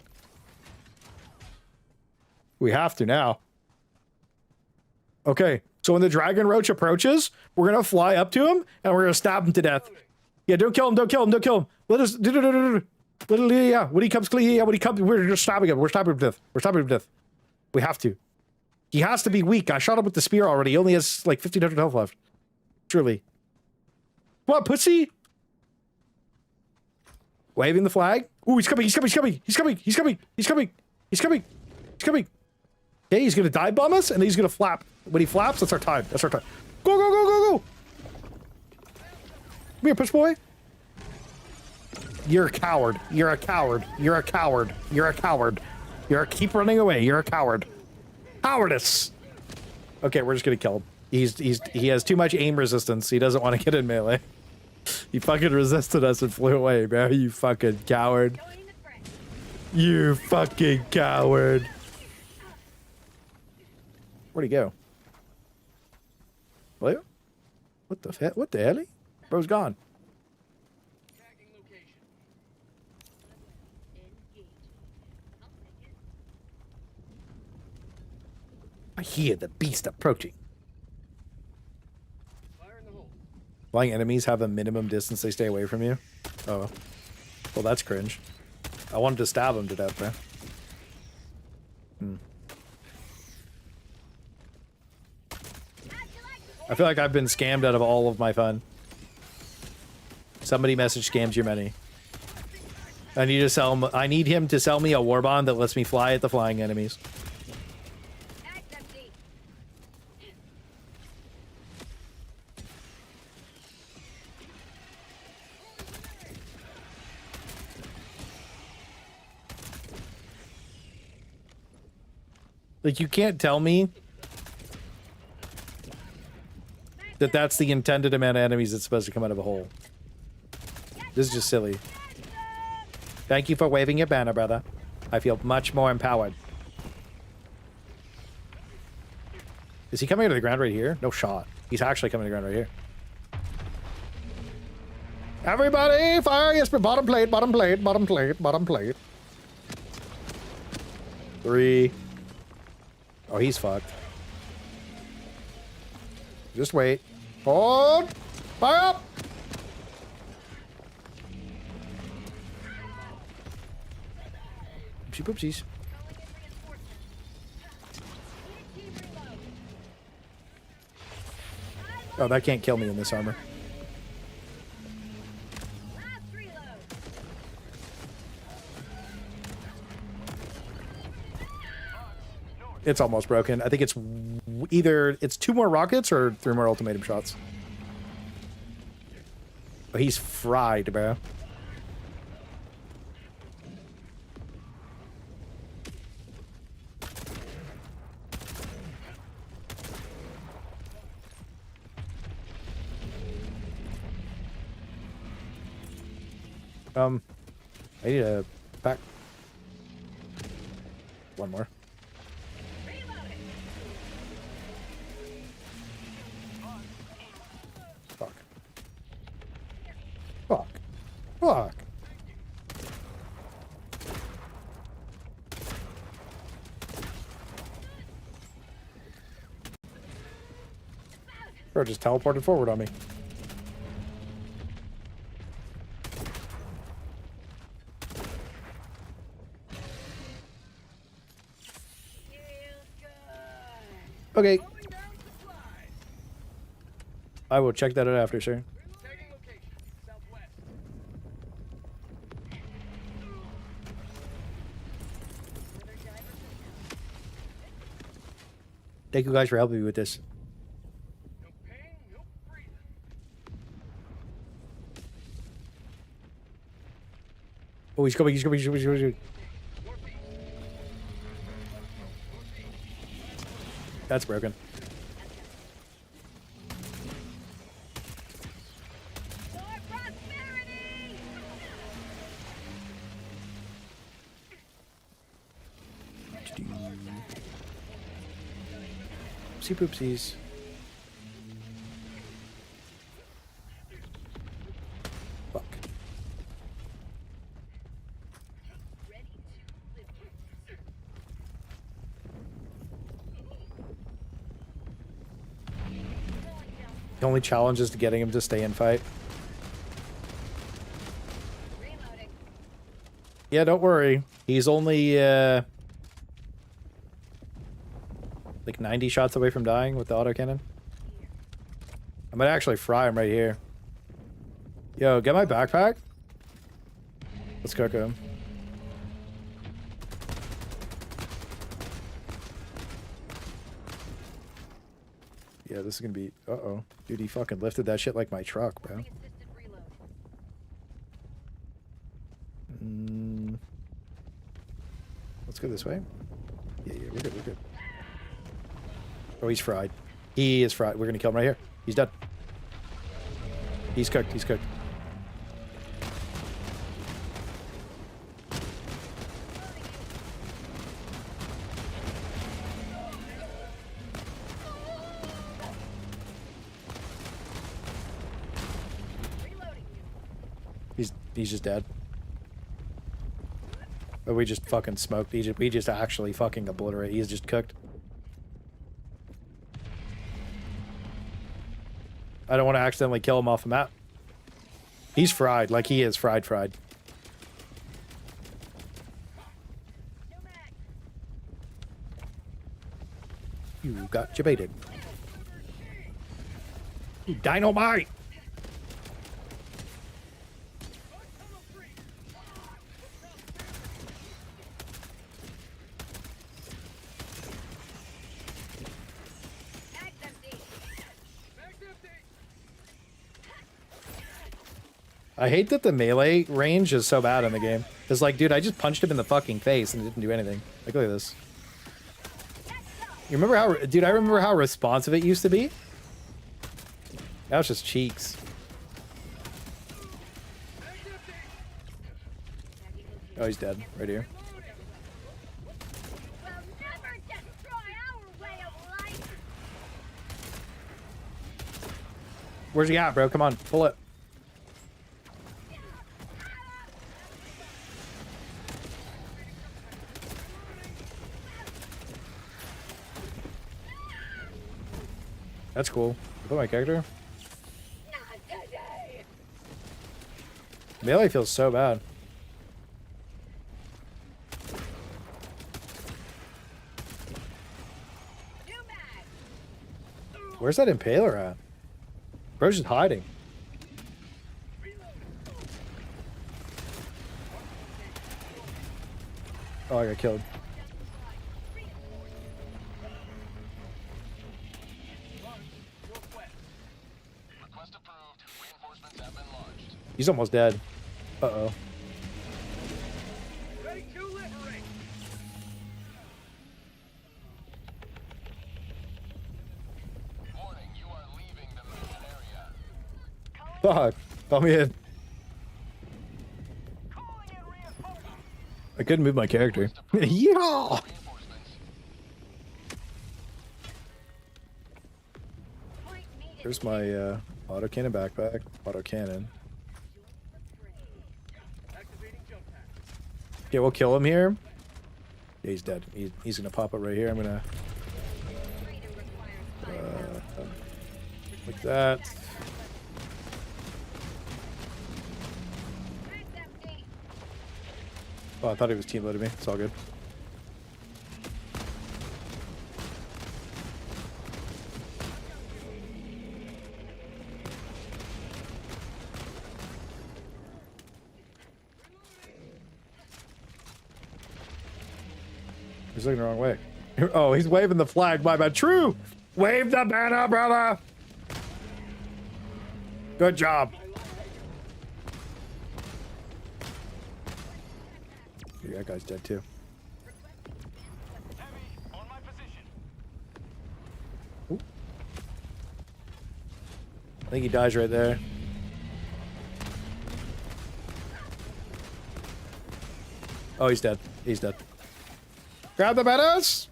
We have to now. Okay, so when the dragon roach approaches, we're gonna fly up to him and we're gonna stab him to death. Yeah, don't kill him, don't kill him, don't kill him. Let us... Yeah, when he comes clean, yeah, when he comes, we're just stabbing him. We're stabbing him to death. We're stabbing him to death. We have to. He has to be weak. I shot him with the spear already. He only has like 1,500 health left. Surely. What, pussy? Waving the flag. Ooh, he's coming, he's coming, he's coming, he's coming, he's coming, he's coming, he's coming, he's coming. Okay, he's gonna dive bomb us and then he's gonna flap. When he flaps, that's our time. That's our time. Go, go, go, go, go. Come here, push boy. You're a coward. You're a coward. You're a coward. You're a coward. Keep running away. You're a coward. Cowardice. Okay, we're just gonna kill him. He has too much aim resistance. He doesn't want to get in melee. He fucking resisted us and flew away, bro. You fucking coward. You fucking coward. Where'd he go? What? What the hell? What the hell? Bro's gone. I hear the beast approaching. Flying enemies have a minimum distance they stay away from you? Oh. Well, that's cringe. I wanted to stab him to death, man. I feel like I've been scammed out of all of my fun. Somebody message scams your money. I need to sell him. I need him to sell me a Warbond that lets me fly at the flying enemies. Like, you can't tell me that that's the intended amount of enemies that's supposed to come out of a hole. This is just silly. Thank you for waving your banner, brother. I feel much more empowered. Is he coming out of the ground right here? No shot. He's actually coming to the ground right here. Everybody, fire! Yes, but bottom plate, bottom plate, bottom plate, bottom plate. 3. Oh, he's fucked. Just wait. Hold! Fire up! Oopsie poopsies. Oh, that can't kill me in this armor. It's almost broken. I think it's either it's 2 more rockets or 3 more ultimatum shots. Oh, he's fried, bro. I need a pack. 1 more. Fuck. Fuck. Fuck. Bro just teleported forward on me. Okay. I will check that out after, sir. Thank you guys for helping me with this. Oh, he's coming, he's coming, he's coming, he's coming. That's broken. Oopsie poopsies. Fuck. The only challenge is getting him to stay and fight. Yeah, don't worry. He's only like 90 shots away from dying with the autocannon. I might actually fry him right here. Yo, get my backpack. Let's cook him. Yeah, this is gonna be... Uh-oh. Dude, he fucking lifted that shit like my truck, bro. Let's go this way. Yeah, we're good, we're good. Oh, he's fried. He is fried. We're gonna kill him right here. He's dead. He's cooked, he's cooked. He's just dead. Oh, we just fucking smoked. We just actually fucking obliterate. He's just cooked. I don't want to accidentally kill him off the map. He's fried. Like, he is fried. You got you baited. Dynamite! I hate that the melee range is so bad in the game. It's like, dude, I just punched him in the fucking face and it didn't do anything. Like, look at this. You remember how, dude, I remember how responsive it used to be? Now it's just cheeks. Oh, he's dead. Right here. Where's he at, bro? Come on, pull it. That's cool. Put my character. Melee feels so bad. Where's that impaler at? Bro's just hiding. Oh, I got killed. He's almost dead. Uh-oh. Fuck. Call me in. I couldn't move my character. Yeah! There's my autocannon backpack. Autocannon. Okay, we'll kill him here. Yeah, he's dead. He's gonna pop up right here. I'm gonna like that. Oh, I thought he was team loading me. It's all good. He's looking the wrong way. Oh, he's waving the flag. My bad. True. Wave the banner, brother. Good job. Yeah, that guy's dead too. Ooh. I think he dies right there. Oh, he's dead. He's dead. Grab the banners!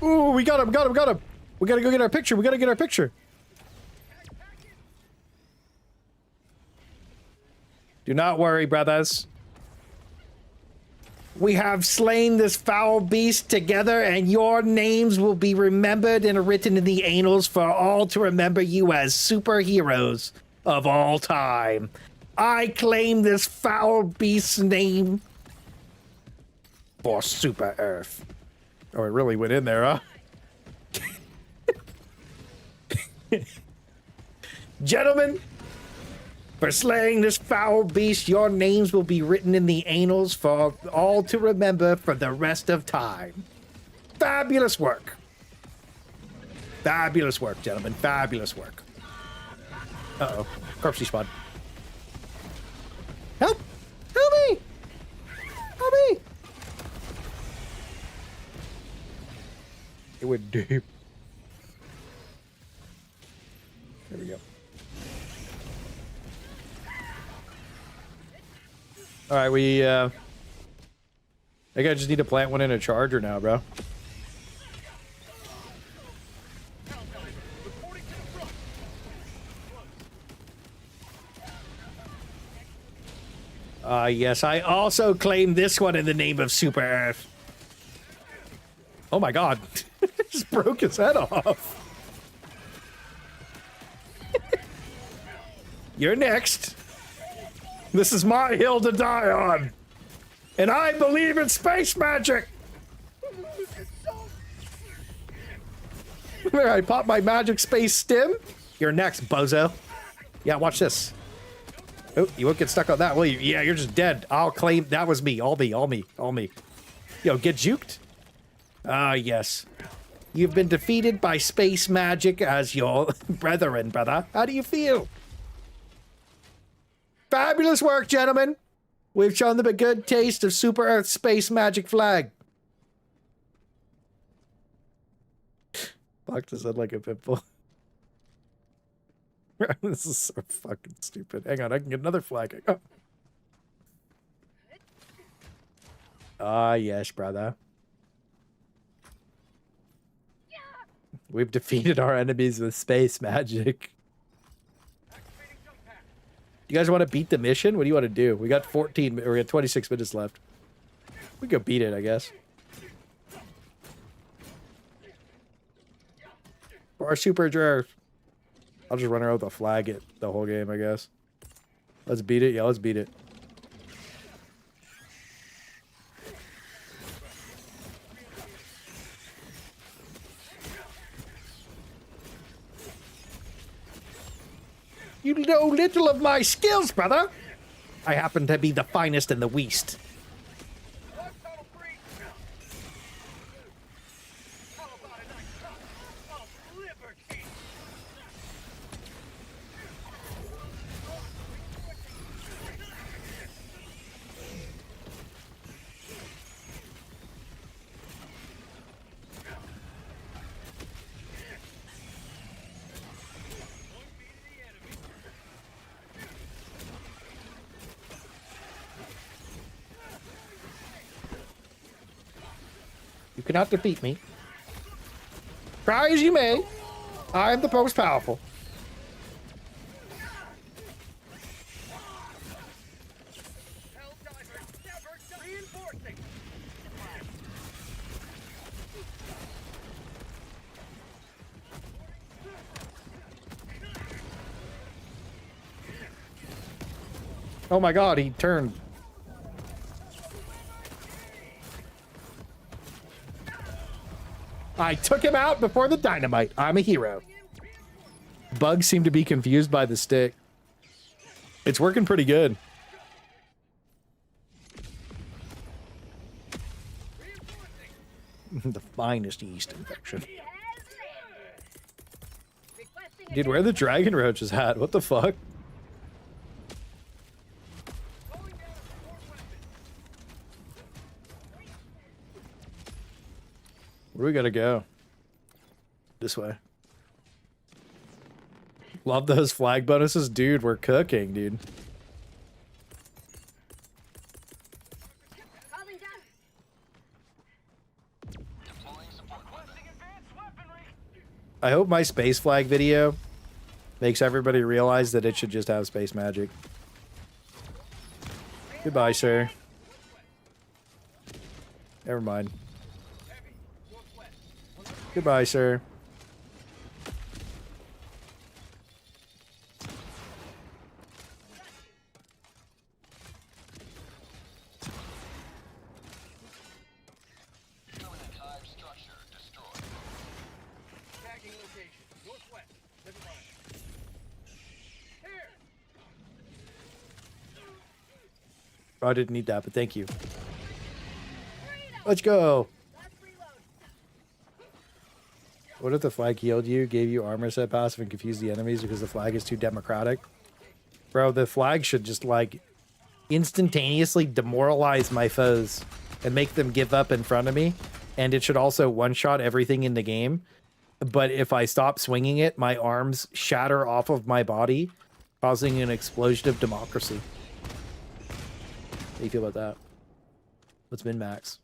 Ooh, we got him, got him, got him! We gotta go get our picture, we gotta get our picture! Do not worry, brothers. We have slain this foul beast together, and your names will be remembered and written in the annals for all to remember you as superheroes of all time. I claim this foul beast's name for Super Earth. Oh, it really went in there, huh? Gentlemen, for slaying this foul beast, your names will be written in the annals for all to remember for the rest of time. Fabulous work. Fabulous work, gentlemen. Fabulous work. Uh-oh. Corpse respawn. Help! Help me! Help me! It went deep. There we go. Alright, we, I think I just need to plant one in a charger now, bro. Yes, I also claim this one in the name of Super Earth. Oh my god. Just broke his head off. You're next. This is my hill to die on. And I believe in space magic! Where I pop my magic space stim? You're next, bozo. Yeah, watch this. Oh, you won't get stuck on that, will you? Yeah, you're just dead. I'll claim that was me. All me, all me, all me. Yo, get juked? Ah, yes. You've been defeated by space magic as your brethren, brother. How do you feel? Fabulous work, gentlemen. We've shown them a good taste of Super Earth space magic flag. Fuck, does that like a pimple? This is so fucking stupid. Hang on, I can get another flag. Oh. Ah, yes, brother. We've defeated our enemies with space magic. You guys want to beat the mission? What do you want to do? We got 14, or we got 26 minutes left. We could beat it, I guess. For our super draft. I'll just run around with a flag it the whole game, I guess. Let's beat it. Yeah, let's beat it. You know little of my skills, brother. I happen to be the finest in the West. You cannot defeat me. Try as you may, I am the most powerful. Oh my god, he turned. I took him out before the dynamite. I'm a hero. Bugs seem to be confused by the stick. It's working pretty good. The finest yeast infection. Dude, where are the dragon roaches at? What the fuck? Where do we gotta go? This way. Love those flag bonuses. Dude, we're cooking, dude. I hope my space flag video makes everybody realize that it should just have space magic. Goodbye, sir. Never mind. Goodbye, sir. Oh, I didn't need that, but thank you. Let's go. What if the flag healed you, gave you armor set passive, and confused the enemies because the flag is too democratic? Bro, the flag should just, like, instantaneously demoralize my foes and make them give up in front of me. And it should also one-shot everything in the game. But if I stop swinging it, my arms shatter off of my body, causing an explosion of democracy. How do you feel about that? What's min-max?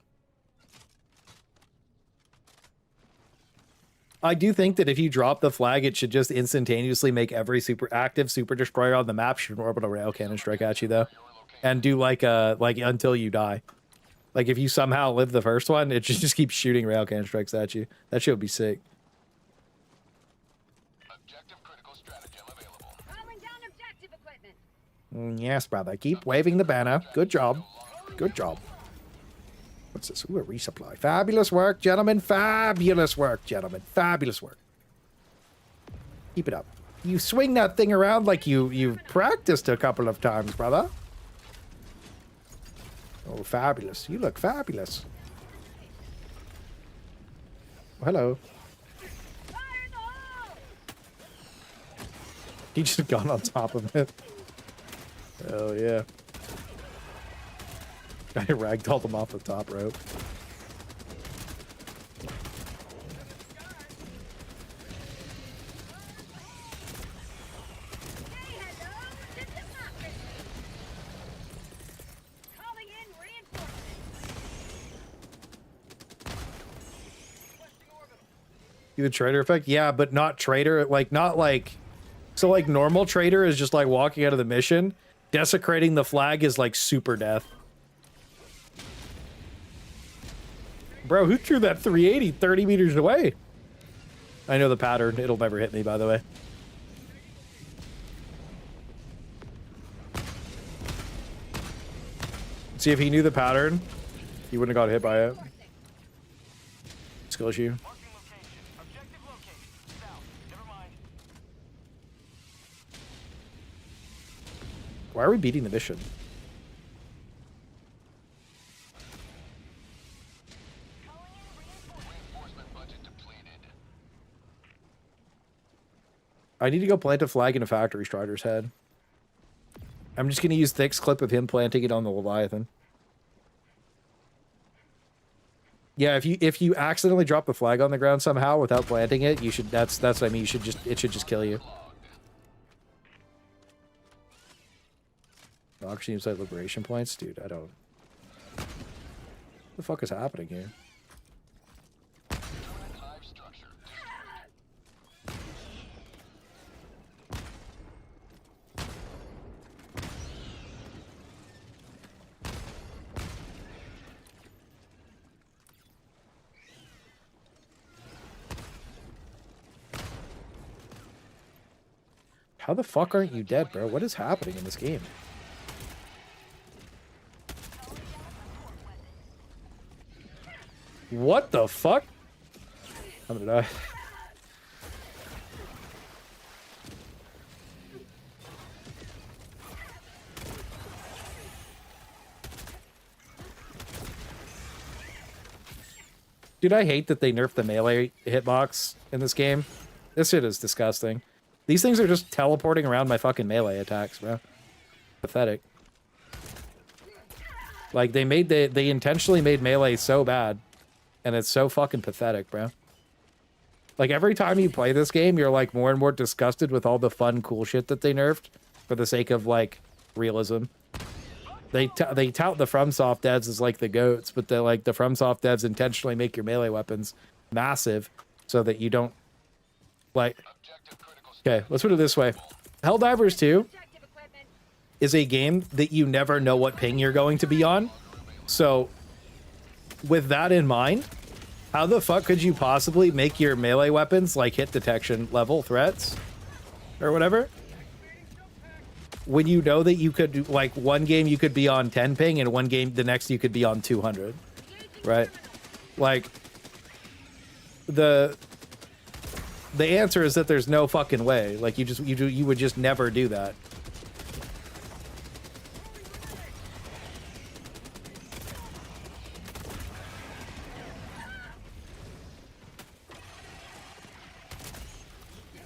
I do think that if you drop the flag, it should just instantaneously make every active super destroyer on the map shoot an orbital rail cannon strike at you, though, and do like until you die. Like if you somehow live the first one, it should just keep shooting rail cannon strikes at you. That shit would be sick. Objective critical stratagem available. Calling down objective equipment. Yes, brother. Keep waving the banner. Good job. Good job. What's this? Ooh, a resupply. Fabulous work, gentlemen. Fabulous work, gentlemen. Fabulous work. Keep it up. You swing that thing around like you've practiced a couple of times, brother. Oh, fabulous. You look fabulous. Oh, hello. He just got on top of it. Oh, yeah. I ragdolled him off the top rope. Do the trader effect? Yeah, but not trader. Like, not like... So, like, normal trader is just, like, walking out of the mission. Desecrating the flag is, like, super death. Bro, who threw that 380 30 meters away? I know the pattern. It'll never hit me, by the way. See, if he knew the pattern, he wouldn't have got hit by it. Skill issue. Why are we beating the mission? I need to go plant a flag in a factory strider's head. I'm just going to use Thick's clip of him planting it on the Leviathan. Yeah, if you accidentally drop the flag on the ground somehow without planting it, you should that's what I mean, it should just kill you. Democracy inside liberation points? Dude, I don't... What the fuck is happening here? How the fuck aren't you dead, bro? What is happening in this game? What the fuck? I'm gonna die. Dude, I hate that they nerfed the melee hitbox in this game. This shit is disgusting. These things are just teleporting around my fucking melee attacks, bro. Pathetic. Like, they intentionally made melee so bad. And it's so fucking pathetic, bro. Like, every time you play this game, you're, like, more and more disgusted with all the fun, cool shit that they nerfed for the sake of, like, realism. They tout the FromSoft devs as, like, the goats, but the FromSoft devs intentionally make your melee weapons massive so that you don't, like... Okay, let's put it this way. Helldivers 2 is a game that you never know what ping you're going to be on. So... with that in mind, how the fuck could you possibly make your melee weapons like hit detection level threats or whatever? When you know that you could, like, one game you could be on 10 ping and one game the next you could be on 200, right? Like, the answer is that there's no fucking way. Like, you would just never do that.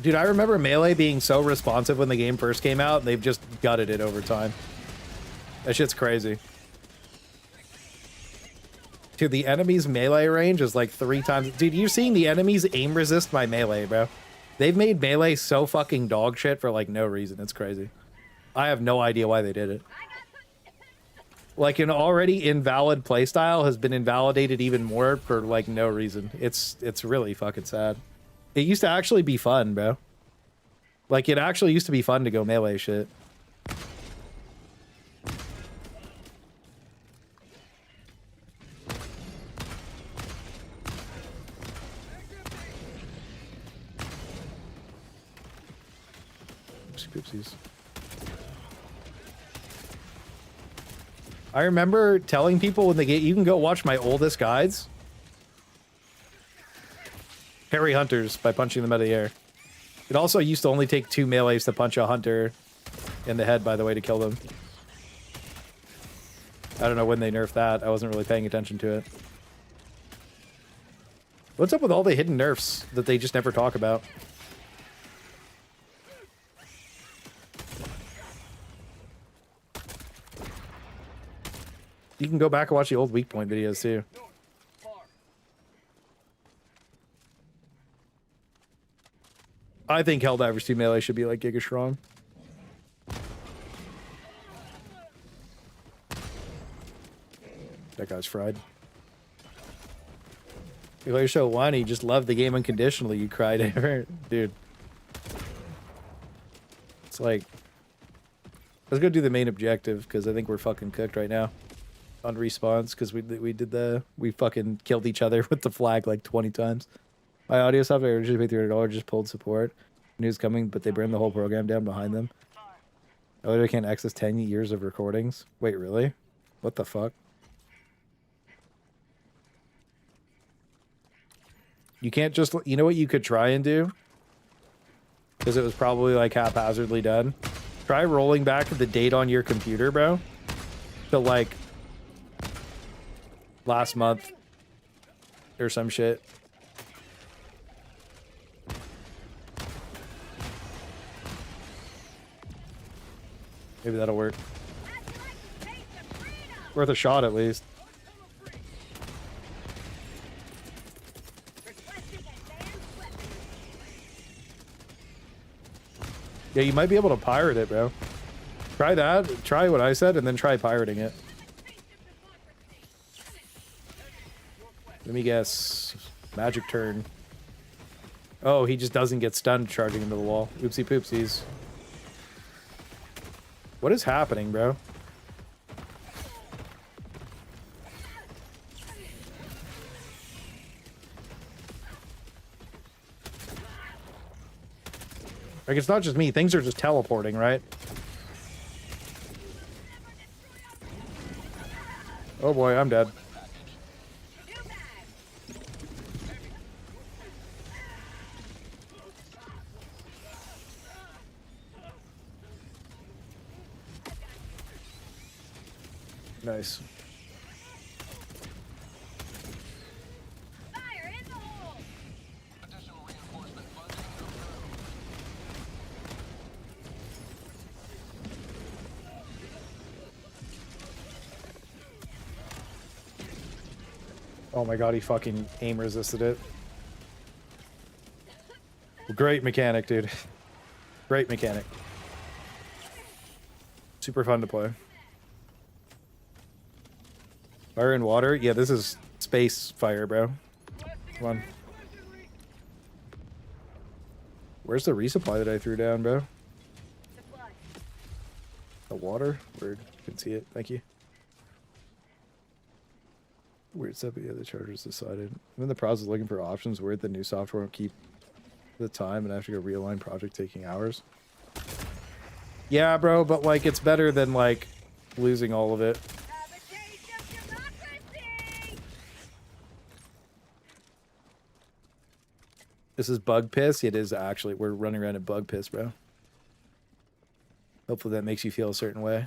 Dude, I remember Melee being so responsive when the game first came out, and they've just gutted it over time. That shit's crazy. Dude, the enemy's melee range is like 3 times... Dude, you're seeing the enemies aim resist my melee, bro. They've made Melee so fucking dog shit for, like, no reason. It's crazy. I have no idea why they did it. Like, an already invalid playstyle has been invalidated even more for, like, no reason. It's really fucking sad. It used to actually be fun, bro. Like, it actually used to be fun to go melee shit. Oopsies. I remember telling people when they get, you can go watch my oldest guides. Parry hunters by punching them out of the air. It also used to only take 2 melees to punch a hunter in the head, by the way, to kill them. I don't know when they nerfed that. I wasn't really paying attention to it. What's up with all the hidden nerfs that they just never talk about? You can go back and watch the old weak point videos too. I think Helldivers 2 melee should be like Giga Strong. That guy's fried. You're so whiny, you just love the game unconditionally, you cried. Dude. It's like, let's go do the main objective, because I think we're fucking cooked right now. On respawns, because we fucking killed each other with the flag like 20 times. My audio software just paid $300, just pulled support. News coming, but they burned the whole program down behind them. I literally can't access 10 years of recordings. Wait, really? What the fuck? You can't just, you know what you could try and do? Because it was probably like haphazardly done. Try rolling back the date on your computer, bro. To like last month or some shit. Maybe that'll work. Worth a shot at least. Yeah, you might be able to pirate it, bro. Try that. Try what I said, and then try pirating it. Let me guess. Magic turn. Oh, he just doesn't get stunned charging into the wall. Oopsie poopsies. What is happening, bro? Like, it's not just me. Things are just teleporting, right? Oh boy, I'm dead. Nice. Oh my god, he fucking aim resisted it. Great mechanic, dude. Great mechanic. Super fun to play. Fire and water? Yeah, this is space fire, bro. Come on. Where's the resupply that I threw down, bro? The water? Weird. Can see it. Thank you. Weird stuff, but yeah, the chargers decided. I'm in the process of looking for options. Weird the new software won't keep the time and I have to go realign project taking hours. Yeah, bro, but like it's better than like losing all of it. This is bug piss? It is actually. We're running around in bug piss, bro. Hopefully that makes you feel a certain way.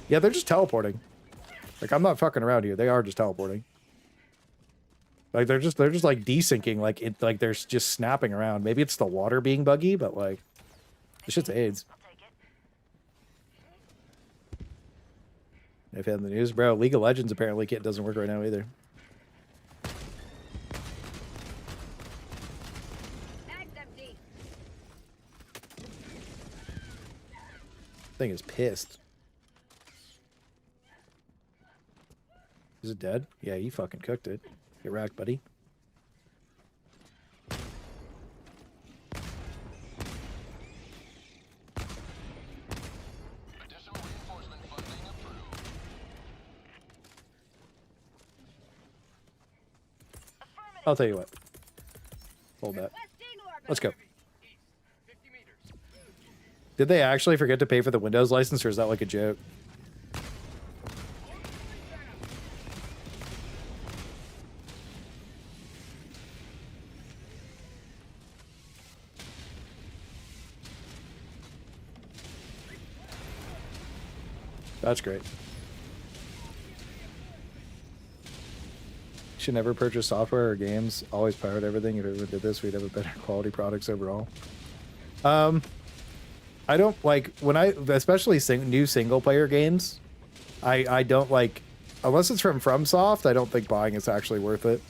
Yeah, they're just teleporting. Like, I'm not fucking around here. They are just teleporting. Like, they're just like desyncing. Like, it, like they're just snapping around. Maybe it's the water being buggy, but like, this shit's AIDS. I've had the news, bro. League of Legends apparently kit doesn't work right now either. Thing is pissed. Is it dead? Yeah, you fucking cooked it. Get racked, buddy. I'll tell you what. Hold that. Let's go. Did they actually forget to pay for the Windows license, or is that like a joke? That's great. Should never purchase software or games. Always pirate everything. If everyone did this, we'd have a better quality products overall. I don't like when especially new single player games. I don't like, unless it's from FromSoft. I don't think buying is actually worth it.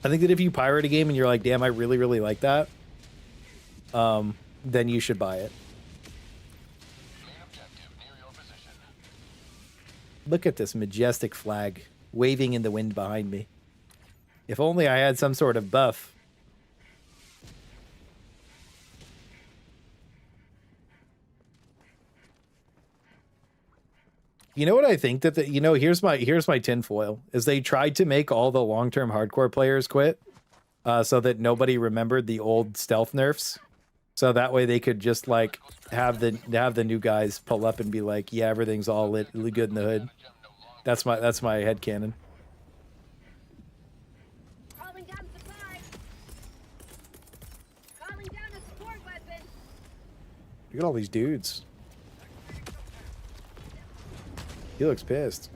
I think that if you pirate a game and you're like, damn, I really, really like that, then you should buy it. Look at this majestic flag waving in the wind behind me. If only I had some sort of buff. You know what I think that here's my tinfoil is they tried to make all the long-term hardcore players quit so that nobody remembered the old stealth nerfs. So that way they could just like have the new guys pull up and be like, yeah, everything's all lit good in the hood. That's my headcanon. Calling down supplies. Calling down a support weapon. Look at all these dudes. He looks pissed.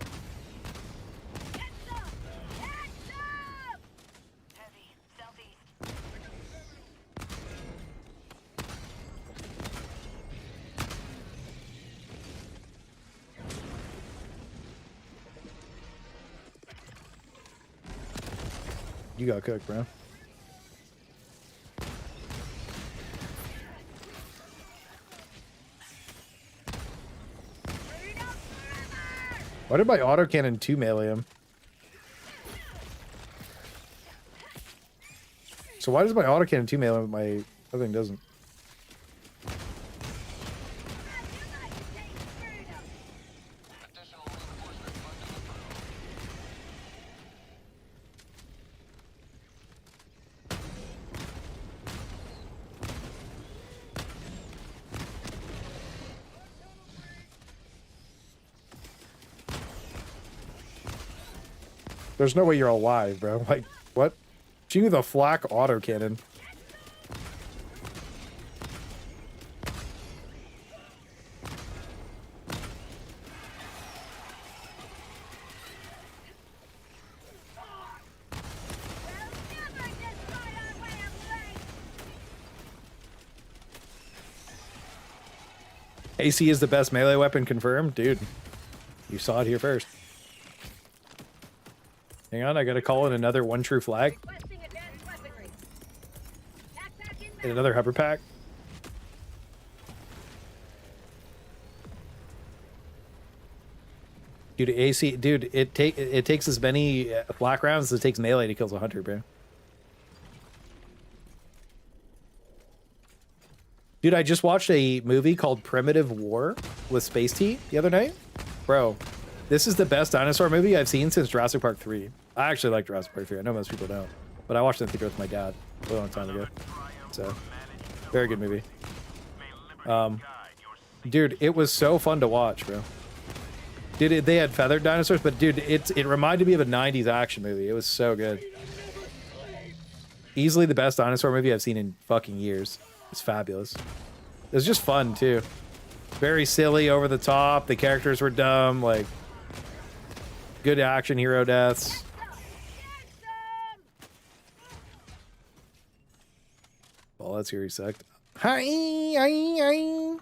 You got cooked, bro. Why did my autocannon 2 melee him? So why does my autocannon 2 melee him, but my other thing doesn't? There's no way you're alive, bro. Like, what? Shoot with a flak autocannon. AC is the best melee weapon confirmed? Dude, you saw it here first. Hang on, I gotta call in another one true flag. And another hover pack. Dude, AC, dude, it takes as many flak rounds as it takes melee to kill a hunter, bro. Dude, I just watched a movie called Primitive War with Space Tea the other night. Bro, this is the best dinosaur movie I've seen since Jurassic Park 3. I actually like Jurassic Park 3. I know most people don't. But I watched it in theater with my dad a long time ago. So, very good movie. Dude, it was so fun to watch, bro. Dude, they had feathered dinosaurs, but dude, it reminded me of a 90s action movie. It was so good. Easily the best dinosaur movie I've seen in fucking years. It's fabulous. It was just fun, too. Very silly, over the top. The characters were dumb, like... Good action hero deaths. Well, that's here he sucked. Hi, I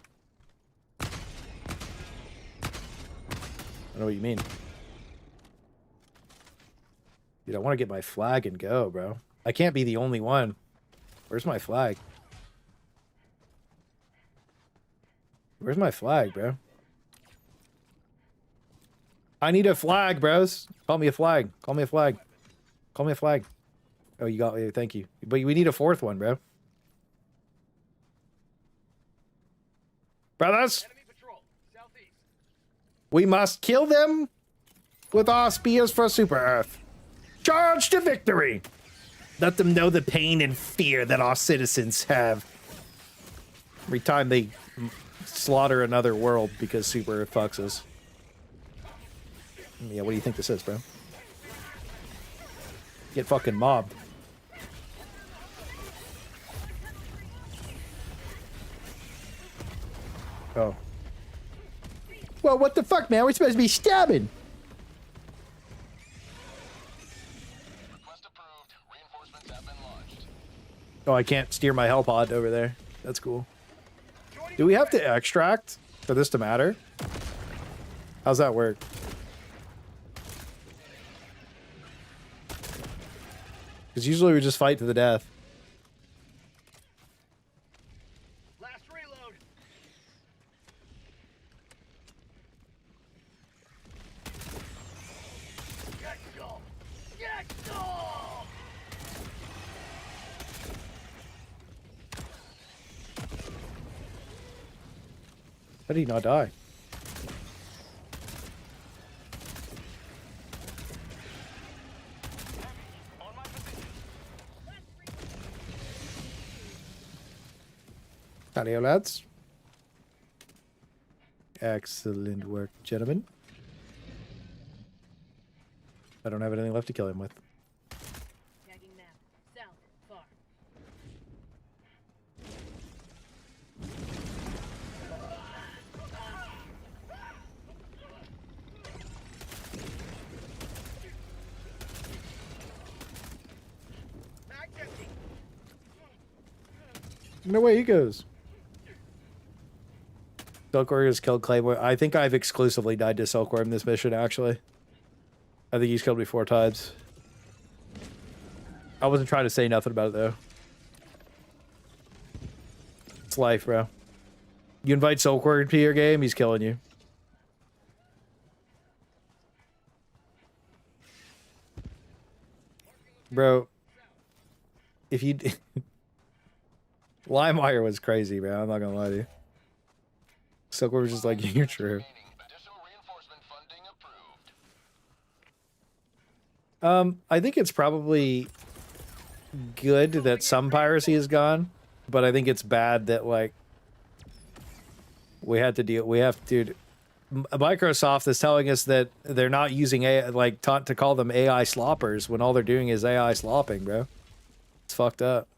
know what you mean. Dude, I want to get my flag and go, bro. I can't be the only one. Where's my flag? Where's my flag, bro? I need a flag, bros. Call me a flag. Call me a flag. Call me a flag. Oh, you got me. Thank you. But we need a fourth one, bro. Brothers, we must kill them with our spears for Super Earth. Charge to victory! Let them know the pain and fear that our citizens have every time they slaughter another world because Super Earth fucks us. Yeah, what do you think this is, bro? Get fucking mobbed. Oh. Well, what the fuck, man? We're supposed to be stabbing. Oh, I can't steer my hell pod over there. That's cool. Do we have to extract for this to matter? How's that work? Because usually we just fight to the death. Last reload. Get go. Get go. How did he not die? Howdy, lads. Excellent work, gentlemen. I don't have anything left to kill him with. Tagging map. South. Far. No way he goes. Silkworm has killed Claymore. I think I've exclusively died to Silkworm this mission, actually. I think he's killed me 4 times. I wasn't trying to say nothing about it, though. It's life, bro. You invite Silkworm to your game, he's killing you. Bro, if you... LimeWire was crazy, bro. I'm not gonna lie to you. Silkworm was just like, you're true. I think it's probably good that some piracy is gone, but I think it's bad that, like, dude, Microsoft is telling us that they're not using AI, like, to call them AI sloppers when all they're doing is AI slopping, bro. It's fucked up.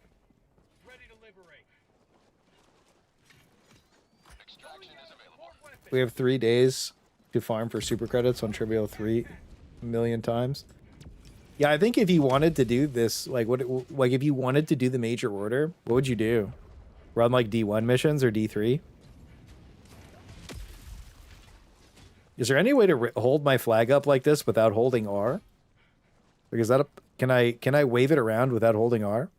We have 3 days to farm for super credits on Trivial 3 million times. Yeah, I think if you wanted to do this, like if you wanted to do the major order, what would you do? Run like D1 missions or D3? Is there any way to hold my flag up like this without holding R? Like, is that can I wave it around without holding R?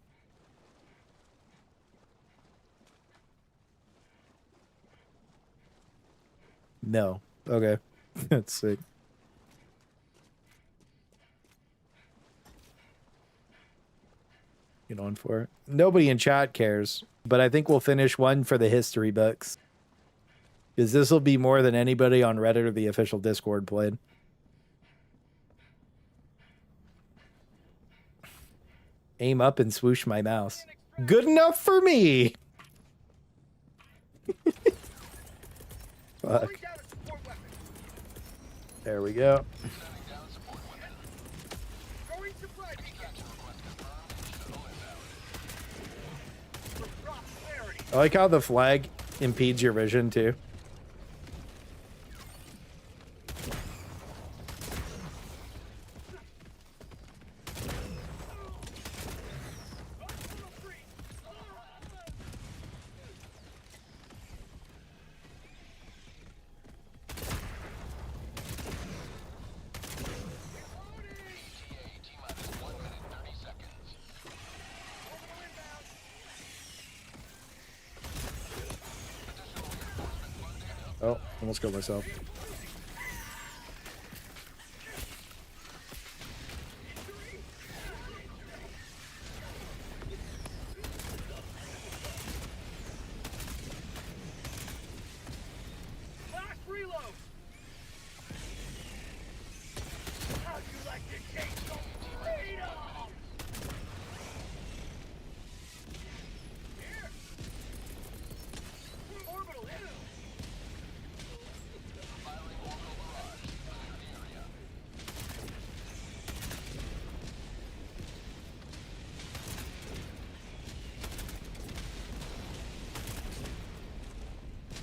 No. Okay. That's sick. Get on for it. Nobody in chat cares, but I think we'll finish one for the history books. Because this will be more than anybody on Reddit or the official Discord played. Aim up and swoosh my mouse. Good enough for me! Fuck. There we go. I like how the flag impedes your vision too. Oh, almost killed myself.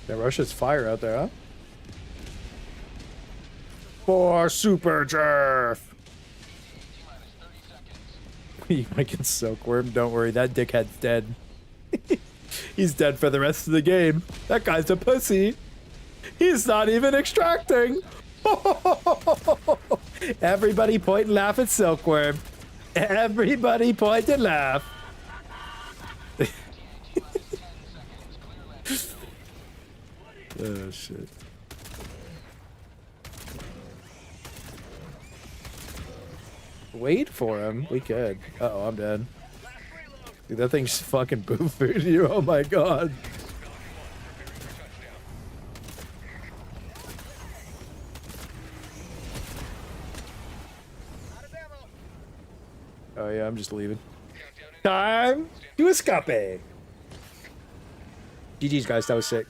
That Russia's fire out there, huh? For Super Jerf! You might get Silkworm, don't worry, that dickhead's dead. He's dead for the rest of the game. That guy's a pussy. He's not even extracting. Everybody point and laugh at Silkworm. Everybody point and laugh. Oh, shit. Wait for him. We could. Uh-oh, I'm dead. Dude, that thing's fucking boofing you. Oh my god. Oh yeah, I'm just leaving. Time to escape. GG's, guys. That was sick.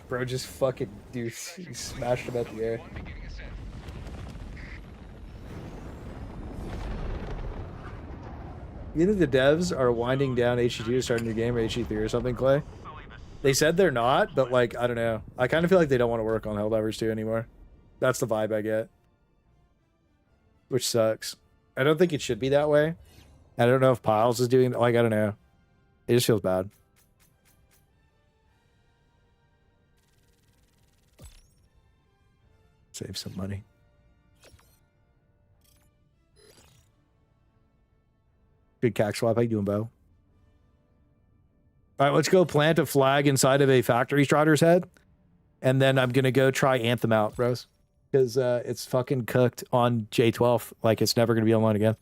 Bro just fucking deuce. He smashed him out the air. You think the devs are winding down HG2 to start a new game or HG3 or something, Clay? They said they're not, but like, I don't know. I kind of feel like they don't want to work on Helldivers 2 anymore. That's the vibe I get. Which sucks. I don't think it should be that way. I don't know if Piles is doing, like, I don't know. It just feels bad. Save some money. Good cack swap. How you doing, Bo? All right, let's go plant a flag inside of a factory strider's head. And then I'm going to go try Anthem out, bros. Because it's fucking cooked on J12. Like, it's never going to be online again.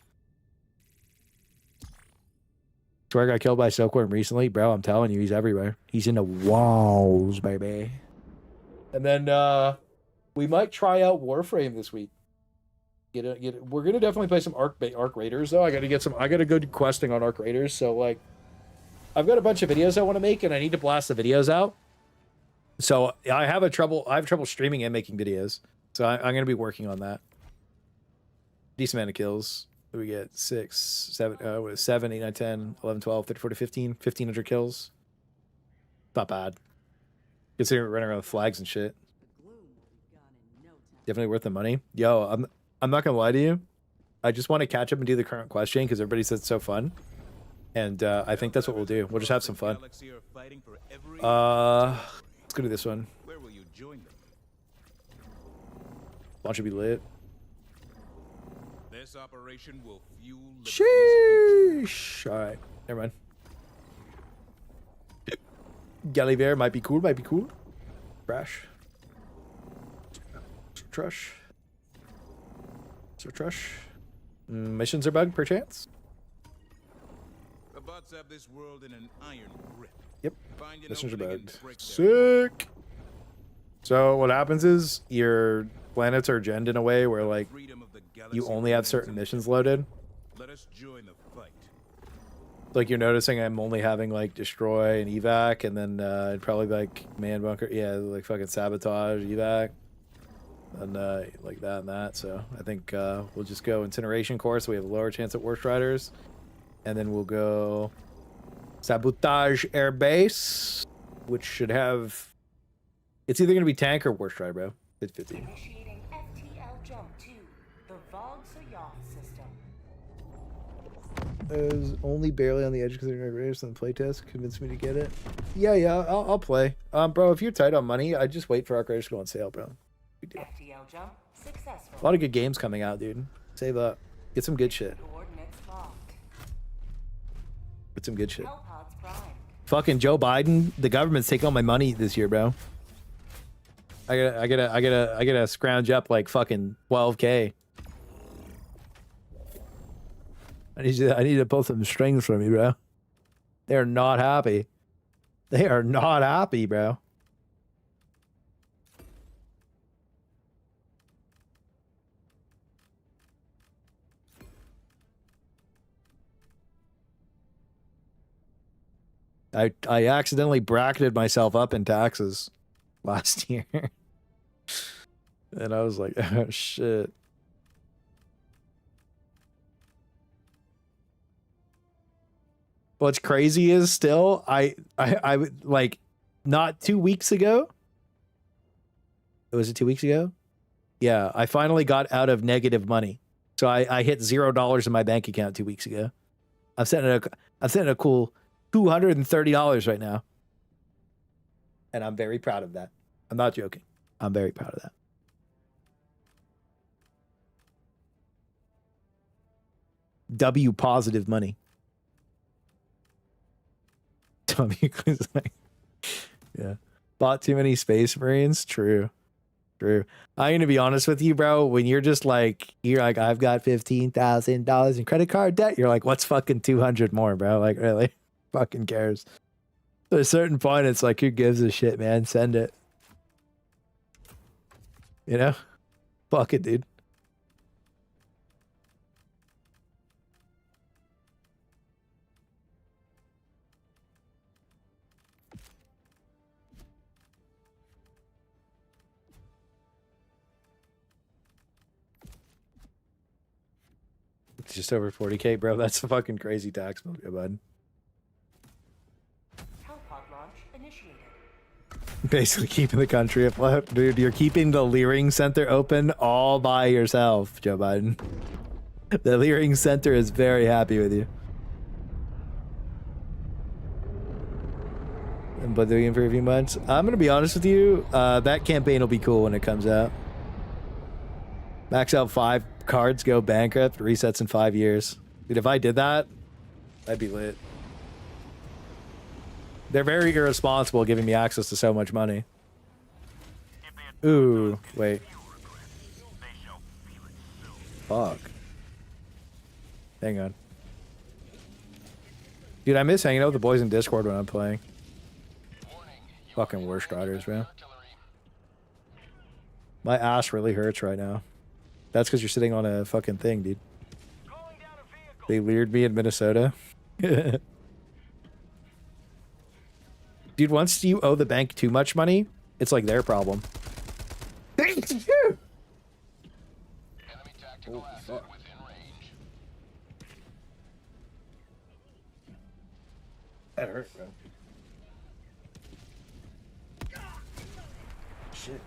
Swear I got killed by Silkworm recently. Bro, I'm telling you, he's everywhere. He's in the walls, baby. And then we might try out Warframe this week. We're gonna definitely play some Arc Raiders though. I gotta go do questing on Arc Raiders. So like, I've got a bunch of videos I want to make, and I need to blast the videos out. So I have trouble streaming and making videos. So I'm gonna be working on that. Decent amount of kills. We get 6, 7, 7, 8, 9, 10, 11, 12, 13, 14, 15, 1,500 kills. Not bad. Considering we're running around with flags and shit. Definitely worth the money. Yo, I'm not gonna lie to you. I just want to catch up and do the current question because everybody said it's so fun. And I think that's what we'll do. We'll just have some fun. Let's go do this one. Where will you join them? Launch will be lit. This operation will fuel. Sheesh. All right, never mind. Galliver might be cool. Might be cool. Crash. Trush. Trush. Missions are bugged, perchance. The bots have this world in an iron grip. Yep. Missions are bugged. Sick. So what happens is your planets are genned in a way where like you only have certain missions loaded. Let us join the fight. Like you're noticing I'm only having like destroy and evac, and then probably like man bunker, yeah, like fucking sabotage, evac. And like that and that. So I think we'll just go incineration core, so we have a lower chance at War Riders. And then we'll go sabotage air base, which should have, it's either gonna be tank or War Strider, bro. 50-50. Initiating FTL jump to the Vogsoyoth system. I was only barely on the edge considering Raiders on the playtest. Convinced me to get it. Yeah, I'll play. Bro, if you're tight on money, I just wait for Arc Raiders to go on sale, bro. FTL jump successful. A lot of good games coming out, dude. Save up. Get some good shit. Get some good shit. Fucking Joe Biden, the government's taking all my money this year, bro. I gotta scrounge up like fucking 12K. I need to pull some strings from you, bro. They're not happy. They are not happy, bro. I accidentally bracketed myself up in taxes last year. And I was like, oh shit. What's crazy is still I would like not 2 weeks ago. Was it 2 weeks ago? Yeah, I finally got out of negative money. So I hit $0 in my bank account 2 weeks ago. I'm sitting at a cool $230 right now. And I'm very proud of that. I'm not joking. I'm very proud of that. W positive money. Tommy was like, yeah. Bought too many Space Marines? True. True. I'm gonna be honest with you, bro. When you're like, I've got $15,000 in credit card debt, you're like, what's fucking 200 more, bro? Like, really? Fucking cares. At a certain point, it's like, who gives a shit, man? Send it. You know? Fuck it, dude. It's just over 40K, bro. That's a fucking crazy tax bill, bud. Hellpod launch initiated. Basically keeping the country afloat. Dude, you're keeping the Leering Center open all by yourself, Joe Biden. The Leering Center is very happy with you. But doing for a few months. I'm gonna be honest with you. That campaign will be cool when it comes out. Max out 5 cards, go bankrupt, resets in 5 years. Dude, if I did that, I'd be lit. They're very irresponsible giving me access to so much money. Ooh, wait. Fuck. Hang on. Dude, I miss hanging out with the boys in Discord when I'm playing. Fucking worst riders, man. My ass really hurts right now. That's because you're sitting on a fucking thing, dude. They leered me in Minnesota. Dude, once you owe the bank too much money, it's like their problem. Thank you! Oh, fuck. That hurt, bro. Shit.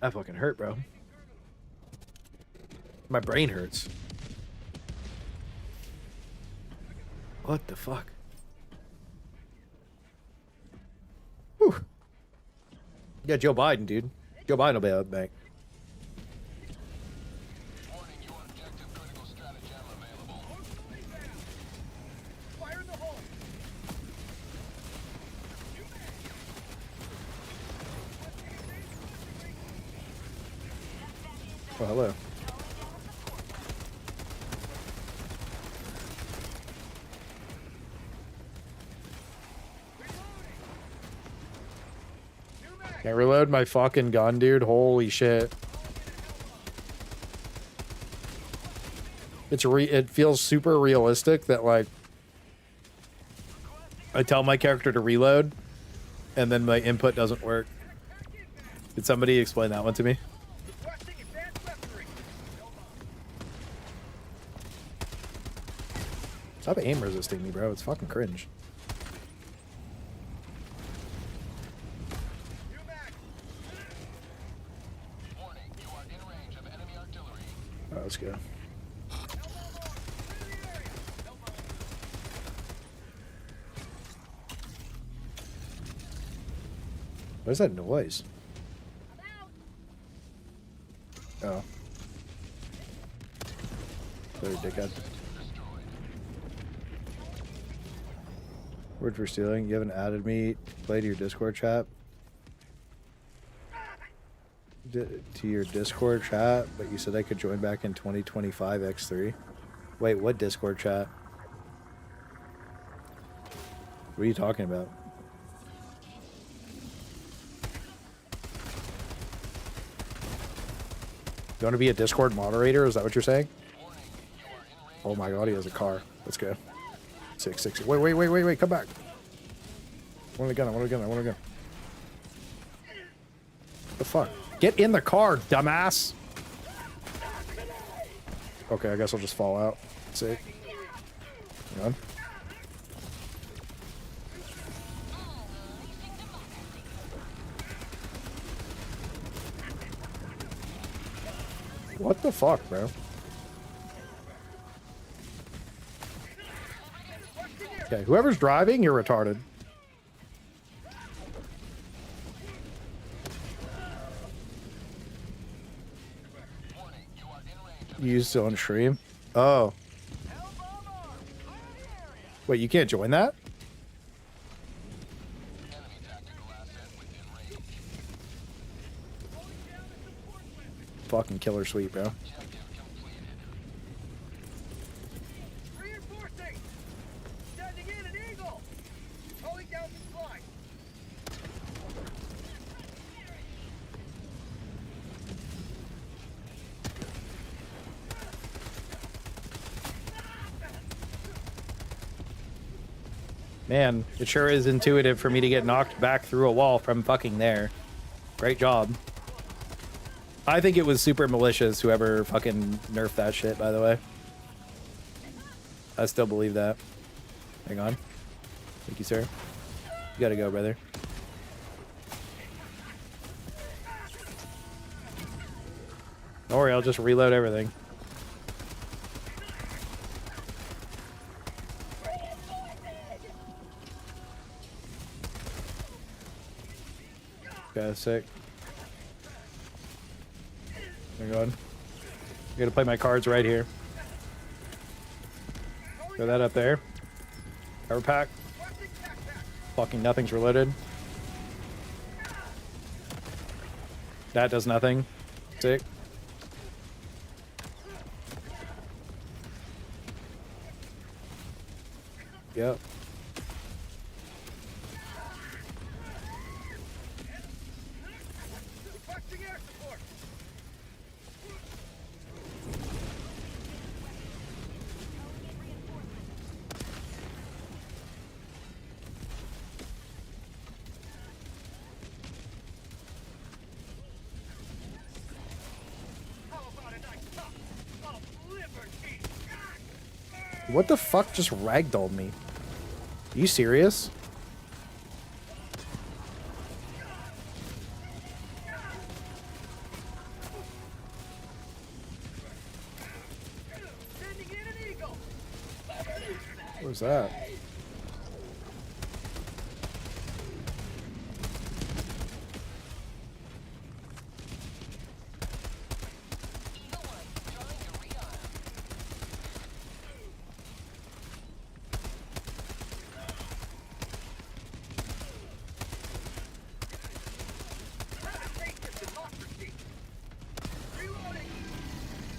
That fucking hurt, bro. My brain hurts. What the fuck? Whew. Yeah, Joe Biden, dude. Joe Biden will be out of the bank. Oh, hello. Can't reload my fucking gun, dude. Holy shit. It feels super realistic that, like, I tell my character to reload and then my input doesn't work. Did somebody explain that one to me? Stop aim resisting me, bro. It's fucking cringe. Alright, let's go. What is that noise? Oh. Sorry, dickhead. Word for stealing. You haven't added me. Play to your Discord chat. To your Discord chat, but you said I could join back in 2025 X3. Wait, what Discord chat? What are you talking about? You want to be a Discord moderator? Is that what you're saying? Oh my god, he has a car. Let's go. 660. Wait, come back. I want a gun. What the fuck? Get in the car, dumbass. Okay, I guess I'll just fall out. Sick. Hang on. What the fuck, bro? Okay, whoever's driving, you're retarded. You still on stream? Oh. Wait, you can't join that? Fucking killer sweet, bro. Man, it sure is intuitive for me to get knocked back through a wall from fucking there. Great job. I think it was super malicious, whoever fucking nerfed that shit, by the way. I still believe that. Hang on. Thank you, sir. You gotta go, brother. Don't worry, I'll just reload everything. Okay, sick. Hang on. I gotta play my cards right here. Throw that up there. Power pack. Fucking nothing's reloaded. That does nothing. Sick. Yep. What the fuck just ragdolled me? Are you serious? What was that?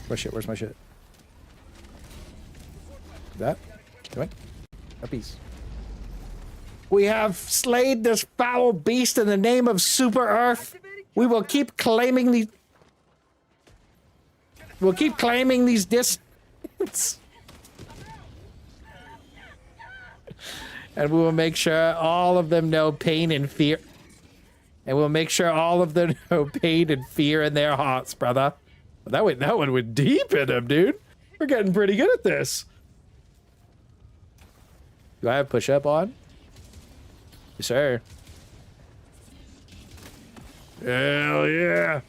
My shit, where's my shit? That? Come on. A piece. We have slayed this foul beast in the name of Super Earth. We will keep claiming these. We'll keep claiming these districts. And we will make sure all of them know pain and fear. And we'll make sure all of them know pain and fear in their hearts, brother. That one went deep in him, dude. We're getting pretty good at this. Do I have push-up on? Yes, sir. Hell yeah.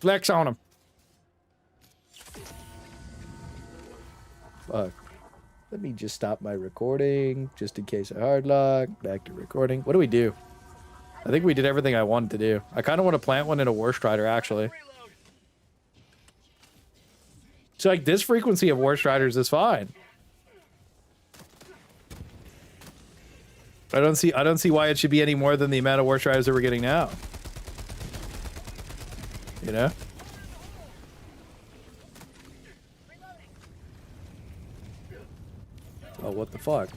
Flex on him. Fuck. Let me just stop my recording, just in case I hard lock. Back to recording. What do we do? I think we did everything I wanted to do. I kind of want to plant one in a War Strider, actually. So, like, this frequency of War Striders is fine. I don't see why it should be any more than the amount of War Striders that we're getting now. You know? Oh, what the fuck?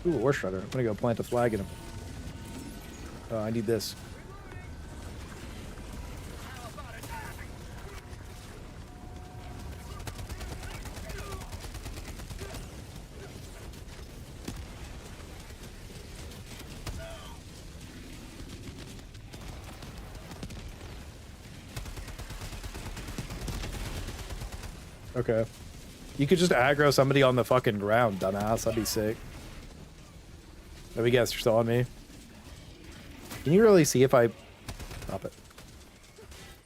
Ooh, War Strider. I'm gonna go plant a flag in him. Oh, I need this. Okay. You could just aggro somebody on the fucking ground, dumbass. That'd be sick. Let me guess, you're still on me. Can you really see if I... Stop it.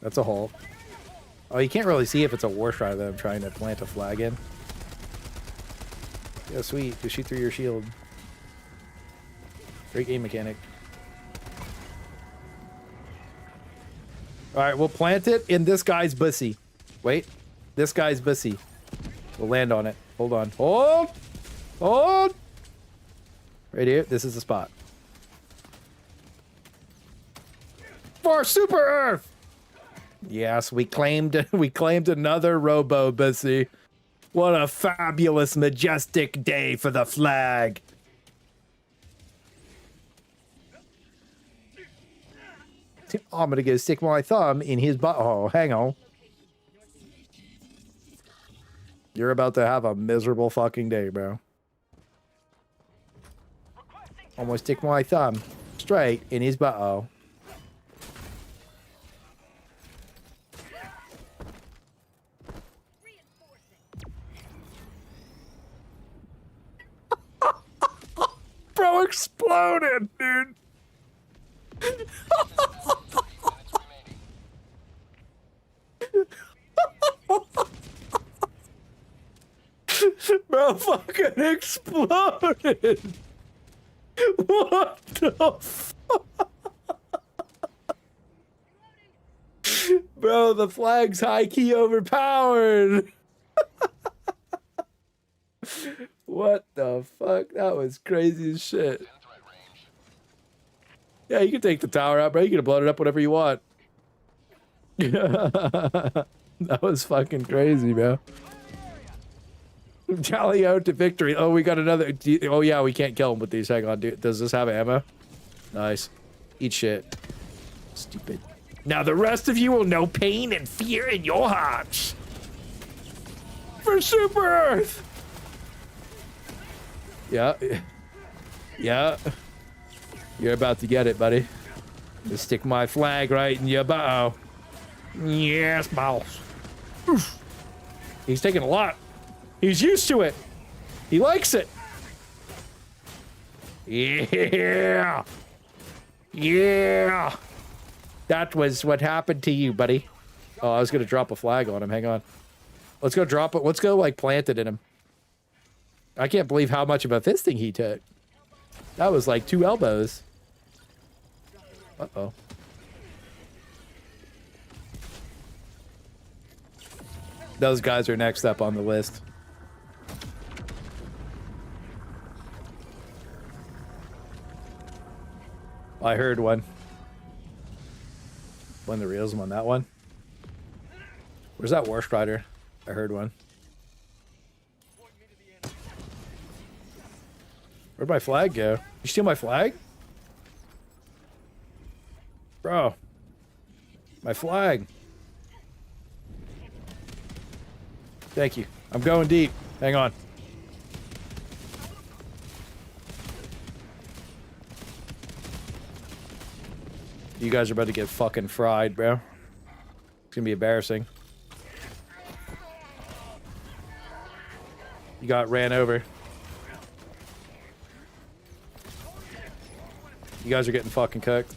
That's a hole. Oh, you can't really see if it's a war strider that I'm trying to plant a flag in. Yeah, sweet. Just shoot through your shield. Great game mechanic. Alright, we'll plant it in this guy's bussy. Wait. This guy's bussy. We'll land on it. Hold on. Hold! Hold! Right here. This is the spot. For Super Earth! Yes, we claimed another Robo bussy. What a fabulous, majestic day for the flag. I'm gonna go stick my thumb in his butt. Oh, hang on. You're about to have a miserable fucking day, bro. I'm gonna stick my thumb straight in his butt. Oh. Bro exploded, dude. Bro fucking exploded. What the fuck? Bro, the flag's high key overpowered. What the fuck? That was crazy as shit. Yeah, you can take the tower out, bro. You can blow it up whatever you want. That was fucking crazy, bro. Jolly out to victory. Oh, we got another. Oh, yeah, we can't kill him with these. Hang on, dude. Does this have ammo? Nice. Eat shit. Stupid. Now the rest of you will know pain and fear in your hearts. For Super Earth! Yeah. Yeah. You're about to get it, buddy. Just stick my flag right in your bow. Yes, boss. Oof. He's taking a lot. He's used to it. He likes it. Yeah. Yeah. That was what happened to you, buddy. Oh, I was going to drop a flag on him. Hang on. Let's go drop it. Let's go, like, plant it in him. I can't believe how much of a fisting he took. That was like 2 elbows. Uh-oh. Those guys are next up on the list. I heard one. One the realism on that one. Where's that War Strider? I heard one. Where'd my flag go? You steal my flag? Bro. My flag. Thank you. I'm going deep. Hang on. You guys are about to get fucking fried, bro. It's gonna be embarrassing. You got ran over. You guys are getting fucking cooked.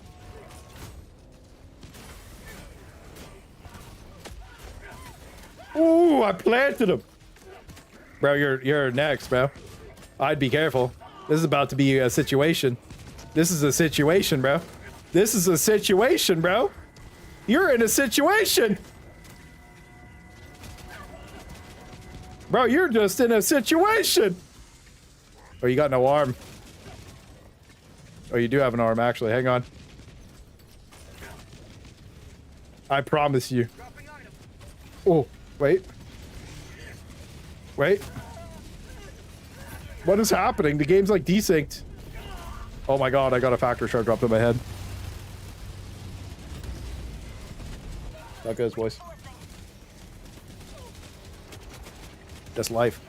Ooh, I planted him. Bro, you're next, bro. I'd be careful. This is about to be a situation. This is a situation, bro. This is a situation, bro. You're in a situation. Bro, you're just in a situation. Oh, you got no arm. Oh, you do have an arm, actually. Hang on. I promise you. Oh, wait. Wait. What is happening? The game's like desynced. Oh my god, I got a factor shard dropped in my head. That goes, boys. That's life.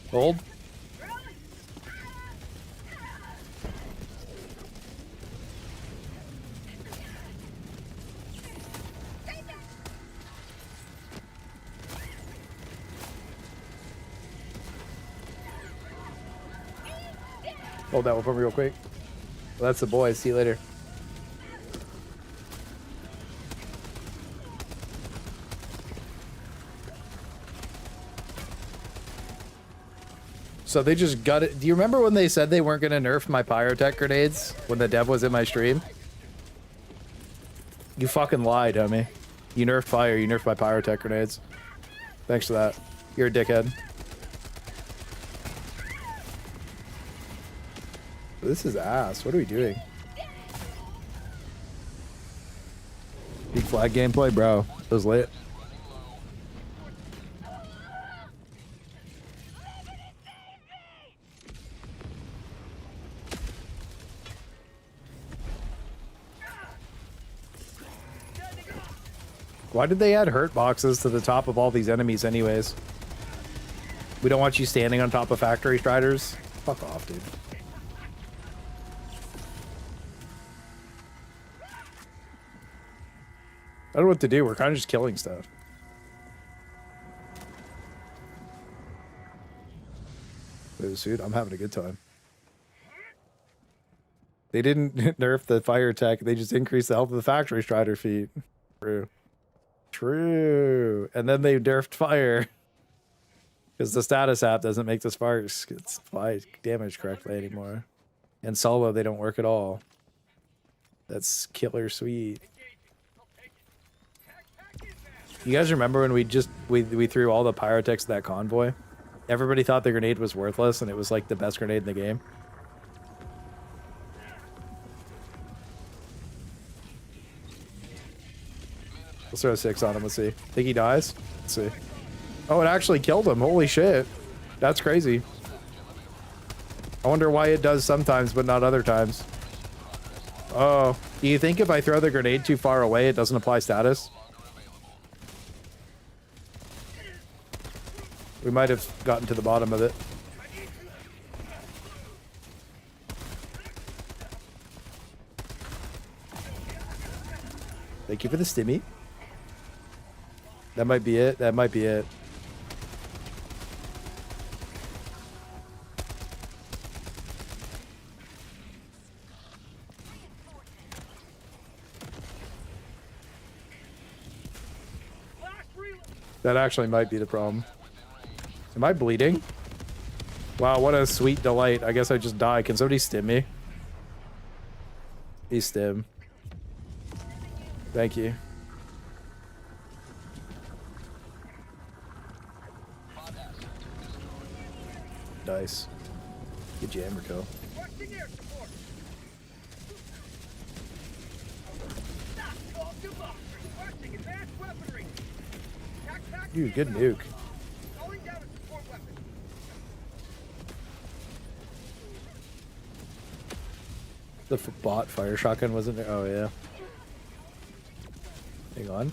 Hold. Hold that one for me real quick. Well, that's the boys. See you later. So they just got it. Do you remember when they said they weren't going to nerf my pyrotech grenades when the dev was in my stream? You fucking lied, homie. You nerfed fire, you nerfed my pyrotech grenades. Thanks for that. You're a dickhead. This is ass. What are we doing? Big flag gameplay, bro. It was lit. Why did they add hurt boxes to the top of all these enemies anyways? We don't want you standing on top of factory striders. Fuck off, dude. I don't know what to do. We're kind of just killing stuff. Dude, I'm having a good time. They didn't nerf the fire tech. They just increased the health of the factory strider feet. True. True. And then they nerfed fire. Because the status app doesn't make the sparks apply damage correctly anymore. And solo, they don't work at all. That's killer sweet. You guys remember when we threw all the pyrotechs at that convoy? Everybody thought the grenade was worthless and it was like the best grenade in the game. Let's throw a 6 on him. Let's see. Think he dies? Let's see. Oh, it actually killed him. Holy shit. That's crazy. I wonder why it does sometimes, but not other times. Oh. Do you think if I throw the grenade too far away, it doesn't apply status? We might have gotten to the bottom of it. Thank you for the stimmy. That might be it. That might be it. That actually might be the problem. Am I bleeding? Wow, what a sweet delight. I guess I just died. Can somebody stim me? Please stim. Thank you. Nice. Good jammer kill. Dude, good nuke. The bot fire shotgun wasn't there? Oh, yeah. Hang on.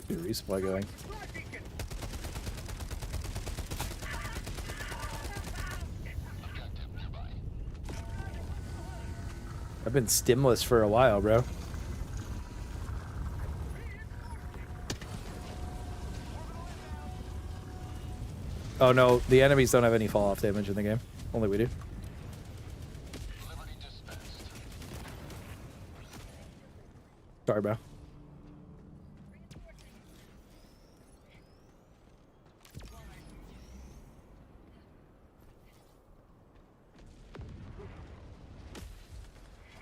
Get a resupply going. I've been stimless for a while, bro. Oh no, the enemies don't have any fall off damage in the game. Only we do. Sorry, bro.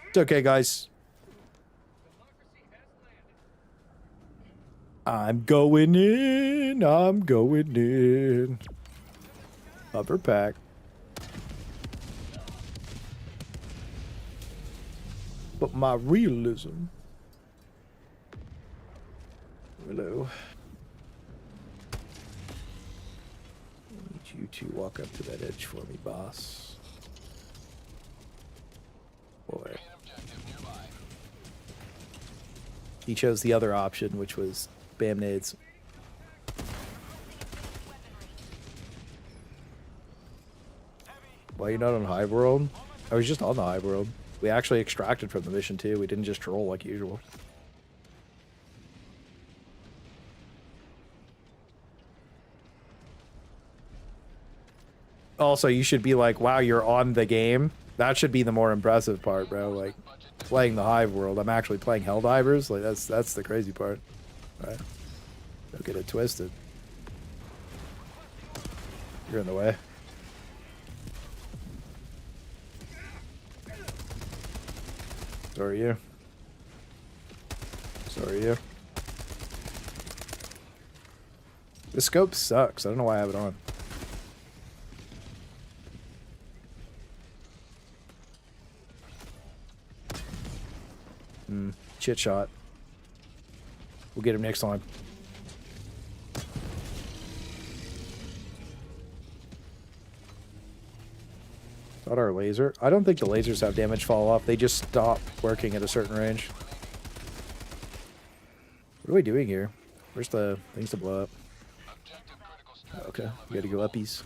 It's okay, guys. I'm going in. I'm going in. Upper pack. But my realism. Hello. I need you to walk up to that edge for me, boss. Boy. He chose the other option, which was spam nades. Why are you not on Hive World? I was just on the Hive World. We actually extracted from the mission too. We didn't just troll like usual. Also, you should be like, wow, you're on the game. That should be the more impressive part, bro. Like, playing the Hive World. I'm actually playing Helldivers. Like, that's the crazy part. All right. Don't get it twisted. You're in the way. So are you. So are you. The scope sucks. I don't know why I have it on. Chit shot. We'll get him next time. Not our laser. I don't think the lasers have damage fall off. They just stop working at a certain range. What are we doing here? Where's the things to blow up? Okay, we gotta go uppies.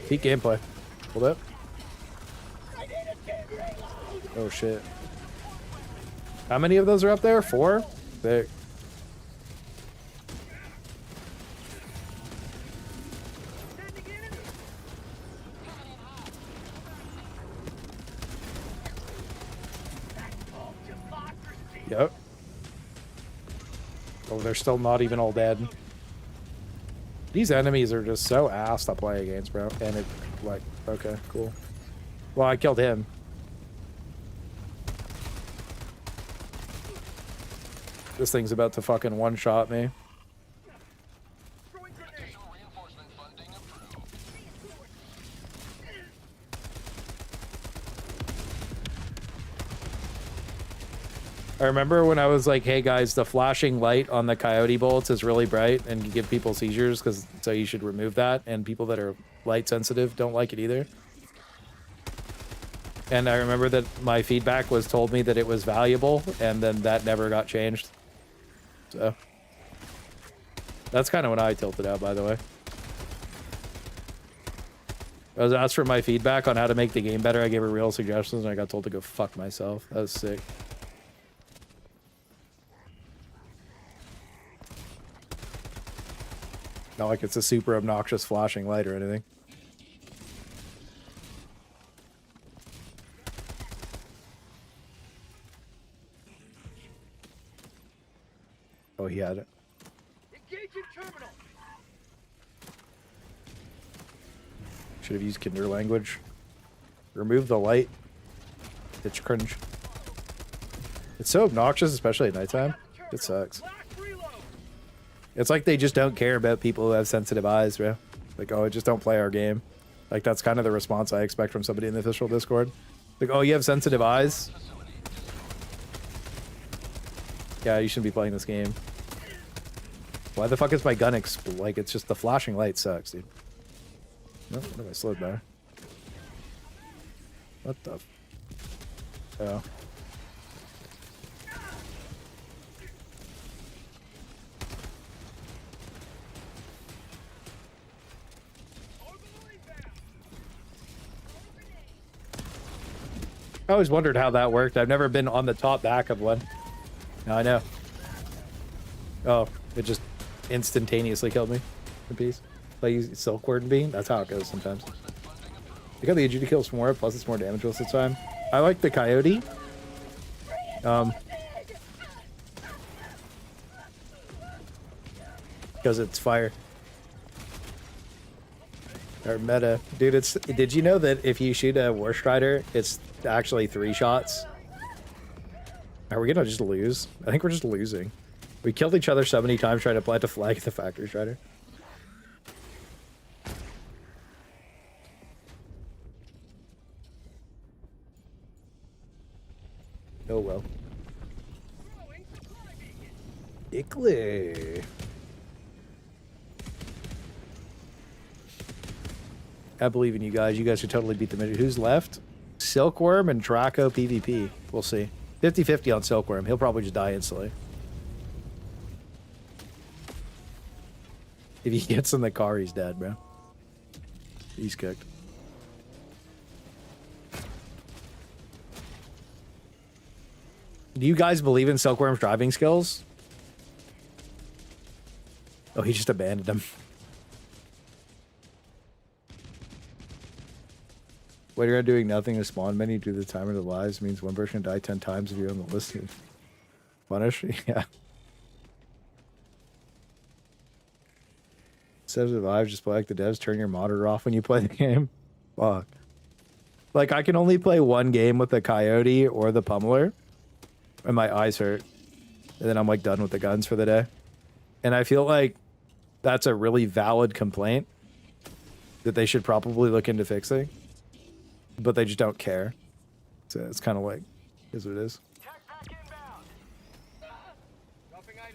Peak gameplay. Hold up. Oh shit. How many of those are up there? 4? There. Yep. Oh, they're still not even all dead. These enemies are just so ass to play against, bro. And it, like, okay, cool. Well, I killed him. This thing's about to fucking one-shot me. I remember when I was like, hey guys, the flashing light on the coyote bullets is really bright and can give people seizures, so you should remove that, and people that are light sensitive don't like it either. And I remember that my feedback was told me that it was valuable, and then that never got changed. So that's kind of when I tilted out, by the way. I was asked for my feedback on how to make the game better. I gave her real suggestions, and I got told to go fuck myself. That was sick. Not like it's a super obnoxious flashing light or anything. Oh, he had it. Should have used Kinder language. Remove the light. It's cringe. It's so obnoxious, especially at nighttime. It sucks. It's like they just don't care about people who have sensitive eyes, bro. Like, oh, just don't play our game. Like, that's kind of the response I expect from somebody in the official Discord. Like, oh, you have sensitive eyes? Yeah, you shouldn't be playing this game. Why the fuck is my gun like, it's just the flashing light sucks, dude. Nope, what have I slowed by? What the? Oh. I always wondered how that worked. I've never been on the top back of one. Now I know. Oh, it just instantaneously killed me. In peace. Like Silkward Beam. That's how it goes sometimes. You got the agility kills more, plus it's more damage most of the time. I like the coyote. Because it's fire. Or meta. Dude, it's, did you know that if you shoot a War Strider, it's actually 3 shots? Are we gonna just lose? I think we're just losing. We killed each other so many times trying to plant a flag at the Factory Strider. Ickly. I believe in you guys. You guys should totally beat the midget. Who's left? Silkworm and Draco PvP. We'll see. 50-50 on Silkworm. He'll probably just die instantly. If he gets in the car, he's dead, bro. He's cooked. Do you guys believe in Silkworm's driving skills? Oh, he just abandoned him. Waiting on doing nothing to spawn menu due to the timer of the lives means one person can die 10 times if you're on the list. Punish? Yeah. Instead of survive, just play like the devs, turn your monitor off when you play the game. Fuck. Like, I can only play one game with the Coyote or the Pummeler, and my eyes hurt. And then I'm, like, done with the guns for the day. And I feel like that's a really valid complaint that they should probably look into fixing. But they just don't care. So it's kind of like, is what it is.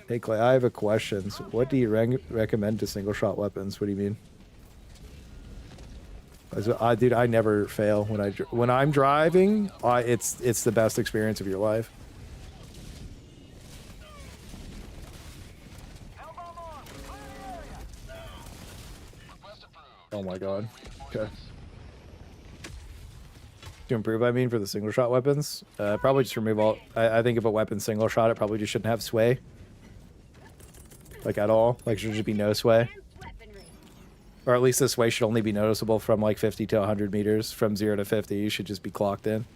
Hey Clay, I have a question. So what do you recommend to single shot weapons? What do you mean? Dude, I never fail when I'm driving. It's the best experience of your life. Oh my god. Okay. To improve, I mean, for the single shot weapons, probably just remove all. I think if a weapon's single shot, it probably just shouldn't have sway. Like at all. Like, should just be no sway. Or at least the sway should only be noticeable from like 50 to 100 meters. From 0 to 50, you should just be clocked in.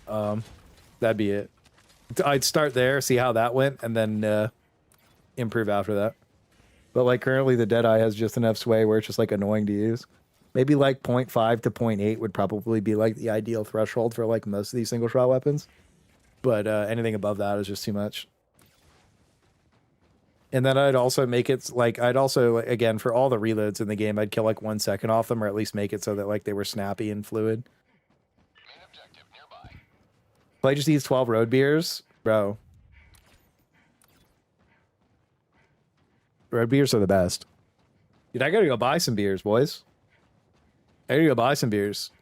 That'd be it. I'd start there, see how that went, and then improve after that. But like currently, the Deadeye has just enough sway where it's just like annoying to use. Maybe like 0.5 to 0.8 would probably be like the ideal threshold for like most of these single shot weapons. But anything above that is just too much. And then I'd also make it like, I'd also, again, for all the reloads in the game, I'd kill like 1 second off them, or at least make it so that like they were snappy and fluid. Play just these 12 road beers, bro. Road beers are the best. Dude, I gotta go buy some beers, boys. I gotta go buy some beers.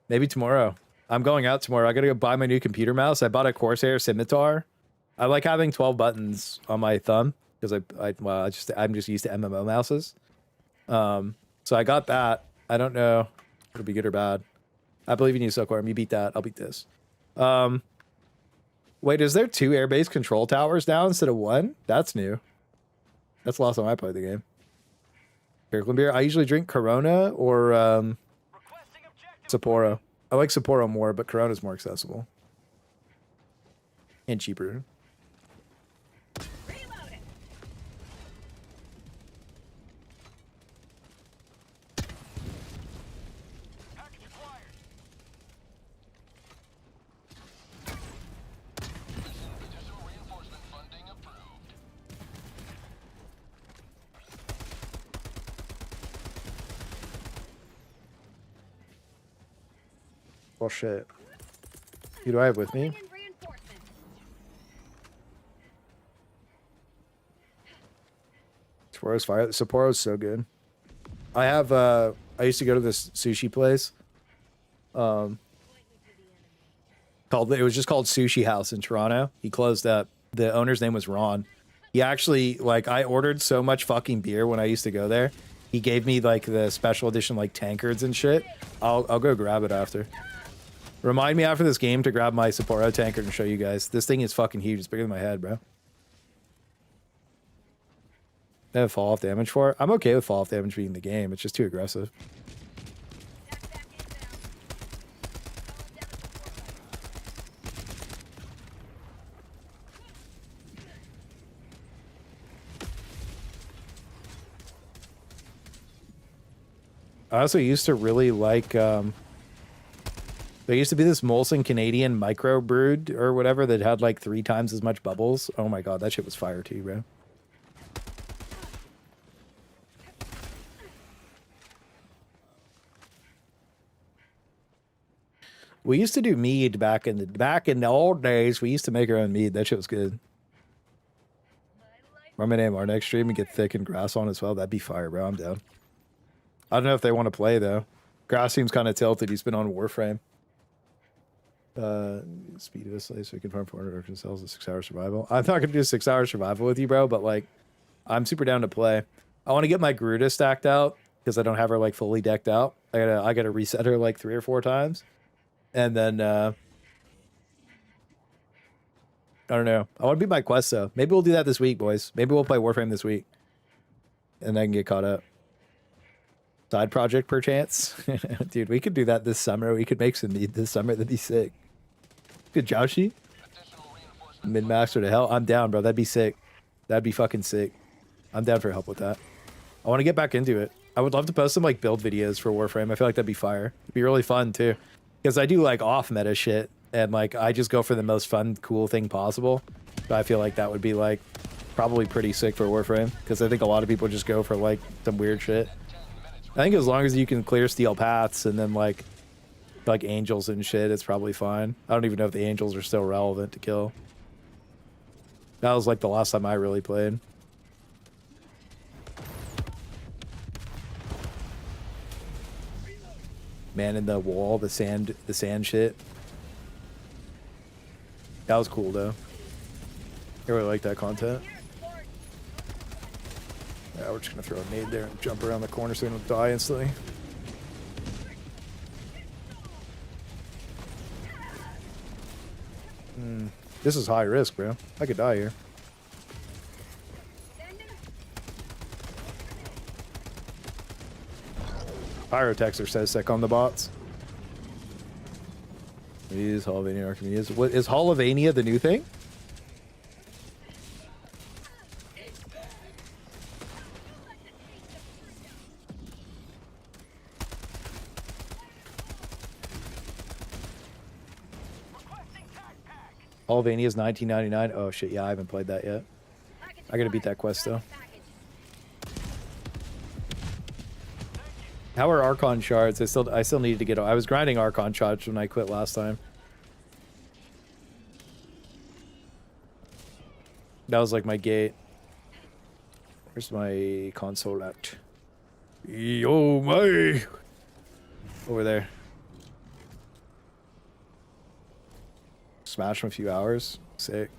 Maybe tomorrow. I'm going out tomorrow. I gotta go buy my new computer mouse. I bought a Corsair Scimitar. I like having 12 buttons on my thumb because I'm just used to MMO mouses. So I got that. I don't know if it'll be good or bad. I believe in you, Silkworm. You beat that. I'll beat this. Wait, is there 2 airbase control towers now instead of 1? That's new. That's the last time I played the game. Kirkland beer. I usually drink Corona or Sapporo. I like Sapporo more, but Corona's more accessible and cheaper. Oh shit. Who do I have with me? Sapporo's fire. Sapporo's so good. I have I used to go to this sushi place. It was just called Sushi House in Toronto. He closed up. The owner's name was Ron. He actually, like, I ordered so much fucking beer when I used to go there. He gave me like the special edition like tankards and shit. I'll go grab it after. Remind me after this game to grab my Sapporo tankard and show you guys. This thing is fucking huge. It's bigger than my head, bro. I have fall off damage for it. I'm okay with fall off damage being the game. It's just too aggressive. I also used to really like there used to be this Molson Canadian micro brewed or whatever that had like 3 times as much bubbles. Oh my god, that shit was fire too, bro. We used to do mead back in the old days. We used to make our own mead. That shit was good. Run my name our next stream and get thick and grass on as well. That'd be fire, bro. I'm down. I don't know if they want to play though. Grass seems kind of tilted. He's been on Warframe. Speed of a slave so we can farm 400 orcs and cells a 6-hour survival. I'm not gonna do a 6-hour survival with you, bro, but like I'm super down to play. I want to get my Garuda stacked out because I don't have her like fully decked out. I gotta reset her like 3 or 4 times. And then I don't know. I want to beat my quest though. Maybe we'll do that this week, boys. Maybe we'll play Warframe this week. And I can get caught up. Side project perchance. Dude, we could do that this summer. We could make some meat this summer. That'd be sick. Good job, she. Min-master to hell. I'm down, bro. That'd be sick. That'd be fucking sick. I'm down for help with that. I want to get back into it. I would love to post some like build videos for Warframe. I feel like that'd be fire. It'd be really fun too. Because I do like off meta shit. And like I just go for the most fun, cool thing possible. But I feel like that would be like probably pretty sick for Warframe. Because I think a lot of people just go for like some weird shit. I think as long as you can clear steel paths and then like angels and shit, it's probably fine. I don't even know if the angels are still relevant to kill. That was like the last time I really played. Man in the wall, the sand shit. That was cool though. I really like that content. Yeah, we're just gonna throw a nade there and jump around the corner so we don't die instantly. This is high risk, bro. I could die here. Pyrotexer says sick on the bots. These Helldivers Archimedes. What is Helldivania the new thing? Helldivania is $19.99. Oh shit, yeah, I haven't played that yet. I gotta beat that quest though. How are Archon shards? I still needed to get. I was grinding Archon shards when I quit last time. That was like my gate. Where's my console at? Yo, my. Over there. Smash in a few hours. Sick.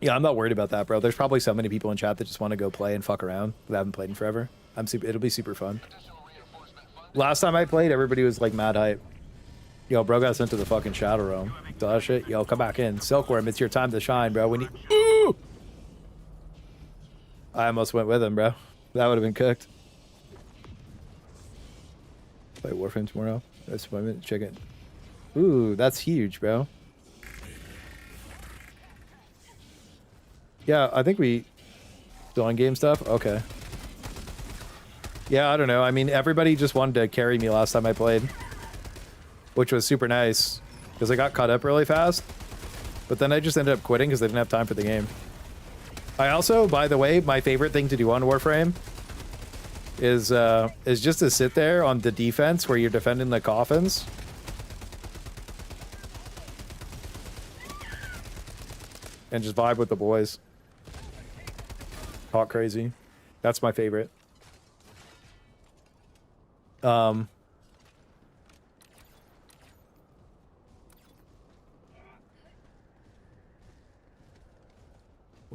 Yeah, I'm not worried about that, bro. There's probably so many people in chat that just want to go play and fuck around that haven't played in forever. It'll be super fun. Last time I played, everybody was like mad hype. Yo, bro got sent to the fucking Shadow Realm. That shit. Yo, come back in. Silkworm, it's your time to shine, bro. We need. Ooh! I almost went with him, bro. That would have been cooked. Play Warframe tomorrow. That's my minute chicken. Ooh, that's huge, bro. Yeah, I think we still on game stuff. Okay. Yeah, I don't know. I mean, everybody just wanted to carry me last time I played, which was super nice because I got caught up really fast. But then I just ended up quitting because I didn't have time for the game. I also, by the way, my favorite thing to do on Warframe is just to sit there on the defense where you're defending the coffins. And just vibe with the boys. Talk crazy. That's my favorite. Where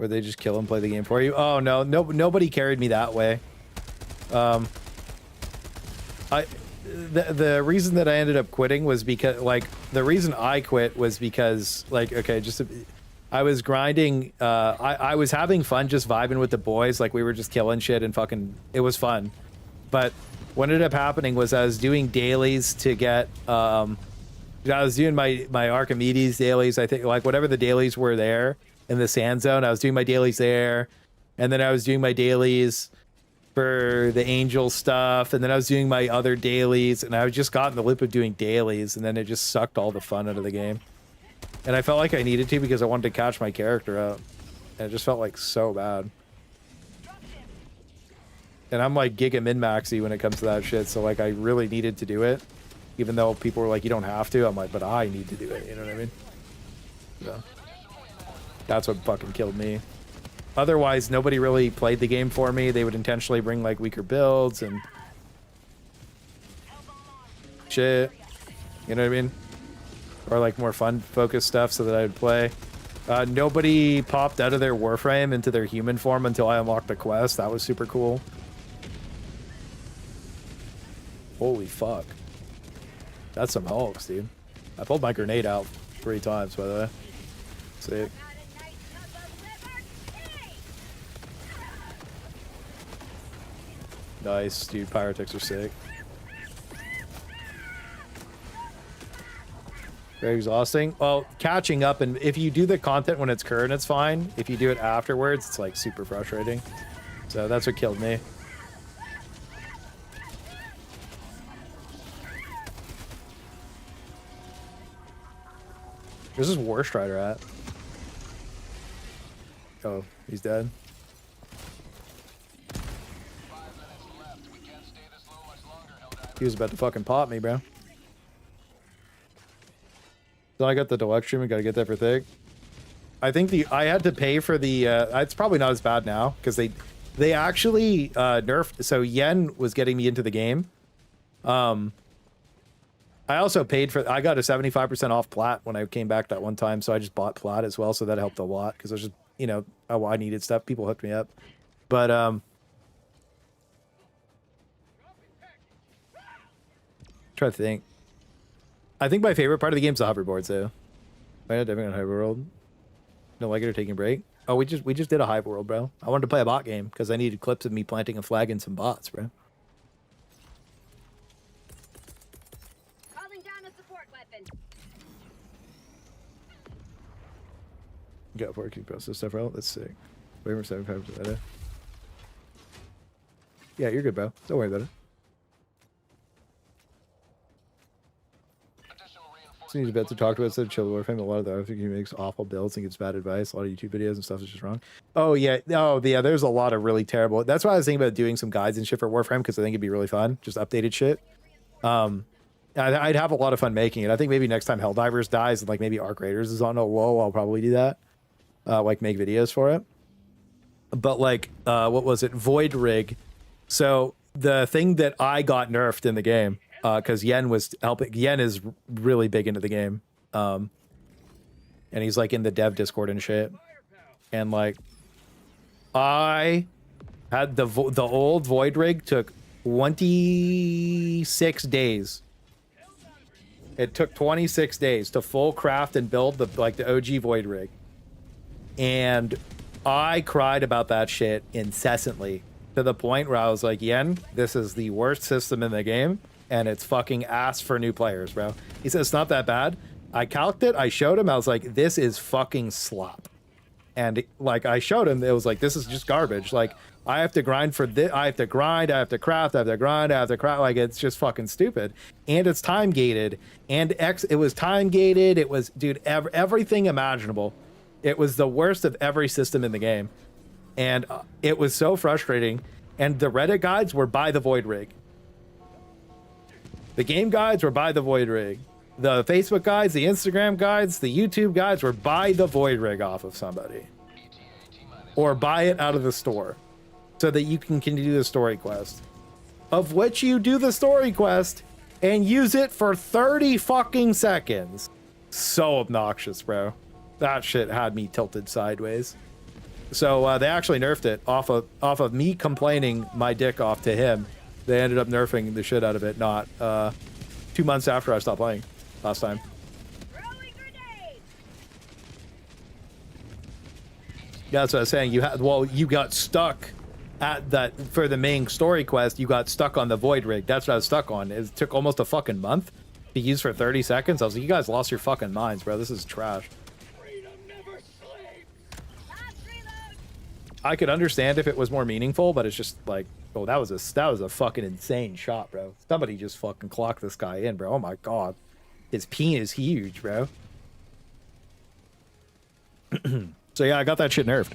they just kill and play the game for you. Oh no, nobody carried me that way. The reason that I ended up quitting was because the reason I quit was because I was grinding. I was having fun just vibing with the boys. Like we were just killing shit and fucking. It was fun, but what ended up happening was I was doing dailies to get. I was doing my Archimedes dailies. I think like whatever the dailies were there in the sand zone. I was doing my dailies there, and then I was doing my dailies for the angel stuff, and then I was doing my other dailies, and I just got in the loop of doing dailies, and then it just sucked all the fun out of the game. And I felt like I needed to because I wanted to catch my character up. And it just felt like so bad. And I'm like giga min-maxy when it comes to that shit. So like I really needed to do it. Even though people were like, you don't have to. I'm like, but I need to do it. You know what I mean? So that's what fucking killed me. otherwise nobody really played the game for me. They would intentionally bring like weaker builds and shit. You know what I mean? Or like more fun focused stuff so that I would play. Nobody popped out of their Warframe into their human form until I unlocked the quest. That was super cool. Holy fuck. That's some hulks, dude. I pulled my grenade out 3 times, by the way. Sick. Nice, dude. Pyrotechs are sick. Very exhausting. Well, catching up, and if you do the content when it's current, it's fine. If you do it afterwards, it's like super frustrating. So that's what killed me. Where's this War Strider at? Oh, he's dead. He was about to fucking pop me, bro. So I got the Devstream and gotta get that for thick. I think I had to pay for the it's probably not as bad now because they actually nerfed. So Yen was getting me into the game. I also paid for, I got a 75% off plat when I came back that one time, so I just bought plat as well, so that helped a lot because I was just, you know, I needed stuff. People hooked me up. But try to think. I think my favorite part of the game is the hoverboards, though. Am I not diving on Hive World? Don't like it or taking a break? Oh, we just did a Hive World, bro. I wanted to play a bot game because I needed clips of me planting a flag and some bots, bro. Calling down a support weapon. Got 4 keep this stuff out. That's sick. Way more 75% better. Yeah, you're good, bro. Don't worry about it. He's about to talk to us at Chill Warframe. A lot of the other things he makes awful builds and gives bad advice. A lot of YouTube videos and stuff is just wrong. Oh yeah, there's a lot of really terrible. That's why I was thinking about doing some guides and shit for Warframe because I think it'd be really fun. Just updated shit. I'd have a lot of fun making it. I think maybe next time Helldivers dies and like maybe Arc Raiders is on a low, I'll probably do that. Like make videos for it. But like, what was it? Void Rig. So the thing that I got nerfed in the game. Because Yen was helping. Yen is really big into the game, and he's like in the dev Discord and shit. And like, I had the old Void Rig took 26 days. It took 26 days to full craft and build the OG Void Rig, and I cried about that shit incessantly to the point where I was like, Yen, this is the worst system in the game. And it's fucking ass for new players, bro. He says it's not that bad. I calced it. I showed him. I was like, this is fucking slop. And like, I showed him. It was like, this is just garbage. Like, I have to grind for this. I have to grind. I have to craft. I have to grind. I have to craft. Like, it's just fucking stupid. And it's time gated. And it was time gated. It was, dude, everything imaginable. It was the worst of every system in the game. And it was so frustrating. And the Reddit guides were by the Void Rig. The game guides were by the Void Rig. The Facebook guides, the Instagram guides, the YouTube guides were buy the Void Rig off of somebody. Or buy it out of the store. So that you can continue the story quest. Of which you do the story quest and use it for 30 fucking seconds. So obnoxious, bro. That shit had me tilted sideways. So they actually nerfed it off of me complaining my dick off to him. They ended up nerfing the shit out of it, not 2 months after I stopped playing last time. Yeah, that's what I was saying. You got stuck at that for the main story quest. You got stuck on the Void Rig. That's what I was stuck on. It took almost a fucking month to use for 30 seconds. I was like, you guys lost your fucking minds, bro. This is trash. I could understand if it was more meaningful, but it's just like, oh, that was a fucking insane shot, bro. Somebody just fucking clocked this guy in, bro. Oh my god, his peen is huge, bro. So yeah, I got that shit nerfed.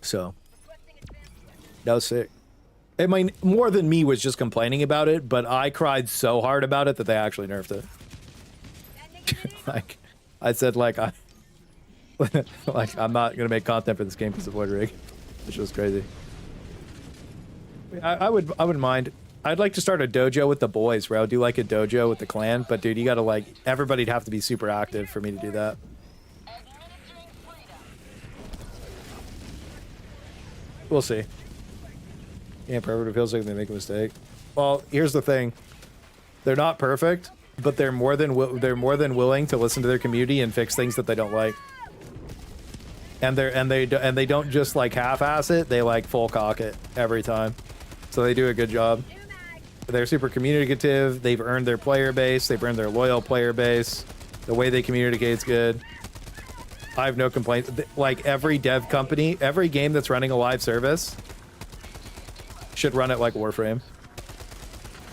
So that was sick. I mean, more than me was just complaining about it, but I cried so hard about it that they actually nerfed it. like, I said like like I'm not gonna make content for this game because of Void Rig, which was crazy. I wouldn't mind. I'd like to start a dojo with the boys, bro. Do like a dojo with the clan, but dude, you gotta like everybody'd have to be super active for me to do that. We'll see. Yeah, perfect. It feels like they make a mistake. Well, here's the thing: they're not perfect, but they're more than willing to listen to their community and fix things that they don't like. And they don't just like half-ass it; they like full cock it every time. So they do a good job. They're super communicative. They've earned their player base. They've earned their loyal player base. The way they communicate's good. I have no complaints. Like every dev company, every game that's running a live service should run it like Warframe.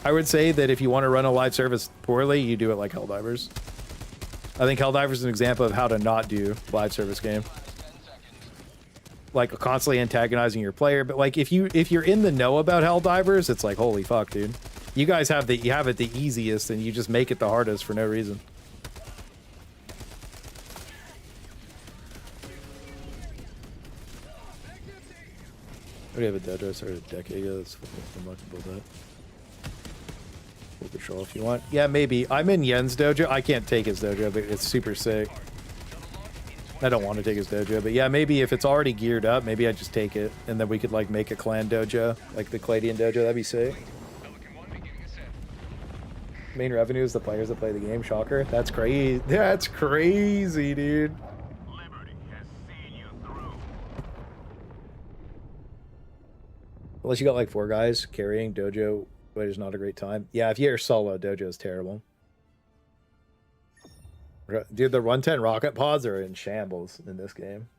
I would say that if you want to run a live service poorly, you do it like Helldivers. I think Helldivers is an example of how to not do live service game. Like constantly antagonizing your player, but like if you're in the know about Helldivers, it's like holy fuck, dude. You guys have it the easiest, and you just make it the hardest for no reason. I already have a dead dress or a decade ago. That's fucking much about that. Full control if you want. Yeah, maybe. I'm in Yen's dojo. I can't take his dojo, but it's super sick. I don't want to take his dojo, but yeah, maybe if it's already geared up, maybe I just take it, and then we could like make a clan dojo, like the Cladian dojo. That'd be sick. Main revenue is the players that play the game. Shocker. That's crazy. That's crazy, dude. Unless you got like 4 guys carrying dojo, but it's not a great time. Yeah, if you're solo, dojo is terrible. Dude, the 110 rocket pods are in shambles in this game.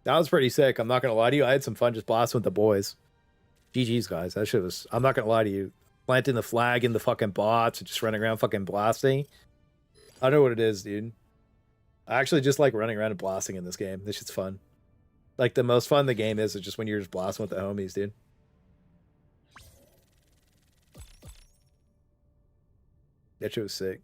That was pretty sick. I'm not gonna lie to you. I had some fun just blasting with the boys. GG's, guys. That shit was. I'm not gonna lie to you. Planting the flag in the fucking bots and just running around fucking blasting. I don't know what it is, dude. I actually just like running around and blasting in this game. This shit's fun. Like the most fun the game is just when you're just blasting with the homies, dude. That shit was sick.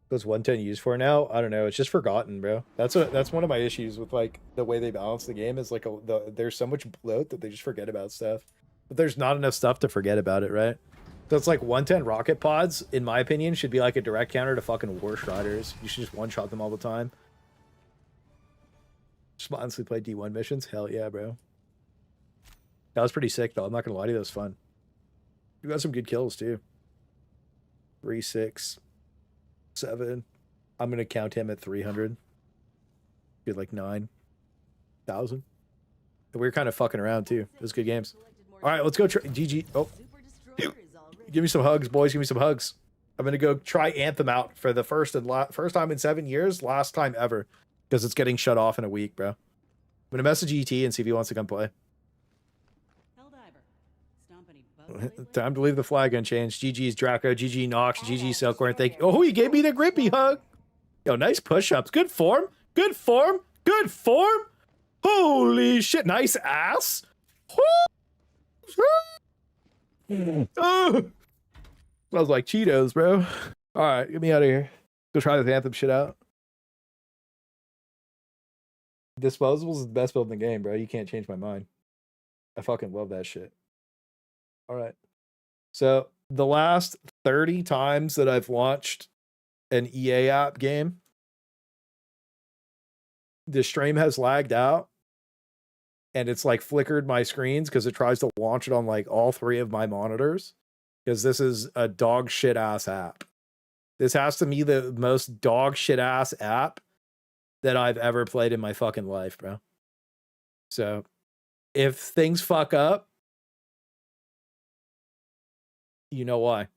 What's 110 used for now? I don't know. It's just forgotten, bro. That's one of my issues with like the way they balance the game is like there's so much bloat that they just forget about stuff. But there's not enough stuff to forget about it, right? So it's like 110 rocket pods, in my opinion, should be like a direct counter to fucking War Striders. You should just one-shot them all the time. Just honestly play D1 missions? Hell yeah, bro. That was pretty sick, though. I'm not gonna lie to you, that was fun. You got some good kills, too. 3, 6, 7. I'm gonna count him at 300. Did like 9,000. We were kind of fucking around, too. It was good games. All right, let's go try GG. Oh. Give me some hugs, boys. Give me some hugs. I'm gonna go try Anthem out for the first time in 7 years, last time ever, because it's getting shut off in a week, bro. I'm gonna message ET and see if he wants to come play. Time to leave the flag unchanged. GG's Draco, GG Nox, GG Silkhorn. Thank you. Oh, he gave me the grippy hug. Yo, nice push-ups. Good form. Good form. Good form. Holy shit. Nice ass. Oh, smells like Cheetos, bro. All right, get me out of here. Go try this Anthem shit out. Disposables is the best build in the game, bro. You can't change my mind. I fucking love that shit. All right. So the last 30 times that I've launched an EA app game, the stream has lagged out. And it's like flickered my screens because it tries to launch it on like all 3 of my monitors. Because this is a dog shit ass app. This has to be the most dog shit ass app that I've ever played in my fucking life, bro. So if things fuck up, you know why.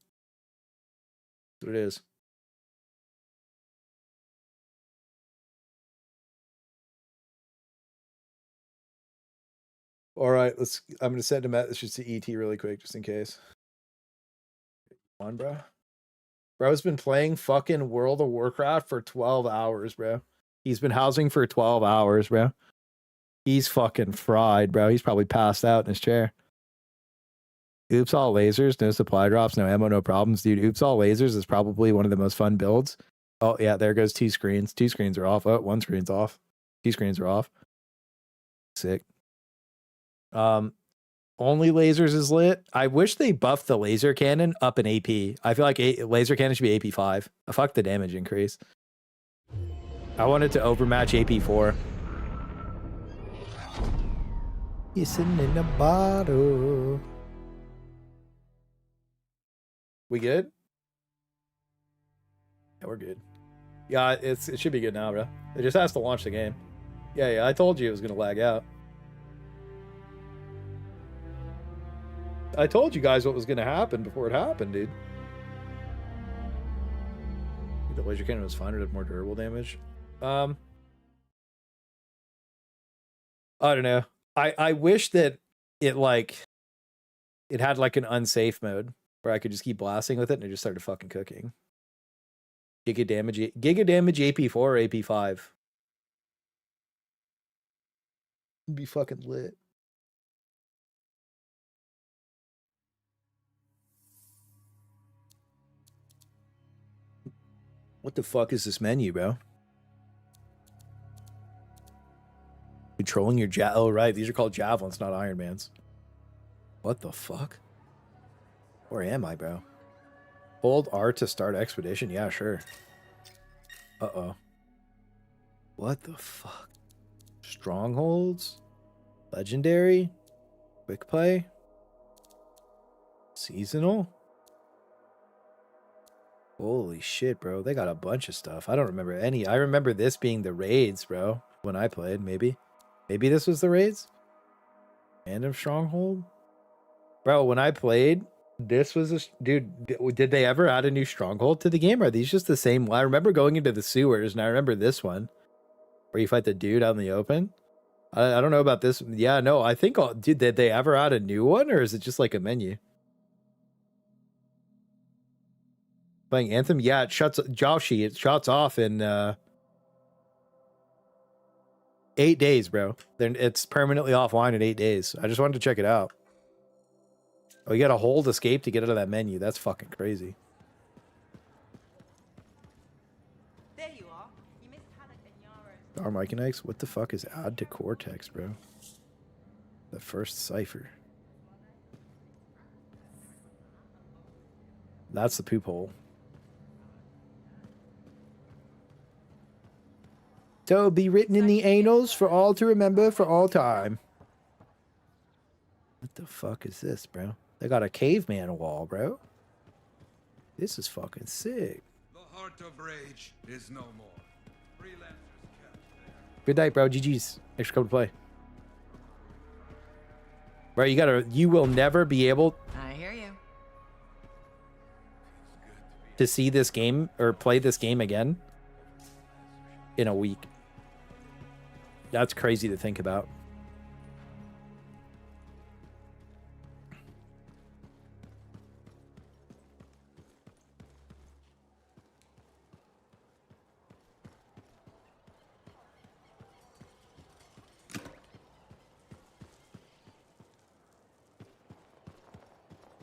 That's what it is. All right, I'm gonna send a message to ET really quick, just in case. Come on, bro. Bro's been playing fucking World of Warcraft for 12 hours, bro. He's been housing for 12 hours, bro. He's fucking fried, bro. He's probably passed out in his chair. Oops all lasers, no supply drops, no ammo, no problems. Dude, oops all lasers is probably one of the most fun builds. Oh yeah, there goes 2 screens. 2 screens are off. Oh, 1 screen's off. 2 screens are off. Sick. Only lasers is lit. I wish they buffed the laser cannon up in AP. I feel like laser cannon should be AP5. Fuck the damage increase. I wanted to overmatch AP4. You're sitting in a bottle. We good? Yeah, we're good. Yeah, it should be good now, bro. It just has to launch the game. Yeah, I told you it was gonna lag out. I told you guys what was gonna happen before it happened, dude. The laser cannon was fine, it had more durable damage. I don't know. I wish that it had like an unsafe mode where I could just keep blasting with it and it just started fucking cooking. Giga damage AP4 or AP5. It'd be fucking lit. What the fuck is this menu, bro? Controlling your oh, right. These are called javelins, not Iron Mans. What the fuck? Where am I, bro? Hold R to start expedition? Yeah, sure. Uh-oh. What the fuck? Strongholds? Legendary? Quick play? Seasonal? Holy shit, bro. They got a bunch of stuff. I don't remember any. I remember this being the raids, bro. When I played, maybe. Maybe this was the raids? Random stronghold? Bro, when I played, this was a... Dude, did they ever add a new stronghold to the game? Or are these just the same? I remember going into the sewers, and I remember this one. Where you fight the dude out in the open. I don't know about this. Yeah, no, I think... Dude, did they ever add a new one? Or is it just like a menu? Playing Anthem? Yeah, it shuts... Joshi, it shuts off in... 8 days, bro. Then it's permanently offline in 8 days. I just wanted to check it out. Oh, you gotta hold escape to get out of that menu. That's fucking crazy. There you are. You missed Haddock and Yarrow. Our mechanics? What the fuck is add to Cortex, bro? The first cipher. That's the poop hole. So be written in the annals for all to remember for all time. What the fuck is this, bro? They got a caveman wall, bro. This is fucking sick. The heart of rage is no more. Good night, bro. GG's. Thanks for coming to play. Bro, you will never be able I hear you. to see this game or play this game again in a week. That's crazy to think about.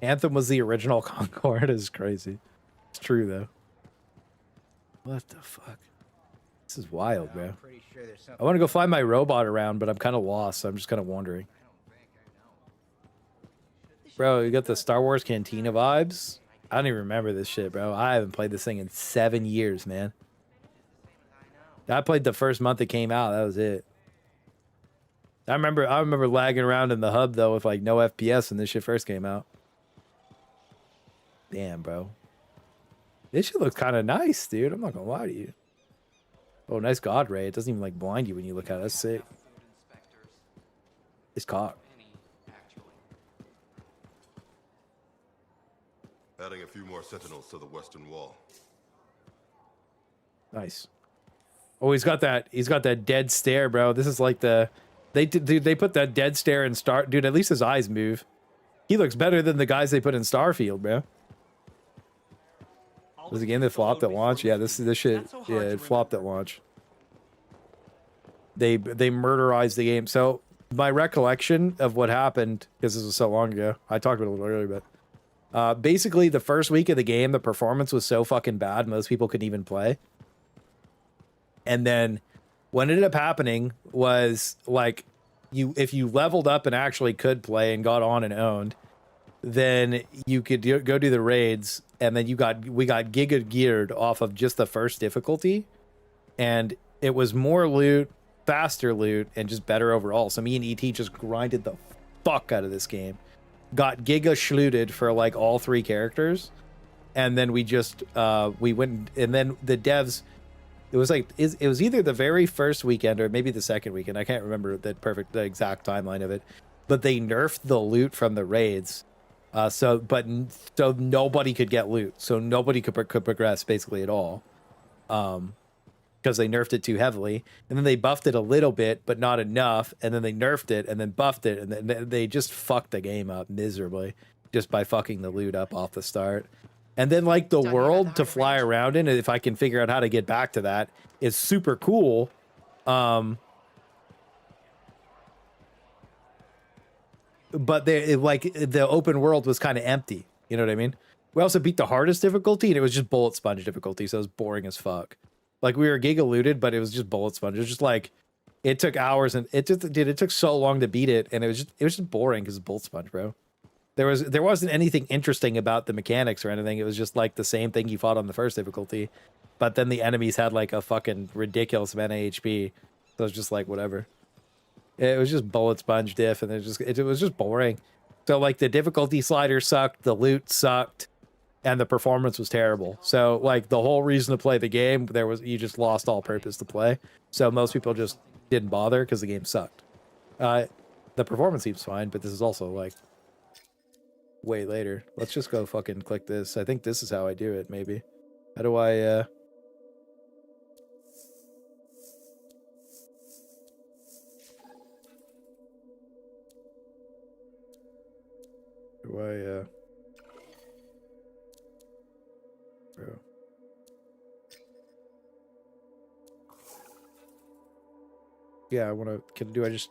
Anthem was the original Concord. Is crazy. It's true though. What the fuck? This is wild, bro. I want to go fly my robot around, but I'm kind of lost, so I'm just kind of wandering. Bro, you got the Star Wars Cantina vibes? I don't even remember this shit, bro. I haven't played this thing in 7 years, man. I played the first month it came out. That was it. I remember lagging around in the hub, though, with, like, no FPS when this shit first came out. Damn, bro. This shit looks kind of nice, dude. I'm not gonna lie to you. Oh, nice God ray. It doesn't even like blind you when you look at it. That's sick. It's cock. Adding a few more sentinels to the western wall. Nice. Oh, he's got that dead stare, bro. This is like the they put that dead stare in Star. Dude, at least his eyes move. He looks better than the guys they put in Starfield, bro. Was the game that flopped at launch? Yeah, this shit. Yeah, it flopped at launch. They murderized the game. So my recollection of what happened, because this was so long ago, I talked about it a little earlier, but basically the first week of the game, the performance was so fucking bad, most people couldn't even play. And then what ended up happening was like if you leveled up and actually could play and got on and owned, then you could go do the raids, and then we got giga geared off of just the first difficulty, and it was more loot, faster loot, and just better overall. So me and ET just grinded the fuck out of this game, got giga schlooted for like all 3 characters, and then we just we went, and then the devs, it was either the very first weekend or maybe the second weekend, I can't remember the exact timeline of it, but they nerfed the loot from the raids. So nobody could get loot, so nobody could progress basically at all, because they nerfed it too heavily, and then they buffed it a little bit, but not enough, and then they nerfed it, and then buffed it, and then they just fucked the game up miserably just by fucking the loot up off the start. And then like the world to fly around in, if I can figure out how to get back to that, is super cool. But the open world was kind of empty. You know what I mean? We also beat the hardest difficulty, and it was just bullet sponge difficulty, so it was boring as fuck. Like we were giga looted, but it was just bullet sponge. It was just like it took hours, and it took so long to beat it, and it was just boring because it's bullet sponge, bro. There wasn't anything interesting about the mechanics or anything. It was just like the same thing you fought on the first difficulty, but then the enemies had like a fucking ridiculous amount of HP, so it was just like whatever. It was just bullet sponge diff, and it was just boring. So like the difficulty slider sucked, the loot sucked, and the performance was terrible. So like the whole reason to play the game, you just lost all purpose to play. So most people just didn't bother because the game sucked. The performance seems fine, but this is also like way later. Let's just go fucking click this. I think this is how I do it. Maybe. How do I? Bro. Yeah, I want to. Do I just?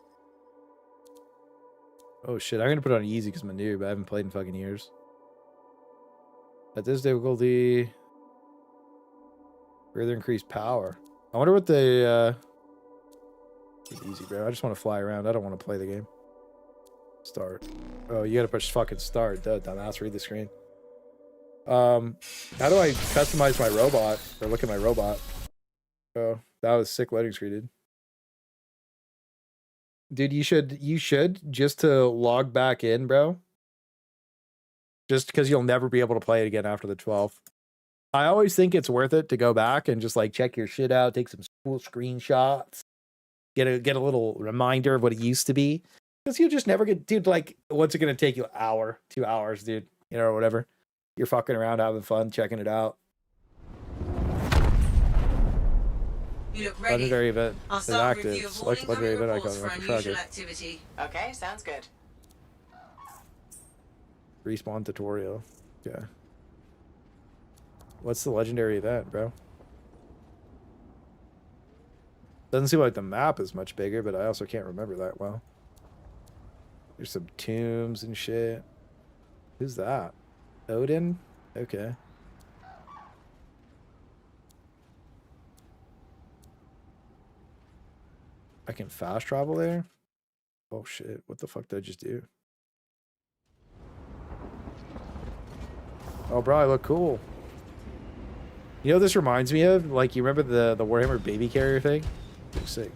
Oh shit! I'm gonna put it on easy because I'm a noob. I haven't played in fucking years. At this difficulty, further increased power. I wonder what the easy, bro. I just want to fly around. I don't want to play the game. Start. Oh, you gotta push fucking start. Duh, dumbass. Read the screen. How do I customize my robot or look at my robot? Oh, that was sick loading screen, dude. Dude, you should just to log back in, bro. Just because you'll never be able to play it again after the 12th. I always think it's worth it to go back and just like check your shit out, take some cool screenshots, get a little reminder of what it used to be. Because you'll just never get, dude, like, what's it going to take you? An hour, 2 hours, dude, you know, or whatever. You're fucking around, having fun, checking it out. You look ready. Legendary event I'll is start active. review of all Select legendary event incoming icon. reports for unusual activity. Okay, sounds good. Respawn tutorial. Yeah. What's the legendary event, bro? Doesn't seem like the map is much bigger, but I also can't remember that well. There's some tombs and shit. Who's that? Odin? Okay. I can fast travel there? Oh shit, what the fuck did I just do? Oh bro, I look cool. You know what this reminds me of? Like, you remember the Warhammer baby carrier thing? Looks sick.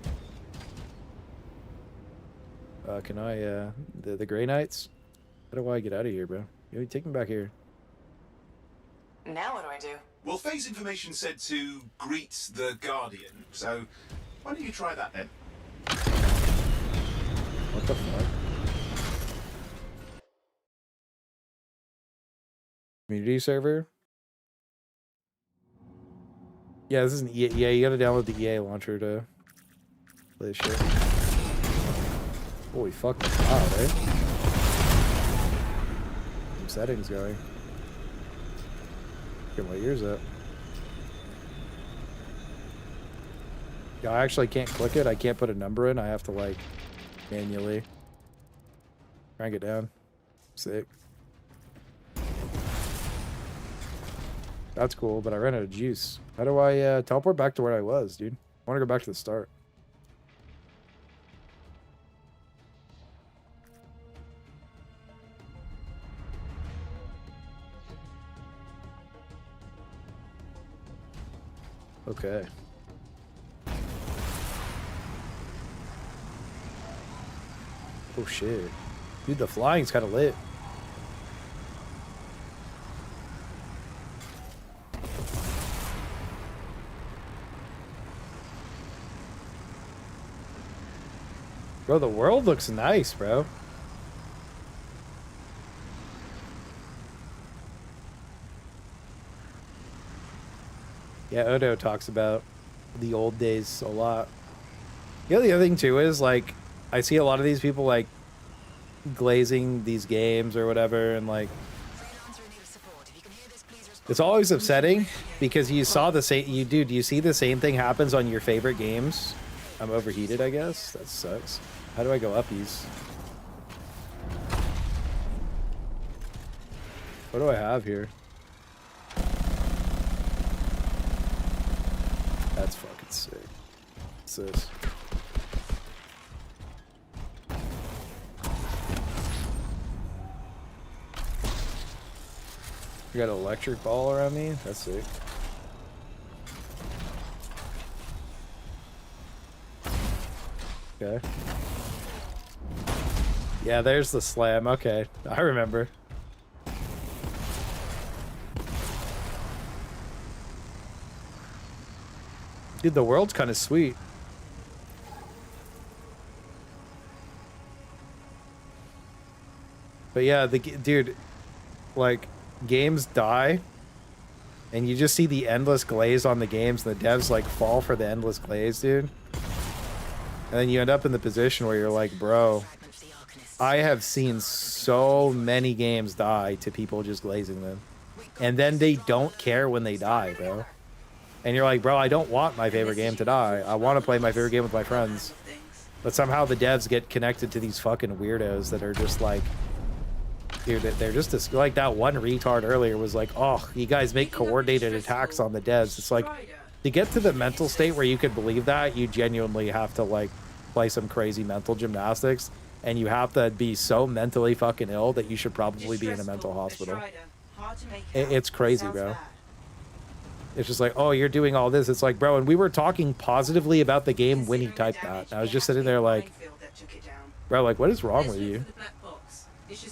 Can I, the Grey Knights? How do I get out of here, bro? You take me back here. Now what do I do? Well, phase information said to greet the Guardian, so why don't you try that then? What the fuck? Community server? Yeah, this is an EA. Yeah, you gotta download the EA launcher to play this shit. Holy fuck, wow, right? Some settings going. Get my ears up. Yeah, I actually can't click it. I can't put a number in. I have to like manually. Crank it down. Sick. That's cool, but I ran out of juice. How do I teleport back to where I was, dude? I want to go back to the start. Okay. Oh shit. Dude, the flying's kind of lit. Bro, the world looks nice, bro. Yeah, Odo talks about the old days a lot. You know, the other thing too is, like, I see a lot of these people, like, glazing these games or whatever, and, like, it's always upsetting because you saw the same, dude, you see the same thing happens on your favorite games. I'm overheated, I guess. That sucks. How do I go uppies? What do I have here? That's fucking sick. What's this? You got an electric ball around me? That's sick. Okay. Yeah, there's the slam. Okay, I remember. Dude, the world's kind of sweet. But yeah, dude, like, games die, and you just see the endless glaze on the games, and the devs, like, fall for the endless glaze, dude. And then you end up in the position where you're like, bro, I have seen so many games die to people just glazing them. And then they don't care when they die, bro. And you're like, bro, I don't want my favorite game to die. I want to play my favorite game with my friends. But somehow the devs get connected to these fucking weirdos that are just like, dude, they're just this, like that one retard earlier was like, oh, you guys make coordinated attacks on the devs. It's like, to get to the mental state where you could believe that, you genuinely have to, like, play some crazy mental gymnastics, and you have to be so mentally fucking ill that you should probably be in a mental hospital. It's crazy, bro. It's just like, oh, you're doing all this. It's like, bro, and we were talking positively about the game when he typed that. And I was just sitting there like, bro, like, what is wrong with you?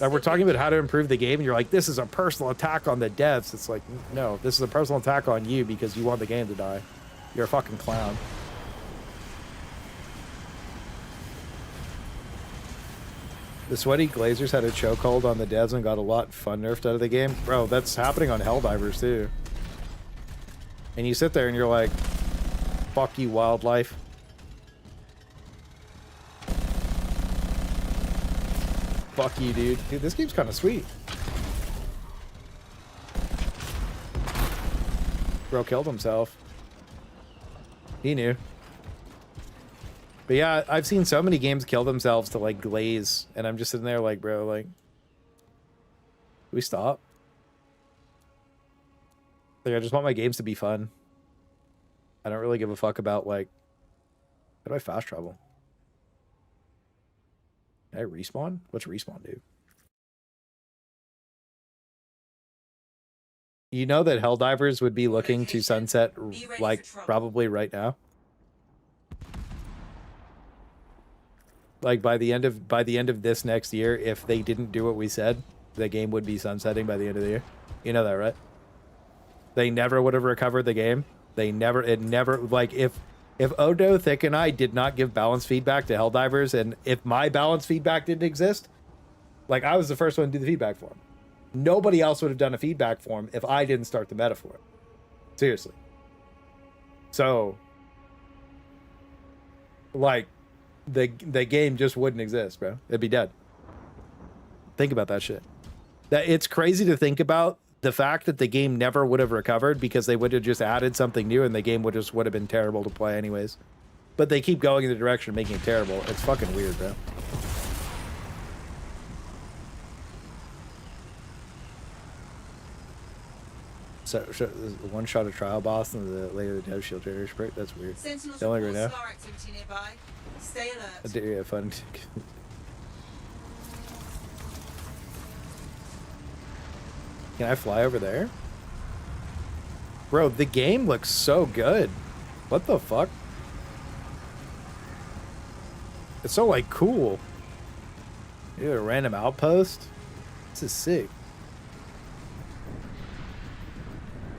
And we're talking about how to improve the game, and you're like, this is a personal attack on the devs. It's like, no, this is a personal attack on you because you want the game to die. You're a fucking clown. The sweaty glazers had a chokehold on the devs and got a lot fun nerfed out of the game. Bro, that's happening on Helldivers too. And you sit there and you're like, fuck you, wildlife. Fuck you, dude. Dude, this game's kind of sweet. Bro killed himself. He knew. But yeah, I've seen so many games kill themselves to, like, glaze, and I'm just sitting there like, bro, like, we stop? Like, I just want my games to be fun. I don't really give a fuck about, like, how do I fast travel? Can I respawn? What's respawn do? You know that Helldivers would be looking to sunset, like, probably right now? Like, by the end of this next year, if they didn't do what we said, the game would be sunsetting by the end of the year. You know that, right? They never would have recovered the game. It never, like, if Odo, Thick, and I did not give balance feedback to Helldivers, and if my balance feedback didn't exist, like, I was the first one to do the feedback for him. Nobody else would have done a feedback for him if I didn't start the meta for it. Seriously. So, like, the game just wouldn't exist, bro. It'd be dead. Think about that shit. That it's crazy to think about the fact that the game never would have recovered because they would have just added something new and the game would have been terrible to play anyways. but they keep going in the direction of making it terrible. It's fucking weird, bro. So, one shot of trial boss and the later the dev shield trader sprite. That's weird. Sentinels Don't like right report now. star activity nearby. Stay alert. Yeah, fun. Can I fly over there? Bro, the game looks so good. What the fuck? It's so, like, cool. You have a random outpost? This is sick.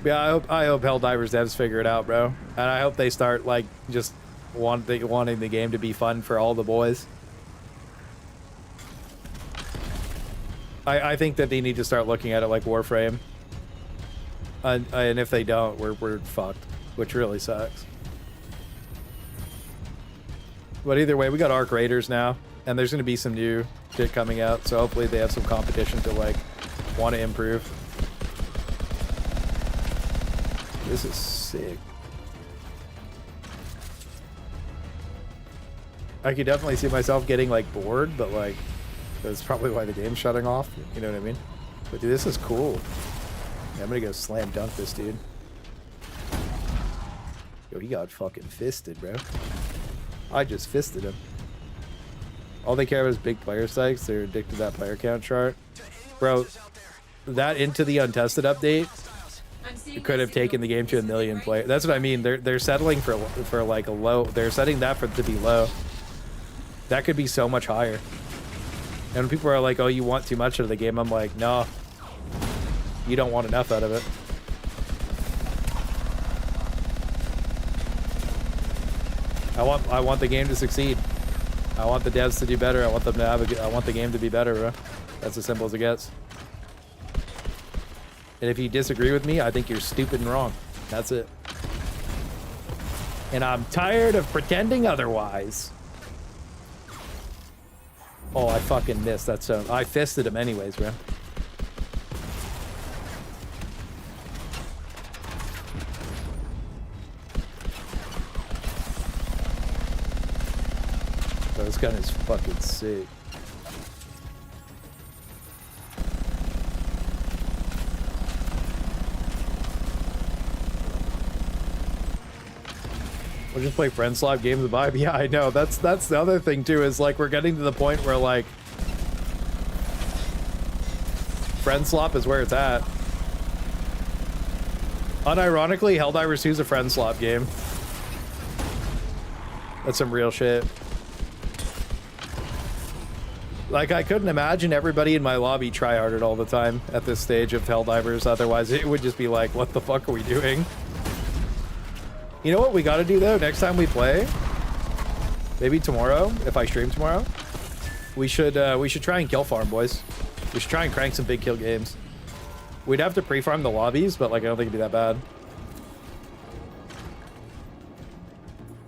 Yeah, I hope Helldivers devs figure it out, bro. And I hope they start, like, just wanting the game to be fun for all the boys. I think that they need to start looking at it like Warframe. And if they don't, we're fucked, which really sucks. But either way, we got Arc Raiders now, and there's going to be some new shit coming out, so hopefully they have some competition to, like, want to improve. This is sick. I could definitely see myself getting, like, bored, but, like, that's probably why the game's shutting off. You know what I mean? But, dude, this is cool. Yeah, I'm gonna go slam dunk this dude. Yo, he got fucking fisted, bro. I just fisted him. All they care about is big player sites. They're addicted to that player count chart. Bro, that Into the Untested update could have taken the game to 1 million players. That's what I mean. They're settling for like a low. They're setting that to be low. That could be so much higher. And when people are like, "Oh, you want too much out of the game," I'm like, "No, you don't want enough out of it." I want the game to succeed. I want the devs to do better. I want them to have I want the game to be better, bro. That's as simple as it gets. And if you disagree with me, I think you're stupid and wrong. That's it. And I'm tired of pretending otherwise. Oh, I fucking missed. That's so... I fisted him anyways, bro. Oh, this gun is fucking sick. We'll just play friend slot games of vibe. Yeah, I know. That's the other thing too, is like we're getting to the point where like friend slop is where it's at. Unironically, Helldivers 2 is a friend slop game. That's some real shit. Like, I couldn't imagine everybody in my lobby tryharded all the time at this stage of Helldivers. Otherwise, it would just be like, what the fuck are we doing? You know what we gotta do, though? Next time we play, maybe tomorrow, if I stream tomorrow, we should try and kill farm, boys. We should try and crank some big kill games. We'd have to pre-farm the lobbies, but, like, I don't think it'd be that bad.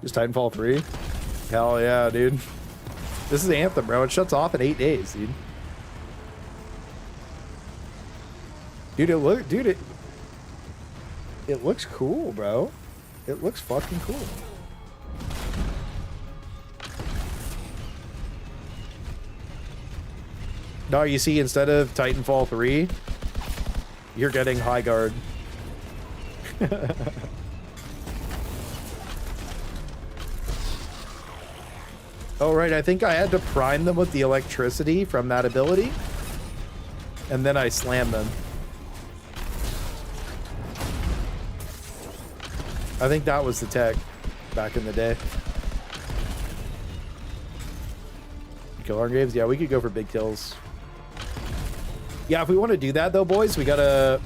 Just Titanfall 3? Hell yeah, dude. This is Anthem, bro. It shuts off in 8 days, dude. It looks cool, bro. It looks fucking cool. No, you see, instead of Titanfall 3, you're getting High Guard. Oh, right. I think I had to prime them with the electricity from that ability. And then I slammed them. I think that was the tech back in the day. Kill our games? Yeah, we could go for big kills. Yeah, if we want to do that though, boys, we gotta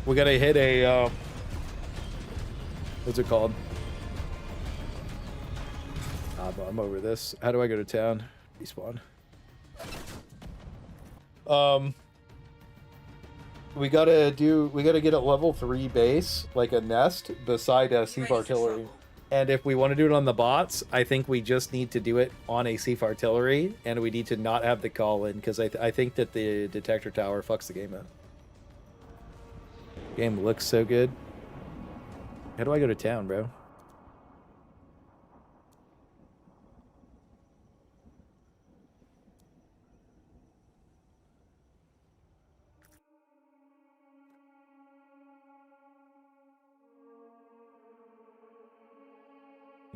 hit a what's it called? But I'm over this. How do I go to town? Respawn. We gotta get a level 3 base, like a nest, beside a Siege Artillery. And if we want to do it on the bots, I think we just need to do it on a Siege Artillery, and we need to not have the call in, because I think that the detector tower fucks the game up. Game looks so good. How do I go to town, bro?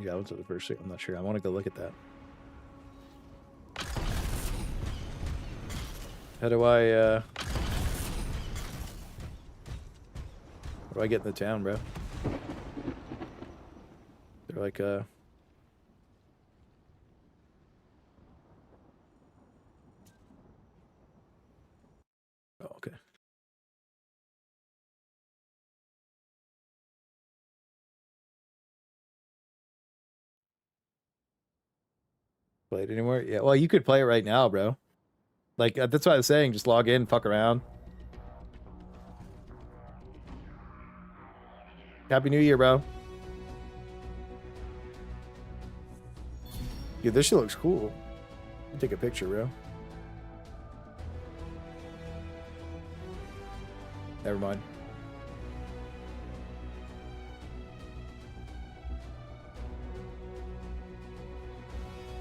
Yeah, that was the first thing. I'm not sure. I want to go look at that. How do I get in the town, bro? They're like, oh, okay. Play it anymore? Yeah, well, you could play it right now, bro. Like, that's what I was saying. Just log in, fuck around. Happy New Year, bro. Dude, this shit looks cool. Take a picture, bro. Never mind.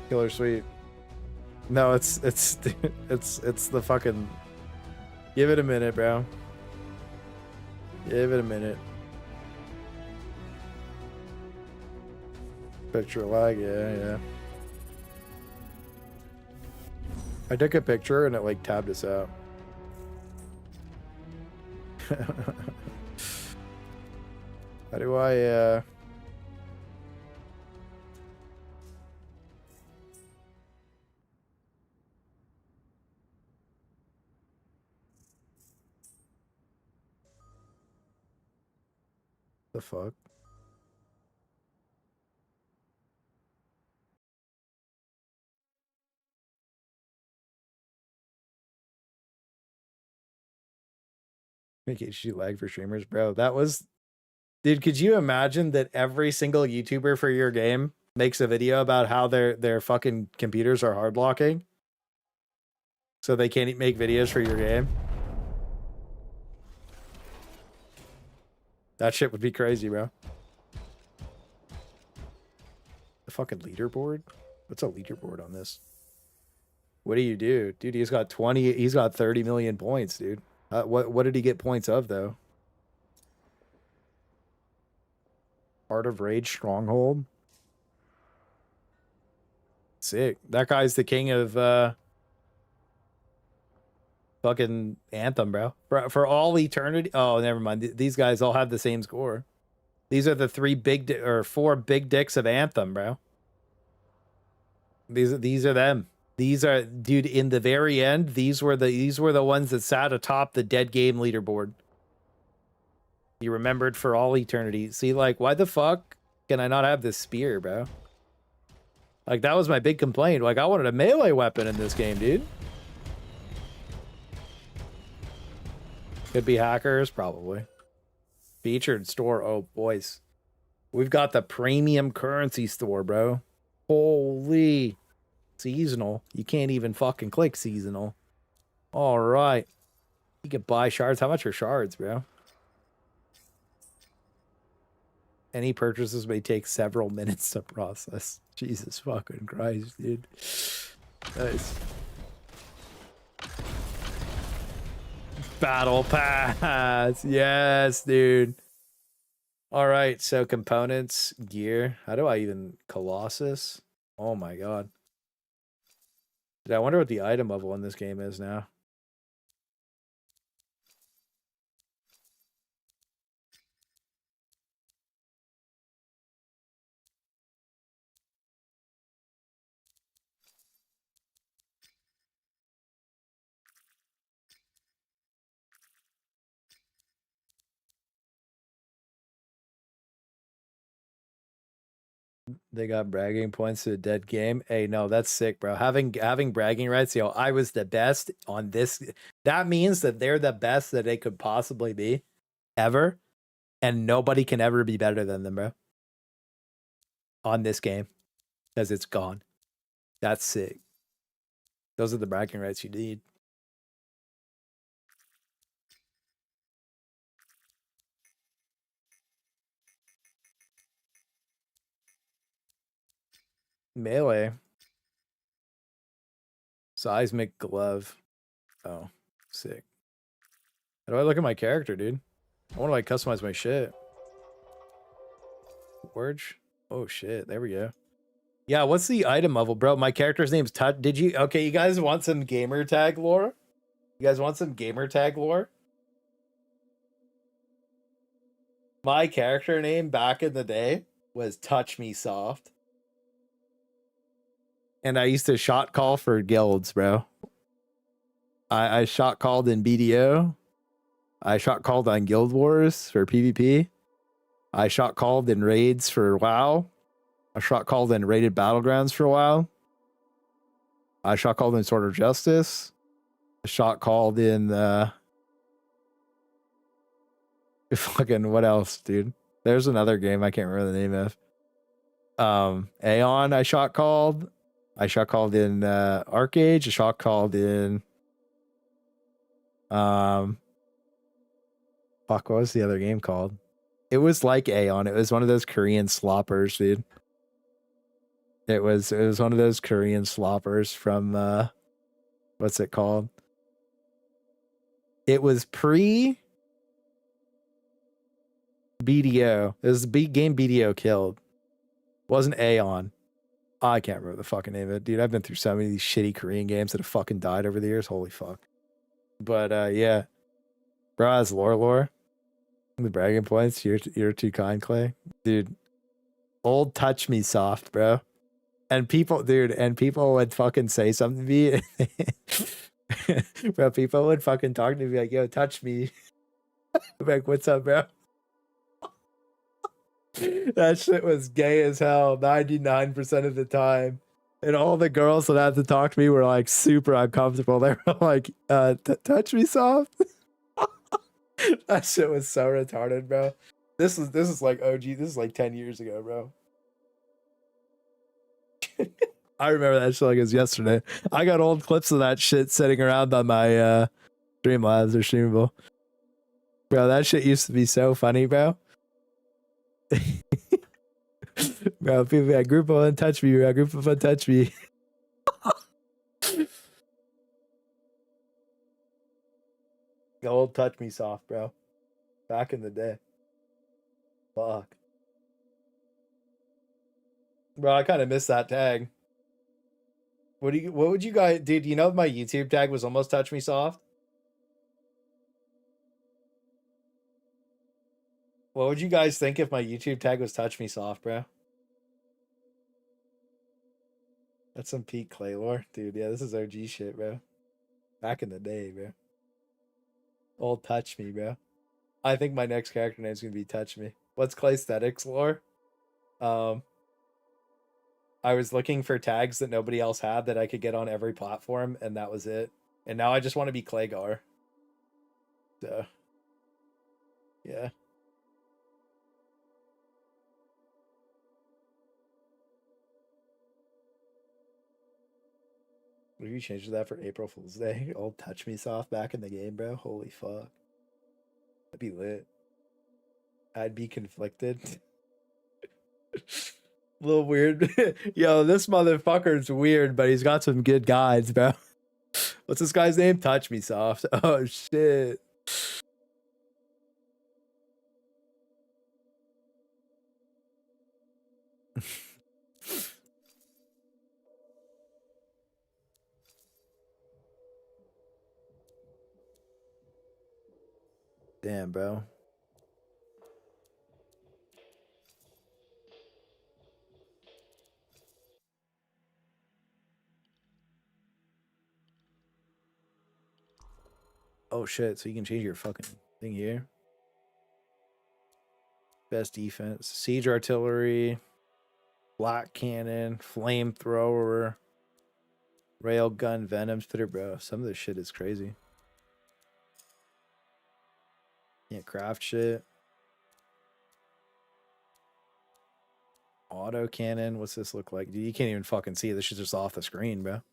Killer Sweet. No, it's the fucking. Give it a minute, bro. Give it a minute. Picture lag, yeah. I took a picture and it like tabbed us out. How do I the fuck? Make HD lag for streamers, bro. That was, dude. Could you imagine that every single YouTuber for your game makes a video about how their fucking computers are hard locking, so they can't make videos for your game? That shit would be crazy, bro. The fucking leaderboard? What's a leaderboard on this? What do you do? Dude, he's got 30 million points, dude. What did he get points of, though? Art of Rage Stronghold? Sick. That guy's the king of fucking Anthem, bro. For all eternity. Oh, never mind. These guys all have the same score. These are the four big dicks of Anthem, bro. These are them. These are, dude, in the very end, these were the ones that sat atop the dead game leaderboard. You remembered for all eternity. See, like, why the fuck can I not have this spear, bro? Like, that was my big complaint. Like, I wanted a melee weapon in this game, dude. Could be hackers, probably. Featured store. Oh, boys. We've got the premium currency store, bro. Holy. Seasonal. You can't even fucking click seasonal. All right. You can buy shards. How much are shards, bro? Any purchases may take several minutes to process. Jesus fucking Christ, dude. Nice. Battle pass. Yes, dude. All right. So components, gear. How do I even Colossus? Oh my God. Dude, I wonder what the item level in this game is now. They got bragging points to a dead game. Hey, no, that's sick, bro. Having bragging rights, yo, I was the best on this. That means that they're the best that they could possibly be ever. And nobody can ever be better than them, bro. On this game. Because it's gone. That's sick. Those are the bragging rights you need. Melee. Seismic glove. Oh, sick. How do I look at my character, dude? I want to like customize my shit. Forge. Oh shit, there we go. Yeah, what's the item level, bro? My character's name's Tut. Did you? Okay, you guys want some gamer tag lore? You guys want some gamer tag lore? My character name back in the day was Touch Me Soft. And I used to shot call for guilds, bro. I shot called in BDO. I shot called on Guild Wars for PvP. I shot called in raids for WoW. I shot called in raided battlegrounds for a while. I shot called in Sword of Justice. I shot called in fucking what else, dude? There's another game I can't remember the name of. Aeon I shot called. I shot called in Arcage. I shot called in fuck, what was the other game called? It was like Aeon. It was one of those Korean sloppers, dude. It was one of those Korean sloppers from what's it called? It was pre BDO. It was the big game BDO killed. Wasn't Aeon. I can't remember the fucking name of it, dude. I've been through so many of these shitty Korean games that have fucking died over the years. Holy fuck. But yeah. Bro, that's lore. The bragging points. You're too kind, Clay. Dude. Old Touch Me Soft, bro. And people would fucking say something to me. Bro, people would fucking talk to me like, yo, touch me. I'm like, what's up, bro? That shit was gay as hell 99% of the time. And all the girls that had to talk to me were like super uncomfortable. They were like, touch me soft. That shit was so retarded, bro. This is like OG. This is like 10 years ago, bro. I remember that shit like it was yesterday. I got old clips of that shit sitting around on my Streamlabs or Streamable. Bro, that shit used to be so funny, bro. Bro, people be like, group of untouch me, bro. Group of untouch me. The old touch me soft, bro. Back in the day. Fuck. Bro, I kind of missed that tag. What would you guys, dude, you know my YouTube tag was almost touch me soft? What would you guys think if my YouTube tag was touch me soft, bro? That's some peak Clay lore. Dude, yeah, this is OG shit, bro. Back in the day, bro. Old touch me, bro. I think my next character name is going to be Touch Me. What's Claysthetics lore? I was looking for tags that nobody else had that I could get on every platform, and that was it. And now I just want to be Claygar. So, yeah. What if you changed that for April Fool's Day? Old Touch Me Soft back in the game, bro. Holy fuck. That'd be lit. I'd be conflicted. A little weird. Yo, this motherfucker's weird, but he's got some good guides, bro. What's this guy's name? Touch Me Soft. Oh, shit. Damn, bro. Oh shit, so you can change your fucking thing here. Best defense. Siege artillery. Black cannon. Flamethrower. Railgun. Venom spitter, bro. Some of this shit is crazy. Can't craft shit. Auto cannon. What's this look like? Dude, you can't even fucking see it. This shit's just off the screen, bro.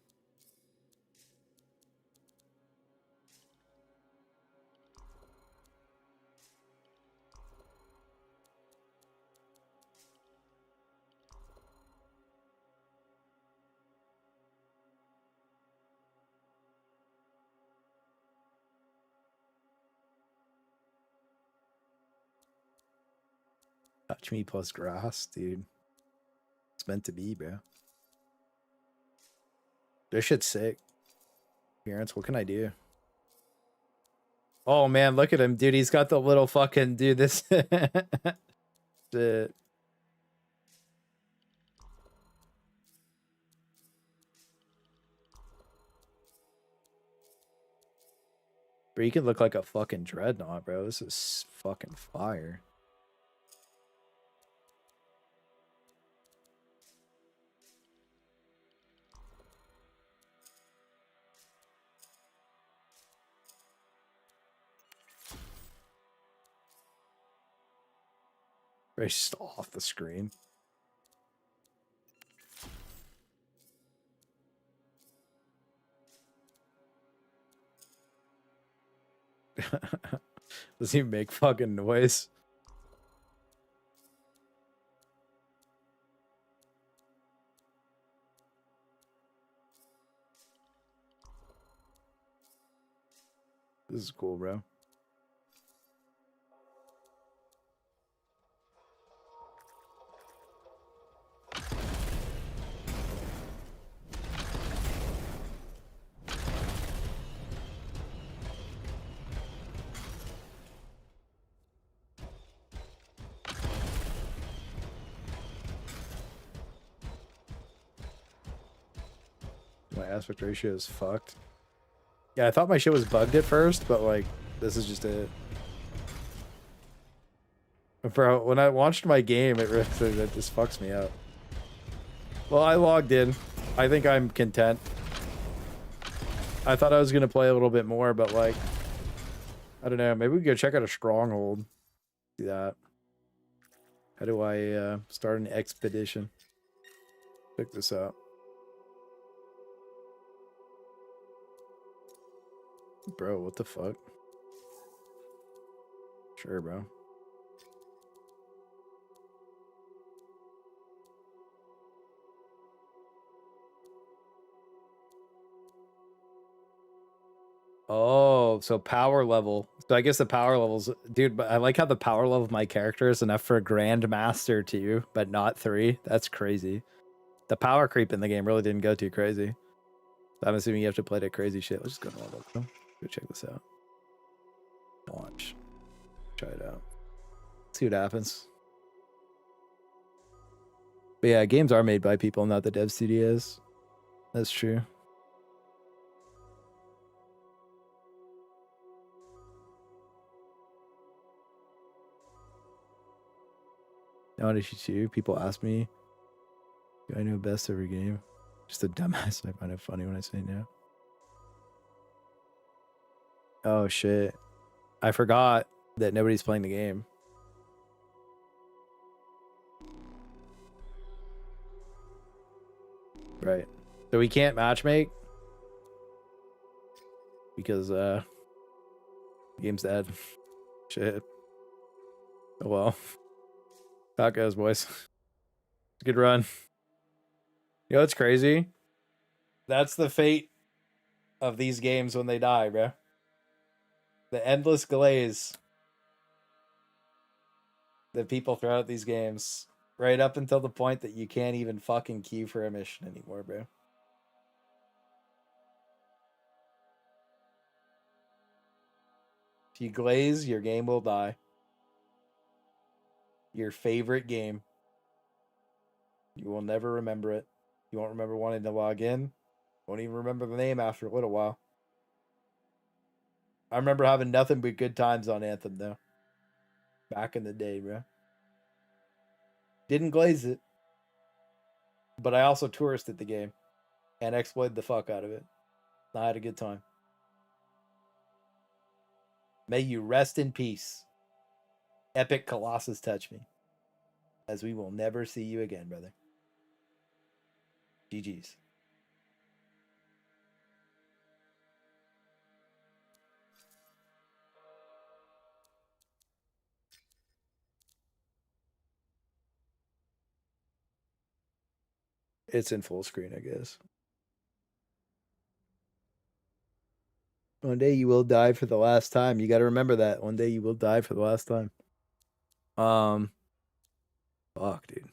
Touch me plus grass, dude. It's meant to be, bro. This shit's sick. Appearance, what can I do? Oh man, look at him, dude. He's got the little fucking dude. This shit. Bro, you could look like a fucking dreadnought, bro. This is fucking fire. Bro, he's just off the screen. Does he make fucking noise? This is cool, bro. My aspect ratio is fucked. Yeah, I thought my shit was bugged at first, but like, this is just it. Bro, when I launched my game, it really that just fucks me up. Well, I logged in. I think I'm content. I thought I was gonna play a little bit more, but like, I don't know. Maybe we go check out a stronghold. See that. How do I start an expedition? Check this out. Bro, what the fuck? Sure, bro. Oh, so power level. So I guess the power levels, dude, but I like how the power level of my character is enough for a Grandmaster 2, but not 3. That's crazy. The power creep in the game really didn't go too crazy. I'm assuming you have to play that crazy shit. Let's just go to Loadout. Go check this out. Launch. Try it out. See what happens. But yeah, games are made by people, not the dev studios. That's true. Not issue 2. People ask me, do I know best every game? Just a dumbass. I find it funny when I say no. Oh shit. I forgot that nobody's playing the game. Right. So we can't matchmake because game's dead. Shit. Oh well. How it goes, boys. Good run. You know what's crazy? That's the fate of these games when they die, bro. The endless glaze that people throw out these games right up until the point that you can't even fucking queue for a mission anymore, bro. If you glaze, your game will die. Your favorite game. You will never remember it. You won't remember wanting to log in. Won't even remember the name after a little while. I remember having nothing but good times on Anthem, though. Back in the day, bro. Didn't glaze it. But I also touristed the game. And exploited the fuck out of it. I had a good time. May you rest in peace. Epic Colossus touch me. As we will never see you again, brother. GG's. It's in full screen, I guess. One day you will die for the last time. You got to remember that. One day you will die for the last time. Fuck, dude.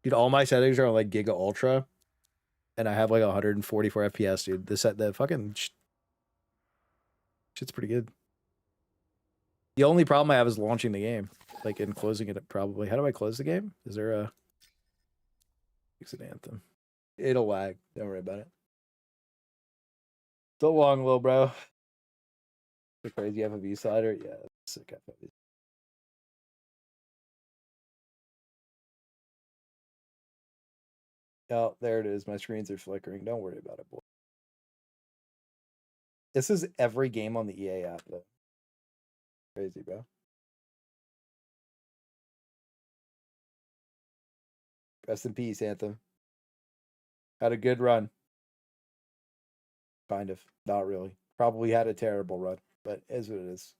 Dude, all my settings are on like Giga Ultra, and I have like 144 FPS, dude. The fucking shit's pretty good. The only problem I have is launching the game, like, and closing it probably. How do I close the game? Is there a exit anthem? It'll lag. Don't worry about it. So long, little bro. The crazy FFV slider, yeah, sick FFV. Oh, there it is. My screens are flickering. Don't worry about it, boy. This is every game on the EA app, though. Crazy, bro. Rest in peace, Anthem. Had a good run. Kind of. Not really. Probably had a terrible run, but is what it is.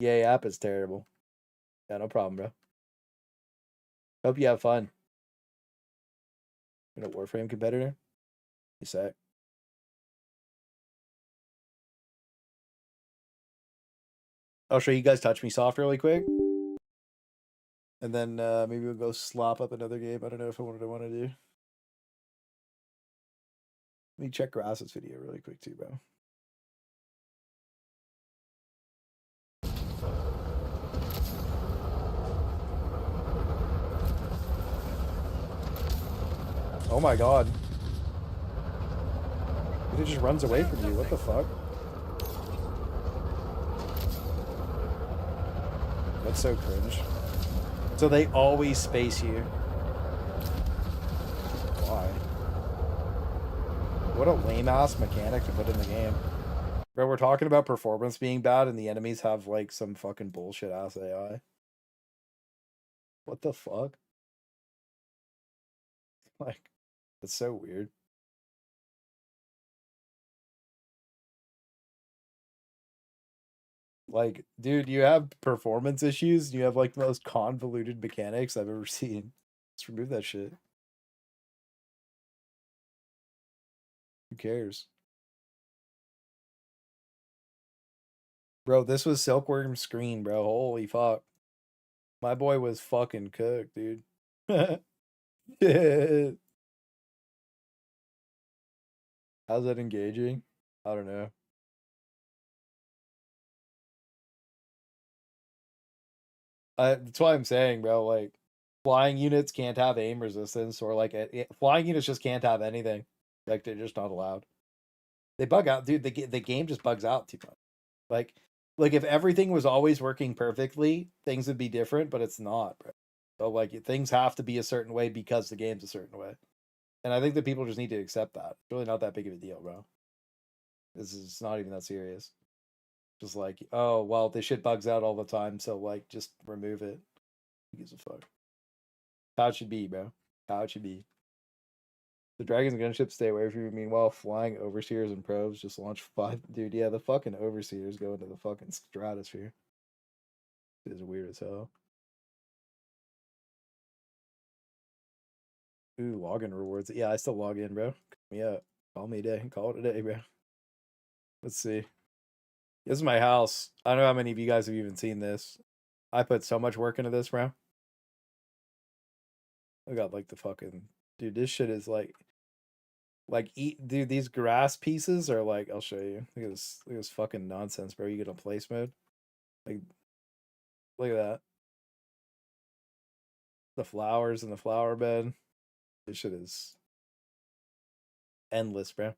EA app is terrible. Yeah, no problem, bro. Hope you have fun. You know, Warframe competitor? You sack. I'll show you guys Touch Me Soft really quick. And then maybe we'll go slop up another game. I don't know if I want to do. Let me check Grass's video really quick too, bro. Oh my god. It just runs away from you. What the fuck? That's so cringe. So they always space you. Why? What a lame ass mechanic to put in the game. Bro, we're talking about performance being bad and the enemies have like some fucking bullshit ass AI. What the fuck? Like, it's so weird. Like, dude, you have performance issues. And you have like the most convoluted mechanics I've ever seen. Let's remove that shit. Who cares? Bro, this was Silkworm's screen, bro. Holy fuck. My boy was fucking cooked, dude. Shit. How's that engaging? I don't know. That's why I'm saying, bro, like, flying units can't have aim resistance, or like, flying units just can't have anything. Like, they're just not allowed. They bug out, dude. The game just bugs out too much. Like if everything was always working perfectly, things would be different, but it's not, bro. So like, things have to be a certain way because the game's a certain way. And I think that people just need to accept that. It's really not that big of a deal, bro. This is not even that serious. Just like, oh, well, this shit bugs out all the time, so like, just remove it. Who gives a fuck? How it should be, bro. How it should be. The dragons and gunships stay away from you. Meanwhile, flying overseers and probes just launch 5. Dude, yeah, the fucking overseers go into the fucking stratosphere. It is weird as hell. Ooh, login rewards. Yeah, I still log in, bro. Call me up. Call me a day. Call it a day, bro. Let's see. This is my house. I don't know how many of you guys have even seen this. I put so much work into this, bro. I got like the fucking... Dude, this shit is like... dude, these grass pieces are like... I'll show you. Look at this fucking nonsense, bro. You get a place mode. Like, look at that. The flowers in the flower bed. This shit is endless, bro.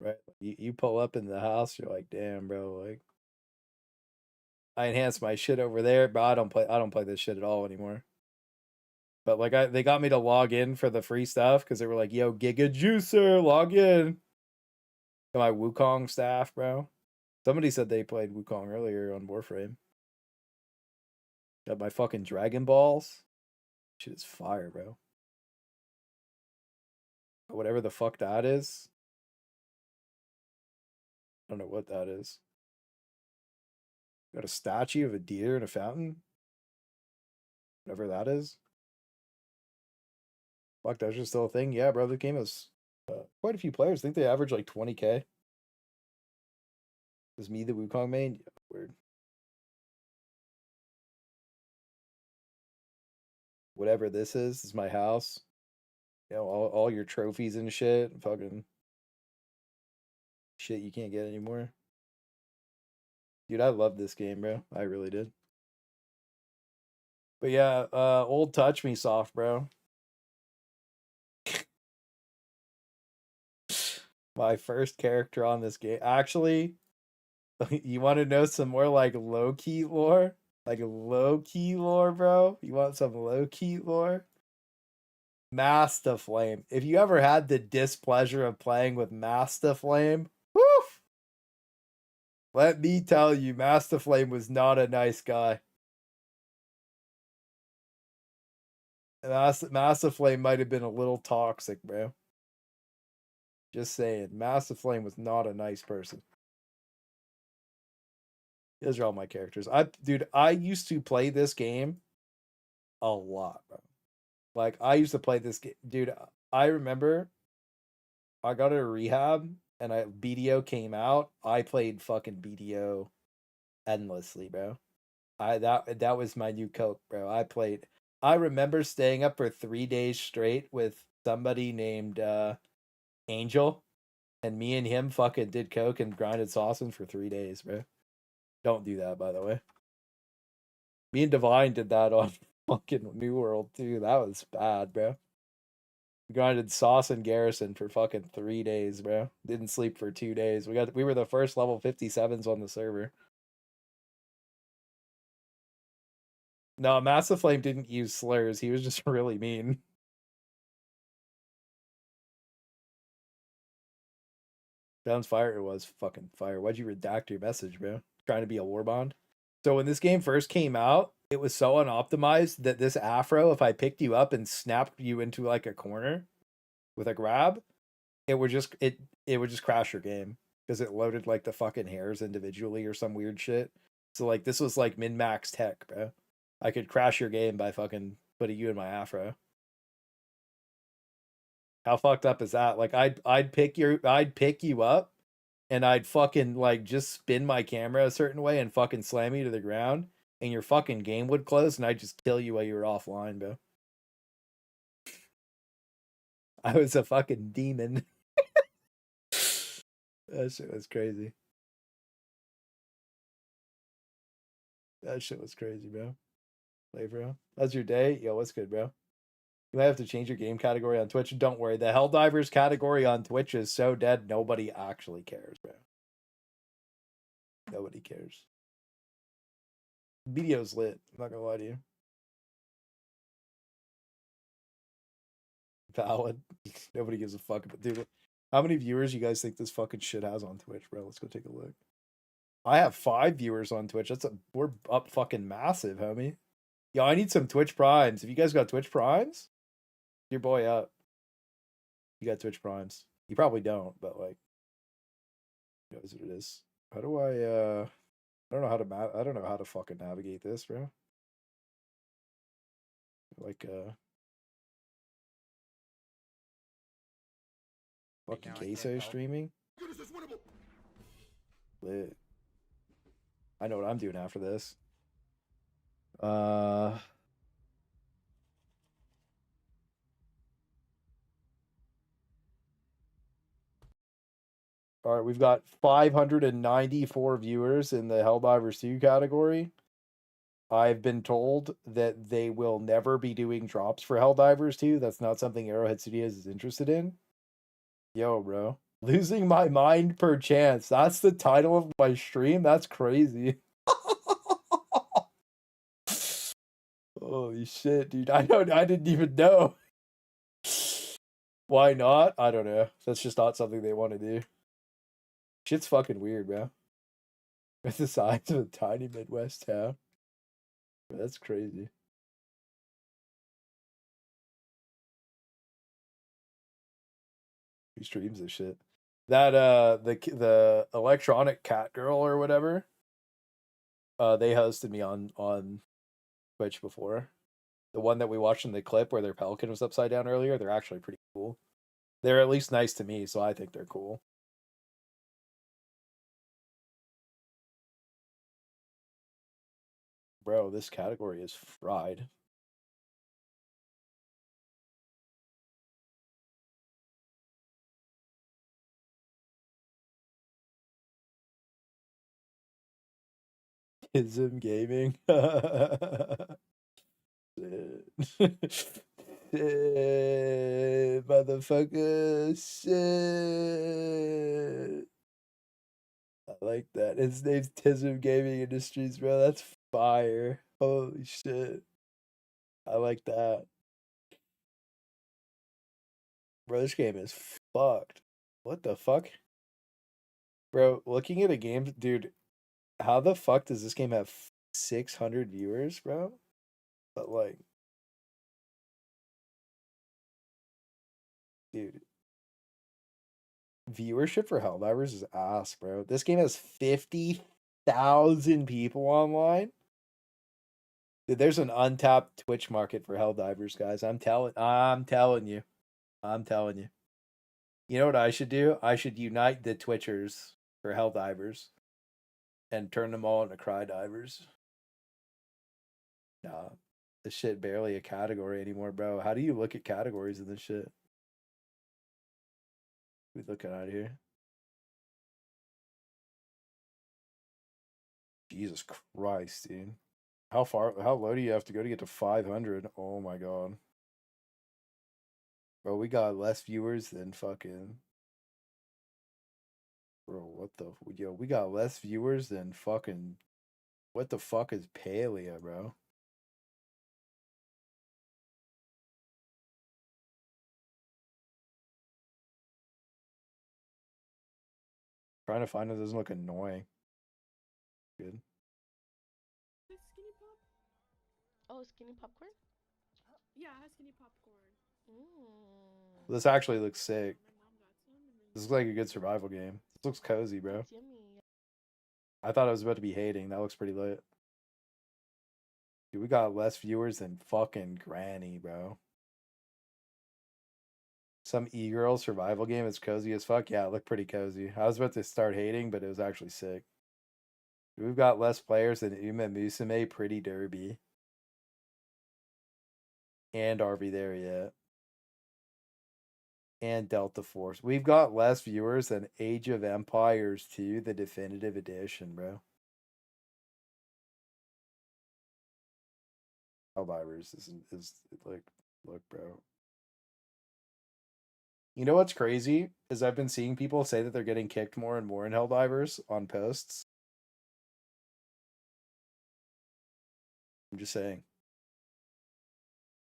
Right? You pull up in the house, you're like, damn, bro, like, I enhanced my shit over there, but I don't play this shit at all anymore. But like, they got me to log in for the free stuff because they were like, yo, Giga Juicer, log in. Got my Wukong staff, bro. Somebody said they played Wukong earlier on Warframe. Got my fucking Dragon Balls. Shit is fire, bro. Whatever the fuck that is. I don't know what that is. Got a statue of a deer in a fountain. Whatever that is. Fuck, that's just still a thing. Yeah, bro, the game has quite a few players. I think they average like 20k. Is me the Wukong main? Yeah, weird. Whatever this is my house. You know, all your trophies and shit. Fucking shit you can't get anymore. Dude, I love this game, bro. I really did. But yeah, old Touch Me Soft, bro. My first character on this game. Actually, you want to know some more like low-key lore? Like low-key lore, bro? You want some low-key lore? Master Flame. If you ever had the displeasure of playing with Master Flame, woof! Let me tell you, Master Flame was not a nice guy. Master Flame might have been a little toxic, bro. Just saying, Master Flame was not a nice person. Those are all my characters. Dude, I used to play this game a lot, bro. Like, I used to play this game. Dude, I remember I got a rehab and BDO came out. I played fucking BDO endlessly, bro. That was my new coke, bro. I remember staying up for 3 days straight with somebody named Angel, and me and him fucking did coke and grinded sausage for 3 days, bro. Don't do that, by the way. Me and Divine did that on fucking New World too. That was bad, bro. We grinded Sauce and Garrison for fucking 3 days, bro. Didn't sleep for 2 days. We were the first level 57s on the server. No, Massive Flame didn't use slurs. He was just really mean. Sounds fire. It was fucking fire. Why'd you redact your message, bro? Trying to be a Warbond? So when this game first came out, it was so unoptimized that this afro, if I picked you up and snapped you into like a corner with a grab, it would just crash your game because it loaded like the fucking hairs individually or some weird shit. So like this was like min-max tech, bro. I could crash your game by fucking putting you in my afro. How fucked up is that? Like I'd pick you up and I'd fucking like just spin my camera a certain way and fucking slam you to the ground and your fucking game would close and I'd just kill you while you were offline, bro. I was a fucking demon. That shit was crazy. That shit was crazy, bro. Play, bro. How's your day? Yo, what's good, bro? You might have to change your game category on Twitch. Don't worry, the Helldivers category on Twitch is so dead, nobody actually cares, bro. Nobody cares. Video's lit. I'm not gonna lie to you. Valid. Nobody gives a fuck about, dude. How many viewers you guys think this fucking shit has on Twitch, bro? Let's go take a look. I have 5 viewers on Twitch. We're up fucking massive, homie. Yo, I need some Twitch Primes. If you guys got Twitch Primes, your boy up. You got Twitch Primes. You probably don't, but like, you know what it is. How do I don't know how to fucking navigate this, bro. Like fucking queso streaming. Lit. I know what I'm doing after this. All right, we've got 594 viewers in the Helldivers 2 category. I've been told that they will never be doing drops for Helldivers 2. That's not something Arrowhead Studios is interested in. Yo, bro. Losing my mind per chance. That's the title of my stream? That's crazy. Holy shit, dude. I didn't even know. Why not? I don't know. That's just not something they want to do. Shit's fucking weird, bro. With the size of a tiny Midwest town. That's crazy. He streams this shit. That the electronic cat girl or whatever. They hosted me on Twitch before. The one that we watched in the clip where their pelican was upside down earlier, they're actually pretty cool. They're at least nice to me, so I think they're cool. Bro, this category is fried. Ism Gaming. Motherfucker. Shit. I like that. His name's Tism Gaming Industries, bro. That's fire. Holy shit. I like that. Bro, this game is fucked. What the fuck? Bro, looking at a game, dude, how the fuck does this game have 600 viewers, bro? But like, dude, viewership for Helldivers is ass, bro. This game has 50,000 people online. Dude, there's an untapped Twitch market for Helldivers, guys. I'm telling you. I'm telling you. You know what I should do? I should unite the Twitchers for Helldivers and turn them all into cry divers. Nah, this shit barely a category anymore, bro. How do you look at categories in this shit? We looking out here. Jesus Christ, dude. How low do you have to go to get to 500? Oh my god. Bro, we got less viewers than fucking... Bro, what the... Yo, we got less viewers than fucking... What the fuck is Palea, bro? Trying to find it doesn't look annoying. Good. Skinny pop? Oh, skinny popcorn? Yeah, it has skinny popcorn. This actually looks sick. This looks like a good survival game. This looks cozy, bro. It's yummy. I thought I was about to be hating. That looks pretty lit. Dude, we got less viewers than fucking Granny, bro. Some e-girl survival game is cozy as fuck. Yeah, it looked pretty cozy. I was about to start hating, but it was actually sick. We've got less players than Uma Musume Pretty Derby. And Are We There Yet? And Delta Force. We've got less viewers than Age of Empires 2, the definitive edition, bro. Helldivers is like, look, bro. You know what's crazy? Is I've been seeing people say that they're getting kicked more and more in Helldivers on posts. I'm just saying.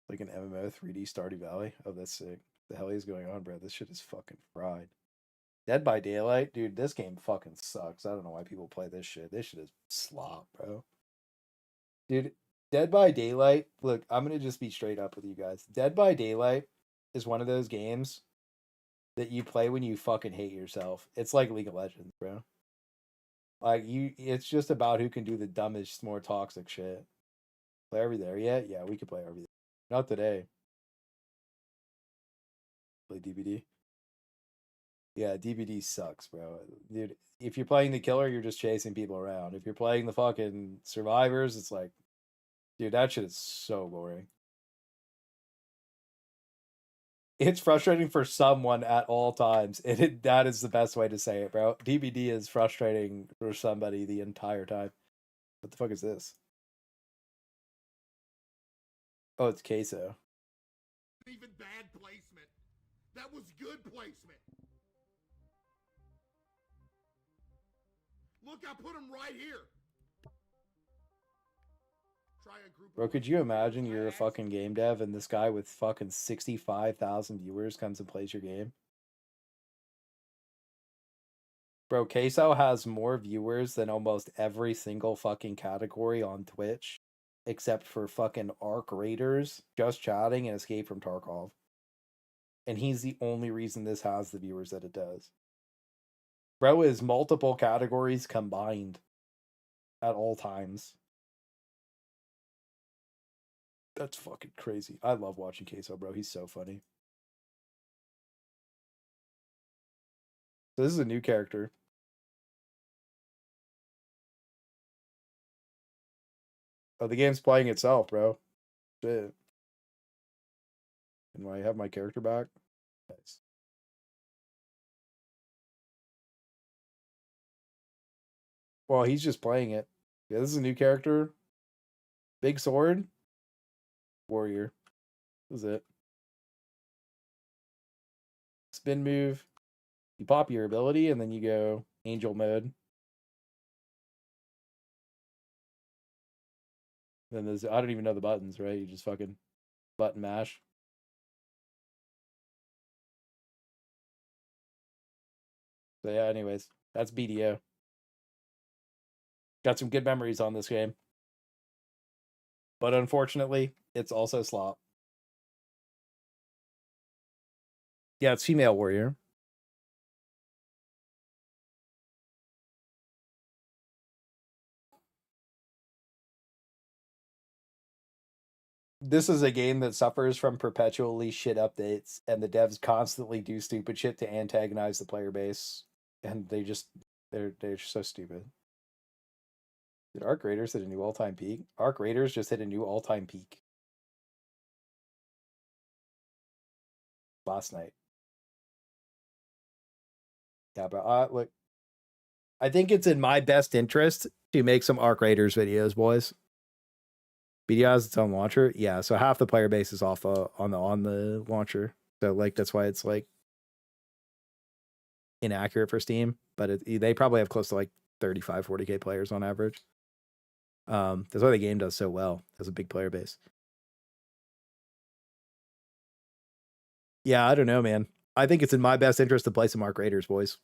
Like an MMO 3D Stardew Valley. Oh, that's sick. The hell is going on, bro? This shit is fucking fried. Dead by Daylight? Dude, this game fucking sucks. I don't know why people play this shit. This shit is slop, bro. Dude, Dead by Daylight, look, I'm going to just be straight up with you guys. Dead by Daylight is one of those games that you play when you fucking hate yourself. It's like League of Legends, bro. Like, it's just about who can do the dumbest, more toxic shit. Play Are We There Yet? Yeah, we could play Are We There. Not today. Play DBD. Yeah, DBD sucks, bro. Dude, if you're playing the killer, you're just chasing people around. If you're playing the fucking survivors, it's like, dude, that shit is so boring. It's frustrating for someone at all times, and that is the best way to say it, bro. DBD is frustrating for somebody the entire time. What the fuck is this? Oh, it's queso. Even bad placement. That was good placement. Look, I put him right here. Try a group. Bro, could you imagine you're a fucking game dev and this guy with fucking 65,000 viewers comes and plays your game? Bro, Queso has more viewers than almost every single fucking category on Twitch, except for fucking Arc Raiders, Just Chatting, and Escape from Tarkov. And he's the only reason this has the viewers that it does. Bro is multiple categories combined at all times. That's fucking crazy. I love watching Queso, bro. He's so funny. So this is a new character. Oh, the game's playing itself, bro. Shit. And I have my character back. Nice. Well, he's just playing it. Yeah, this is a new character. Big sword. Warrior. This is it. Spin move. You pop your ability and then you go angel mode. Then there's, I don't even know the buttons, right? You just fucking button mash. So yeah, anyways, that's BDO. Got some good memories on this game. But unfortunately, it's also slop. Yeah, it's female warrior. This is a game that suffers from perpetually shit updates, and the devs constantly do stupid shit to antagonize the player base, and they're so stupid. Did Arc Raiders hit a new all-time peak? Arc Raiders just hit a new all-time peak last night. Yeah, but look, I think it's in my best interest to make some Arc Raiders videos, boys. BDI has its own launcher, yeah. So half the player base is off on the launcher, so like that's why it's like inaccurate for Steam. But they probably have close to like 35, 40k players on average. That's why the game does so well. Has a big player base. Yeah, I don't know, man. I think it's in my best interest to play some Arc Raiders, boys.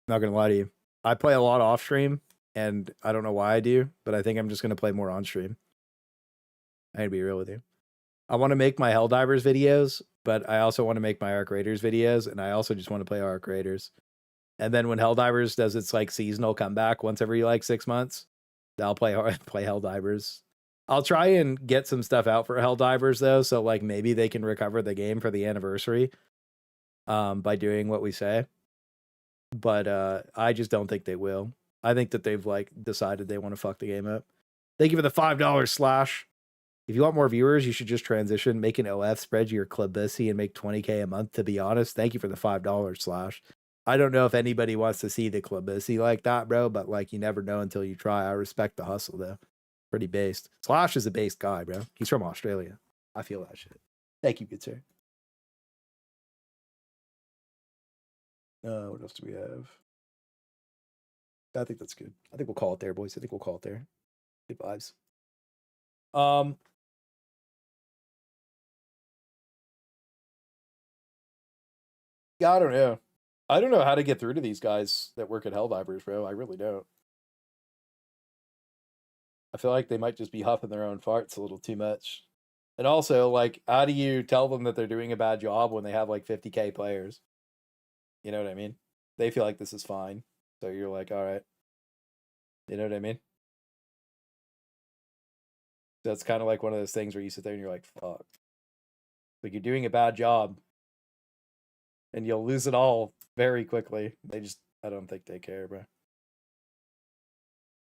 Not gonna lie to you. I play a lot off stream, and I don't know why I do, but I think I'm just gonna play more on stream. I need to be real with you. I want to make my Helldivers videos, but I also want to make my Arc Raiders videos, and I also just want to play Arc Raiders. And then when Helldivers does its like seasonal comeback once every like 6 months, I'll play Helldivers. I'll try and get some stuff out for Helldivers though, so like maybe they can recover the game for the anniversary by doing what we say. But I just don't think they will. I think that they've like decided they want to fuck the game up. Thank you for the $5 slash. If you want more viewers, you should just transition, make an OF, spread your clubbussy, and make 20k a month, to be honest. Thank you for the $5 slash. I don't know if anybody wants to see the clubbussy like that, bro, but like you never know until you try. I respect the hustle though. Pretty based. Slash is a based guy, bro. He's from Australia. I feel that shit. Thank you, good sir. What else do we have? I think that's good. I think we'll call it there, boys. I think we'll call it there. Good vibes. Yeah, I don't know. I don't know how to get through to these guys that work at Helldivers, bro. I really don't. I feel like they might just be huffing their own farts a little too much. And also, like, how do you tell them that they're doing a bad job when they have like 50k players? You know what I mean? They feel like this is fine. So you're like, all right. You know what I mean? That's kind of like one of those things where you sit there and you're like, fuck. Like, you're doing a bad job. And you'll lose it all very quickly. I don't think they care, bro.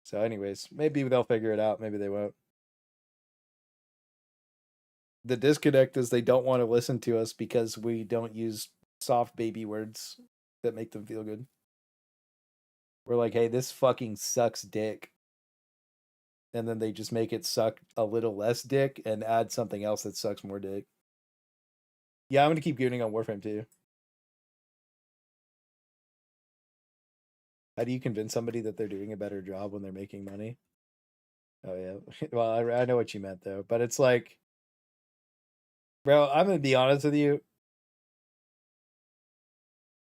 So anyways, maybe they'll figure it out. Maybe they won't. The disconnect is they don't want to listen to us because we don't use soft baby words that make them feel good. We're like, hey, this fucking sucks dick. And then they just make it suck a little less dick and add something else that sucks more dick. Yeah, I'm going to keep gooning on Warframe too. How do you convince somebody that they're doing a better job when they're making money? Oh, yeah. Well, I know what you meant, though. But it's like, bro, I'm going to be honest with you.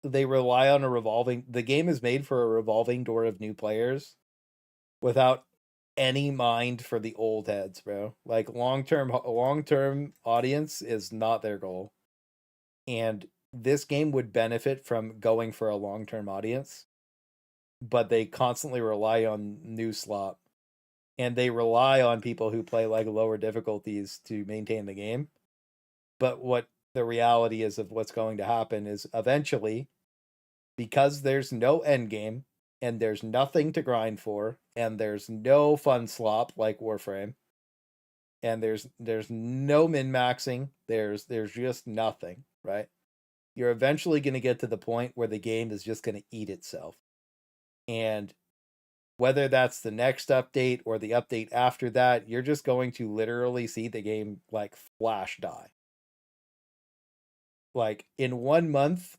They rely on the game is made for a revolving door of new players without any mind for the old heads, bro. Like, long-term audience is not their goal. And this game would benefit from going for a long-term audience. But they constantly rely on new slop, and they rely on people who play like lower difficulties to maintain the game. But what the reality is of what's going to happen is eventually, because there's no end game and there's nothing to grind for and there's no fun slop like Warframe, and there's no min-maxing, there's just nothing, right? You're eventually going to get to the point where the game is just going to eat itself. And whether that's the next update or the update after that, you're just going to literally see the game like flash die. Like in 1 month,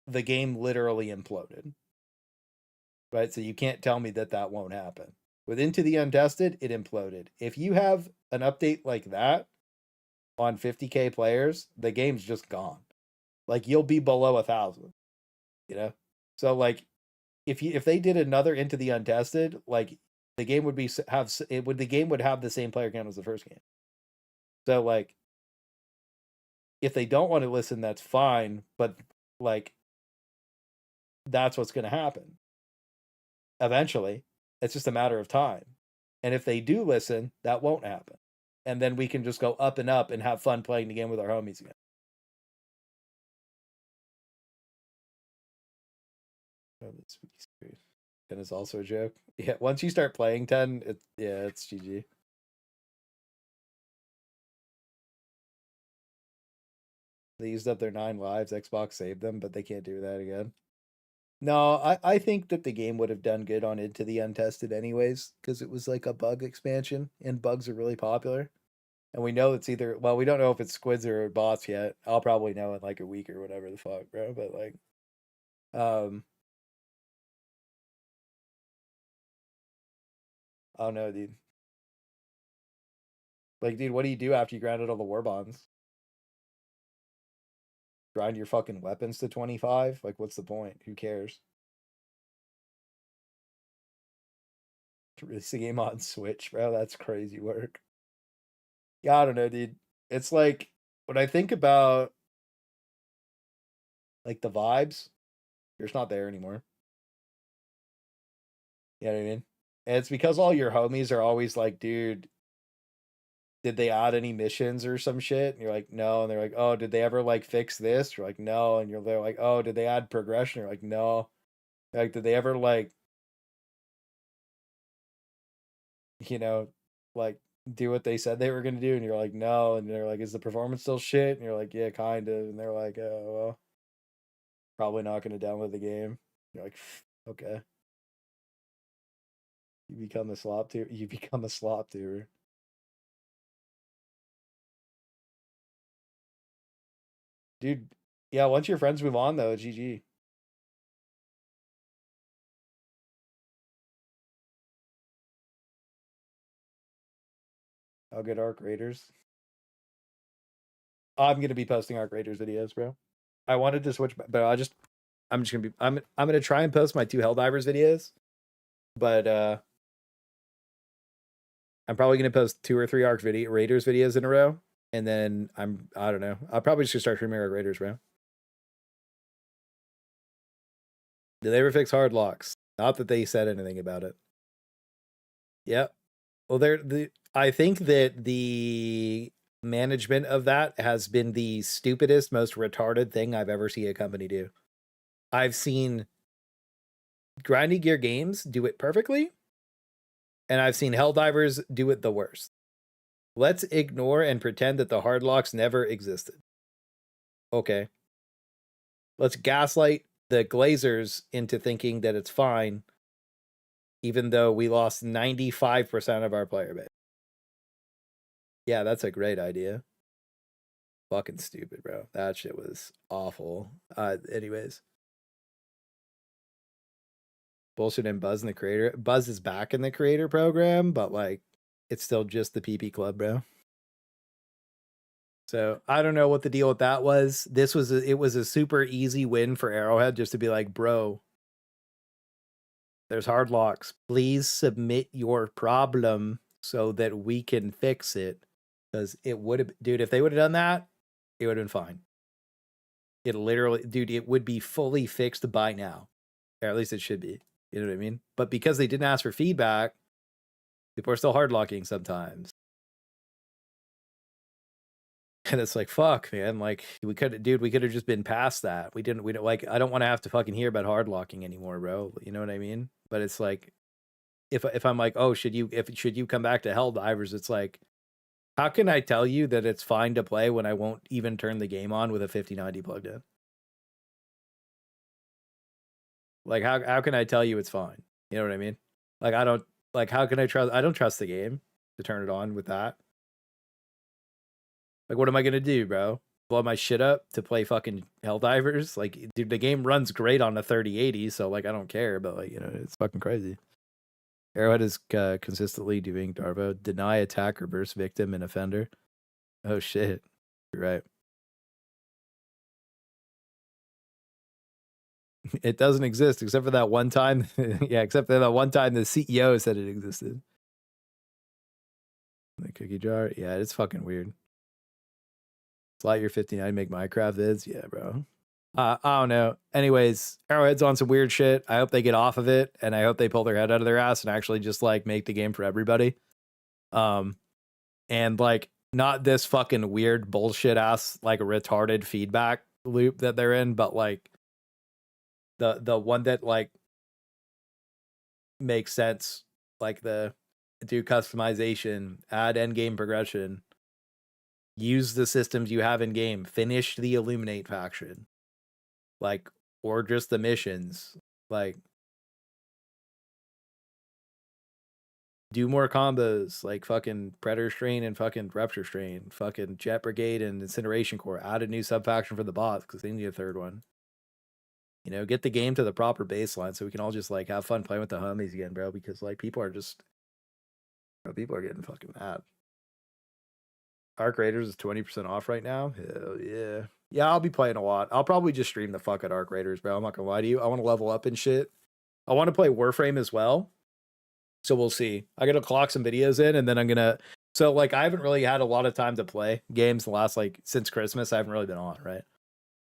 the game literally imploded. Right? So you can't tell me that won't happen. With Into the Untested, it imploded. If you have an update like that on 50k players, the game's just gone. Like you'll be below 1,000. You know? So like if they did another Into the Untested, like the game would the game would have the same player count as the first game. So like if they don't want to listen, that's fine, but like that's what's going to happen. Eventually, it's just a matter of time. And if they do listen, that won't happen. And then we can just go up and up and have fun playing the game with our homies again. Oh, that's 10 is also a joke. Yeah, once you start playing 10, it's GG. They used up their 9 lives. Xbox saved them, but they can't do that again. No, I think that the game would have done good on Into the Untested anyways, because it was like a bug expansion, and bugs are really popular. And we know it's either, well, we don't know if it's squids or bots yet. I'll probably know in like a week or whatever the fuck, bro. But like, oh no, dude. Like, dude, what do you do after you grounded all the Warbonds? Grind your fucking weapons to 25? Like, what's the point? Who cares? Release the game on Switch, bro. That's crazy work. Yeah, I don't know, dude. It's like, when I think about, like, the vibes, they're just not there anymore. You know what I mean? And it's because all your homies are always like, dude, did they add any missions or some shit? And you're like, no. And they're like, oh, did they ever like fix this? You're like, no. And they're like, oh, did they add progression? You're like, no. Like, did they ever like, you know, like do what they said they were going to do? And you're like, no. And they're like, is the performance still shit? And you're like, yeah, kind of. And they're like, oh, well, probably not going to download the game. You're like, okay. You become a slop tuber. You become a slop tuber. Dude, yeah, once your friends move on, though, GG. How good Arc Raiders? I'm gonna be posting Arc Raiders videos, bro. I wanted to switch, but I'm gonna try and post my 2 Helldivers videos, but I'm probably gonna post 2 or 3 Arc Raiders videos in a row. And then I don't know. I'll probably just gonna start streaming Arc Raiders, bro. Did they ever fix hard locks? Not that they said anything about it. Yep. Well, I think that the management of that has been the stupidest, most retarded thing I've ever seen a company do. I've seen Grinding Gear Games do it perfectly, and I've seen Helldivers do it the worst. Let's ignore and pretend that the hard locks never existed. Okay. Let's gaslight the Glazers into thinking that it's fine, even though we lost 95% of our player base. Yeah, that's a great idea. Fucking stupid, bro. That shit was awful. Anyways. Bullshit and Buzz in the creator. Buzz is back in the creator program, but like, it's still just the PP club, bro. So I don't know what the deal with that was. It was a super easy win for Arrowhead just to be like, bro, there's hard locks. Please submit your problem so that we can fix it. Because it would have, dude, if they would have done that, it would have been fine. It literally, dude, it would be fully fixed by now. Or at least it should be. You know what I mean? But because they didn't ask for feedback, people are still hard locking sometimes. And it's like, fuck, man. Like, we could have just been past that. We don't like, I don't want to have to fucking hear about hard locking anymore, bro. You know what I mean? But it's like, if I'm like, oh, should you come back to Helldivers? It's like, How can I tell you that it's fine to play when I won't even turn the game on with a 5090 plugged in? Like, how can I tell you it's fine? You know what I mean? Like, I don't, like, how can I trust? I don't trust the game to turn it on with that. Like, what am I going to do, bro? Blow my shit up to play fucking Helldivers? Like, dude, the game runs great on a 3080, so, like, I don't care, but, like, you know, it's fucking crazy. Arrowhead is consistently doing Darvo. Deny attack, reverse victim, and offender. Oh, shit. You're right. It doesn't exist except for that one time. Yeah, except for that one time the CEO said it existed. The cookie jar. Yeah, it's fucking weird. Slot your 59, make Minecraft vids. Yeah, bro. I don't know. Anyways, Arrowhead's on some weird shit. I hope they get off of it, and I hope they pull their head out of their ass and actually just like make the game for everybody. And like not this fucking weird bullshit ass like retarded feedback loop that they're in, but like the one that like makes sense, like the do customization, add end game progression, use the systems you have in game, finish the Illuminate faction, like, or just the missions, like do more combos, like fucking Predator Strain and fucking Rupture Strain, fucking Jet Brigade and Incineration Core, add a new sub faction for the bots because they need a third one. You know, get the game to the proper baseline so we can all just like have fun playing with the homies again, bro. Because like people are just, people are getting fucking mad. Arc Raiders is 20% off right now. Hell yeah. Yeah, I'll be playing a lot. I'll probably just stream the fuck at Arc Raiders, bro. I'm not gonna lie to you. I want to level up and shit. I want to play Warframe as well. So we'll see. I gotta clock some videos in and then I'm gonna. So like I haven't really had a lot of time to play games the last like since Christmas. I haven't really been on, right?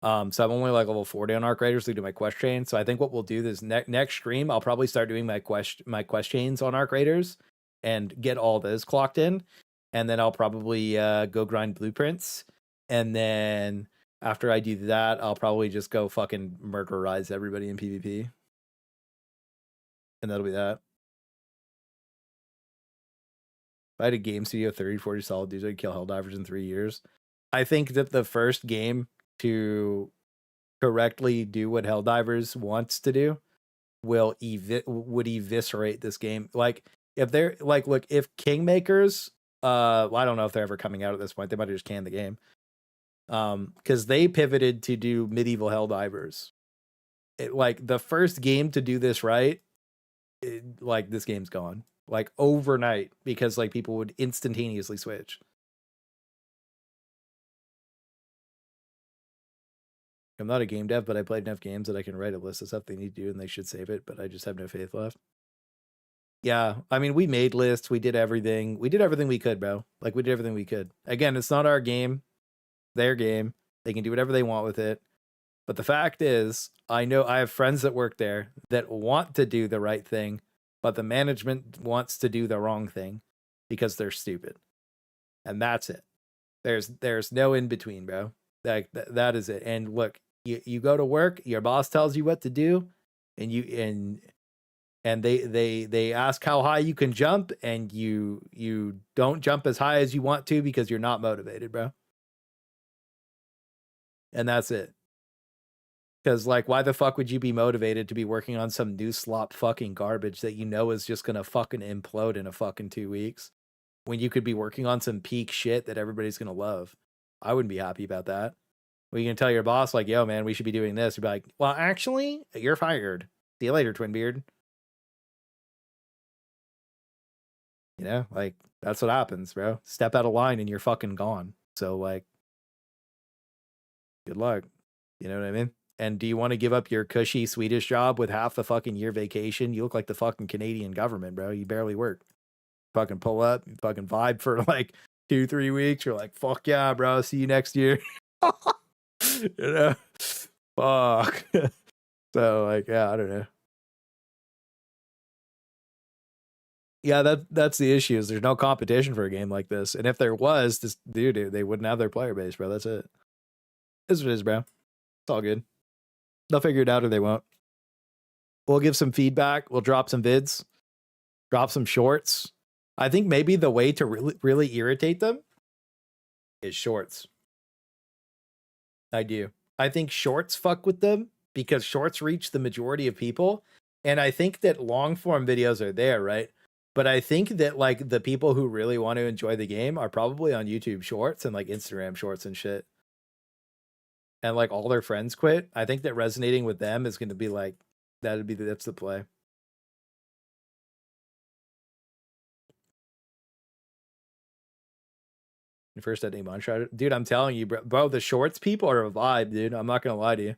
So I'm only like level 40 on Arc Raiders to do my quest chain. So I think what we'll do this next stream, I'll probably start doing my quest chains on Arc Raiders and get all those clocked in. And then I'll probably go grind blueprints. And then after I do that, I'll probably just go fucking murderize everybody in PvP. And that'll be that. If I had a game studio 30, 40 solid dudes, I'd kill Helldivers in 3 years. I think that the first game to correctly do what Helldivers wants to do would eviscerate this game. Like if they're like, look, if Kingmakers, well, I don't know if they're ever coming out at this point. They might have just canned the game. Because they pivoted to do medieval Helldivers. Like the first game to do this right, like this game's gone. Like overnight, because like people would instantaneously switch. I'm not a game dev, but I played enough games that I can write a list of stuff they need to do and they should save it, but I just have no faith left. Yeah, I mean, we made lists, we did everything. We did everything we could, bro. Like, we did everything we could. Again, it's not our game, their game. They can do whatever they want with it. But the fact is, I know I have friends that work there that want to do the right thing, but the management wants to do the wrong thing because they're stupid. And that's it. There's no in between, bro. That is it. And look, you go to work, your boss tells you what to do, and they ask how high you can jump, and you don't jump as high as you want to because you're not motivated, bro. And that's it. Because like, why the fuck would you be motivated to be working on some new slop fucking garbage that you know is just gonna fucking implode in a fucking 2 weeks, when you could be working on some peak shit that everybody's gonna love? I wouldn't be happy about that. Well, you can tell your boss, like, yo, man, we should be doing this. You'd be like, well, actually, you're fired. See you later, Twinbeard. You know, like, that's what happens, bro. Step out of line and you're fucking gone. So, like, good luck. You know what I mean? And do you want to give up your cushy Swedish job with half the fucking year vacation? You look like the fucking Canadian government, bro. You barely work. Fucking pull up, you fucking vibe for like 2-3 weeks. You're like, fuck yeah, bro. See you next year. You know? Fuck. So, like, yeah, I don't know. Yeah, that's the issue, is there's no competition for a game like this. And if there was, this dude, they wouldn't have their player base, bro. That's it. It's what it is, bro. It's all good. They'll figure it out or they won't. We'll give some feedback. We'll drop some vids. Drop some shorts. I think maybe the way to really irritate them is shorts. I do. I think shorts fuck with them because shorts reach the majority of people. And I think that long form videos are there, right? But I think that like the people who really want to enjoy the game are probably on YouTube shorts and like Instagram shorts and shit. And like all their friends quit. I think that resonating with them is going to be like, that's the play. First at Monshot. Dude, I'm telling you, bro, the shorts people are a vibe, dude. I'm not gonna lie to you.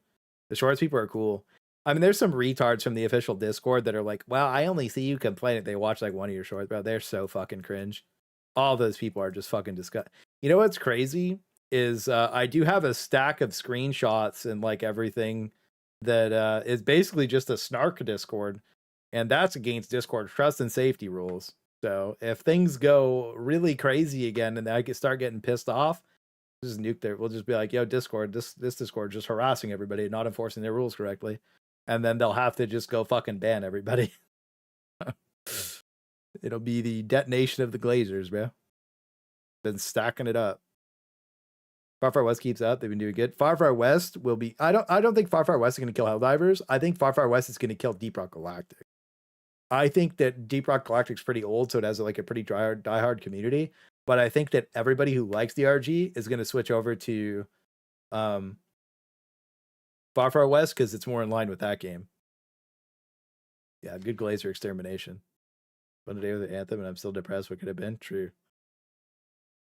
The shorts people are cool. I mean, there's some retards from the official Discord that are like, wow, I only see you complaining. They watch like one of your shorts, bro. They're so fucking cringe. All those people are just fucking disgusting. You know what's crazy is I do have a stack of screenshots and like everything that is basically just a snark Discord, and that's against Discord trust and safety rules. So if things go really crazy again and I start getting pissed off, just nuke there. We'll just be like, yo, Discord, this Discord just harassing everybody, not enforcing their rules correctly. And then they'll have to just go fucking ban everybody. It'll be the detonation of the Glazers, bro. Been stacking it up. Far Far West keeps up. They've been doing good. Far Far West will be. I don't think Far Far West is going to kill Helldivers. I think Far Far West is going to kill Deep Rock Galactic. I think that Deep Rock Galactic's pretty old, so it has like a pretty diehard community. But I think that everybody who likes DRG is going to switch over to Far Far West because it's more in line with that game. Yeah, good Glazer extermination. One day with the Anthem, and I'm still depressed. What could have been? True.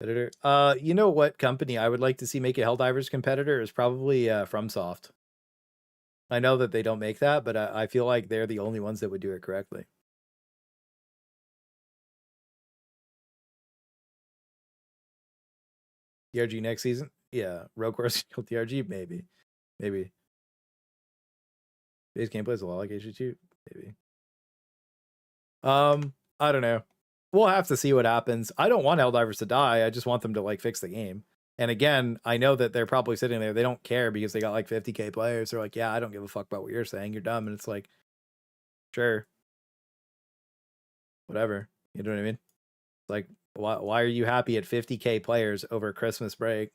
Editor. You know what company I would like to see make a Helldivers competitor is probably FromSoft. I know that they don't make that, but I feel like they're the only ones that would do it correctly. DRG next season? Yeah. Rogue Horse kill DRG? Maybe. Maybe. Base gameplay is a lot like HG2? Maybe. I don't know. We'll have to see what happens. I don't want Helldivers to die. I just want them to like fix the game. And again, I know that they're probably sitting there. They don't care because they got like 50K players. They're like, yeah, I don't give a fuck about what you're saying. You're dumb. And it's like, sure. Whatever. You know what I mean? Like, why are you happy at 50K players over Christmas break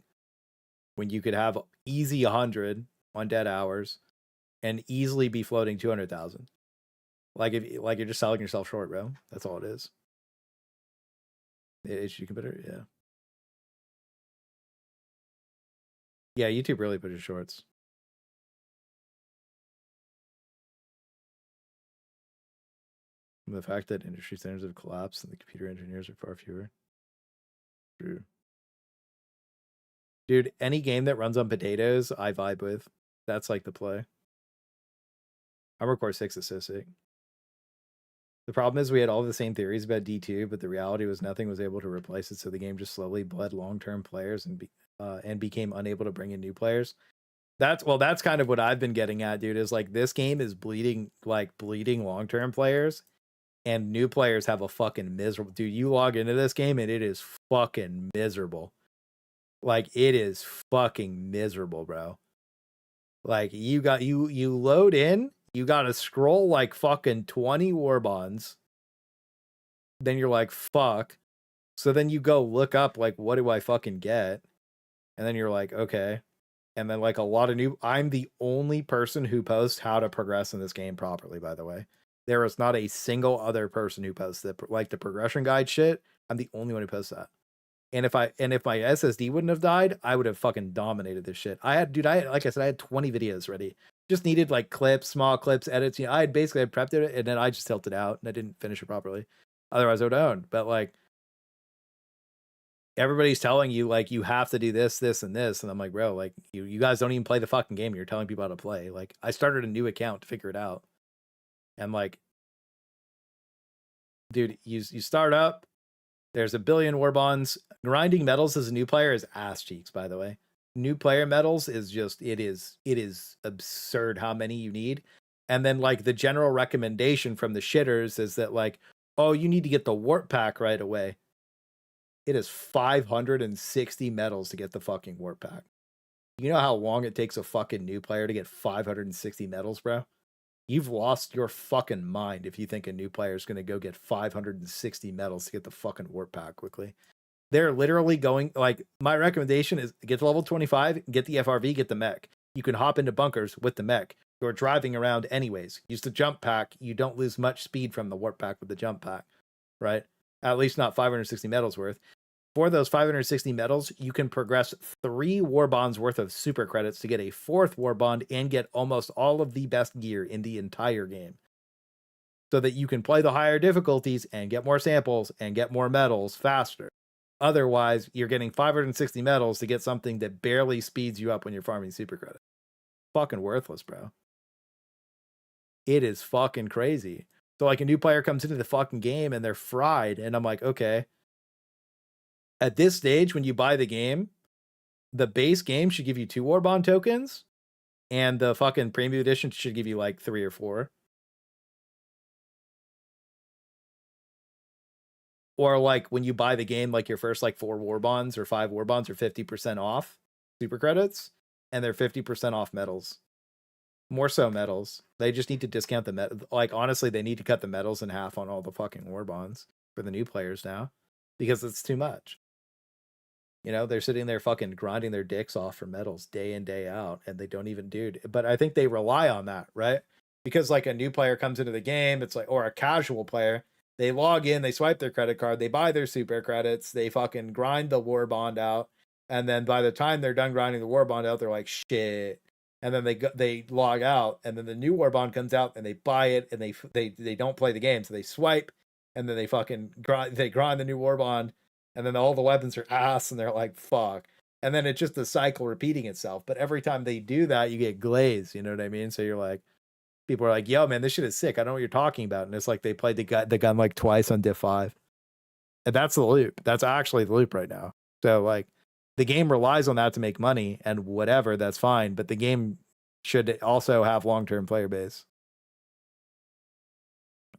when you could have easy 100 on dead hours and easily be floating 200,000? Like you're just selling yourself short, bro. That's all it is. HG competitor, yeah. Yeah, YouTube really pushes shorts. And the fact that industry standards have collapsed and the computer engineers are far fewer. True. Dude, any game that runs on potatoes, I vibe with. That's like the play. Armor Core 6 is so sick. The problem is we had all the same theories about D2, but the reality was nothing was able to replace it, so the game just slowly bled long-term players and became unable to bring in new players. That's kind of what I've been getting at, dude, is like this game is bleeding long-term players, and new players have a fucking miserable... Dude, you log into this game and it is fucking miserable. Like, it is fucking miserable, bro. Like, you load in, you gotta scroll like fucking 20 Warbonds. Then you're like, fuck. So then you go look up, like, what do I fucking get? And then you're like, okay. And then like a lot of new... I'm the only person who posts how to progress in this game properly, by the way. There is not a single other person who posts that, like the progression guide shit. I'm the only one who posts that. And if my SSD wouldn't have died, I would have fucking dominated this shit. Like I said, I had 20 videos ready. Just needed like clips, small clips, edits. You know, I had prepped it and then I just tilted out and I didn't finish it properly. Otherwise I would have owned. But like, everybody's telling you like you have to do this, this, and this. And I'm like, bro, like you guys don't even play the fucking game. You're telling people how to play. Like, I started a new account to figure it out. And like, dude, you start up, there's a billion Warbonds. Grinding medals as a new player is ass cheeks, by the way. New player medals is just, it is absurd how many you need. And then like the general recommendation from the shitters is that like, oh, you need to get the warp pack right away. It is 560 medals to get the fucking warp pack. You know how long it takes a fucking new player to get 560 medals, bro? You've lost your fucking mind if you think a new player is going to go get 560 medals to get the fucking warp pack quickly. They're literally going, like, my recommendation is get to level 25, get the FRV, get the mech. You can hop into bunkers with the mech. You're driving around anyways. Use the jump pack. You don't lose much speed from the warp pack with the jump pack, right? At least not 560 medals worth. For those 560 medals, you can progress 3 Warbonds worth of super credits to get a 4th Warbond and get almost all of the best gear in the entire game. So that you can play the higher difficulties and get more samples and get more medals faster. Otherwise, you're getting 560 medals to get something that barely speeds you up when you're farming super credit. Fucking worthless, bro. It is fucking crazy. So like a new player comes into the fucking game and they're fried, and I'm like, okay. At this stage, when you buy the game, the base game should give you 2 Warbond tokens, and the fucking premium edition should give you like 3 or 4. Or like when you buy the game, like your first like 4 Warbonds or 5 Warbonds are 50% off super credits, and they're 50% off medals. More so medals. They just need to discount the like honestly, they need to cut the medals in half on all the fucking Warbonds for the new players now, because it's too much. You know, they're sitting there fucking grinding their dicks off for medals day in, day out, and they don't even do it. But I think they rely on that, right? Because like a new player comes into the game, it's like, or a casual player, they log in, they swipe their credit card, they buy their super credits, they fucking grind the Warbond out, and then by the time they're done grinding the Warbond out, they're like, shit. And then they log out, and then the new Warbond comes out, and they buy it, and they don't play the game, so they swipe, and then they fucking grind the new Warbond, and then all the weapons are ass, and they're like, fuck. And then it's just the cycle repeating itself. But every time they do that, you get glazed, you know what I mean? So you're like, people are like, yo, man, this shit is sick. I don't know what you're talking about. And it's like they played the gun like twice on Div 5. And that's the loop. That's actually the loop right now. So like the game relies on that to make money and whatever, that's fine. But the game should also have long-term player base.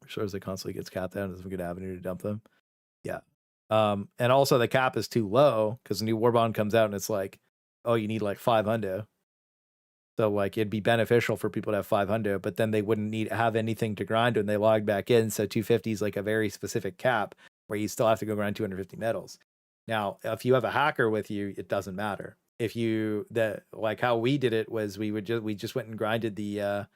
Sure as it constantly gets capped out, it's a good avenue to dump them. Yeah. And also the cap is too low because a new Warbond comes out and it's like, oh, you need like 500. So like it'd be beneficial for people to have 500, but then they wouldn't have anything to grind when they log back in. So 250 is like a very specific cap where you still have to go grind 250 medals. Now, if you have a hacker with you, it doesn't matter. If you like how we did it was we just went and grinded the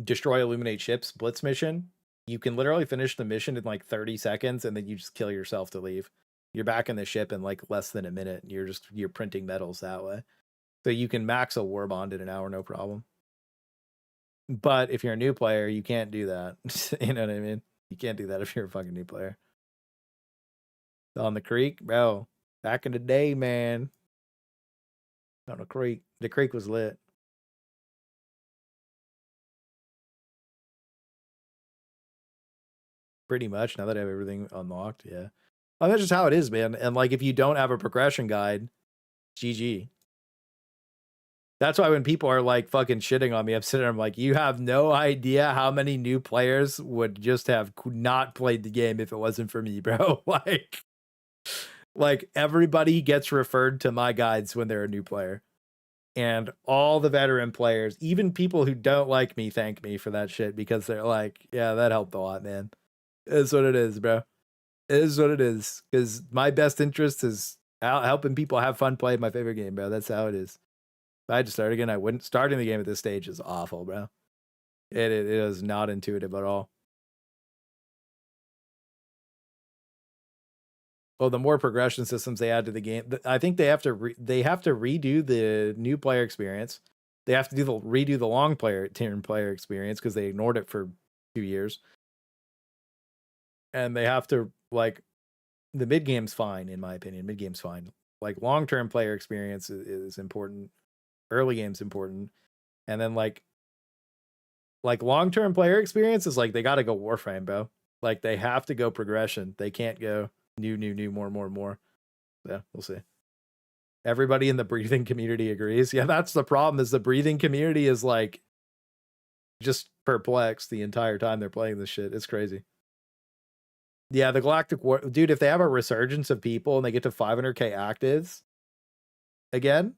destroy illuminate ships blitz mission. You can literally finish the mission in like 30 seconds and then you just kill yourself to leave. You're back in the ship in like less than a minute. You're printing medals that way. So you can max a Warbond in an hour, no problem. But if you're a new player, you can't do that. You know what I mean? You can't do that if you're a fucking new player. On the creek, bro. Back in the day, man. On the creek. The creek was lit. Pretty much, now that I have everything unlocked, yeah. Oh, that's just how it is, man. And like if you don't have a progression guide, GG. That's why when people are like fucking shitting on me, I'm sitting there, I'm like, you have no idea how many new players would just have not played the game if it wasn't for me, bro. Like everybody gets referred to my guides when they're a new player. And all the veteran players, even people who don't like me, thank me for that shit because they're like, yeah, that helped a lot, man. It's what it is, bro. It is what it is. Because my best interest is helping people have fun playing my favorite game, bro. That's how it is. If I had to start again, I wouldn't. Starting the game at this stage is awful, bro. It is not intuitive at all. Well, the more progression systems they add to the game, I think they have to redo the new player experience. They have to redo the long term player experience because they ignored it for 2 years. And they have to, like, the mid game's fine, in my opinion. Mid game's fine. Like, long term player experience is important. Early game's important. And then, like long term player experience is like, they got to go Warframe, bro. Like, they have to go progression. They can't go new, more. Yeah, we'll see. Everybody in the breathing community agrees. Yeah, that's the problem, is the breathing community is, like, just perplexed the entire time they're playing this shit. It's crazy. Yeah, the Galactic War, dude, if they have a resurgence of people and they get to 500k actives again,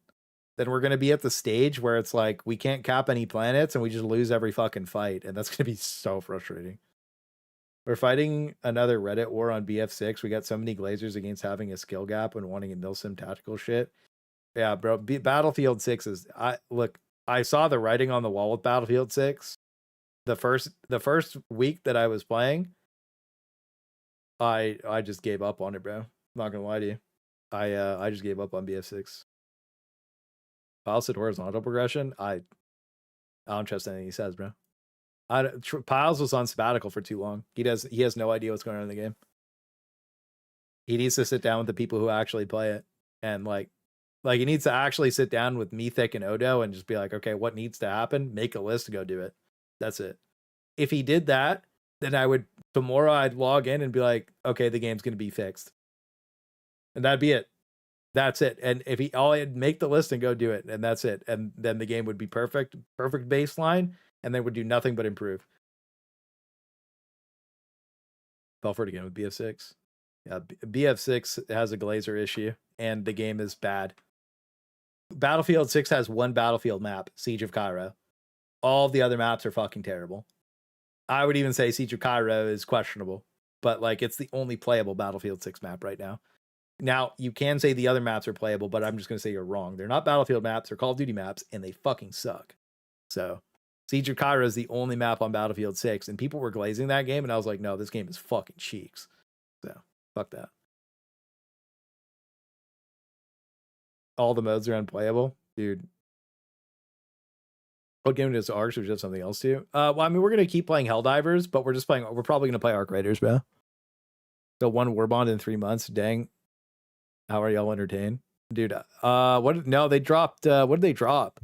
then we're going to be at the stage where it's like, we can't cap any planets and we just lose every fucking fight. And that's going to be so frustrating. We're fighting another Reddit war on BF6. We got so many glazers against having a skill gap and wanting a milsim tactical shit. Yeah, bro. Battlefield 6 is I saw the writing on the wall with Battlefield 6. The first week that I was playing, I just gave up on it, bro. I'm not gonna lie to you. I just gave up on BF6. Pyle said horizontal progression. I don't trust anything he says, bro. Piles was on sabbatical for too long. He has no idea what's going on in the game. He needs to sit down with the people who actually play it, and like he needs to actually sit down with Mythic and Odo and just be like, okay, what needs to happen? Make a list to go do it. That's it. If he did that, then tomorrow I'd log in and be like, okay, the game's gonna be fixed, and that'd be it. That's it. And if I'd make the list and go do it, and that's it, and then the game would be perfect baseline. And they would do nothing but improve. Belfort again with BF6. Yeah, BF6 has a glazer issue, and the game is bad. Battlefield 6 has one battlefield map, Siege of Cairo. All the other maps are fucking terrible. I would even say Siege of Cairo is questionable, but like it's the only playable Battlefield 6 map right now. Now, you can say the other maps are playable, but I'm just going to say you're wrong. They're not Battlefield maps, they're Call of Duty maps, and they fucking suck. So Siege of Cairo is the only map on Battlefield 6, and people were glazing that game, and I was like, no, this game is fucking cheeks. So, fuck that. All the modes are unplayable? Dude. What game is Arcs or just something else too? Well, I mean, we're going to keep playing Helldivers, but we're probably going to play Arc Raiders, bro. So 1 Warbond in 3 months. Dang. How are y'all entertained? Dude, they dropped, what did they drop?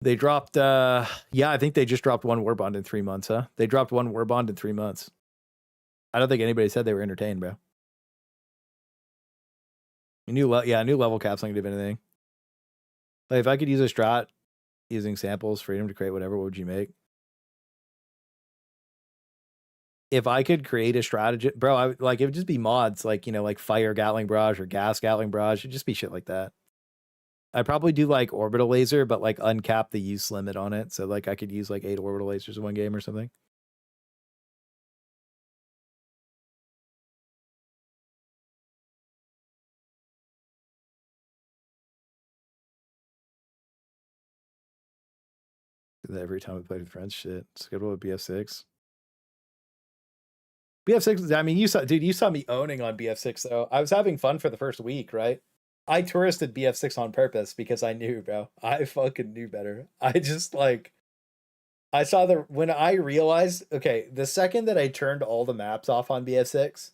They dropped, I think they just dropped 1 Warbond in 3 months, huh? They dropped 1 Warbond in 3 months. I don't think anybody said they were entertained, bro. New level cap's not gonna do anything. Like, if I could use a strat using samples, freedom to create whatever, what would you make? If I could create a strategy, bro, it would just be mods, like, like fire Gatling barrage or gas Gatling barrage. It'd just be shit like that. I'd probably do like orbital laser, but like uncap the use limit on it. So like I could use like 8 orbital lasers in one game or something. Every time we played with friends, shit. Schedule with BF6. BF6, I mean, you saw me owning on BF6 though. I was having fun for the first week, right? I touristed BF6 on purpose because I knew, bro. I fucking knew better. I just when I realized, okay, the second that I turned all the maps off on BF6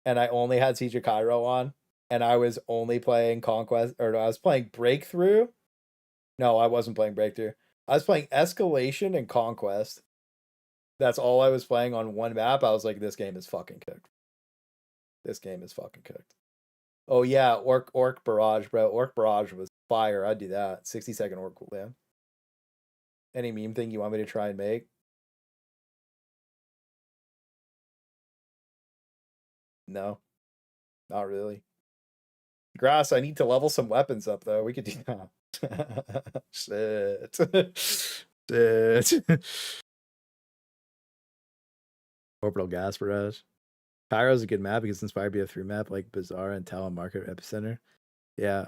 and I only had Siege of Cairo on and I was only playing Conquest, or no, I was playing Breakthrough. No, I wasn't playing Breakthrough. I was playing Escalation and Conquest. That's all I was playing on one map. I was like, this game is fucking cooked. This game is fucking cooked. Oh yeah, Orc Barrage, bro. Orc Barrage was fire. I'd do that. 60-second Orc cooldown. Any meme thing you want me to try and make? No. Not really. Grass, I need to level some weapons up though. We could do that. Shit. Shit. Orbital Gas Barrage. Cairo's a good map because it's inspired BF3 map like Bazaar and Talon Market Epicenter. Yeah.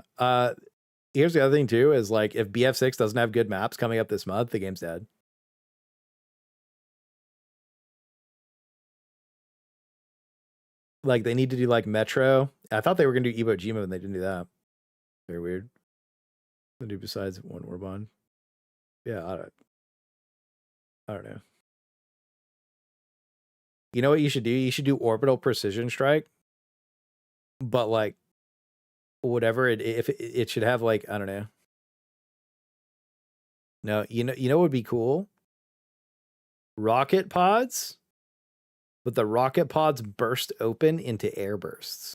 Here's the other thing too, is like if BF6 doesn't have good maps coming up this month, the game's dead. Like they need to do like Metro. I thought they were gonna do Iwo Jima and they didn't do that. Very weird. What do besides 1 Warbond? Yeah, I don't know. You know what you should do? You should do Orbital Precision Strike. But like whatever it should have, like, I don't know. No, you know what would be cool? Rocket pods, but the rocket pods burst open into air bursts.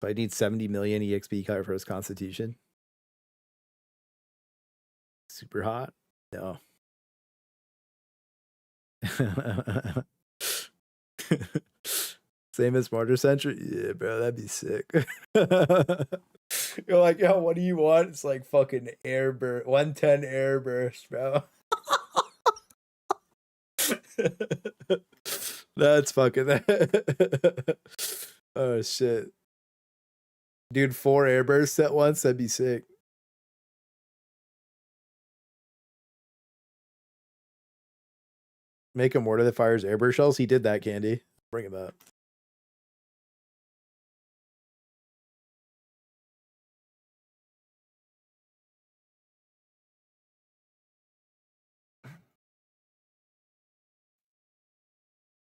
So I need 70 million EXP card for his constitution. Super hot? No. Same as Martyr Century? Yeah, bro, that'd be sick. You're like, yo, what do you want? It's like fucking air burst, 110 air burst, bro. That's fucking. Oh shit, dude! 4 airbursts at once. That'd be sick. Make a mortar that fires airburst shells. He did that, Candy. Bring him up.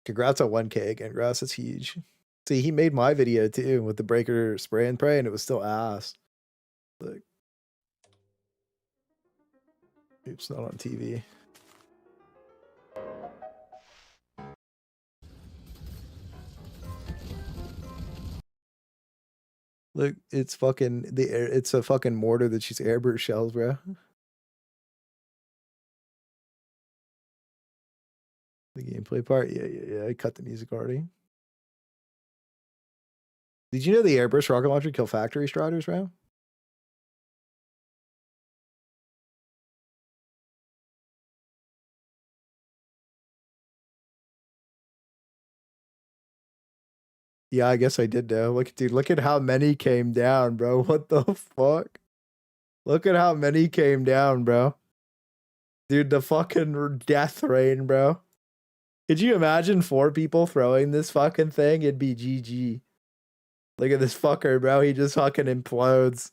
Congrats on 1K again, Grass. That's huge. See, he made my video too with the breaker spray and pray, and it was still ass. Look. Oops, not on TV. Look, it's fucking it's a fucking mortar that shoots airburst shells, bro. The gameplay part, yeah. I cut the music already. Did you know the airburst rocket launcher kill factory striders, bro? Yeah, I guess I did know. Look, dude, look at how many came down, bro. What the fuck? Look at how many came down, bro. Dude, the fucking death rain, bro. Could you imagine 4 people throwing this fucking thing? It'd be GG. Look at this fucker, bro. He just fucking implodes.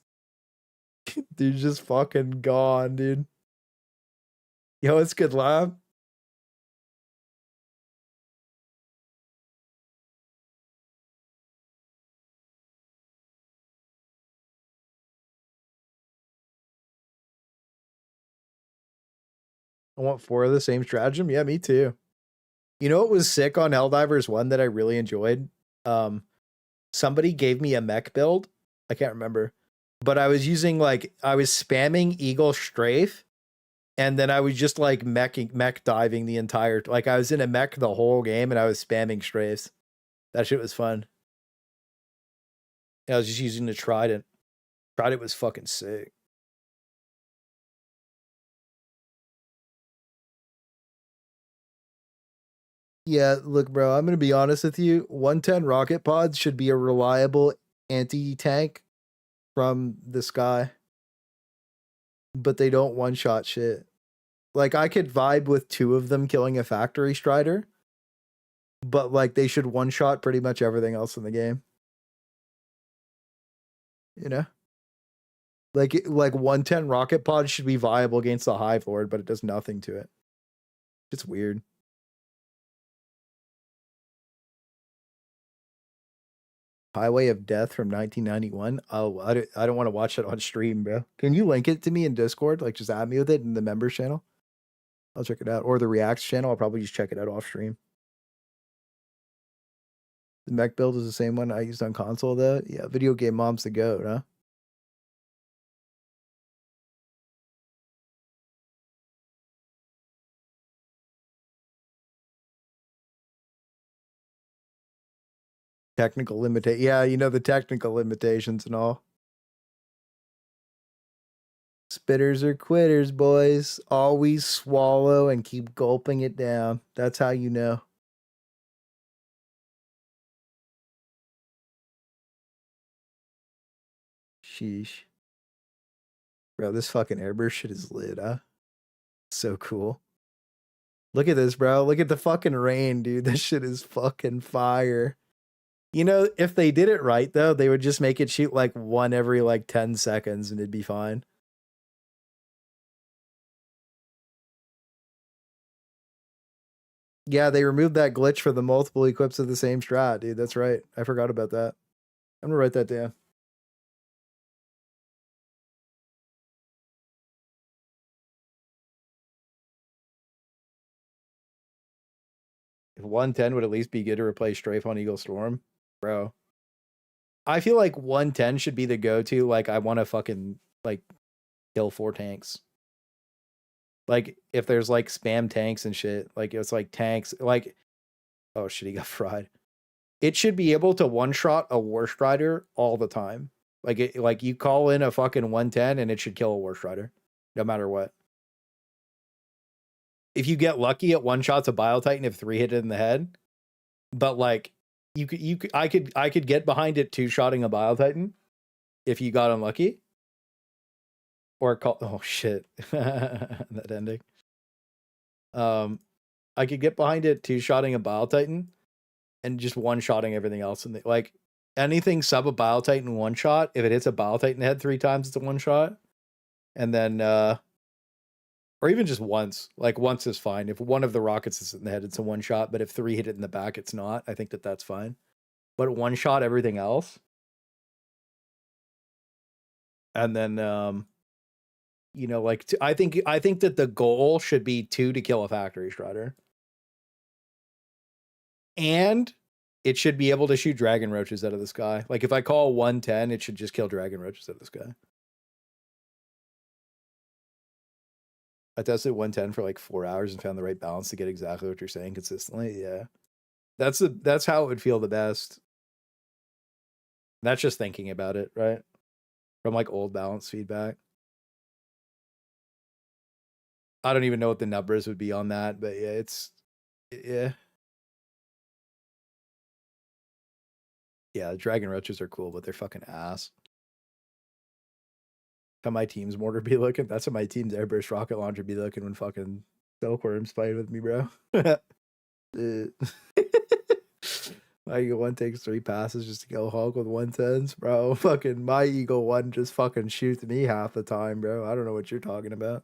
Dude's just fucking gone, dude. Yo, it's good, lab. I want 4 of the same stratagem. Yeah, me too. You know what was sick on Helldivers 1 that I really enjoyed? Somebody gave me a mech build. I can't remember. But I was using I was spamming Eagle Strafe. And then I was just mech diving the entire, I was in a mech the whole game and I was spamming strafes. That shit was fun. I was just using the Trident. Trident was fucking sick. Yeah, look, bro, I'm going to be honest with you. 110 rocket pods should be a reliable anti-tank from the sky. But they don't one-shot shit. I could vibe with 2 of them killing a factory strider. But, they should one-shot pretty much everything else in the game. You know? Like 110 rocket pods should be viable against the Hive Lord, but it does nothing to it. It's weird. Highway of Death from 1991. Oh, I don't want to watch it on stream, bro. Can you link it to me in Discord? Just add me with it in the members channel. I'll check it out. Or the Reacts channel. I'll probably just check it out off stream. The mech build is the same one I used on console, though. Yeah, video game mom's the goat, huh? Technical limitation. Yeah, you know the technical limitations and all. Spitters are quitters, boys. Always swallow and keep gulping it down. That's how you know. Sheesh. Bro, this fucking airburst shit is lit, huh? So cool. Look at this, bro. Look at the fucking rain, dude. This shit is fucking fire. You know, if they did it right, though, they would just make it shoot 1 every 10 seconds and it'd be fine. Yeah, they removed that glitch for the multiple equips of the same strat, dude. That's right. I forgot about that. I'm gonna write that down. If 110 would at least be good to replace Strafe on Eagle Storm, bro. I feel like 110 should be the go-to. I want to fucking kill 4 tanks. If there's spam tanks and shit, it's tanks, oh shit, he got fried. It should be able to one-shot a War Strider all the time. You call in a fucking 110 and it should kill a War Strider, no matter what. if you get lucky at one shots a Bile Titan if 3 hit it in the head. But like I could get behind it 2-shotting a Bile Titan if you got unlucky. Or call oh shit. That ending. I could get behind it 2-shotting a Bile Titan and just 1-shotting everything else. And like anything sub a Bile Titan 1-shot, if it hits a Bile Titan head 3 times, it's a 1-shot. And then or even just once. Like once is fine. If one of the rockets is in the head, it's a 1-shot. But if 3 hit it in the back, it's not. I think that's fine. But 1-shot everything else. And then you know, like I think that the goal should be 2 to kill a factory strider. And it should be able to shoot dragon roaches out of the sky. Like if I call 110, it should just kill dragon roaches out of the sky. I tested 110 for like 4 hours and found the right balance to get exactly what you're saying consistently. Yeah. That's how it would feel the best. That's just thinking about it, right? From like old balance feedback. I don't even know what the numbers would be on that, but yeah, yeah. Yeah, dragon roaches are cool, but they're fucking ass. How my team's mortar be looking? That's how my team's airburst rocket launcher be looking when fucking silkworms fight with me, bro. My Eagle 1 takes 3 passes just to go hog with 110s, bro. Fucking my Eagle 1 just fucking shoots me half the time, bro. I don't know what you're talking about.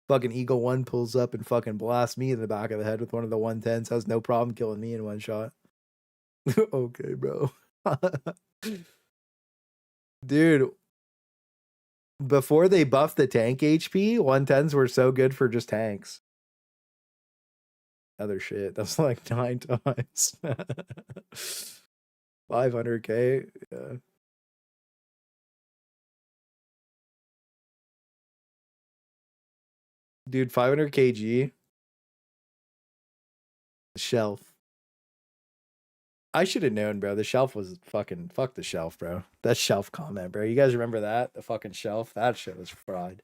Fucking Eagle 1 pulls up and fucking blasts me in the back of the head with one of the 110s. Has no problem killing me in 1 shot. Okay, bro. Dude, before they buffed the tank HP, 110s were so good for just tanks. Other shit. That's like 9 times. 500k. Yeah. Dude, 500 kg. Shelf. I should have known, bro. The shelf was fucking... Fuck the shelf, bro. That shelf comment, bro. You guys remember that? The fucking shelf? That shit was fried.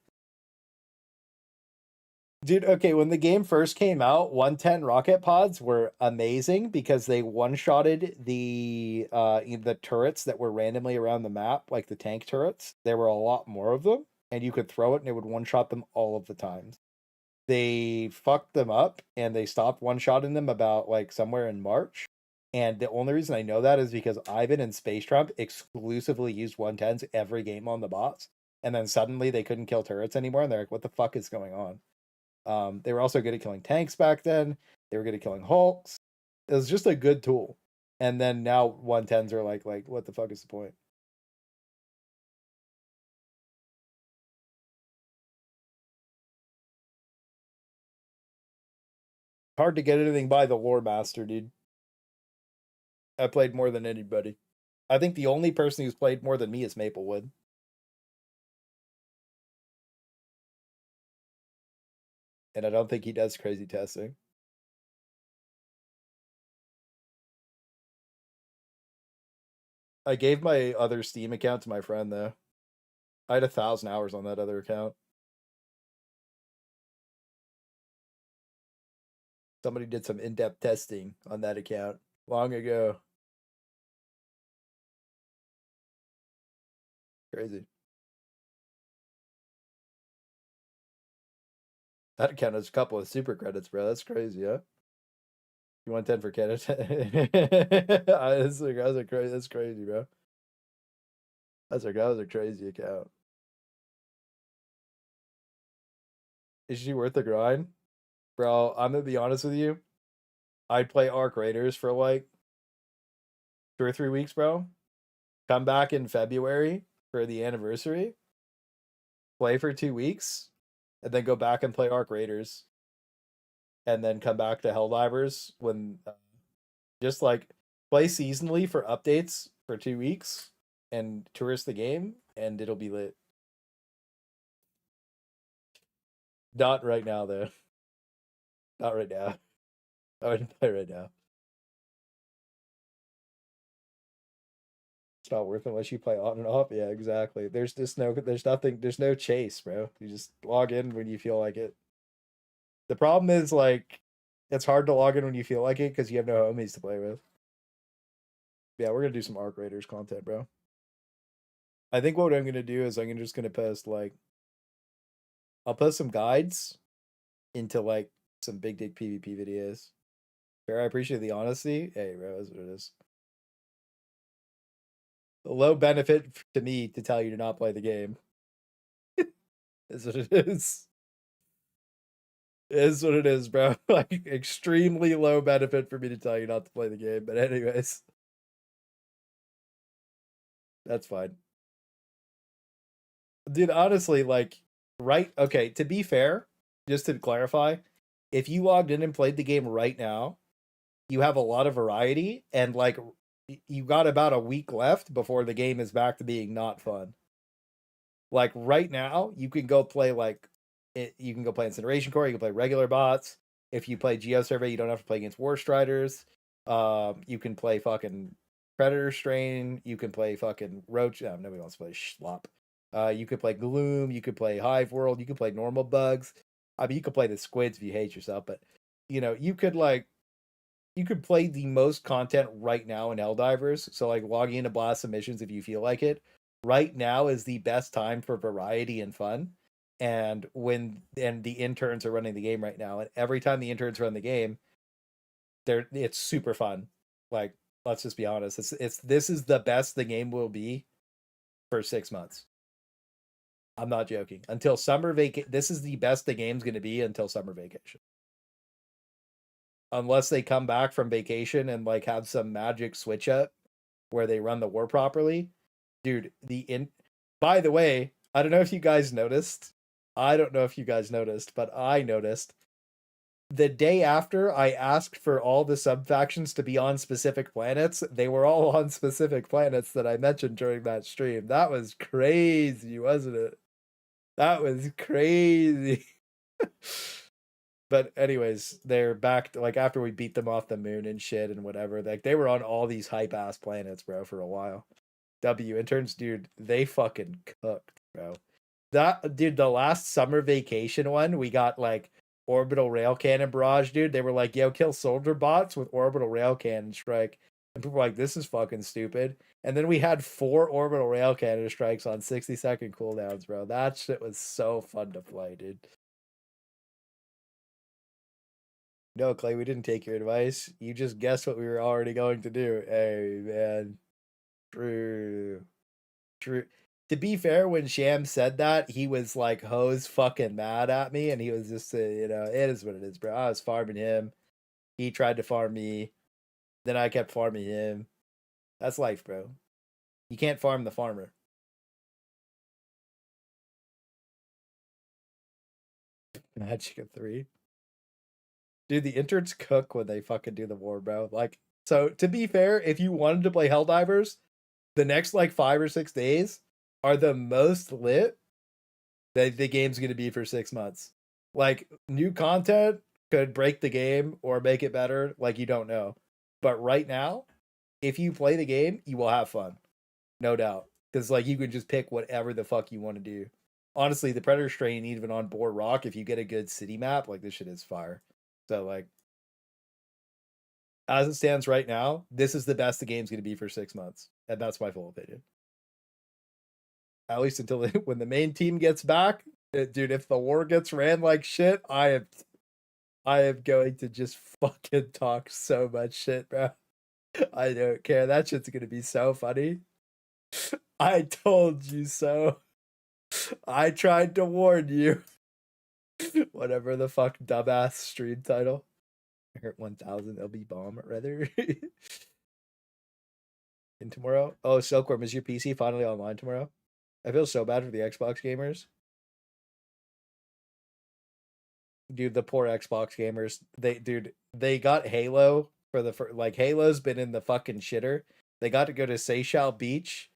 Dude, okay, when the game first came out, 110 rocket pods were amazing because they one-shotted the turrets that were randomly around the map, like the tank turrets. There were a lot more of them, and you could throw it and it would one-shot them all of the times. They fucked them up, and they stopped one-shotting them about, like, somewhere in March. And the only reason I know that is because Ivan and Space Trump exclusively used 110s every game on the bots. And then suddenly they couldn't kill turrets anymore, and they're like, what the fuck is going on? They were also good at killing tanks back then. They were good at killing hulks. It was just a good tool. And then now 110s are like what the fuck is the point? Hard to get anything by the lore master, dude. I played more than anybody. I think the only person who's played more than me is Maplewood. And I don't think he does crazy testing. I gave my other Steam account to my friend, though. I had 1,000 hours on that other account. Somebody did some in-depth testing on that account long ago. Crazy. That account has a couple of super credits, bro. That's crazy, huh? You want 10 for Canada? That's crazy, bro. That was a crazy account. Is she worth the grind? Bro, I'm gonna be honest with you. I'd play Arc Raiders for like 2 or 3 weeks, bro. Come back in February for the anniversary. Play for 2 weeks. And then go back and play Arc Raiders. And then come back to Helldivers when... just like play seasonally for updates for 2 weeks. And tourist the game. And it'll be lit. Not right now, though. Not right now. I wouldn't play right now. It's not worth it unless you play on and off. Yeah, exactly. There's no chase, bro. You just log in when you feel like it. The problem is like it's hard to log in when you feel like it because you have no homies to play with. Yeah, we're gonna do some Arc Raiders content, bro. I think what I'm gonna do is I'm just gonna post like I'll post some guides into like some big dick PvP videos. Fair, I appreciate the honesty. Hey, bro, that's what it is. A low benefit to me to tell you to not play the game. Is what it is. Is what it is, bro. Like extremely low benefit for me to tell you not to play the game. But anyways, that's fine. Dude, honestly, like, right? Okay, to be fair, just to clarify, if you logged in and played the game right now, you have a lot of variety, and like, you got about a week left before the game is back to being not fun. Like right now, you can go play like you can go play Incineration Core, you can play regular bots. If you play Geo Survey, you don't have to play against War Striders. You can play fucking Predator Strain. You can play fucking Roach. Nobody wants to play Schlop. You could play Gloom. You could play Hive World. You could play normal bugs. I mean, you could play the squids if you hate yourself, but you know, you could play the most content right now in Helldivers. So like logging into blast submissions if you feel like it. Right now is the best time for variety and fun. And the interns are running the game right now, and every time the interns run the game, it's super fun. Like, let's just be honest, this is the best the game will be for 6 months. I'm not joking. Until summer vacation, this is the best the game's going to be until summer vacation. Unless they come back from vacation and like have some magic switch up where they run the war properly. Dude, by the way, I don't know if you guys noticed. I don't know if you guys noticed, but I noticed the day after I asked for all the sub-factions to be on specific planets, they were all on specific planets that I mentioned during that stream. That was crazy, wasn't it? That was crazy. But anyways, they're back to, like, after we beat them off the moon and shit and whatever, like they were on all these hype ass planets, bro, for a while. Interns, dude, they fucking cooked, bro. That dude, the last summer vacation one, we got like orbital rail cannon barrage, dude. They were like, yo, kill soldier bots with orbital rail cannon strike. And people were like, this is fucking stupid. And then we had 4 orbital rail cannon strikes on 60-second cooldowns, bro. That shit was so fun to play, dude. No, Clay, we didn't take your advice. You just guessed what we were already going to do. Hey, man. True. To be fair, when Sham said that, he was like hose fucking mad at me, and he was just, you know, it is what it is, bro. I was farming him. He tried to farm me. Then I kept farming him. That's life, bro. You can't farm the farmer. Magic of 3. Dude, the interns cook when they fucking do the war, bro. Like, so to be fair, if you wanted to play Helldivers, the next like 5 or 6 days are the most lit that the game's going to be for 6 months. Like, new content could break the game or make it better, like you don't know. But right now, if you play the game, you will have fun. No doubt. Because like you can just pick whatever the fuck you want to do. Honestly, the Predator Strain, even on Board Rock, if you get a good city map, like this shit is fire. So like, as it stands right now, this is the best the game's going to be for 6 months. And that's my full opinion. At least until when the main team gets back. Dude, if the war gets ran like shit, I am going to just fucking talk so much shit, bro. I don't care. That shit's going to be so funny. I told you so. I tried to warn you. Whatever the fuck dumbass stream title. I hurt 1000 LB bomb rather. And tomorrow? Oh, Silkworm, is your PC finally online tomorrow? I feel so bad for the Xbox gamers. Dude, the poor Xbox gamers. They got Halo like Halo's been in the fucking shitter. They got to go to Seychelles Beach.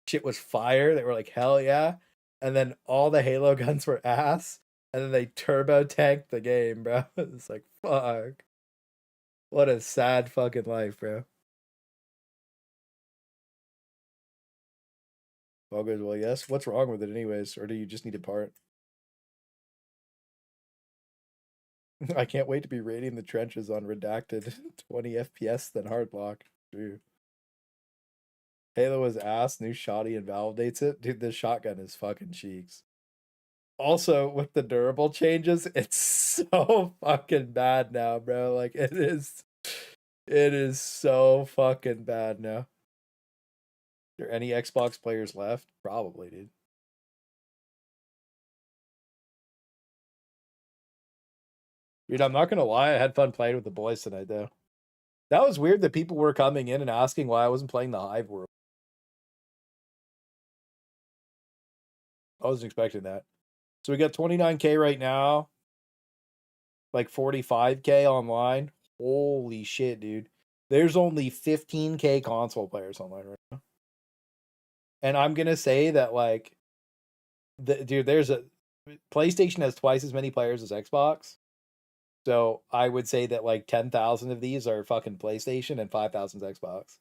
Shit was fire. They were like, hell yeah. And then all the Halo guns were ass. And then they turbo tanked the game, bro. It's like, fuck. What a sad fucking life, bro. All good. Well, yes. What's wrong with it anyways? Or do you just need a part? I can't wait to be raiding the trenches on redacted 20 FPS than hardlock. Dude. Halo is ass, new shoddy invalidates it. Dude, this shotgun is fucking cheeks. Also, with the durable changes, it's so fucking bad now, bro. Like, it is so fucking bad now. Are there any Xbox players left? Probably, dude. Dude, I'm not gonna lie, I had fun playing with the boys tonight, though. That was weird that people were coming in and asking why I wasn't playing the Hive World. I wasn't expecting that. So we got 29K right now. Like 45K online. Holy shit, dude. There's only 15K console players online right now. And I'm gonna say that, like, dude, there's a PlayStation has twice as many players as Xbox. So I would say that like 10,000 of these are fucking PlayStation and 5,000 is Xbox.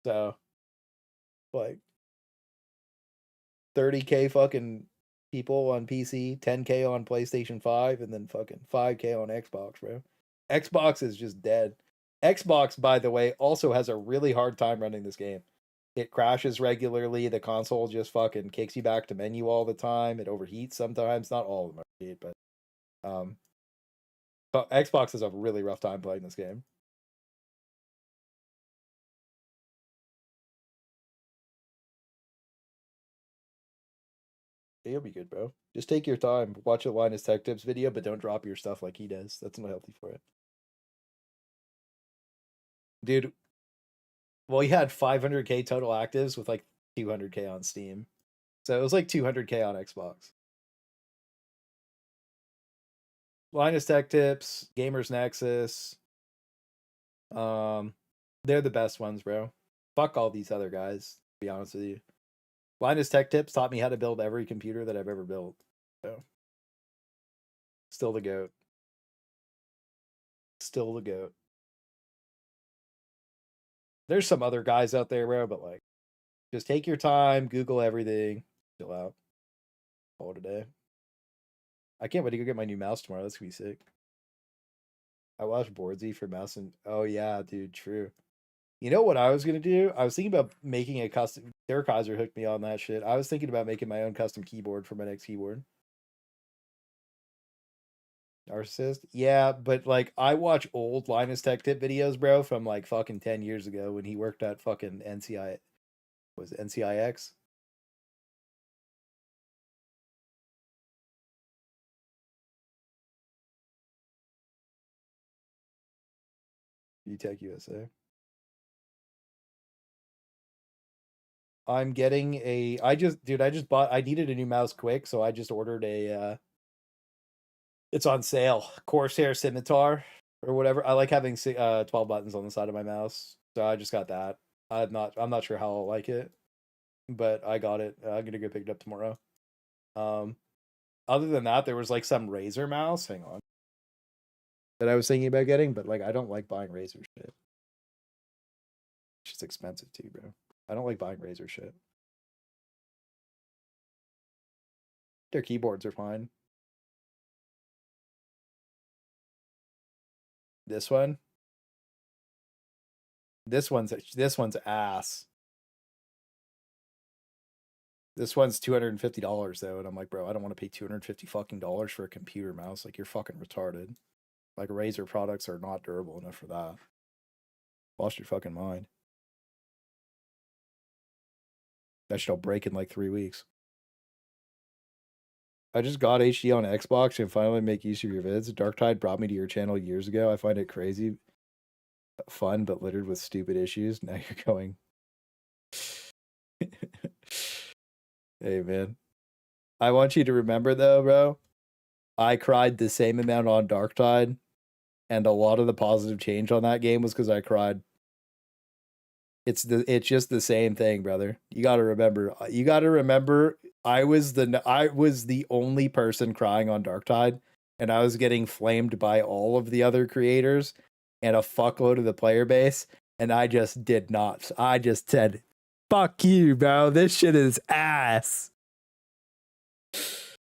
So like 30K fucking people on PC, 10K on PlayStation 5, and then fucking 5K on Xbox, bro. Xbox is just dead. Xbox, by the way, also has a really hard time running this game. It crashes regularly. The console just fucking kicks you back to menu all the time. It overheats sometimes. Not all of them overheat, but Xbox has a really rough time playing this game. It'll be good, bro. Just take your time. Watch a Linus Tech Tips video, but don't drop your stuff like he does. That's not healthy for it. Dude, well, he had 500K total actives with like 200K on Steam. So it was like 200K on Xbox. Linus Tech Tips, Gamers Nexus. They're the best ones, bro. Fuck all these other guys, to be honest with you. Linus Tech Tips taught me how to build every computer that I've ever built. So, still the GOAT. Still the GOAT. There's some other guys out there, bro, but like, just take your time, Google everything, chill out. Call it a day. I can't wait to go get my new mouse tomorrow. That's gonna be sick. I watched Boardsy for mouse and oh yeah, dude, true. You know what I was gonna do? I was thinking about making a custom. Derek Kaiser hooked me on that shit. I was thinking about making my own custom keyboard for my next keyboard. Narcissist? Yeah, but like I watch old Linus Tech Tip videos, bro, from like fucking 10 years ago when he worked at fucking NCI. Was it NCIX? UTech USA. I'm getting a I just bought I needed a new mouse quick, so I just ordered a it's on sale. Corsair Scimitar or whatever. I like having 12 buttons on the side of my mouse. So I just got that. I'm not sure how I'll like it, but I got it. I'm gonna go pick it up tomorrow. Other than that, there was like some Razer mouse. Hang on. That I was thinking about getting, but like I don't like buying Razer shit. It's just expensive too, bro. I don't like buying Razer shit. Their keyboards are fine. This one. This one's ass. This one's $250 though, and I'm like, bro, I don't want to pay $250 fucking dollars for a computer mouse. Like, you're fucking retarded. Like, Razer products are not durable enough for that. Lost your fucking mind. That shit'll break in like 3 weeks. I just got HD on Xbox and finally make use of your vids. Darktide brought me to your channel years ago. I find it crazy, fun, but littered with stupid issues. Now you're going. Hey, man. I want you to remember, though, bro, I cried the same amount on Darktide, and a lot of the positive change on that game was because I cried. It's just the same thing, brother. You got to remember. I was the only person crying on Darktide, and I was getting flamed by all of the other creators and a fuckload of the player base, and I just did not. I just said, fuck you, bro. This shit is ass.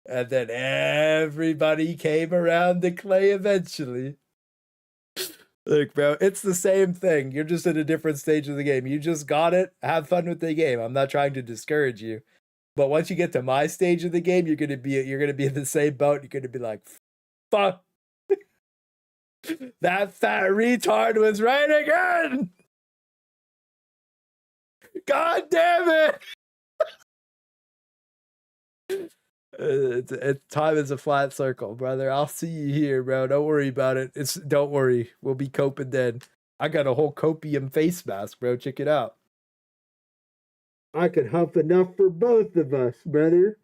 And then everybody came around to Clay eventually. Look, bro, it's the same thing. You're just at a different stage of the game. You just got it. Have fun with the game. I'm not trying to discourage you. But once you get to my stage of the game, you're gonna be in the same boat. You're gonna be like, fuck. That fat retard was right again. God damn it. Time is a flat circle, brother. I'll see you here, bro. Don't worry about it. Don't worry. We'll be coping then. I got a whole copium face mask, bro. Check it out. I could huff enough for both of us, brother.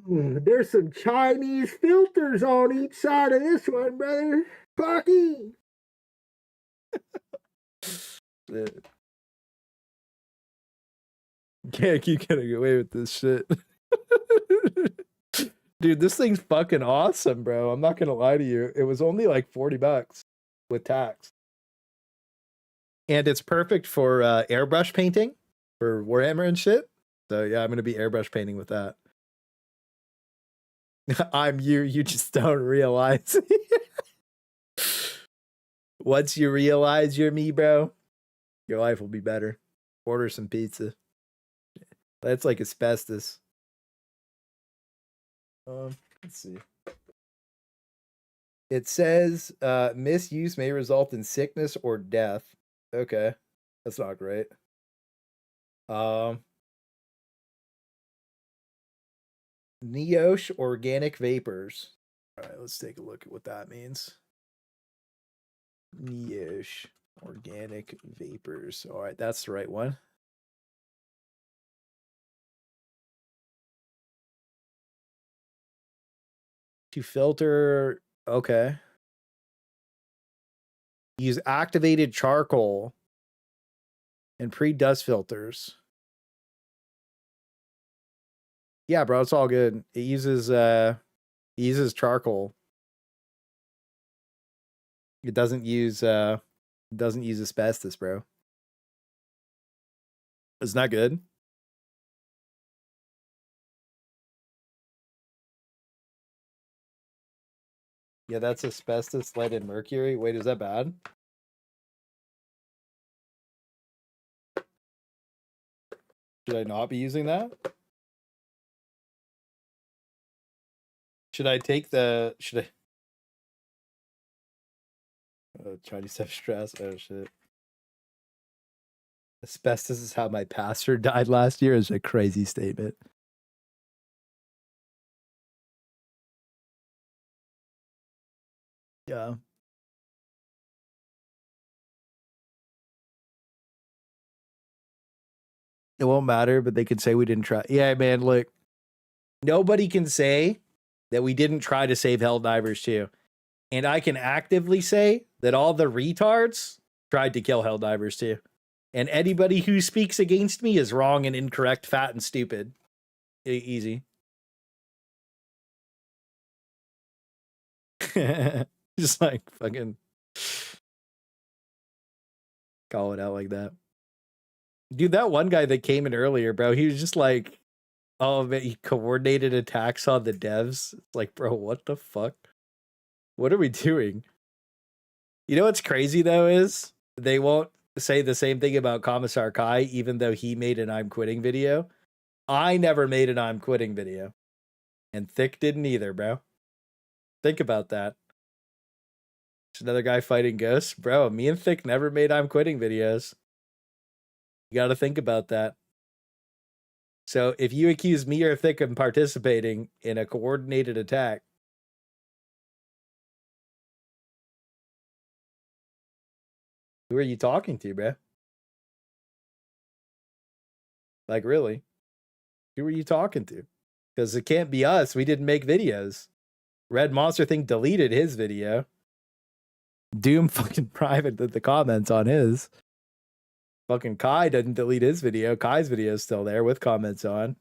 There's some Chinese filters on each side of this one, brother. Fucky. Can't keep getting away with this shit. Dude, this thing's fucking awesome, bro. I'm not gonna lie to you. It was only like $40 with tax. And it's perfect for airbrush painting for Warhammer and shit. So yeah, I'm gonna be airbrush painting with that. I'm you just don't realize. Once you realize you're me, bro, your life will be better. Order some pizza. That's like asbestos. Let's see. It says misuse may result in sickness or death. Okay, that's not great. Neosh organic vapors. All right, let's take a look at what that means. Neosh organic vapors. All right, that's the right one. To filter, okay. Use activated charcoal and pre-dust filters. Yeah, bro, it's all good. It uses charcoal. It doesn't use asbestos, bro. Isn't that good? Yeah, that's asbestos, lead, and mercury. Wait, is that bad? Should I not be using that? Should I take the... Chinese have stress. Oh, shit. Asbestos is how my pastor died last year is a crazy statement. Yeah. It won't matter, but they could say we didn't try. Yeah, man, look. Nobody can say that we didn't try to save Helldivers too. And I can actively say that all the retards tried to kill Helldivers too. And anybody who speaks against me is wrong and incorrect, fat and stupid. Easy. Just like fucking call it out like that. Dude, that one guy that came in earlier, bro, he was just like, oh, man, he coordinated attacks on the devs. It's like, bro, what the fuck? What are we doing? You know what's crazy, though, is they won't say the same thing about Commissar Kai, even though he made an I'm quitting video. I never made an I'm quitting video. And Thick didn't either, bro. Think about that. There's another guy fighting ghosts. Bro, me and Thick never made I'm quitting videos. You got to think about that. So if you accuse me or Thick of participating in a coordinated attack, who are you talking to, bro? Like, really? Who are you talking to? Because it can't be us. We didn't make videos. Red Monster Thing deleted his video. Doom fucking private the comments on his. Fucking Kai didn't delete his video. Kai's video is still there with comments on.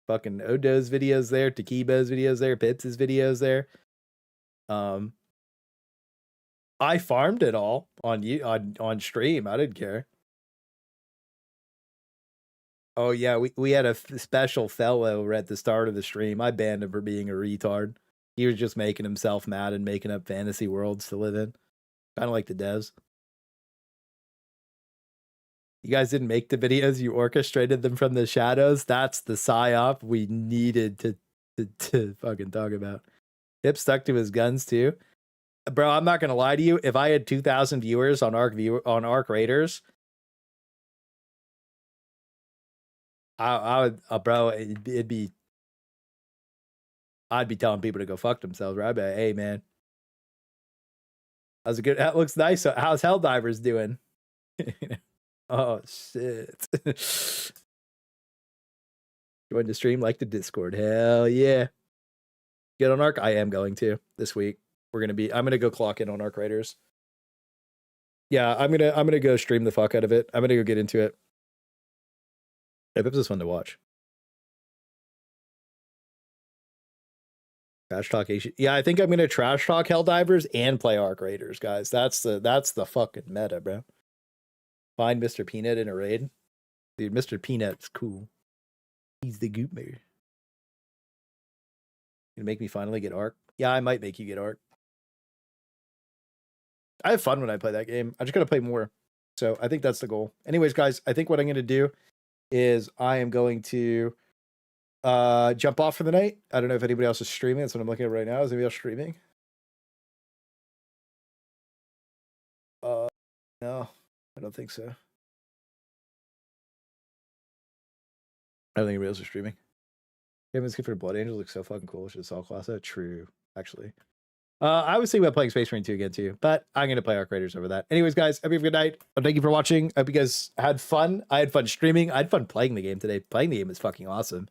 Fucking Odo's videos there. Takibo's videos there. Pips' videos there. I farmed it all on stream. I didn't care. Oh yeah, we had a special fellow at the start of the stream. I banned him for being a retard. He was just making himself mad and making up fantasy worlds to live in. Kind of like the devs. You guys didn't make the videos, you orchestrated them from the shadows. That's the psyop we needed to fucking talk about. Hip stuck to his guns too. Bro, I'm not gonna lie to you. If I had 2,000 viewers on Arc Raiders, I would, bro, it'd be, I'd be telling people to go fuck themselves, right? I'd be like, hey man, that looks nice. So how's Helldivers doing? Oh shit. Join the stream, like the Discord. Hell yeah. Get on Arc? I am going to this week. I'm gonna go clock in on Arc Raiders. Yeah, I'm gonna go stream the fuck out of it. I'm gonna go get into it. Pips is fun to watch. Trash talk Asian. Yeah, I think I'm gonna trash talk Helldivers and play Arc Raiders, guys. That's the fucking meta, bro. Find Mr. Peanut in a raid. Dude, Mr. Peanut's cool. He's the goop mayor. Gonna make me finally get Arc? Yeah, I might make you get Arc. I have fun when I play that game. I just gotta play more. So I think that's the goal. Anyways, guys, I think what I'm gonna do is I am going to jump off for the night. I don't know if anybody else is streaming. That's what I'm looking at right now. Is anybody else streaming? No, I don't think so. I don't think anybody else is streaming. Game's good for Blood Angels. Looks so fucking cool. Should have saw class. True, actually. I was thinking about playing Space Marine 2 again too, but I'm gonna play Arc Raiders over that. Anyways, guys, hope you have a good night. Thank you for watching. I hope you guys had fun. I had fun streaming. I had fun playing the game today. Playing the game is fucking awesome.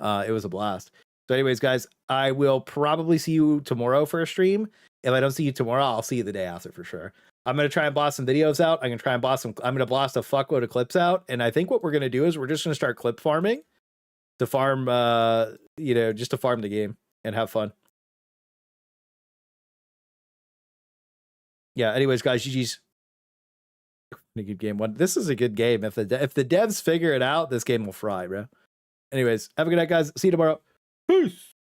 It was a blast. So anyways, guys, I will probably see you tomorrow for a stream. If I don't see you tomorrow, I'll see you the day after for sure. I'm gonna try and blast some videos out. I'm gonna blast a fuckload of clips out. And I think what we're gonna do is we're just gonna start clip farming to farm just to farm the game and have fun. Yeah, anyways, guys, GG's. A good game. This is a good game. If the devs figure it out, this game will fry, bro. Anyways, have a good night, guys. See you tomorrow. Peace.